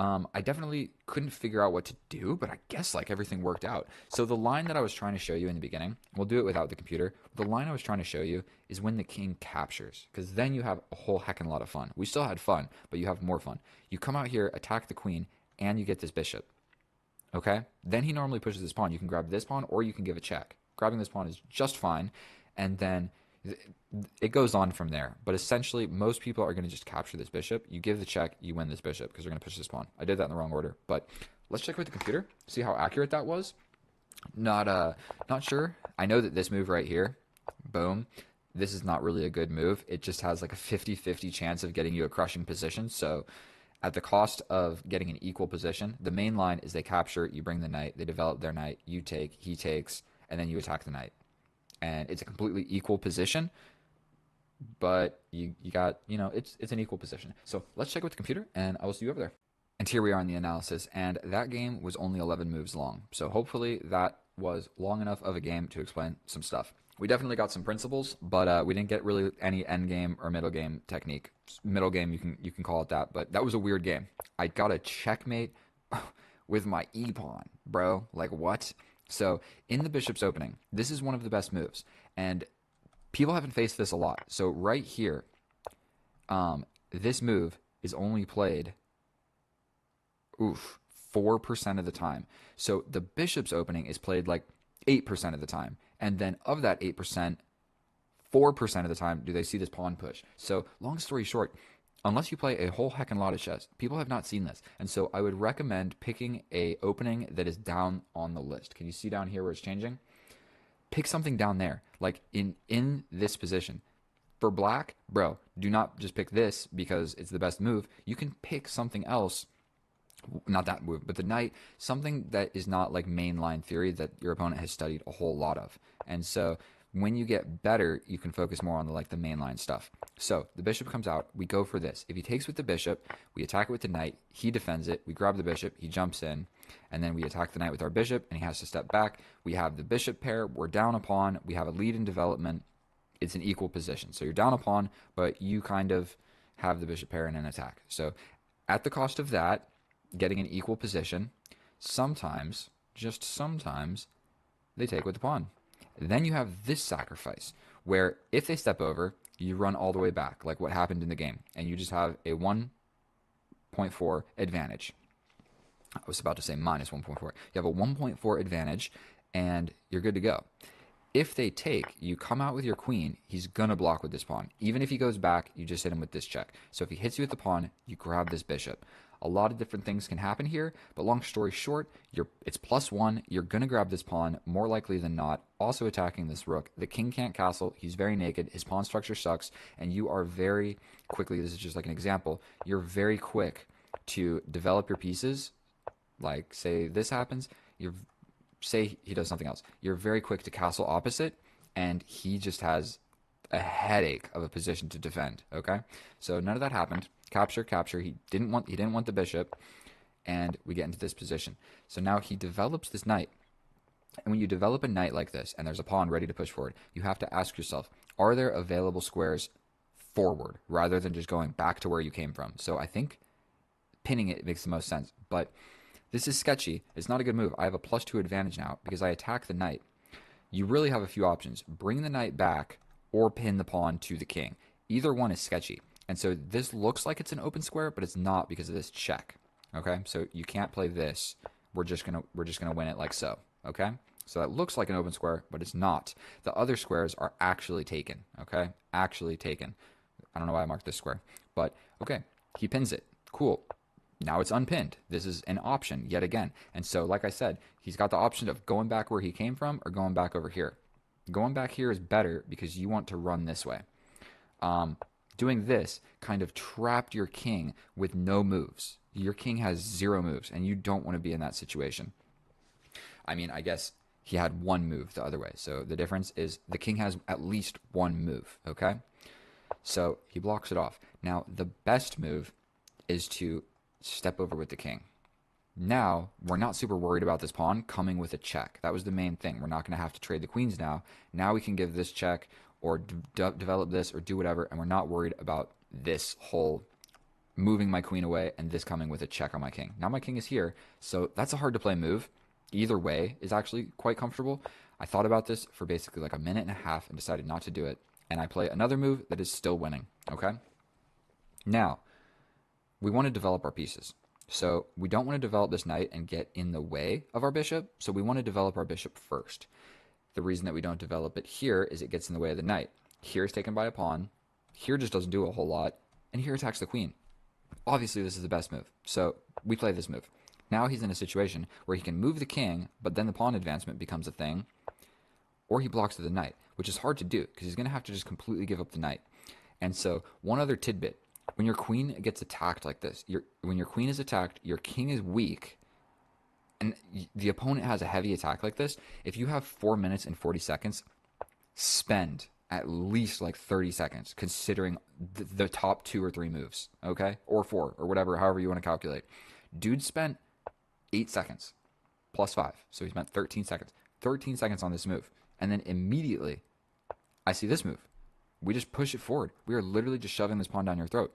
I definitely couldn't figure out what to do, but I guess like everything worked out. So the line that I was trying to show you in the beginning, we'll do it without the computer. The line I was trying to show you is when the king captures, because then you have a whole heckin' lot of fun. We still had fun, but you have more fun. You come out here, attack the queen, and you get this bishop. Okay? Then he normally pushes this pawn. You can grab this pawn, or you can give a check. Grabbing this pawn is just fine, and then it goes on from there. But essentially, most people are going to just capture this bishop. You give the check, you win this bishop because they're going to push this pawn. I did that in the wrong order, but let's check with the computer, see how accurate that was. Not sure. I know that this move right here, boom, this is not really a good move. It just has like a 50-50 chance of getting you a crushing position. So at the cost of getting an equal position, the main line is they capture, you bring the knight, they develop their knight, you take, he takes, and then you attack the knight. And it's a completely equal position, but you got, it's an equal position. So let's check with the computer, and I will see you over there. And here we are in the analysis, and that game was only 11 moves long. So hopefully that was long enough of a game to explain some stuff. We definitely got some principles, but we didn't get really any end game or middle game technique. Middle game, you can call it that, but that was a weird game. I got a checkmate with my e-pawn, bro. Like, what? So in the bishop's opening, this is one of the best moves, and people haven't faced this a lot. So right here, this move is only played, 4% of the time. So the bishop's opening is played like 8% of the time, and then of that 8%, 4% of the time do they see this pawn push. So long story short, unless you play a whole heckin' lot of chess, people have not seen this. And so I would recommend picking a opening that is down on the list. Can you see down here where it's changing? Pick something down there, like in this position. For black, bro, do not just pick this because it's the best move. You can pick something else, not that move, but the knight, something that is not like mainline theory that your opponent has studied a whole lot of. And so when you get better, you can focus more on the mainline stuff. So the bishop comes out. We go for this. If he takes with the bishop, we attack it with the knight. He defends it. We grab the bishop. He jumps in. And then we attack the knight with our bishop, and he has to step back. We have the bishop pair. We're down a pawn. We have a lead in development. It's an equal position. So you're down a pawn, but you kind of have the bishop pair in an attack. So at the cost of that, getting an equal position, sometimes, just sometimes, they take with the pawn. Then you have this sacrifice, where if they step over, you run all the way back, like what happened in the game, and you just have a 1.4 advantage. I was about to say minus 1.4. You have a 1.4 advantage, and you're good to go. If they take, you come out with your queen, he's going to block with this pawn. Even if he goes back, you just hit him with this check. So if he hits you with the pawn, you grab this bishop. A lot of different things can happen here, but long story short, it's +1. You're going to grab this pawn, more likely than not, also attacking this rook. The king can't castle. He's very naked. His pawn structure sucks, and you are very quickly, this is just like an example, you're very quick to develop your pieces. Like, say this happens, you're say he does something else. You're very quick to castle opposite, and he just has a headache of a position to defend. Okay, so none of that happened. Capture, capture. He didn't want the bishop, and we get into this position. So now he develops this knight, and when you develop a knight like this, and there's a pawn ready to push forward, you have to ask yourself: are there available squares forward rather than just going back to where you came from? So I think pinning it makes the most sense, but this is sketchy. It's not a good move. I have a +2 advantage now because I attack the knight. You really have a few options. Bring the knight back or pin the pawn to the king. Either one is sketchy. And so this looks like it's an open square, but it's not because of this check. Okay? So you can't play this. We're just gonna win it like so. Okay? So that looks like an open square, but it's not. The other squares are actually taken. Okay? Actually taken. I don't know why I marked this square. But okay, he pins it. Cool. Now it's unpinned. This is an option yet again. And so, like I said, he's got the option of going back where he came from or going back over here. Going back here is better because you want to run this way. Doing this kind of trapped your king with no moves. Your king has 0 moves, and you don't want to be in that situation. I mean, I guess he had 1 move the other way. So the difference is the king has at least 1 move, okay? So he blocks it off. Now, the best move is to step over with the king. Now, we're not super worried about this pawn coming with a check. That was the main thing. We're not going to have to trade the queens now. Now we can give this check or develop this or do whatever, and we're not worried about this whole moving my queen away and this coming with a check on my king. Now my king is here, so that's a hard to play move. Either way is actually quite comfortable. I thought about this for basically like a minute and a half and decided not to do it, and I play another move that is still winning, okay? Now, we want to develop our pieces. So we don't want to develop this knight and get in the way of our bishop. So we want to develop our bishop first. The reason that we don't develop it here is it gets in the way of the knight. Here is taken by a pawn. Here just doesn't do a whole lot. And here attacks the queen. Obviously, this is the best move. So we play this move. Now he's in a situation where he can move the king, but then the pawn advancement becomes a thing. Or he blocks to the knight, which is hard to do because he's going to have to just completely give up the knight. And so one other tidbit. When your queen gets attacked like this, when your queen is attacked, your king is weak, and the opponent has a heavy attack like this, if you have 4 minutes and 40 seconds, spend at least like 30 seconds considering the top 2 or 3 moves, okay? Or 4, or whatever, however you want to calculate. Dude spent 8 seconds, +5, so he spent 13 seconds. 13 seconds on this move, and then immediately, I see this move. We just push it forward. We are literally just shoving this pawn down your throat.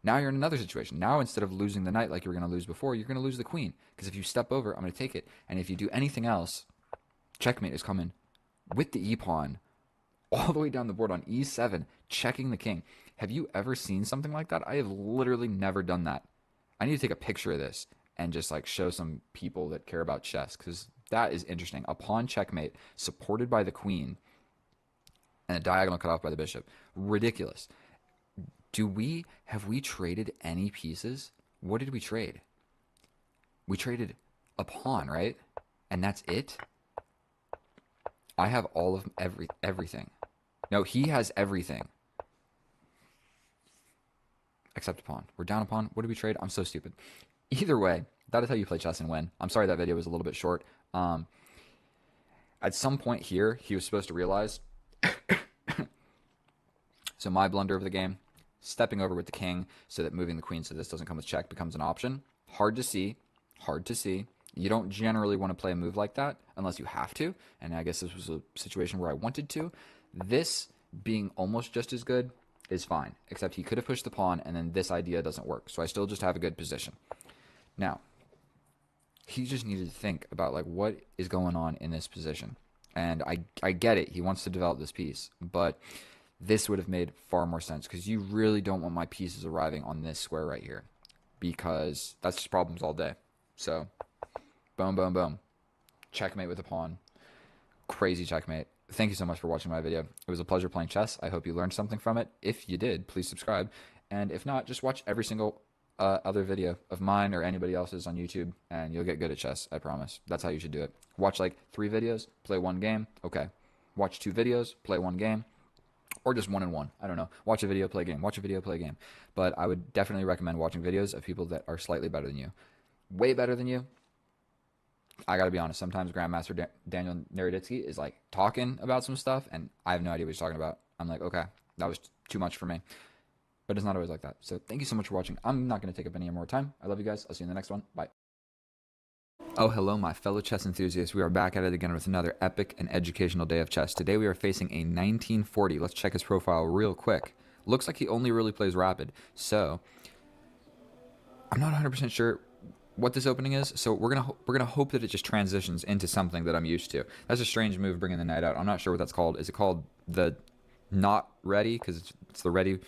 Now you're in another situation. Now instead of losing the knight like you were going to lose before, you're going to lose the queen. Because if you step over, I'm going to take it. And if you do anything else, checkmate is coming with the e-pawn all the way down the board on e7, checking the king. Have you ever seen something like that? I have literally never done that. I need to take a picture of this and just like show some people that care about chess because that is interesting. A pawn checkmate supported by the queen and a diagonal cut off by the bishop. Ridiculous. Have we traded any pieces? What did we trade? We traded a pawn, right? And that's it? I have all of everything. No, he has everything. Except a pawn. We're down a pawn. What did we trade? I'm so stupid. Either way, that is how you play chess and win. I'm sorry that video was a little bit short. At some point here, he was supposed to realize. So my blunder of the game, stepping over with the king so that moving the queen so this doesn't come with check becomes an option. Hard to see. Hard to see. You don't generally want to play a move like that unless you have to. And I guess this was a situation where I wanted to. This being almost just as good is fine. Except he could have pushed the pawn and then this idea doesn't work. So I still just have a good position. Now, he just needed to think about like what is going on in this position. And I get it. He wants to develop this piece. But this would have made far more sense because you really don't want my pieces arriving on this square right here because that's just problems all day. So, boom, boom, boom. Checkmate with a pawn. Crazy checkmate. thank you so much for watching my video. It was a pleasure playing chess. I hope you learned something from it. If you did, please subscribe. And if not, just watch every single other video of mine or anybody else's on YouTube, and you'll get good at chess. I promise. That's how you should do it. Watch like 3 videos, play 1 game. Okay. Watch 2 videos, play 1 game. Or just 1 and 1. I don't know. Watch a video, play a game. Watch a video, play a game. But I would definitely recommend watching videos of people that are slightly better than you. Way better than you. I gotta be honest. Sometimes Grandmaster Daniel Naroditsky is like talking about some stuff, and I have no idea what he's talking about. I'm like, okay, that was too much for me. But it's not always like that. So thank you so much for watching. I'm not gonna take up any more time. I love you guys. I'll see you in the next one. Bye. Oh, hello, my fellow chess enthusiasts. We are back at it again with another epic and educational day of chess. Today we are facing a 1940. Let's check his profile real quick. Looks like he only really plays rapid. So I'm not 100% sure what this opening is. So we're gonna hope that it just transitions into something that I'm used to. That's a strange move, bringing the knight out. I'm not sure what that's called. Is it called the not ready? Because it's the ready.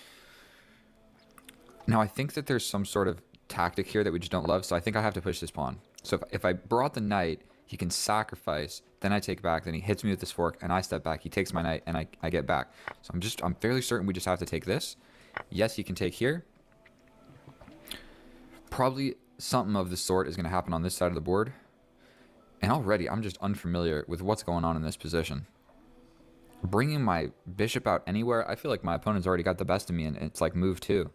Now I think that there's some sort of tactic here that we just don't love. So I think I have to push this pawn. So if I brought the knight, he can sacrifice, then I take back, then he hits me with this fork, and I step back. He takes my knight, and I get back. So I'm fairly certain we just have to take this. Yes, he can take here. Probably something of the sort is going to happen on this side of the board. And already, I'm just unfamiliar with what's going on in this position. Bringing my bishop out anywhere, I feel like my opponent's already got the best of me, and it's like move 2.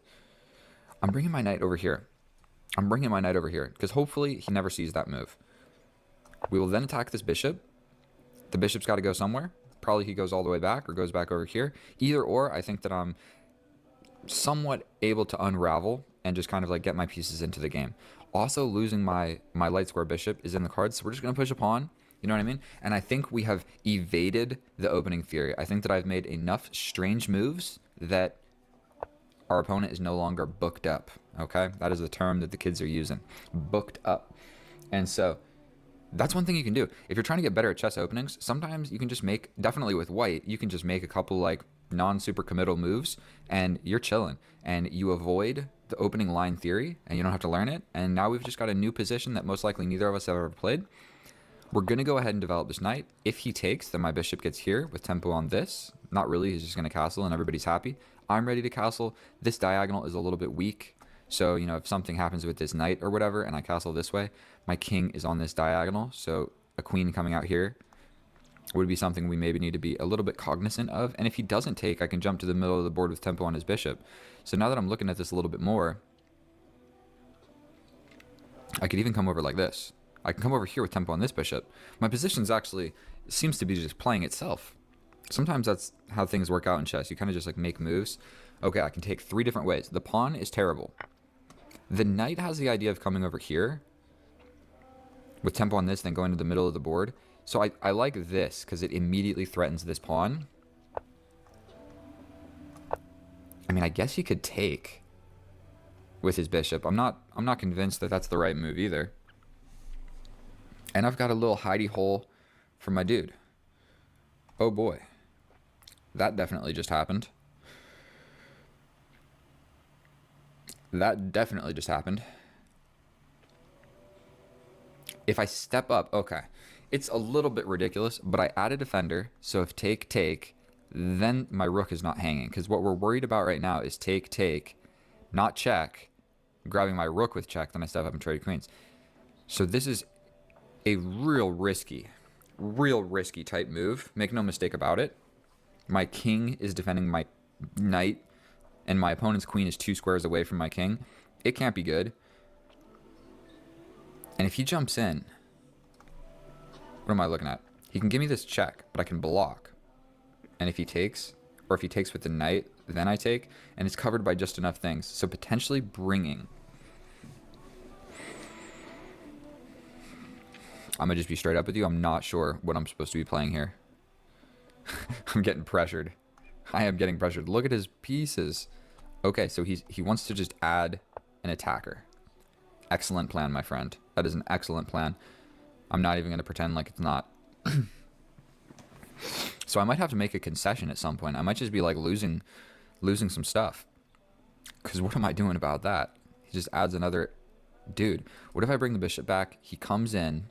I'm bringing my knight over here. Because hopefully he never sees that move. We will then attack this bishop. The bishop's got to go somewhere. Probably he goes all the way back or goes back over here. Either or, I think that I'm somewhat able to unravel and just kind of like get my pieces into the game. Also, losing my light square bishop is in the cards, so we're just going to push a pawn. You know what I mean? And I think we have evaded the opening theory. I think that I've made enough strange moves that our opponent is no longer booked up. Okay, that is the term that the kids are using, booked up. And so that's one thing you can do if you're trying to get better at chess openings. Sometimes you can just make, definitely with white, you can just make a couple like non-super committal moves and you're chilling, and you avoid the opening line theory and you don't have to learn it. And now we've just got a new position that most likely neither of us have ever played. We're going to go ahead and develop this knight. If he takes, then my bishop gets here with tempo on this. Not really, he's just going to castle and everybody's happy. I'm ready to castle. This diagonal is a little bit weak. So, you know, if something happens with this knight or whatever and I castle this way, my king is on this diagonal. So a queen coming out here would be something we maybe need to be a little bit cognizant of. And if he doesn't take, I can jump to the middle of the board with tempo on his bishop. So now that I'm looking at this a little bit more, I could even come over like this. I can come over here with tempo on this bishop. My position's actually seems to be just playing itself. Sometimes that's how things work out in chess. You kind of just like make moves. Okay, I can take 3 different ways. The pawn is terrible. The knight has the idea of coming over here with tempo on this, then going to the middle of the board. So I like this because it immediately threatens this pawn. I mean, I guess he could take with his bishop. I'm not convinced that that's the right move either. And I've got a little hidey hole for my dude. Oh boy. That definitely just happened. That definitely just happened. If I step up, okay. It's a little bit ridiculous, but I add a defender, so if take, then my rook is not hanging. Because what we're worried about right now is take, not check, grabbing my rook with check, then I step up and trade queens. So this is a real risky type move. Make no mistake about it. My king is defending my knight, and my opponent's queen is 2 squares away from my king. It can't be good. And if he jumps in, what am I looking at? He can give me this check, but I can block. And if he takes, or if he takes with the knight, then I take, and it's covered by just enough things. So potentially bringing. I'm going to just be straight up with you. I'm not sure what I'm supposed to be playing here. I'm getting pressured. I am getting pressured. Look at his pieces. Okay, so he wants to just add an attacker. Excellent plan, my friend. That is an excellent plan. I'm not even going to pretend like it's not. So I might have to make a concession at some point. I might just be like losing some stuff. Because what am I doing about that? He just adds another dude. What if I bring the bishop back? He comes in.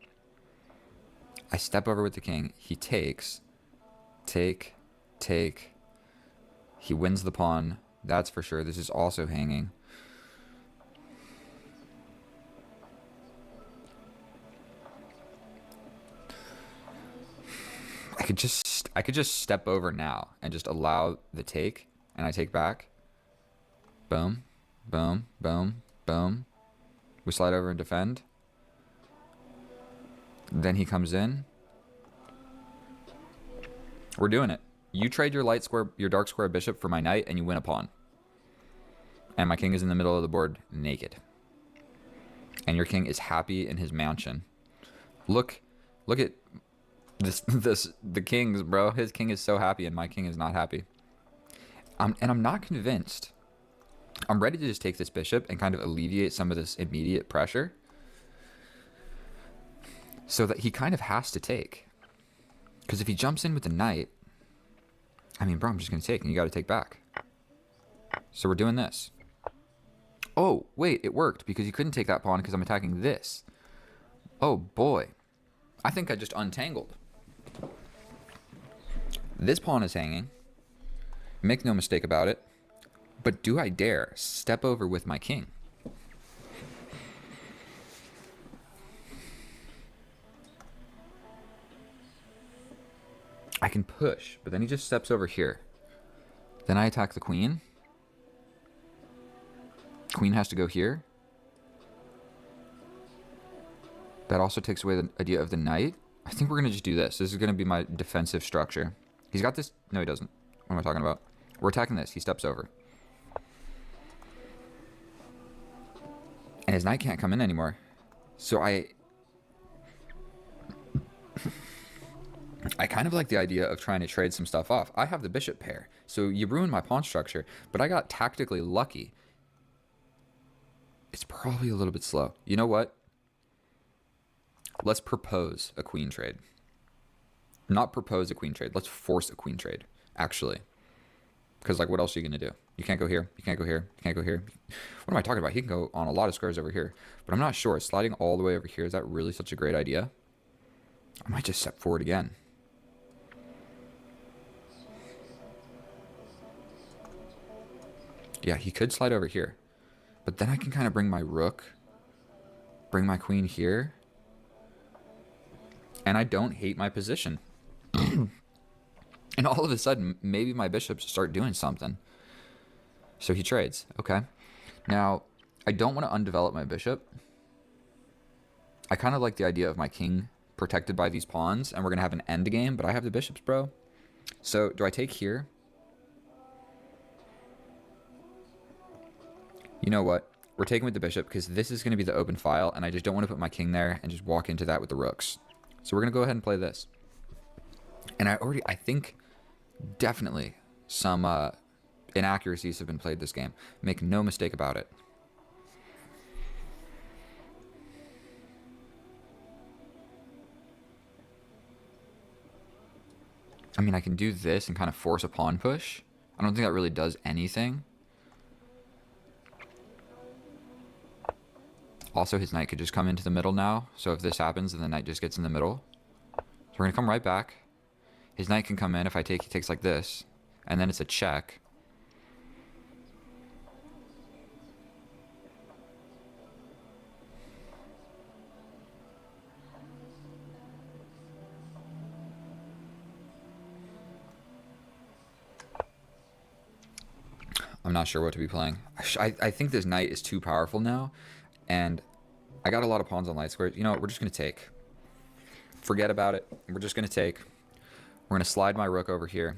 I step over with the king. He takes. Take, take. He wins the pawn. That's for sure. This is also hanging. I could just step over now and just allow the take, and I take back. Boom, boom, boom, boom. We slide over and defend. Then he comes in. We're doing it. You trade your light square, your dark square bishop for my knight, and you win a pawn. And my king is in the middle of the board naked. And your king is happy in his mansion. Look at the king's, bro. His king is so happy, and my king is not happy. And I'm not convinced. I'm ready to just take this bishop and kind of alleviate some of this immediate pressure, so that he kind of has to take. Because if he jumps in with the knight, I mean, bro, I'm just going to take, and you got to take back. So we're doing this. Oh, wait, it worked, because you couldn't take that pawn because I'm attacking this. Oh, boy. I think I just untangled. This pawn is hanging. Make no mistake about it. But do I dare step over with my king? I can push, but then he just steps over here. Then I attack the queen. Queen has to go here. That also takes away the idea of the knight. I think we're going to just do this. This is going to be my defensive structure. He's got this. No, he doesn't. What am I talking about? We're attacking this. He steps over. And his knight can't come in anymore. So I kind of like the idea of trying to trade some stuff off. I have the bishop pair, so you ruined my pawn structure, but I got tactically lucky. It's probably a little bit slow. You know what? Let's propose a queen trade. Not propose a queen trade. Let's force a queen trade, actually. Because, like, what else are you going to do? You can't go here. You can't go here. You can't go here. What am I talking about? He can go on a lot of squares over here. But I'm not sure. Sliding all the way over here, is that really such a great idea? I might just step forward again. Yeah, he could slide over here. But then I can kind of bring my rook, bring my queen here. And I don't hate my position. And all of a sudden, maybe my bishops start doing something. So he trades. Okay. Now, I don't want to undevelop my bishop. I kind of like the idea of my king protected by these pawns, and we're going to have an endgame, but I have the bishops, bro. So, do I take here? You know what? We're taking with the bishop because this is going to be the open file, and I just don't want to put my king there and just walk into that with the rooks. So we're going to go ahead and play this. And I think definitely some inaccuracies have been played this game. Make no mistake about it. I mean, I can do this and kind of force a pawn push. I don't think that really does anything. Also, his knight could just come into the middle now. So if this happens, then the knight just gets in the middle. So we're going to come right back. His knight can come in. If I take, he takes like this. And then it's a check. I'm not sure what to be playing. I think this knight is too powerful now. And I got a lot of pawns on light squares. You know what? We're just going to take. Forget about it. We're just going to take. We're going to slide my rook over here.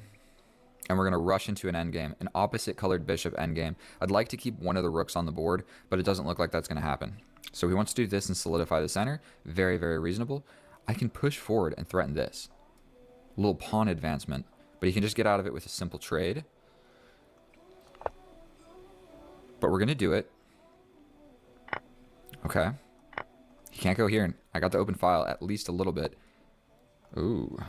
And we're going to rush into an endgame. An opposite colored bishop endgame. I'd like to keep one of the rooks on the board, but it doesn't look like that's going to happen. So he wants to do this and solidify the center. Very, very reasonable. I can push forward and threaten this. A little pawn advancement. But he can just get out of it with a simple trade. But we're going to do it. Okay. He can't go here. I got the open file at least a little bit. Ooh.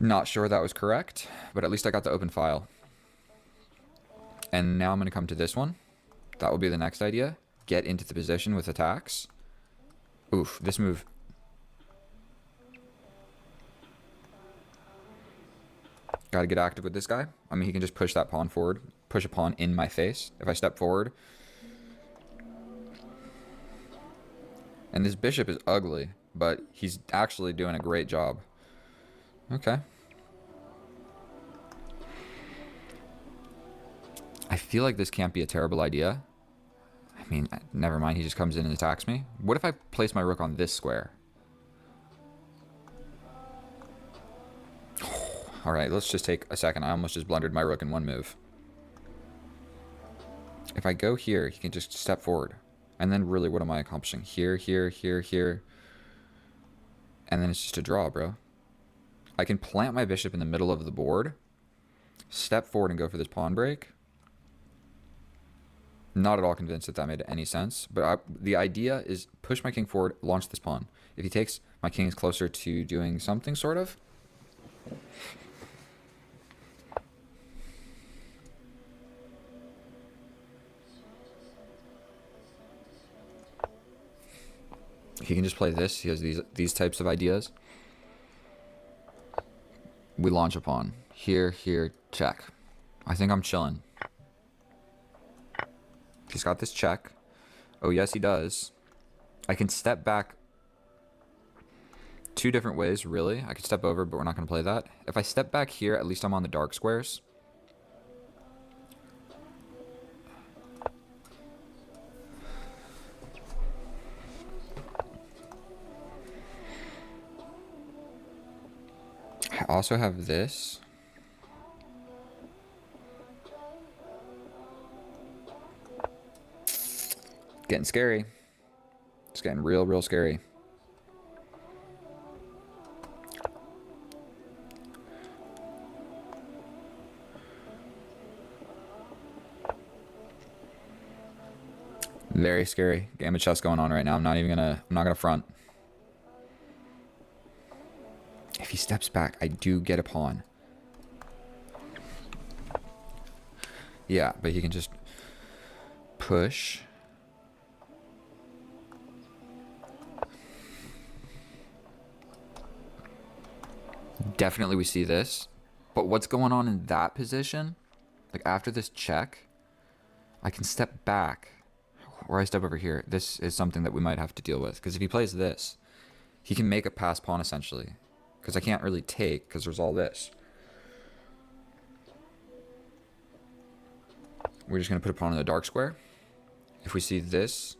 Not sure that was correct, but at least I got the open file. And now I'm going to come to this one. That will be the next idea. get into the position with attacks. Oof, this move. Gotta get active with this guy. I mean, he can just push that pawn forward, push a pawn in my face if I step forward. And this bishop is ugly, but he's actually doing a great job. Okay. I feel like this can't be a terrible idea. I mean, never mind. He just comes in and attacks me. What if I place my rook on this square? All right, let's just take a second. I almost just blundered my rook in one move. If I go here, he can just step forward. And then really, what am I accomplishing? Here, here, here, here. And then it's just a draw, bro. I can plant my bishop in the middle of the board, step forward and go for this pawn break. Not at all convinced that that made any sense. But the idea is push my king forward, launch this pawn. If he takes, my king is closer to doing something, sort of. He can just play this. He has these types of ideas. We launch a pawn. Here, here, check. I think I'm chilling. He's got this check. Oh, yes, he does. I can step back two different ways, really. I could step over, but we're not going to play that. If I step back here, at least I'm on the dark squares. I also have this. Getting scary. It's getting real, real scary. Very scary game of chess going on right now. I'm not gonna front. If he steps back, I do get a pawn. Yeah, but he can just push. Definitely we see this. But what's going on in that position? Like after this check, I can step back. Or I step over here. This is something that we might have to deal with. Because if he plays this, he can make a pass pawn essentially. Because I can't really take because there's all this. We're just going to put a pawn in the dark square. If we see this,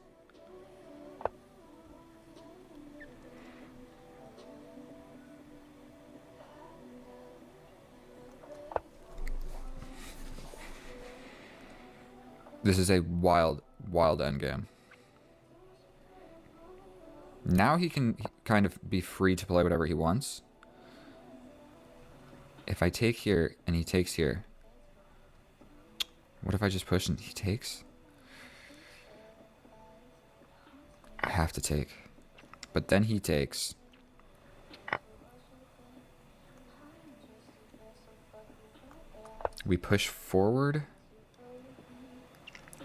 this is a wild, wild endgame. Now he can kind of be free to play whatever he wants. If I take here and he takes here, what if I just push and he takes? I have to take. But then he takes. We push forward.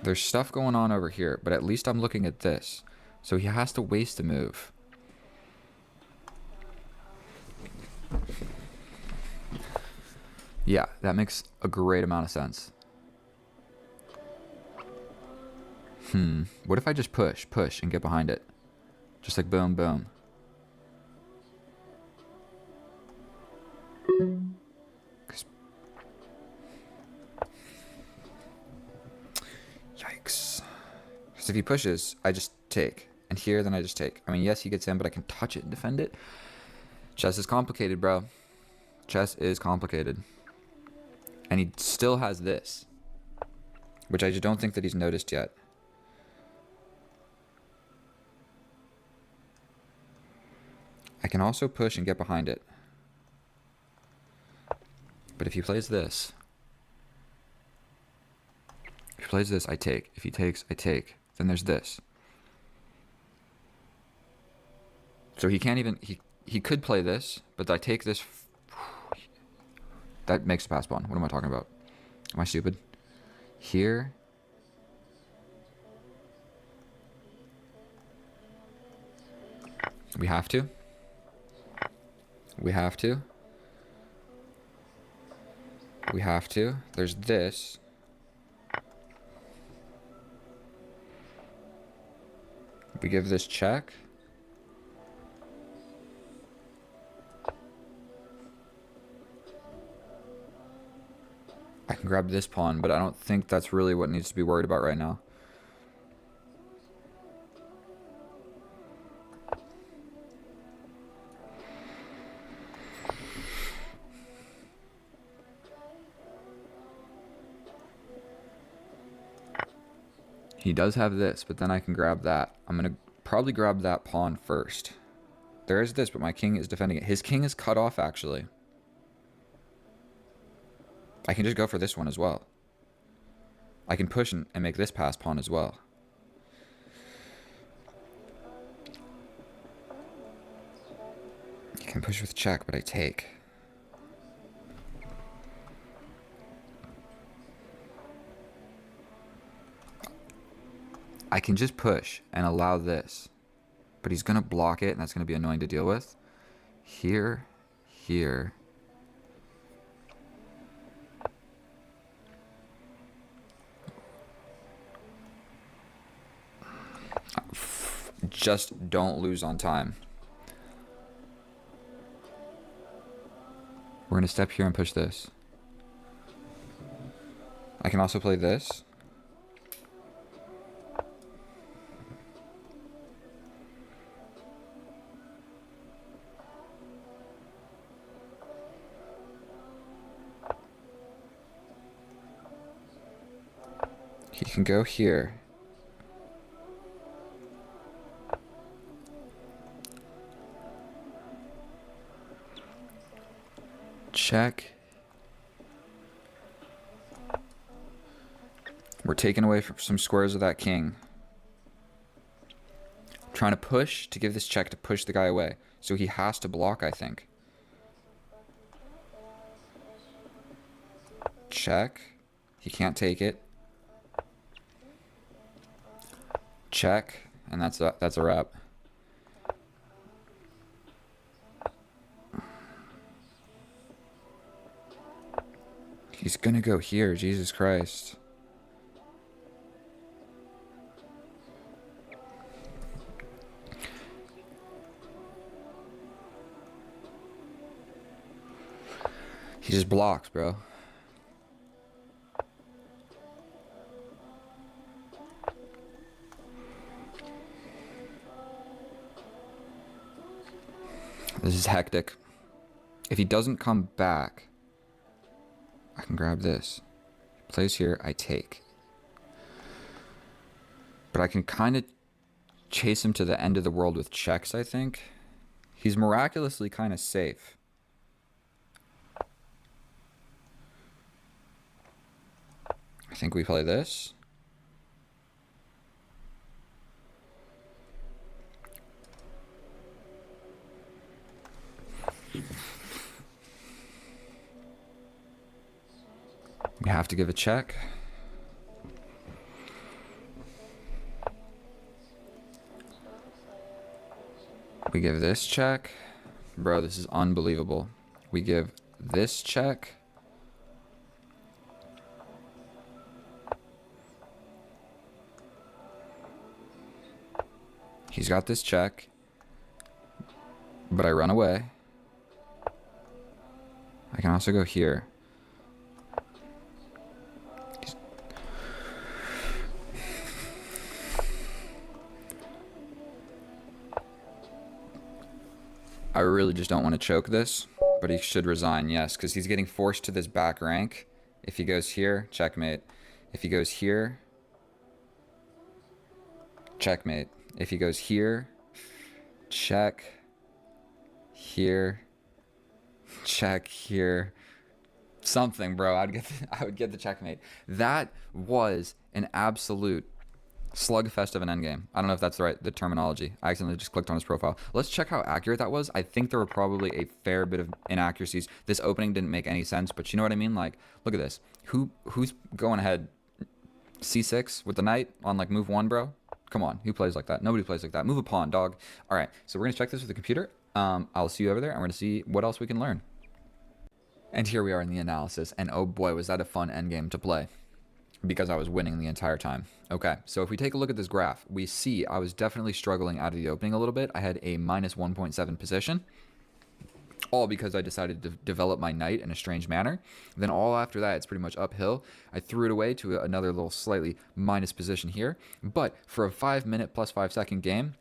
There's stuff going on over here, but at least I'm looking at this. So he has to waste a move. Yeah, that makes a great amount of sense. What if I just push, and get behind it? Just like boom, boom. Yikes. Because if he pushes, I just take. And here, then I just take. I mean, yes, he gets in, but I can touch it and defend it. Chess is complicated, bro. Chess is complicated. And he still has this, which I just don't think that he's noticed yet. I can also push and get behind it. But if he plays this, I take. If he takes, I take. Then there's this. So he can't even, he could play this, but I take this. That makes a pass pawn. What am I talking about? Am I stupid? Here. We have to. We have to. We have to. There's this. We give this check. I can grab this pawn, but I don't think that's really what needs to be worried about right now. He does have this, but then I can grab that. I'm going to probably grab that pawn first. There is this, but my king is defending it. His king is cut off, actually. I can just go for this one as well. I can push and make this pass pawn as well. I can push with check, but I take. I can just push and allow this. But he's going to block it, and that's going to be annoying to deal with. Here, here. Just don't lose on time. We're going to step here and push this. I can also play this. He can go here. Check. We're taking away from some squares of that king. I'm trying to push to give this check to push the guy away. So he has to block, I think. Check. He can't take it. Check. And that's a wrap. He's gonna go here, Jesus Christ. He just blocks, bro. This is hectic. If he doesn't come back, I can grab this. Plays here, I take. But I can kind of chase him to the end of the world with checks, I think. He's miraculously kind of safe. I think we play this. We have to give a check. We give this check. Bro, this is unbelievable. We give this check. He's got this check. But I run away. I can also go here. I really just don't want to choke this, but he should resign, yes, because he's getting forced to this back rank. If he goes here, checkmate. If he goes here, checkmate. If he goes here, check. Here, check here. Something, bro. I would get the checkmate. That was an absolute slugfest of an endgame. I don't know if that's the terminology. I accidentally just clicked on his profile. Let's check how accurate that was. I think there were probably a fair bit of inaccuracies. This opening didn't make any sense, but you know what I mean? Like, look at this. Who's going ahead? C6 with the knight on like move 1, bro? Come Come on, who plays like that? Nobody plays like that. Move a pawn, dog. All right, so we're going to check this with the computer. I'll see you over there, and we're going to see what else we can learn. And here we are in the analysis, and oh boy, was that a fun endgame to play, because I was winning the entire time. Okay, so if we take a look at this graph, we see I was definitely struggling out of the opening a little bit. I had a minus 1.7 position, all because I decided to develop my knight in a strange manner. Then all after that, it's pretty much uphill. I threw it away to another little slightly minus position here. But for a 5-minute plus 5-second game,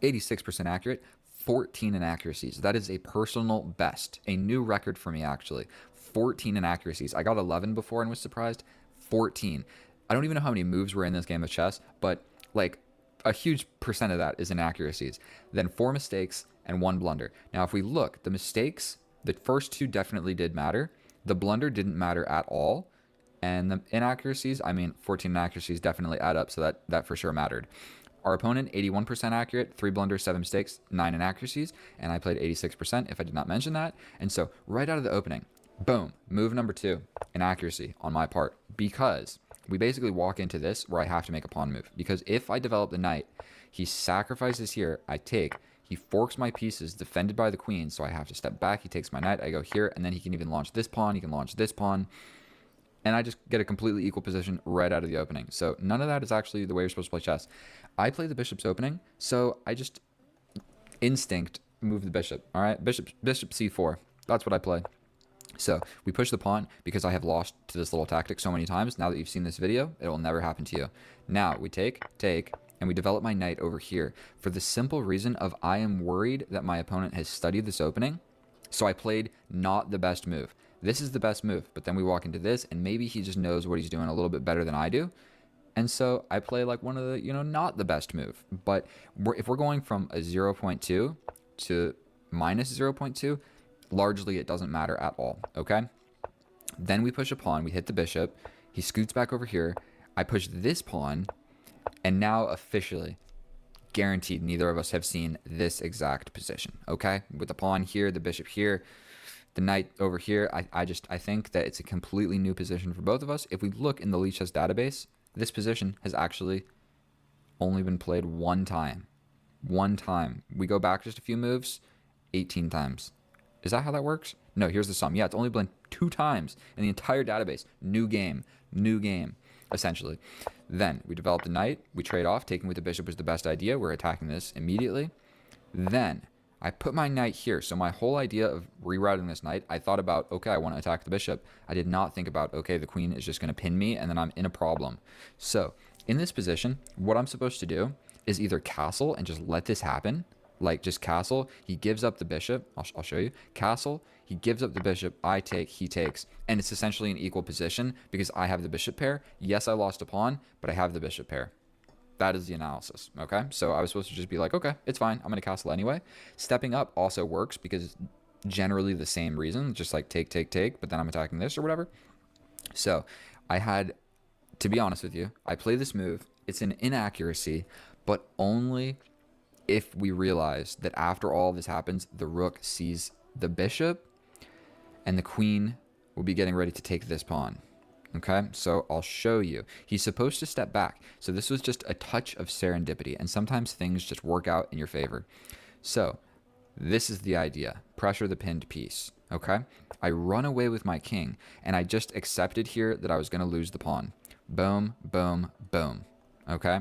86% accurate, 14 inaccuracies. That is a personal best, a new record for me, actually. 14 inaccuracies. I got 11 before and was surprised. 14. I don't even know how many moves were in this game of chess, but like a huge percent of that is inaccuracies. Then 4 mistakes and 1 blunder. Now, if we look, the mistakes, the first 2 definitely did matter. The blunder didn't matter at all. And the inaccuracies, I mean, 14 inaccuracies definitely add up, so that for sure mattered. Our opponent, 81% accurate, 3 blunders, 7 mistakes, 9 inaccuracies, and I played 86% if I did not mention that. And so right out of the opening, boom, move number 2, inaccuracy on my part, because we basically walk into this where I have to make a pawn move. Because if I develop the knight, he sacrifices here, I take, he forks my pieces defended by the queen, so I have to step back, he takes my knight, I go here, and then he can even launch this pawn, he can launch this pawn, and I just get a completely equal position right out of the opening. So none of that is actually the way you're supposed to play chess. I play the bishop's opening, so I just instinct move the bishop. All right, bishop c4. That's what I play. So we push the pawn because I have lost to this little tactic so many times. Now that you've seen this video, it will never happen to you. Now we take, and we develop my knight over here for the simple reason of I am worried that my opponent has studied this opening, so I played not the best move. This is the best move, but then we walk into this, and maybe he just knows what he's doing a little bit better than I do. And so I play like one of the, not the best move. But if we're going from a 0.2 to minus 0.2, largely it doesn't matter at all, okay? Then we push a pawn, we hit the bishop, he scoots back over here, I push this pawn, and now officially, guaranteed, neither of us have seen this exact position, okay? With the pawn here, the bishop here, the knight over here, I think that it's a completely new position for both of us. If we look in the Lichess database, this position has actually only been played 1 time. 1 time. We go back just a few moves, 18 times. Is that how that works? No, here's the sum. Yeah, it's only been 2 times in the entire database. New game, essentially. Then we develop the knight. We trade off. Taking with the bishop was the best idea. We're attacking this immediately. Then I put my knight here. So my whole idea of rerouting this knight, I thought about, okay, I want to attack the bishop. I did not think about, okay, the queen is just going to pin me and then I'm in a problem. So in this position, what I'm supposed to do is either castle and just let this happen. Like just castle, he gives up the bishop. I'll show you. Castle, he gives up the bishop. I take, he takes. And it's essentially an equal position because I have the bishop pair. Yes, I lost a pawn, but I have the bishop pair. That is the analysis, okay? So I was supposed to just be like, okay, it's fine. I'm going to castle anyway. Stepping up also works because generally the same reason, just like take, but then I'm attacking this or whatever. So I had, to be honest with you, I play this move. It's an inaccuracy, but only if we realize that after all this happens, the rook sees the bishop and the queen will be getting ready to take this pawn. Okay, so I'll show you. He's supposed to step back. So this was just a touch of serendipity, and sometimes things just work out in your favor. So this is the idea. Pressure the pinned piece. Okay, I run away with my king, and I just accepted here that I was going to lose the pawn. Boom, boom, boom. Okay,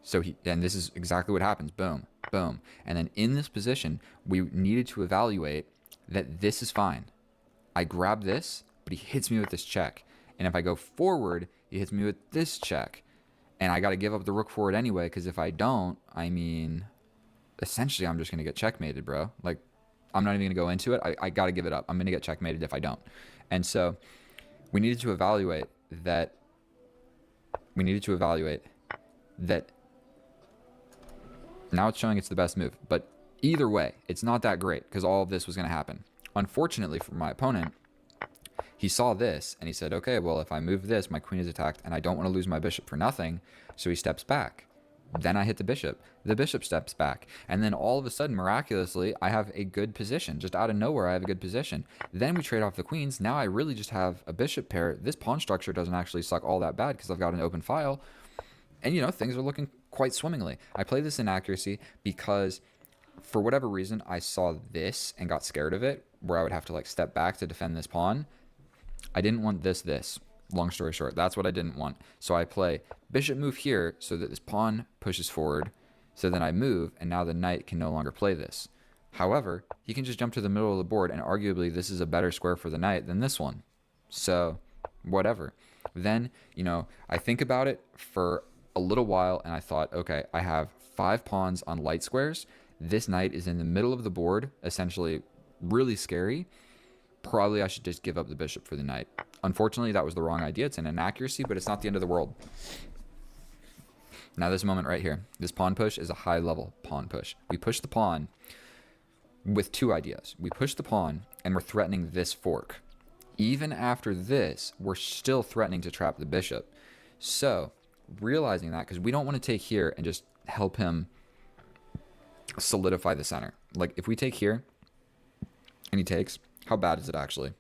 so and this is exactly what happens. Boom, boom. And then in this position, we needed to evaluate that this is fine. I grab this, but he hits me with this check. And if I go forward, he hits me with this check. And I got to give up the rook forward anyway, because if I don't, I mean, essentially I'm just going to get checkmated, bro. Like, I'm not even going to go into it. I got to give it up. I'm going to get checkmated if I don't. And so we needed to evaluate that. Now it's showing it's the best move. But either way, it's not that great because all of this was going to happen. Unfortunately for my opponent, he saw this and he said, okay, well, if I move this, my queen is attacked and I don't want to lose my bishop for nothing. So he steps back. Then I hit the bishop. The bishop steps back. And then all of a sudden, miraculously, I have a good position. Just out of nowhere, I have a good position. Then we trade off the queens. Now I really just have a bishop pair. This pawn structure doesn't actually suck all that bad because I've got an open file. And, things are looking quite swimmingly. I play this inaccuracy because for whatever reason, I saw this and got scared of it, where I would have to like step back to defend this pawn. I didn't want this. Long story short, that's what I didn't want. So I play bishop move here so that this pawn pushes forward. So then I move, and now the knight can no longer play this. However, he can just jump to the middle of the board, and arguably this is a better square for the knight than this one. So, whatever. Then, I think about it for a little while, and I thought, okay, I have 5 pawns on light squares. This knight is in the middle of the board, essentially really scary. Probably I should just give up the bishop for the knight. Unfortunately, that was the wrong idea. It's an inaccuracy, but it's not the end of the world. Now this moment right here, this pawn push is a high level pawn push. We push the pawn with 2 ideas. We push the pawn and we're threatening this fork. Even after this, we're still threatening to trap the bishop. So realizing that, because we don't want to take here and just help him solidify the center. Like if we take here and he takes, how bad is it actually?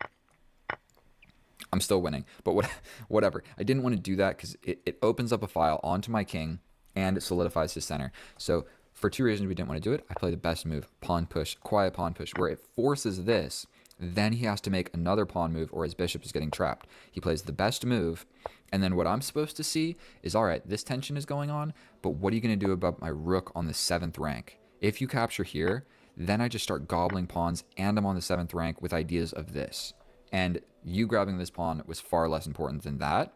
I'm still winning, but whatever. I didn't want to do that because it opens up a file onto my king and it solidifies his center. So for 2 reasons we didn't want to do it. I play the best move, pawn push, quiet pawn push, where it forces this. Then he has to make another pawn move or his bishop is getting trapped. He plays the best move. And then what I'm supposed to see is, all right, this tension is going on, but what are you going to do about my rook on the 7th rank? If you capture here, then I just start gobbling pawns and I'm on the 7th rank with ideas of this. And you grabbing this pawn was far less important than that.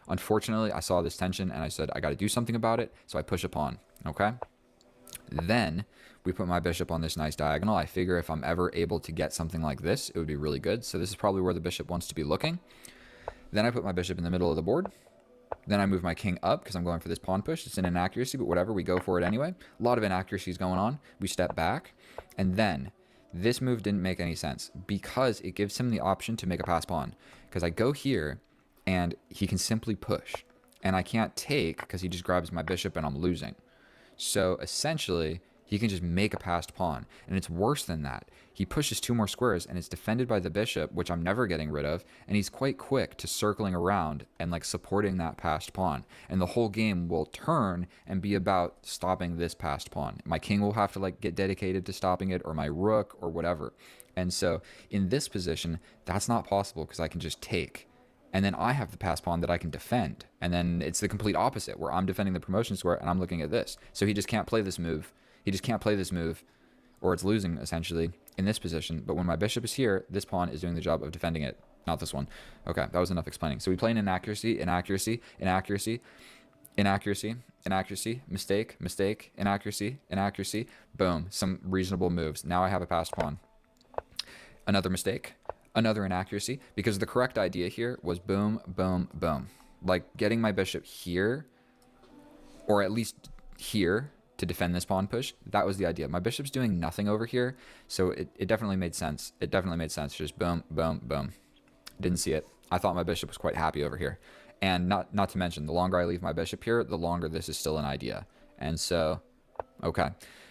Unfortunately, I saw this tension and I said, I got to do something about it. So I push a pawn. Okay. Then we put my bishop on this nice diagonal. I figure if I'm ever able to get something like this, it would be really good. So this is probably where the bishop wants to be looking. Then I put my bishop in the middle of the board. Then I move my king up because I'm going for this pawn push. It's an inaccuracy, but whatever. We go for it anyway. A lot of inaccuracies going on. We step back. And then this move didn't make any sense because it gives him the option to make a pass pawn. Because I go here and he can simply push. And I can't take because he just grabs my bishop and I'm losing. So essentially, he can just make a passed pawn. And it's worse than that. He pushes 2 more squares and it's defended by the bishop, which I'm never getting rid of. And he's quite quick to circling around and like supporting that passed pawn. And the whole game will turn and be about stopping this passed pawn. My king will have to like get dedicated to stopping it, or my rook or whatever. And so in this position, that's not possible because I can just take. And then I have the pass pawn that I can defend. And then it's the complete opposite where I'm defending the promotion square and I'm looking at this. So he just can't play this move. He just can't play this move, or it's losing essentially in this position. But when my bishop is here, this pawn is doing the job of defending it, not this one. Okay, that was enough explaining. So we play an inaccuracy, inaccuracy, inaccuracy, inaccuracy, inaccuracy, mistake, mistake, inaccuracy, inaccuracy. Boom, some reasonable moves. Now I have a passed pawn. Another mistake, another inaccuracy, because the correct idea here was boom, boom, boom. Like getting my bishop here, or at least here, to defend this pawn push. That was the idea. My bishop's doing nothing over here, so it definitely made sense. It definitely made sense. Just boom, boom, boom. Didn't see it. I thought my bishop was quite happy over here. And not to mention, the longer I leave my bishop here, the longer this is still an idea. And so, okay.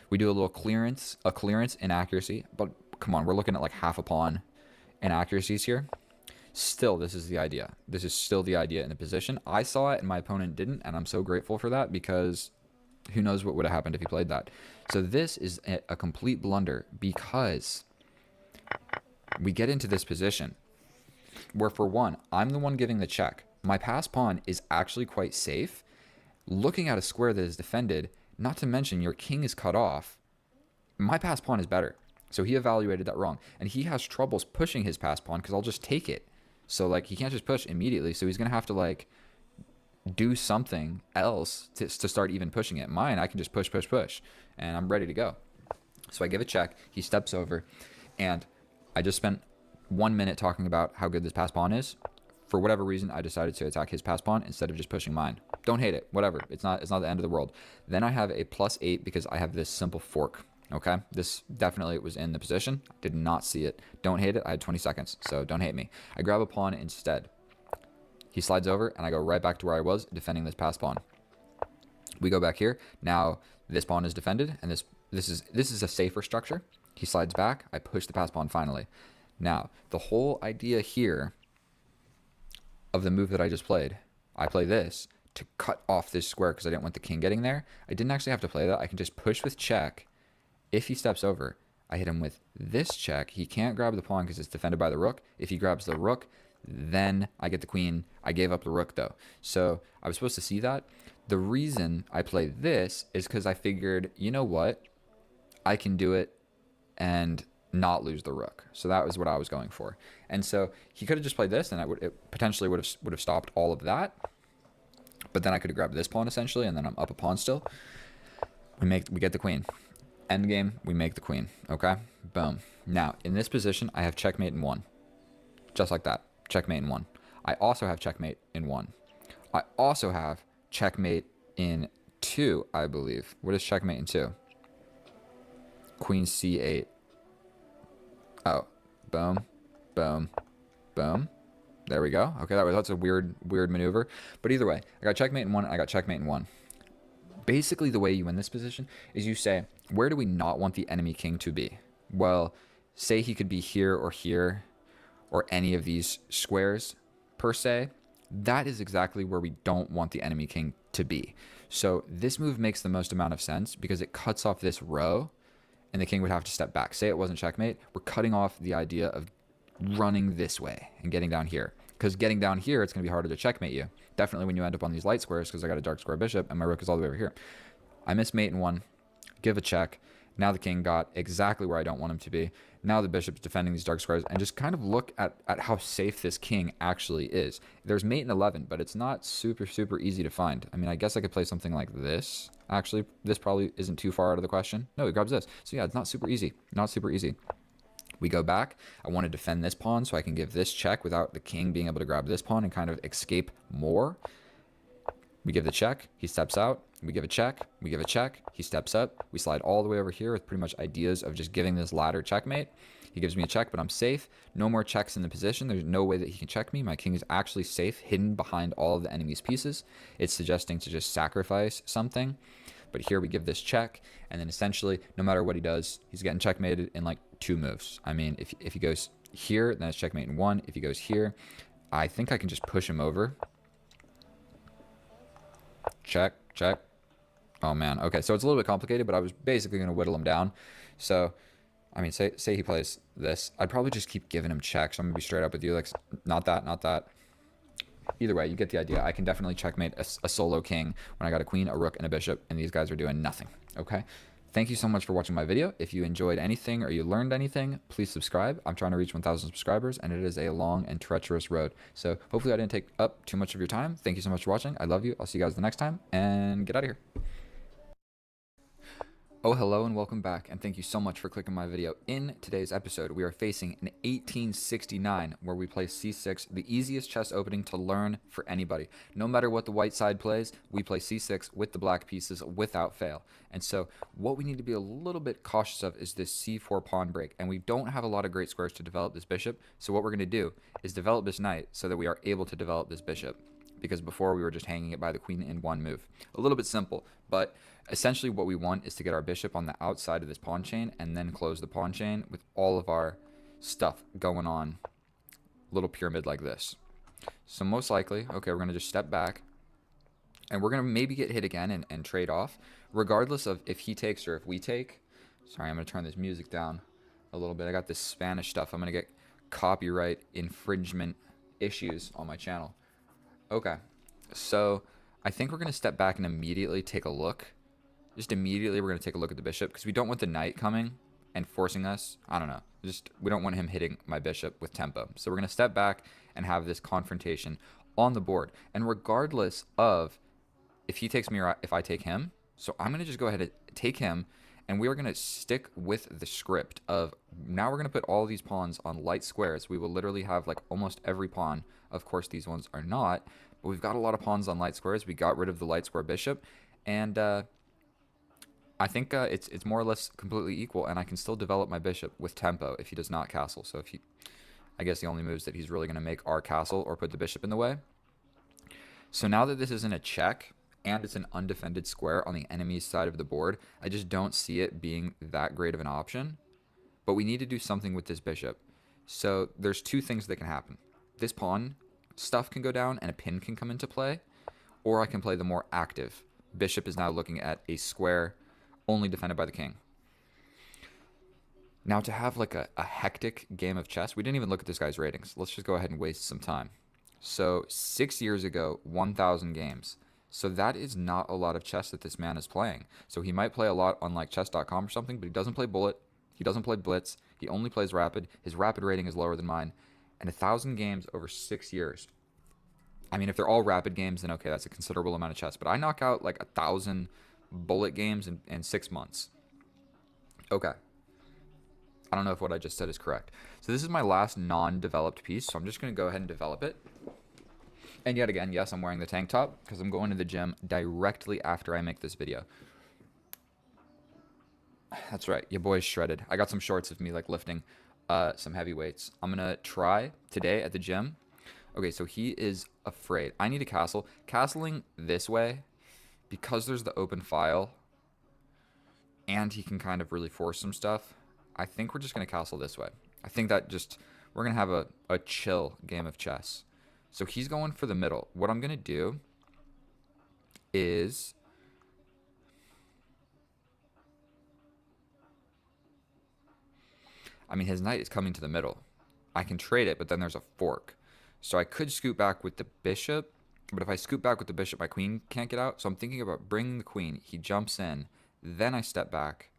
We do a little clearance inaccuracy, but come on, we're looking at like half a pawn inaccuracies here. Still, this is the idea. This is still the idea in the position. I saw it and my opponent didn't, and I'm so grateful for that because who knows what would have happened if he played that. So this is a complete blunder because we get into this position where, for one, I'm the one giving the check. My pass pawn is actually quite safe. Looking at a square that is defended, not to mention your king is cut off, my pass pawn is better. So he evaluated that wrong. And he has troubles pushing his pass pawn because I'll just take it. So like he can't just push immediately. So he's going to have to like do something else to start even pushing it. Mine, I can just push, push, push, and I'm ready to go. So I give a check. He steps over, and I just spent 1 minute talking about how good this pass pawn is. For whatever reason, I decided to attack his pass pawn instead of just pushing mine. Don't hate it. Whatever. It's not the end of the world. Then I have a +8 because I have this simple fork. Okay, this definitely was in the position. Did not see it. Don't hate it. I had 20 seconds, so don't hate me. I grab a pawn instead. He slides over, and I go right back to where I was, defending this pass pawn. We go back here. Now, this pawn is defended, and this is a safer structure. He slides back. I push the pass pawn finally. Now, the whole idea here of the move that I just played, I play this to cut off this square because I didn't want the king getting there. I didn't actually have to play that. I can just push with check. If he steps over, I hit him with this check. He can't grab the pawn because it's defended by the rook. If he grabs the rook, then I get the queen. I gave up the rook though. So I was supposed to see that. The reason I played this is because I figured, you know what? I can do it and not lose the rook. So that was what I was going for. And so he could have just played this, and it potentially would have stopped all of that. But then I could have grabbed this pawn essentially, and then I'm up a pawn still. We get the queen. Endgame, we make the queen. Okay, boom. Now in this position, I have checkmate in 1, just like that. Checkmate in 1. I also have checkmate in 1. I also have checkmate in 2, I believe. What is checkmate in 2? Queen c8. Oh, boom, boom, boom. There we go. Okay, that's a weird maneuver. But either way, I got checkmate in 1, I got checkmate in 1. Basically, the way you win this position is you say, where do we not want the enemy king to be? Well, say he could be here, or any of these squares, per se. That is exactly where we don't want the enemy king to be. So this move makes the most amount of sense because it cuts off this row, and the king would have to step back. Say it wasn't checkmate, we're cutting off the idea of running this way and getting down here. Because getting down here, it's going to be harder to checkmate you. Definitely when you end up on these light squares, because I got a dark square bishop, and my rook is all the way over here. I miss mate in 1, give a check. Now the king got exactly where I don't want him to be. Now the bishop's defending these dark squares, and just kind of look at how safe this king actually is. There's mate in 11, but it's not super easy to find. I mean, I guess I could play something like this. Actually, this probably isn't too far out of the question. No, he grabs this. So yeah, it's not super easy. Not super easy. We go back. I want to defend this pawn so I can give this check without the king being able to grab this pawn and kind of escape more. We give the check. He steps out. We give a check. We give a check. He steps up. We slide all the way over here with pretty much ideas of just giving this ladder checkmate. He gives me a check, but I'm safe. No more checks in the position. There's no way that he can check me. My king is actually safe, hidden behind all of the enemy's pieces. It's suggesting to just sacrifice something. But here we give this check, and then essentially, no matter what he does, he's getting checkmated in like 2 moves. I mean, if he goes here, then it's checkmate in 1. If he goes here, I think I can just push him over. Check, check. Oh man, okay, so it's a little bit complicated, but I was basically going to whittle him down. So, I mean, say he plays this. I'd probably just keep giving him checks. I'm going to be straight up with you, like, not that, not that. Either way, you get the idea. I can definitely checkmate a solo king when I got a queen, a rook, and a bishop, and these guys are doing nothing, okay? Thank you so much for watching my video. If you enjoyed anything or you learned anything, please subscribe. I'm trying to reach 1,000 subscribers, and it is a long and treacherous road. So hopefully I didn't take up too much of your time. Thank you so much for watching. I love you. I'll see you guys the next time, and get out of here. Oh, hello and welcome back, and thank you so much for clicking my video. In today's episode, we are facing an 1869 where we play c6, the easiest chess opening to learn for anybody. No matter what the white side plays, we play c6 with the black pieces without fail. And so what we need to be a little bit cautious of is this c4 pawn break, and we don't have a lot of great squares to develop this bishop, so what we're going to do is develop this knight so that we are able to develop this bishop, because before we were just hanging it by the queen in 1 move. A little bit simple, but essentially what we want is to get our bishop on the outside of this pawn chain and then close the pawn chain with all of our stuff going on, little pyramid like this. So most likely, okay, we're going to just step back, and we're going to maybe get hit again and trade off, regardless of if he takes or if we take. Sorry, I'm going to turn this music down a little bit. I got this Spanish stuff. I'm going to get copyright infringement issues on my channel. Okay, so I think we're going to step back and immediately take a look. Just immediately we're going to take a look at the bishop, because we don't want the knight coming and forcing us. I don't know. We don't want him hitting my bishop with tempo. So we're going to step back and have this confrontation on the board. And regardless of if he takes me or if I take him, so I'm going to just go ahead and take him, and we are going to stick with the script of now we're going to put all these pawns on light squares. We will literally have like almost every pawn. Of course, these ones are not, but we've got a lot of pawns on light squares. We got rid of the light square bishop, and I think it's more or less completely equal, and I can still develop my bishop with tempo if he does not castle. So I guess the only moves that he's really going to make are castle or put the bishop in the way. So now that this isn't a check, and it's an undefended square on the enemy's side of the board, I just don't see it being that great of an option. But we need to do something with this bishop. So there's 2 things that can happen. This pawn stuff can go down, and a pin can come into play. or I can play the more active. Bishop is now looking at a square only defended by the king. Now, to have like a hectic game of chess, we didn't even look at this guy's ratings. Let's just go ahead and waste some time. So 6 years ago, 1,000 games. So that is not a lot of chess that this man is playing. So he might play a lot on like chess.com or something, but he doesn't play bullet. He doesn't play blitz. He only plays rapid. His rapid rating is lower than mine. And 1,000 games over 6 years. I mean, if they're all rapid games, then okay, that's a considerable amount of chess. But I knock out like 1,000 bullet games in 6 months. Okay. I don't know if what I just said is correct. So this is my last non-developed piece, so I'm just going to go ahead and develop it. And yet again, yes, I'm wearing the tank top because I'm going to the gym directly after I make this video. That's right, your boy's shredded. I got some shorts of me like lifting some heavy weights. I'm going to try today at the gym. Okay, so he is afraid. I need a castle. Castling this way, because there's the open file, and he can kind of really force some stuff, I think we're just going to castle this way. I think that just, we're going to have a chill game of chess. So he's going for the middle. What I'm going to do is, I mean, his knight is coming to the middle. I can trade it, but then there's a fork. So I could scoot back with the bishop, but if I scoot back with the bishop, my queen can't get out. So I'm thinking about bringing the queen. He jumps in. Then I step back.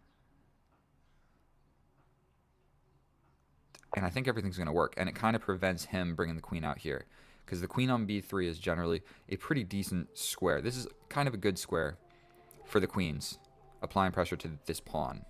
And I think everything's going to work. And it kind of prevents him bringing the queen out here. Because the queen on b3 is generally a pretty decent square. This is kind of a good square for the queens, applying pressure to this pawn.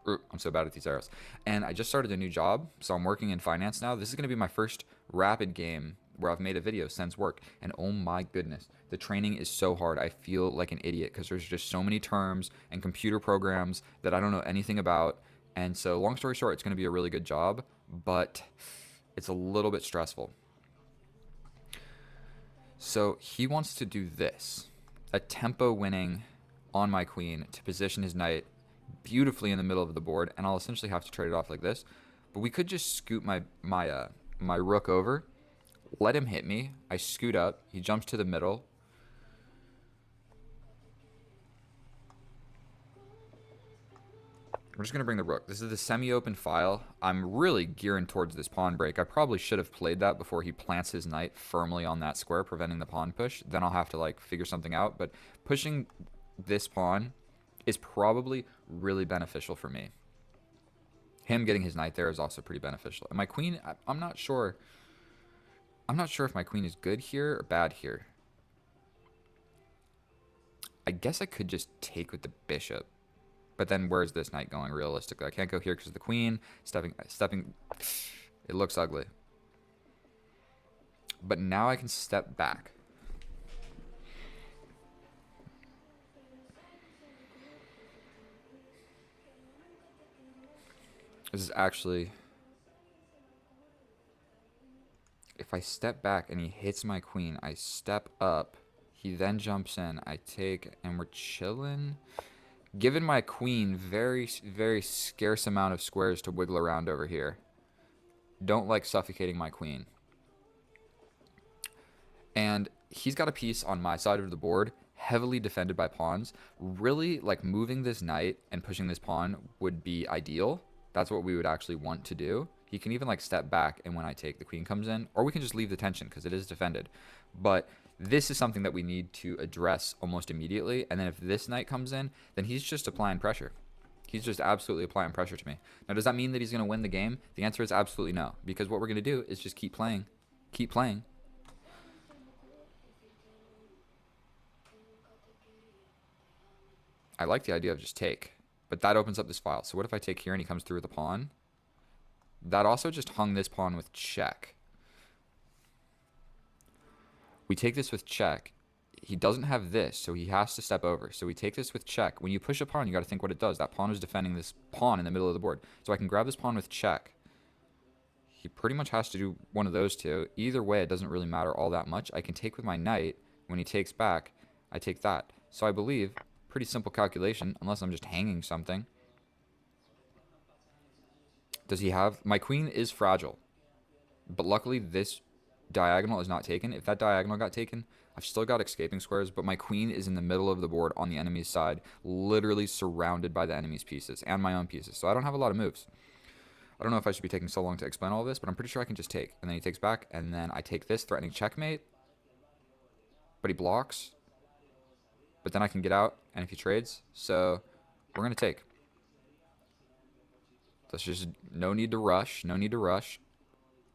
I'm so bad at these arrows. And I just started a new job, so I'm working in finance now. This is going to be my first rapid game where I've made a video since work. And oh my goodness, the training is so hard. I feel like an idiot because there's just so many terms and computer programs that I don't know anything about. And so long story short, it's going to be a really good job, but it's a little bit stressful. So he wants to do this, a tempo winning on my queen to position his knight beautifully in the middle of the board, and I'll essentially have to trade it off like this. But we could just scoot my rook over, let him hit me. I scoot up, he jumps to the middle. We're just going to bring the rook. This is the semi-open file. I'm really gearing towards this pawn break. I probably should have played that before he plants his knight firmly on that square, preventing the pawn push. Then I'll have to like figure something out. But pushing this pawn is probably really beneficial for me. Him getting his knight there is also pretty beneficial. And my queen, I'm not sure. I'm not sure if my queen is good here or bad here. I guess I could just take with the bishop. But then where's this knight going realistically? I can't go here because of the queen. Stepping. It looks ugly. But now I can step back. This is actually... If I step back and he hits my queen, I step up. He then jumps in. I take, and we're chilling. Given my queen very, very scarce amount of squares to wiggle around over here. Don't like suffocating my queen. And he's got a piece on my side of the board, heavily defended by pawns. Really, like, moving this knight and pushing this pawn would be ideal. That's what we would actually want to do. He can even, like, step back, and when I take, the queen comes in. Or we can just leave the tension, because it is defended. But this is something that we need to address almost immediately. And then if this knight comes in, then he's just applying pressure. He's just absolutely applying pressure to me. Now, does that mean that he's going to win the game? The answer is absolutely no. Because what we're going to do is just keep playing. Keep playing. I like the idea of just take. But that opens up this file. So what if I take here and he comes through with a pawn? That also just hung this pawn with check. We take this with check. He doesn't have this, so he has to step over. So we take this with check. When you push a pawn, you got to think what it does. That pawn is defending this pawn in the middle of the board. So I can grab this pawn with check. He pretty much has to do one of those two. Either way, it doesn't really matter all that much. I can take with my knight. When he takes back, I take that. So I believe, pretty simple calculation, unless I'm just hanging something. Does he have... My queen is fragile. But luckily, this diagonal is not taken. If that diagonal got taken, I've still got escaping squares, but my queen is in the middle of the board on the enemy's side, literally surrounded by the enemy's pieces and my own pieces. So I don't have a lot of moves. I don't know if I should be taking so long to explain all this, but I'm pretty sure I can just take. And then he takes back, and then I take this, threatening checkmate. But he blocks. But then I can get out, and if he trades, so we're going to take. That's just no need to rush, no need to rush.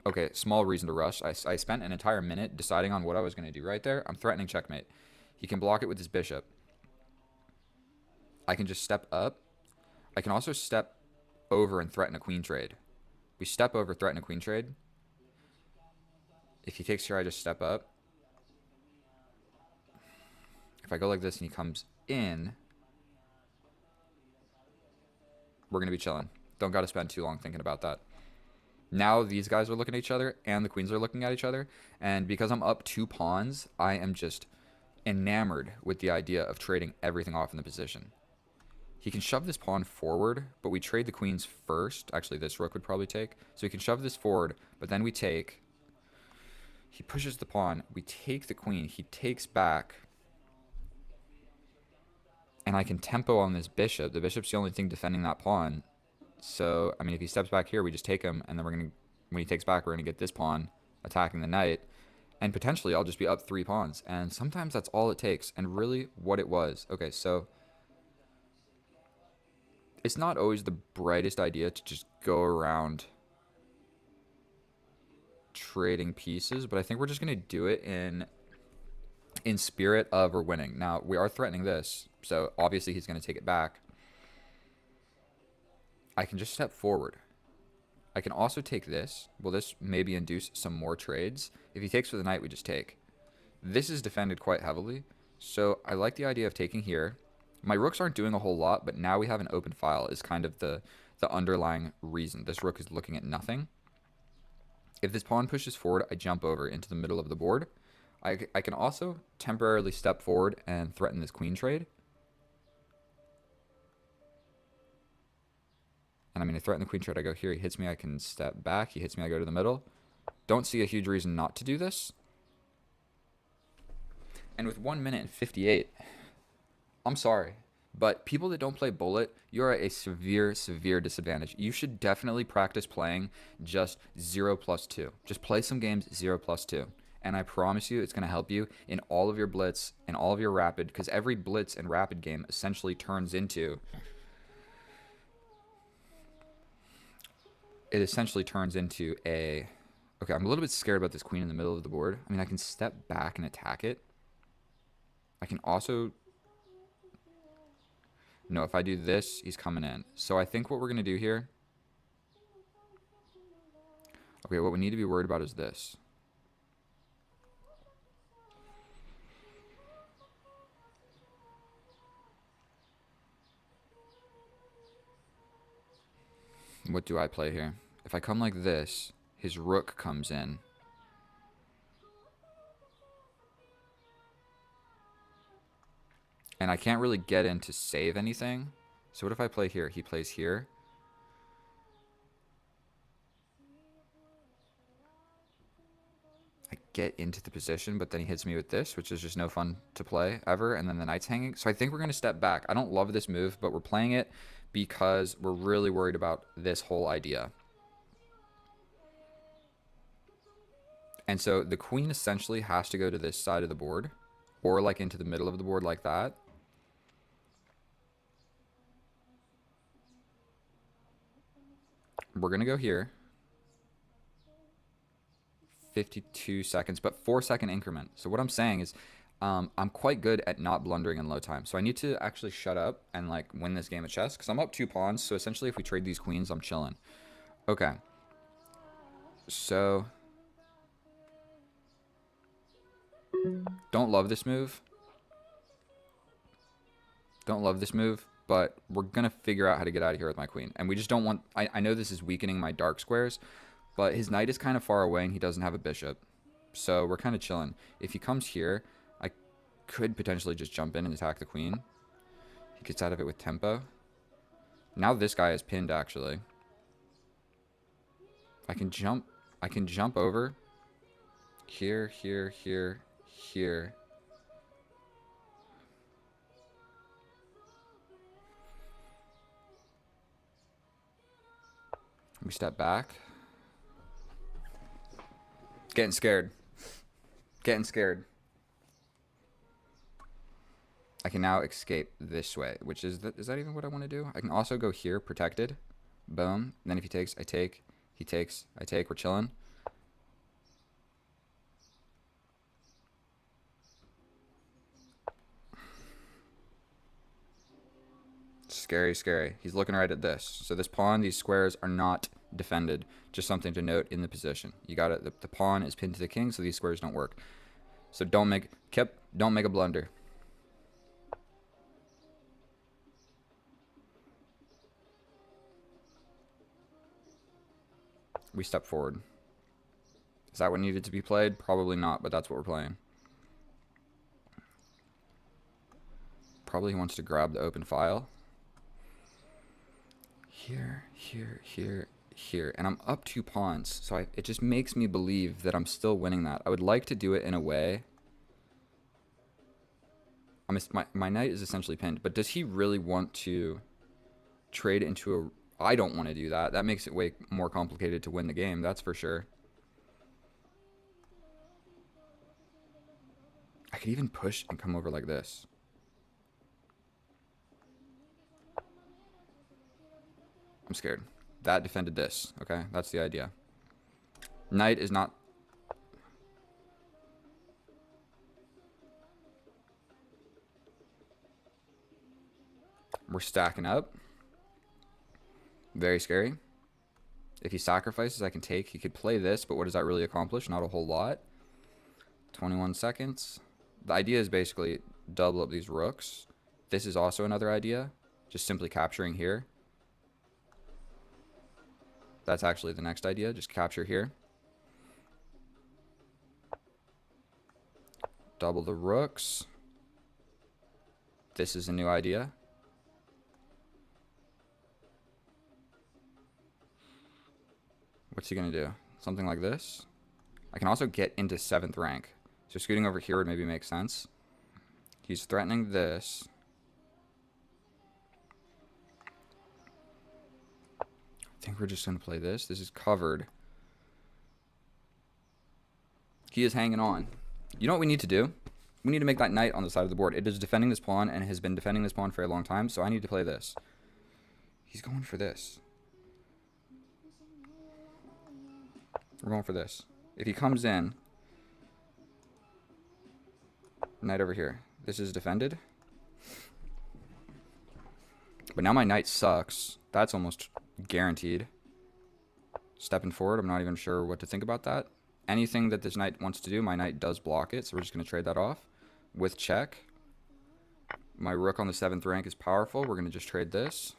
Okay, small reason to rush. I spent an entire minute deciding on what I was going to do right there. I'm threatening checkmate. He can block it with his bishop. I can just step up. I can also step over and threaten a queen trade. We step over, threaten a queen trade. If he takes here, I just step up. If I go like this and he comes in, we're going to be chilling. Don't got to spend too long thinking about that. Now these guys are looking at each other and the queens are looking at each other. And because I'm up 2 pawns, I am just enamored with the idea of trading everything off in the position. He can shove this pawn forward, but we trade the queens first. Actually, this rook would probably take. So he can shove this forward, but then we take. He pushes the pawn. We take the queen. He takes back. And I can tempo on this bishop. The bishop's the only thing defending that pawn. So, I mean, if he steps back here, we just take him. And then we're going to, when he takes back, we're going to get this pawn attacking the knight. And potentially, I'll just be up 3 pawns. And sometimes that's all it takes. And really, what it was. Okay, so it's not always the brightest idea to just go around trading pieces, but I think we're just going to do it in spirit of we're winning. Now, we are threatening this, so obviously he's going to take it back. I can just step forward. I can also take this. Will this maybe induce some more trades? If he takes for the knight, we just take. This is defended quite heavily, so I like the idea of taking here. My rooks aren't doing a whole lot, but now we have an open file is kind of the underlying reason. This rook is looking at nothing. If this pawn pushes forward, I jump over into the middle of the board. I can also temporarily step forward and threaten this queen trade. And I'm going to threaten the queen trade. I go here. He hits me. I can step back. He hits me. I go to the middle. Don't see a huge reason not to do this. And with 1 minute and 58, I'm sorry, but people that don't play bullet, you're at a severe, severe disadvantage. You should definitely practice playing just 0+2. Just play some games 0+2. And I promise you it's going to help you in all of your blitz and all of your rapid, because every blitz and rapid game essentially turns into... It essentially turns into a... Okay, I'm a little bit scared about this queen in the middle of the board. I mean, I can step back and attack it. I can also... No, if I do this, he's coming in. So I think what we're going to do here... Okay, what we need to be worried about is this. What do I play here? If I come like this, his rook comes in. And I can't really get in to save anything. So what if I play here? He plays here. I get into the position, but then he hits me with this, which is just no fun to play ever. And then the knight's hanging. So I think we're going to step back. I don't love this move, but we're playing it because we're really worried about this whole idea. And so the queen essentially has to go to this side of the board, or like into the middle of the board like that. We're going to go here. 52 seconds, but 4-second increment. So what I'm saying is I'm quite good at not blundering in low time. So I need to actually shut up and like win this game of chess because I'm up 2 pawns. So essentially if we trade these queens, I'm chilling. Okay. So don't love this move. Don't love this move, but we're going to figure out how to get out of here with my queen. And we just don't want... I know this is weakening my dark squares, but his knight is kind of far away and he doesn't have a bishop. So we're kind of chilling. If he comes here, I could potentially just jump in and attack the queen. He gets out of it with tempo. Now this guy is pinned, actually. I can jump over. Here, here, here, here. We step back. Getting scared. Getting scared. I can now escape this way, which is that even what I want to do? I can also go here, protected. Boom. And then if he takes, I take. He takes, I take. We're chilling. Scary, scary. He's looking right at this. So this pawn, these squares are not defended. Just something to note in the position. You got it. The pawn is pinned to the king, so these squares don't work. So don't make a blunder. We step forward. Is that what needed to be played? Probably not, but that's what we're playing. Probably he wants to grab the open file. Here, here, here, here. And I'm up 2 pawns, so it just makes me believe that I'm still winning that. I would like to do it in a way. My knight is essentially pinned, but does he really want to trade into a... I don't want to do that. That makes it way more complicated to win the game, that's for sure. I could even push and come over like this. I'm scared. That defended this, okay? That's the idea. Knight is not... We're stacking up. Very scary. If he sacrifices, I can take. He could play this, but what does that really accomplish? Not a whole lot. 21 seconds. The idea is basically double up these rooks. This is also another idea. Just simply capturing here. That's actually the next idea. Just capture here. Double the rooks. This is a new idea. What's he going to do? Something like this. I can also get into 7th rank. So scooting over here would maybe make sense. He's threatening this. I think we're just going to play this. This is covered. He is hanging on. You know what we need to do? We need to make that knight on the side of the board. It is defending this pawn and has been defending this pawn for a long time, so I need to play this. He's going for this. We're going for this. If he comes in, knight over here. This is defended. But now my knight sucks. That's almost guaranteed. Stepping forward, I'm not even sure what to think about that. Anything that this knight wants to do, my knight does block it, so we're just going to trade that off. With check. My rook on the 7th rank is powerful. We're going to just trade this.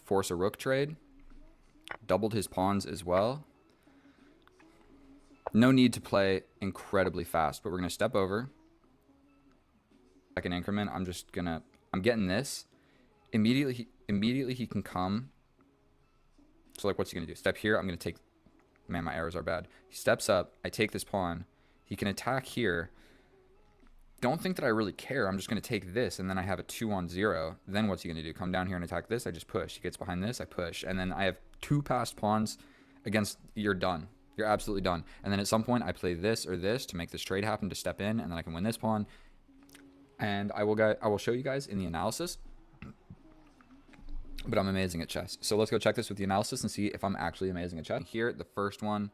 Force a rook trade. Doubled his pawns as well. No need to play incredibly fast, but we're going to step over. Second increment, I'm getting this. Immediately he can come. So like, what's he going to do? Step here, I'm going to take... Man, my arrows are bad. He steps up, I take this pawn. He can attack here. Don't think that I really care. I'm just going to take this, and then I have a 2-on-0. Then what's he going to do? Come down here and attack this? I just push. He gets behind this, I push. And then I have 2 passed pawns against... You're done. You're absolutely done. And then at some point, I play this or this to make this trade happen, to step in, and then I can win this pawn. And I will show you guys in the analysis. But I'm amazing at chess. So let's go check this with the analysis and see if I'm actually amazing at chess. Here, the first one,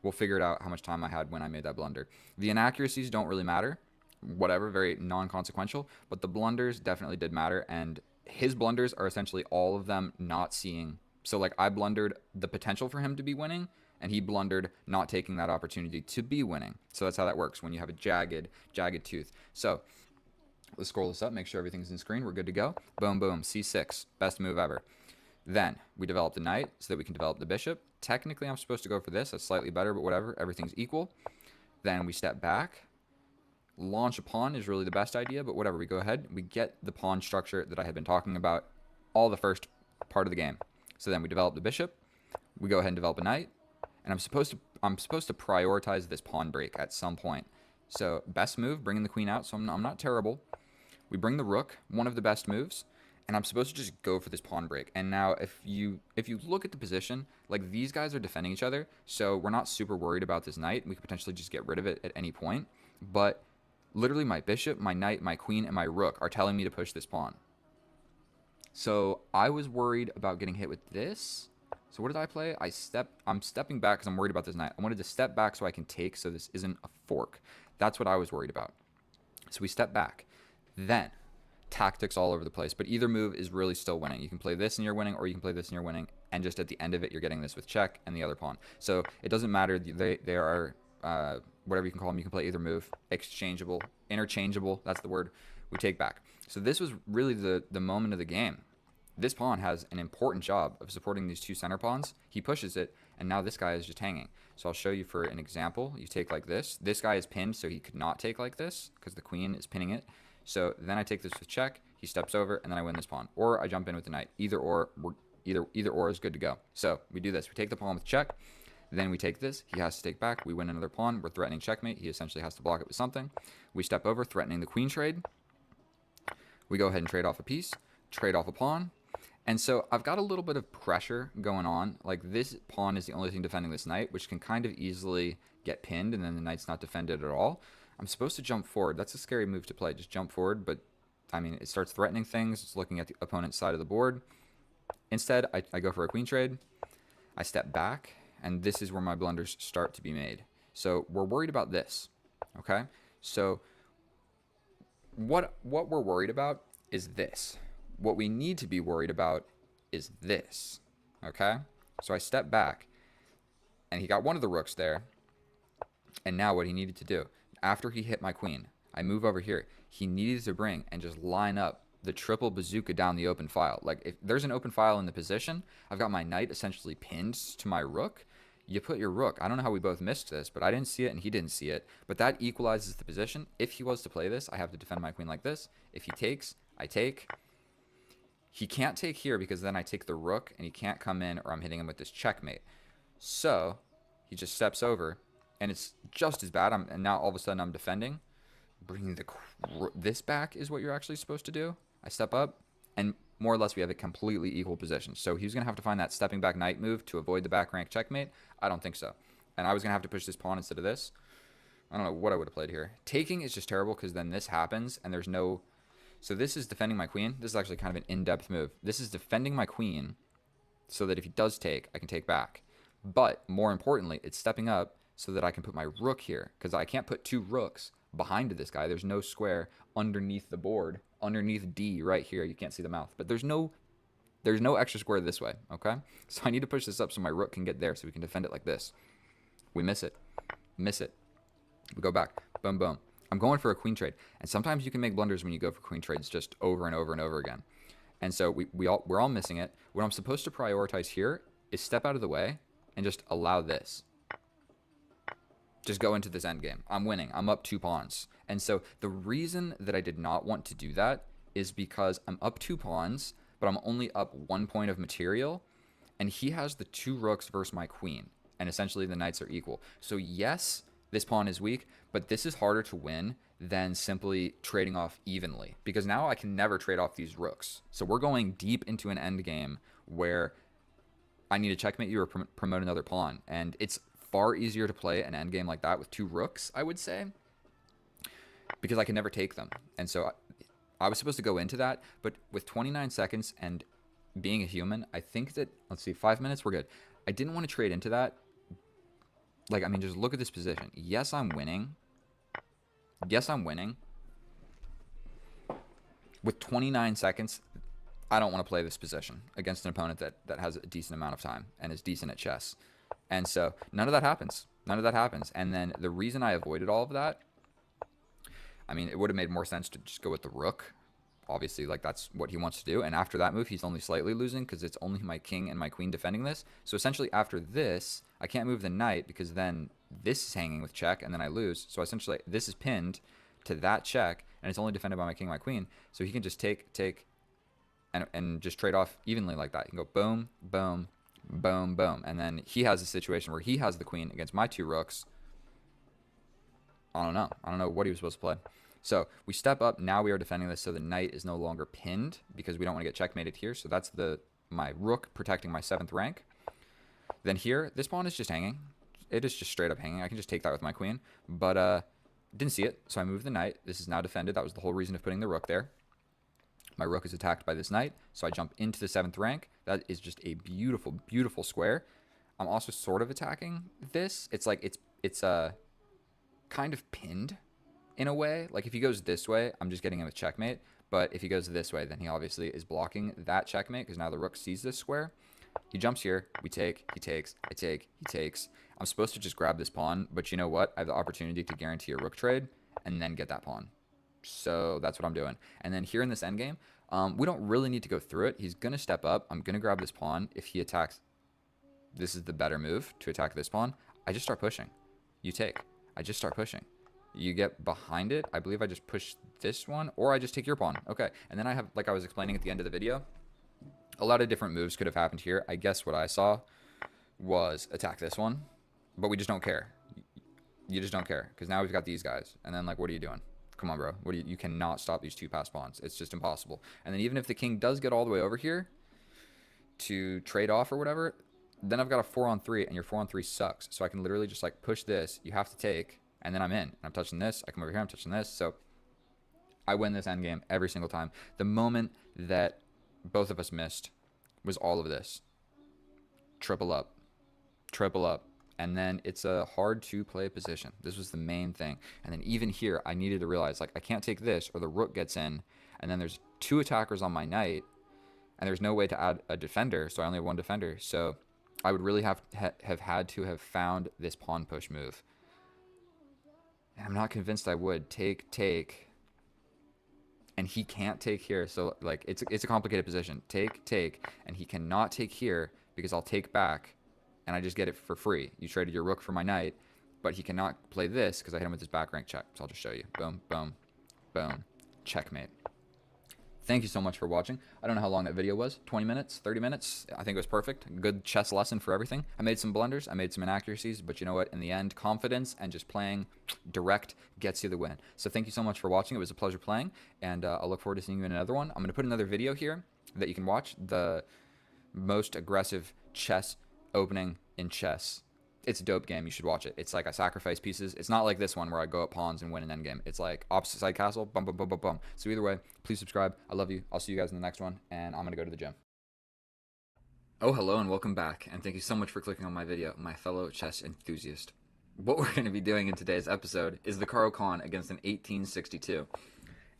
we'll figure it out how much time I had when I made that blunder. The inaccuracies don't really matter. Whatever, very non-consequential. But the blunders definitely did matter. And his blunders are essentially all of them not seeing. So like, I blundered the potential for him to be winning, and he blundered not taking that opportunity to be winning. So that's how that works when you have a jagged tooth. So let's scroll this up, make sure everything's in screen. We're good to go. Boom, boom, c6, best move ever. Then we develop the knight so that we can develop the bishop. Technically, I'm supposed to go for this. That's slightly better, but whatever. Everything's equal. Then we step back. Launch a pawn is really the best idea, but whatever. We go ahead. We get the pawn structure that I had been talking about all the first part of the game. So then we develop the bishop. We go ahead and develop a knight. And I'm supposed to prioritize this pawn break at some point. So best move, bringing the queen out. So I'm not terrible. We bring the rook, one of the best moves. and I'm supposed to just go for this pawn break. And now if you look at the position, like these guys are defending each other, so we're not super worried about this knight. We could potentially just get rid of it at any point. But literally my bishop, my knight, my queen, and my rook are telling me to push this pawn. So I was worried about getting hit with this. So what did I play? I'm stepping back because I'm worried about this knight. I wanted to step back so I can take, so this isn't a fork. That's what I was worried about. So we step back. Then tactics all over the place, but either move is really still winning. You can play this and you're winning, or you can play this and you're winning, and just at the end of it, you're getting this with check and the other pawn. So it doesn't matter. They are whatever you can call them. You can play either move, exchangeable, interchangeable. That's the word. We take back. So this was really the moment of the game. This pawn has an important job of supporting these two center pawns. He pushes it, and now this guy is just hanging. So I'll show you for an example. You take like this. This guy is pinned, so he could not take like this because the queen is pinning it. So then I take this with check. He steps over, and then I win this pawn. Or I jump in with the knight. Either or is good to go. So we do this. We take the pawn with check. Then we take this. He has to take back. We win another pawn. We're threatening checkmate. He essentially has to block it with something. We step over, threatening the queen trade. We go ahead and trade off a piece, trade off a pawn. And so I've got a little bit of pressure going on. Like this pawn is the only thing defending this knight, which can kind of easily get pinned, and then the knight's not defended at all. I'm supposed to jump forward. That's a scary move to play. Just jump forward, but I mean, it starts threatening things. It's looking at the opponent's side of the board. Instead, I go for a queen trade. I step back, and this is where my blunders start to be made. So we're worried about this, okay? So what we're worried about is this. What we need to be worried about is this, okay? So I step back, and he got one of the rooks there, and now what he needed to do, after he hit my queen, I move over here. He needed to bring and just line up the triple bazooka down the open file. Like, if there's an open file in the position, I've got my knight essentially pinned to my rook. You put your rook. I don't know how we both missed this, but I didn't see it and he didn't see it. But that equalizes the position. If he was to play this, I have to defend my queen like this. If he takes, I take. He can't take here because then I take the rook and he can't come in, or I'm hitting him with this checkmate. So he just steps over, and it's just as bad. And now all of a sudden I'm defending. Bringing this back is what you're actually supposed to do. I step up, and more or less we have a completely equal position. So he's going to have to find that stepping back knight move to avoid the back rank checkmate. I don't think so. And I was going to have to push this pawn instead of this. I don't know what I would have played here. Taking is just terrible because then this happens and there's no... So this is defending my queen. This is actually kind of an in-depth move. This is defending my queen so that if he does take, I can take back. But more importantly, it's stepping up so that I can put my rook here, because I can't put two rooks behind this guy. There's no square underneath the board, underneath D right here. You can't see the mouth, but there's no extra square this way, okay? So I need to push this up so my rook can get there so we can defend it like this. We miss it. Miss it. We go back. Boom, boom. I'm going for a queen trade. And sometimes you can make blunders when you go for queen trades just over and over and over again. And so we're all missing it. What I'm supposed to prioritize here is step out of the way and just allow this. Just go into this endgame. I'm winning. I'm up 2 pawns. And so the reason that I did not want to do that is because I'm up 2 pawns, but I'm only up 1 point of material. And he has the 2 rooks versus my queen. And essentially the knights are equal. So yes, this pawn is weak, but this is harder to win than simply trading off evenly. Because now I can never trade off these rooks. So we're going deep into an endgame where I need to checkmate you or promote another pawn. And it's far easier to play an endgame like that with 2 rooks, I would say, because I can never take them. And so I was supposed to go into that, but with 29 seconds and being a human, I think that, let's see, 5 minutes, we're good. I didn't want to trade into that. Like, I mean, just look at this position. Yes, I'm winning. Yes, I'm winning. With 29 seconds, I don't want to play this position against an opponent that has a decent amount of time and is decent at chess. And so none of that happens. None of that happens. And then the reason I avoided all of that, I mean, it would have made more sense to just go with the rook. Obviously, like, that's what he wants to do. And after that move, he's only slightly losing because it's only my king and my queen defending this. So essentially after this, I can't move the knight because then this is hanging with check and then I lose. So essentially this is pinned to that check and it's only defended by my king and my queen. So he can just take, and just trade off evenly like that. You can go boom, boom, boom, boom. And then he has a situation where he has the queen against my 2 rooks. I don't know what he was supposed to play. So we step up. Now we are defending this, so the knight is no longer pinned because we don't want to get checkmated here. So that's my rook protecting my 7th rank. Then here, this pawn is just hanging. It is just straight up hanging. I can just take that with my queen, but didn't see it, so I moved the knight. This is now defended. That was the whole reason of putting the rook there. My rook is attacked by this knight, so I jump into the 7th rank. That is just a beautiful, beautiful square. I'm also sort of attacking this. It's like it's kind of pinned in a way. Like if he goes this way, I'm just getting him a checkmate. But if he goes this way, then he obviously is blocking that checkmate because now the rook sees this square. He jumps here. We take. He takes. I take. He takes. I'm supposed to just grab this pawn, but you know what? I have the opportunity to guarantee a rook trade and then get that pawn. So that's what I'm doing. And then here in this endgame, we don't really need to go through it. He's going to step up. I'm going to grab this pawn. If he attacks, this is the better move to attack this pawn. I just start pushing. You take. I just start pushing. You get behind it. I believe I just push this one, or I just take your pawn. Okay. And then I have, like I was explaining at the end of the video, a lot of different moves could have happened here. I guess what I saw was attack this one, but we just don't care. You just don't care because now we've got these guys. And then, like, what are you doing? Come on, bro. You cannot stop these 2 passed pawns. It's just impossible. And then even if the king does get all the way over here to trade off or whatever, then I've got a 4-on-3, and your 4-on-3 sucks. So I can literally just, like, push this. You have to take, and then I'm in. I'm touching this. I come over here. I'm touching this. So I win this endgame every single time. The moment that both of us missed was all of this. Triple up. Triple up. And then it's a hard to play position. This was the main thing. And then even here, I needed to realize, like, I can't take this or the rook gets in. And then there's 2 attackers on my knight. And there's no way to add a defender. So I only have 1 defender. So I would really have had to have found this pawn push move. And I'm not convinced I would. Take. And he can't take here. So, like, it's a complicated position. Take. And he cannot take here because I'll take back. And I just get it for free. You traded your rook for my knight, but he cannot play this because I hit him with his back rank check. So I'll just show you. Boom, boom, boom. Checkmate. Thank you so much for watching. I don't know how long that video was. 20 minutes? 30 minutes? I think it was perfect. Good chess lesson for everything. I made some blunders. I made some inaccuracies. But you know what? In the end, confidence and just playing direct gets you the win. So thank you so much for watching. It was a pleasure playing. And I'll look forward to seeing you in another one. I'm going to put another video here that you can watch. The most aggressive chess opening in chess. It's a dope game. You should watch it. It's like I sacrifice pieces. It's not like this one where I go up pawns and win an endgame. It's like opposite side castle, bum, bum, bum, bum, bum. So either way, please subscribe. I love you. I'll see you guys in the next one, and I'm going to go to the gym. Oh, hello, and welcome back, and thank you so much for clicking on my video, my fellow chess enthusiast. What we're going to be doing in today's episode is the Caro Kann against an 1862,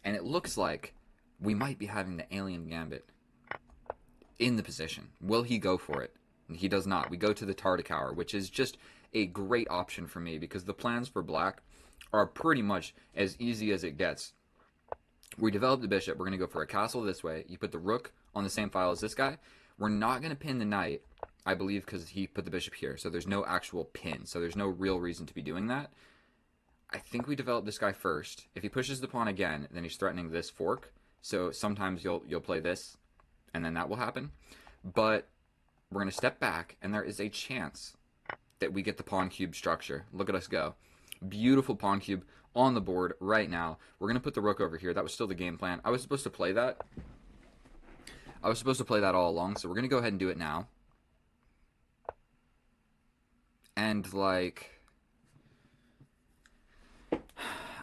and it looks like we might be having the alien gambit in the position. Will he go for it? He does not. We go to the Tartakower, which is just a great option for me because the plans for black are pretty much as easy as it gets. We develop the bishop. We're going to go for a castle this way. You put the rook on the same file as this guy. We're not going to pin the knight, I believe, because he put the bishop here. So there's no actual pin. So there's no real reason to be doing that. I think we develop this guy first. If he pushes the pawn again, then he's threatening this fork. So sometimes you'll play this, and then that will happen. But we're going to step back, and there is a chance that we get the pawn cube structure. Look at us go. Beautiful pawn cube on the board right now. We're going to put the rook over here. That was still the game plan. I was supposed to play that. I was supposed to play that all along, so we're going to go ahead and do it now. And, like,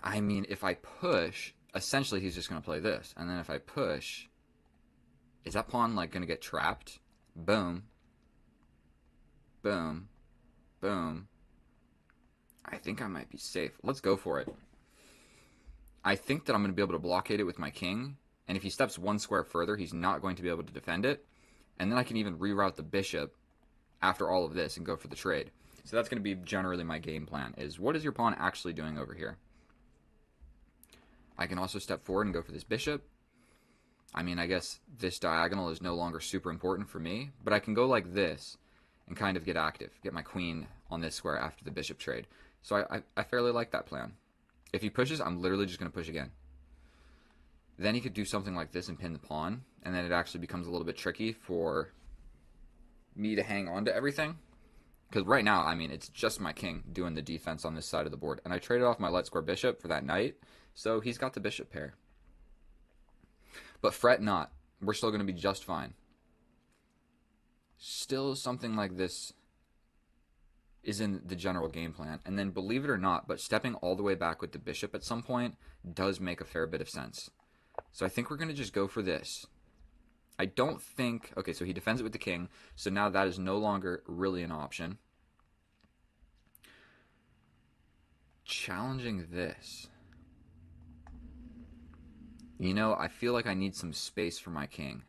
I mean, if I push, essentially he's just going to play this. And then if I push, is that pawn, like, going to get trapped? Boom. Boom. Boom. I think I might be safe. Let's go for it. I think that I'm going to be able to blockade it with my king. And if he steps 1 square further, he's not going to be able to defend it. And then I can even reroute the bishop after all of this and go for the trade. So that's going to be generally my game plan, is what is your pawn actually doing over here? I can also step forward and go for this bishop. I mean, I guess this diagonal is no longer super important for me, but I can go like this and kind of get active, get my queen on this square after the bishop trade. So I fairly like that plan. If he pushes, I'm literally just going to push again. Then he could do something like this and pin the pawn, and then it actually becomes a little bit tricky for me to hang on to everything. Because right now, I mean, it's just my king doing the defense on this side of the board. And I traded off my light square bishop for that knight, So he's got the bishop pair. But fret not. We're still going to be just fine. Still, something like this is in the general game plan. And then, believe it or not, but stepping all the way back with the bishop at some point does make a fair bit of sense. So I think we're going to just go for this. I don't think... Okay, so he defends it with the king. So now that is no longer really an option. Challenging this. You know, I feel like I need some space for my king.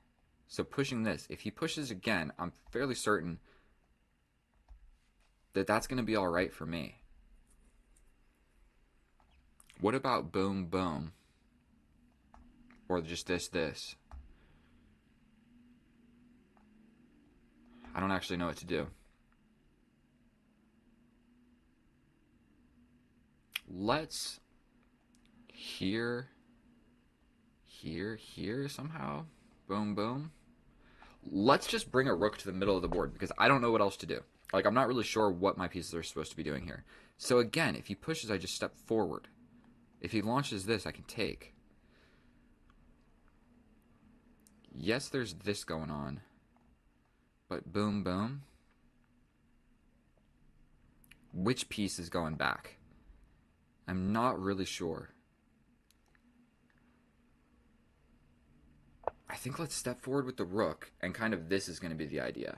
So pushing this, if he pushes again, I'm fairly certain that that's going to be all right for me. What about boom, boom? Or just this? I don't actually know what to do. Let's here somehow. Boom, boom. Let's just bring a rook to the middle of the board because I don't know what else to do. Like, I'm not really sure what my pieces are supposed to be doing here. So again, if he pushes, I just step forward. If he launches this, I can take. Yes, there's this going on. But boom, boom. Which piece is going back? I'm not really sure. I think let's step forward with the rook, and kind of this is going to be the idea.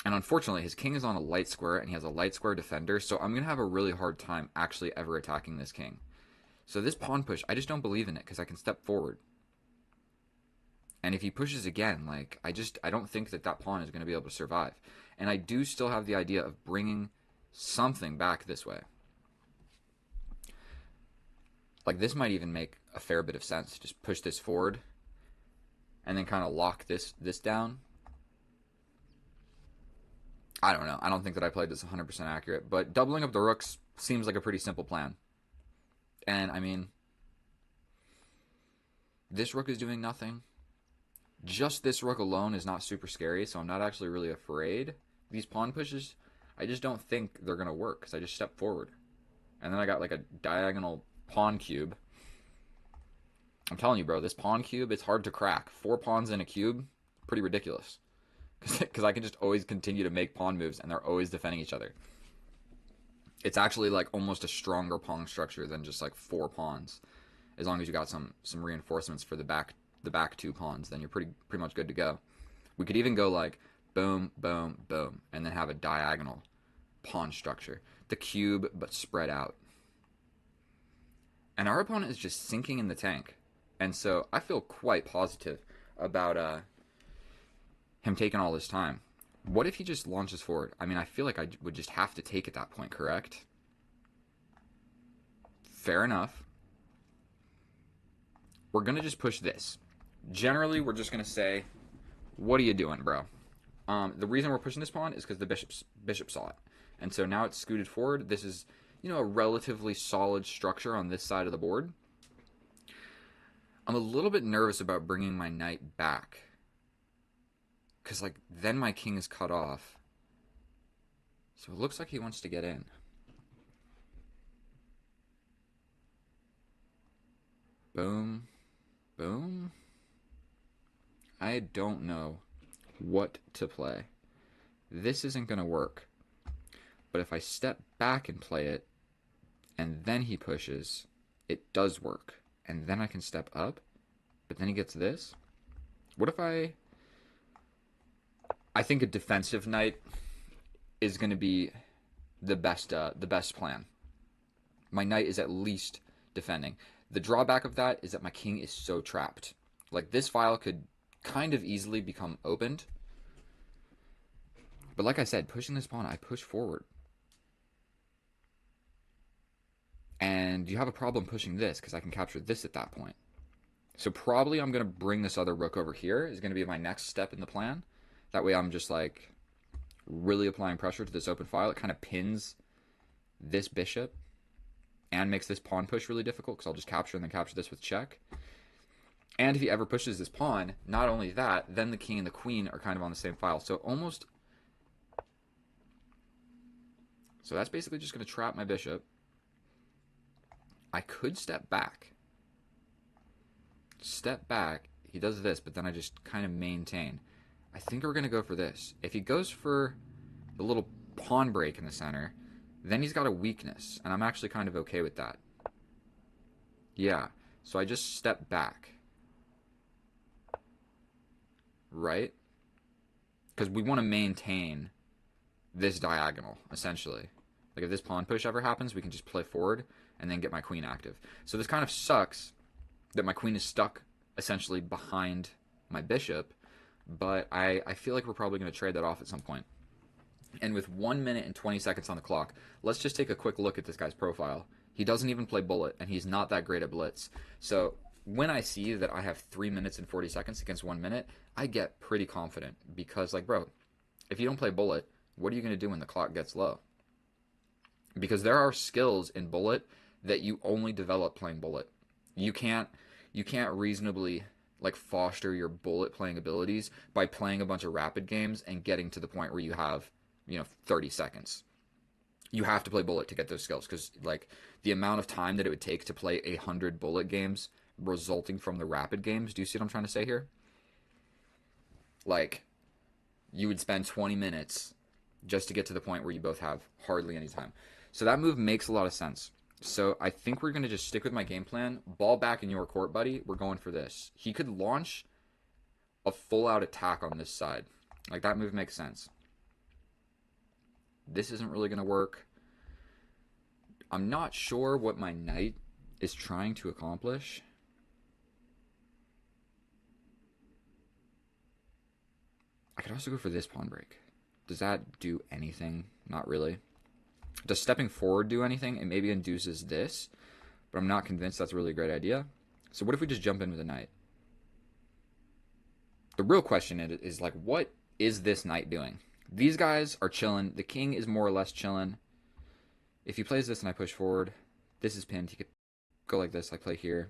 And unfortunately, his king is on a light square, and he has a light square defender, so I'm going to have a really hard time actually ever attacking this king. So this pawn push, I just don't believe in it, because I can step forward. And if he pushes again, like, I don't think that that pawn is going to be able to survive. And I do still have the idea of bringing something back this way. Like, this might even make a fair bit of sense. Just push this forward and then kind of lock this down. I don't know. I don't think that I played this 100% accurate, but doubling up the rooks seems like a pretty simple plan. And, I mean, this rook is doing nothing. Just this rook alone is not super scary, so I'm not actually really afraid. These pawn pushes, I just don't think they're going to work because I just step forward. And then I got like a diagonal pawn cube. I'm telling you, bro, this pawn cube, it's hard to crack. 4 pawns in a cube, pretty ridiculous. Because I can just always continue to make pawn moves, and they're always defending each other. It's actually like almost a stronger pawn structure than just like 4 pawns. As long as you got some reinforcements for the back 2 pawns, then you're pretty much good to go. We could even go like boom, boom, boom, and then have a diagonal pawn structure. The cube, but spread out. And our opponent is just sinking in the tank. And so I feel quite positive about him taking all this time. What if he just launches forward? I mean, I feel like I would just have to take at that point, correct? Fair enough. We're going to just push this. Generally, we're just going to say, what are you doing, bro? The reason we're pushing this pawn is because the bishop saw it. And so now it's scooted forward. This is, you know, a relatively solid structure on this side of the board. I'm a little bit nervous about bringing my knight back. Because, like, then my king is cut off. So it looks like he wants to get in. Boom. Boom. I don't know what to play. This isn't going to work. But if I step back and play it, and then he pushes, it does work. And then I can step up, but then he gets this. What if I think a defensive knight is going to be the best plan. My knight is at least defending. The drawback of that is that my king is so trapped. Like, this file could kind of easily become opened. But like I said, pushing this pawn, I push forward. And you have a problem pushing this because I can capture this at that point. So probably I'm going to bring this other rook over here is going to be my next step in the plan. That way I'm just like really applying pressure to this open file. It kind of pins this bishop and makes this pawn push really difficult because I'll just capture and then capture this with check. And if he ever pushes this pawn, not only that, then the king and the queen are kind of on the same file. So almost... So that's basically just going to trap my bishop. I could step back. Step back. He does this, but then I just kind of maintain. I think we're going to go for this. If he goes for the little pawn break in the center, then he's got a weakness, and I'm actually kind of okay with that. Yeah, so I just step back. Right? Because we want to maintain this diagonal, essentially. Like if this pawn push ever happens, we can just play forward and then get my queen active. So this kind of sucks that my queen is stuck essentially behind my bishop, but I feel like we're probably going to trade that off at some point. And with 1 minute and 20 seconds on the clock, let's just take a quick look at this guy's profile. He doesn't even play bullet, and he's not that great at blitz. So when I see that I have 3 minutes and 40 seconds against 1 minute, I get pretty confident because, like, bro, if you don't play bullet, what are you going to do when the clock gets low? Because there are skills in bullet that you only develop playing bullet. You can't reasonably like foster your bullet playing abilities by playing a bunch of rapid games and getting to the point where you have 30 seconds. You have to play bullet to get those skills because like the amount of time that it would take to play 100 bullet games resulting from the rapid games. Do you see what I'm trying to say here? Like you would spend 20 minutes just to get to the point where you both have hardly any time. So that move makes a lot of sense. So I think we're going to just stick with my game plan. Ball back in your court, buddy. We're going for this. He could launch a full-out attack on this side. Like, that move makes sense. This isn't really going to work. I'm not sure what my knight is trying to accomplish. I could also go for this pawn break. Does that do anything? Not really. Does stepping forward do anything? It maybe induces this, but I'm not convinced that's really a great idea. So what if we just jump in with a knight? The real question is like, what is this knight doing? These guys are chilling. The king is more or less chilling. If he plays this and I push forward, this is pinned. He could go like this, like play here.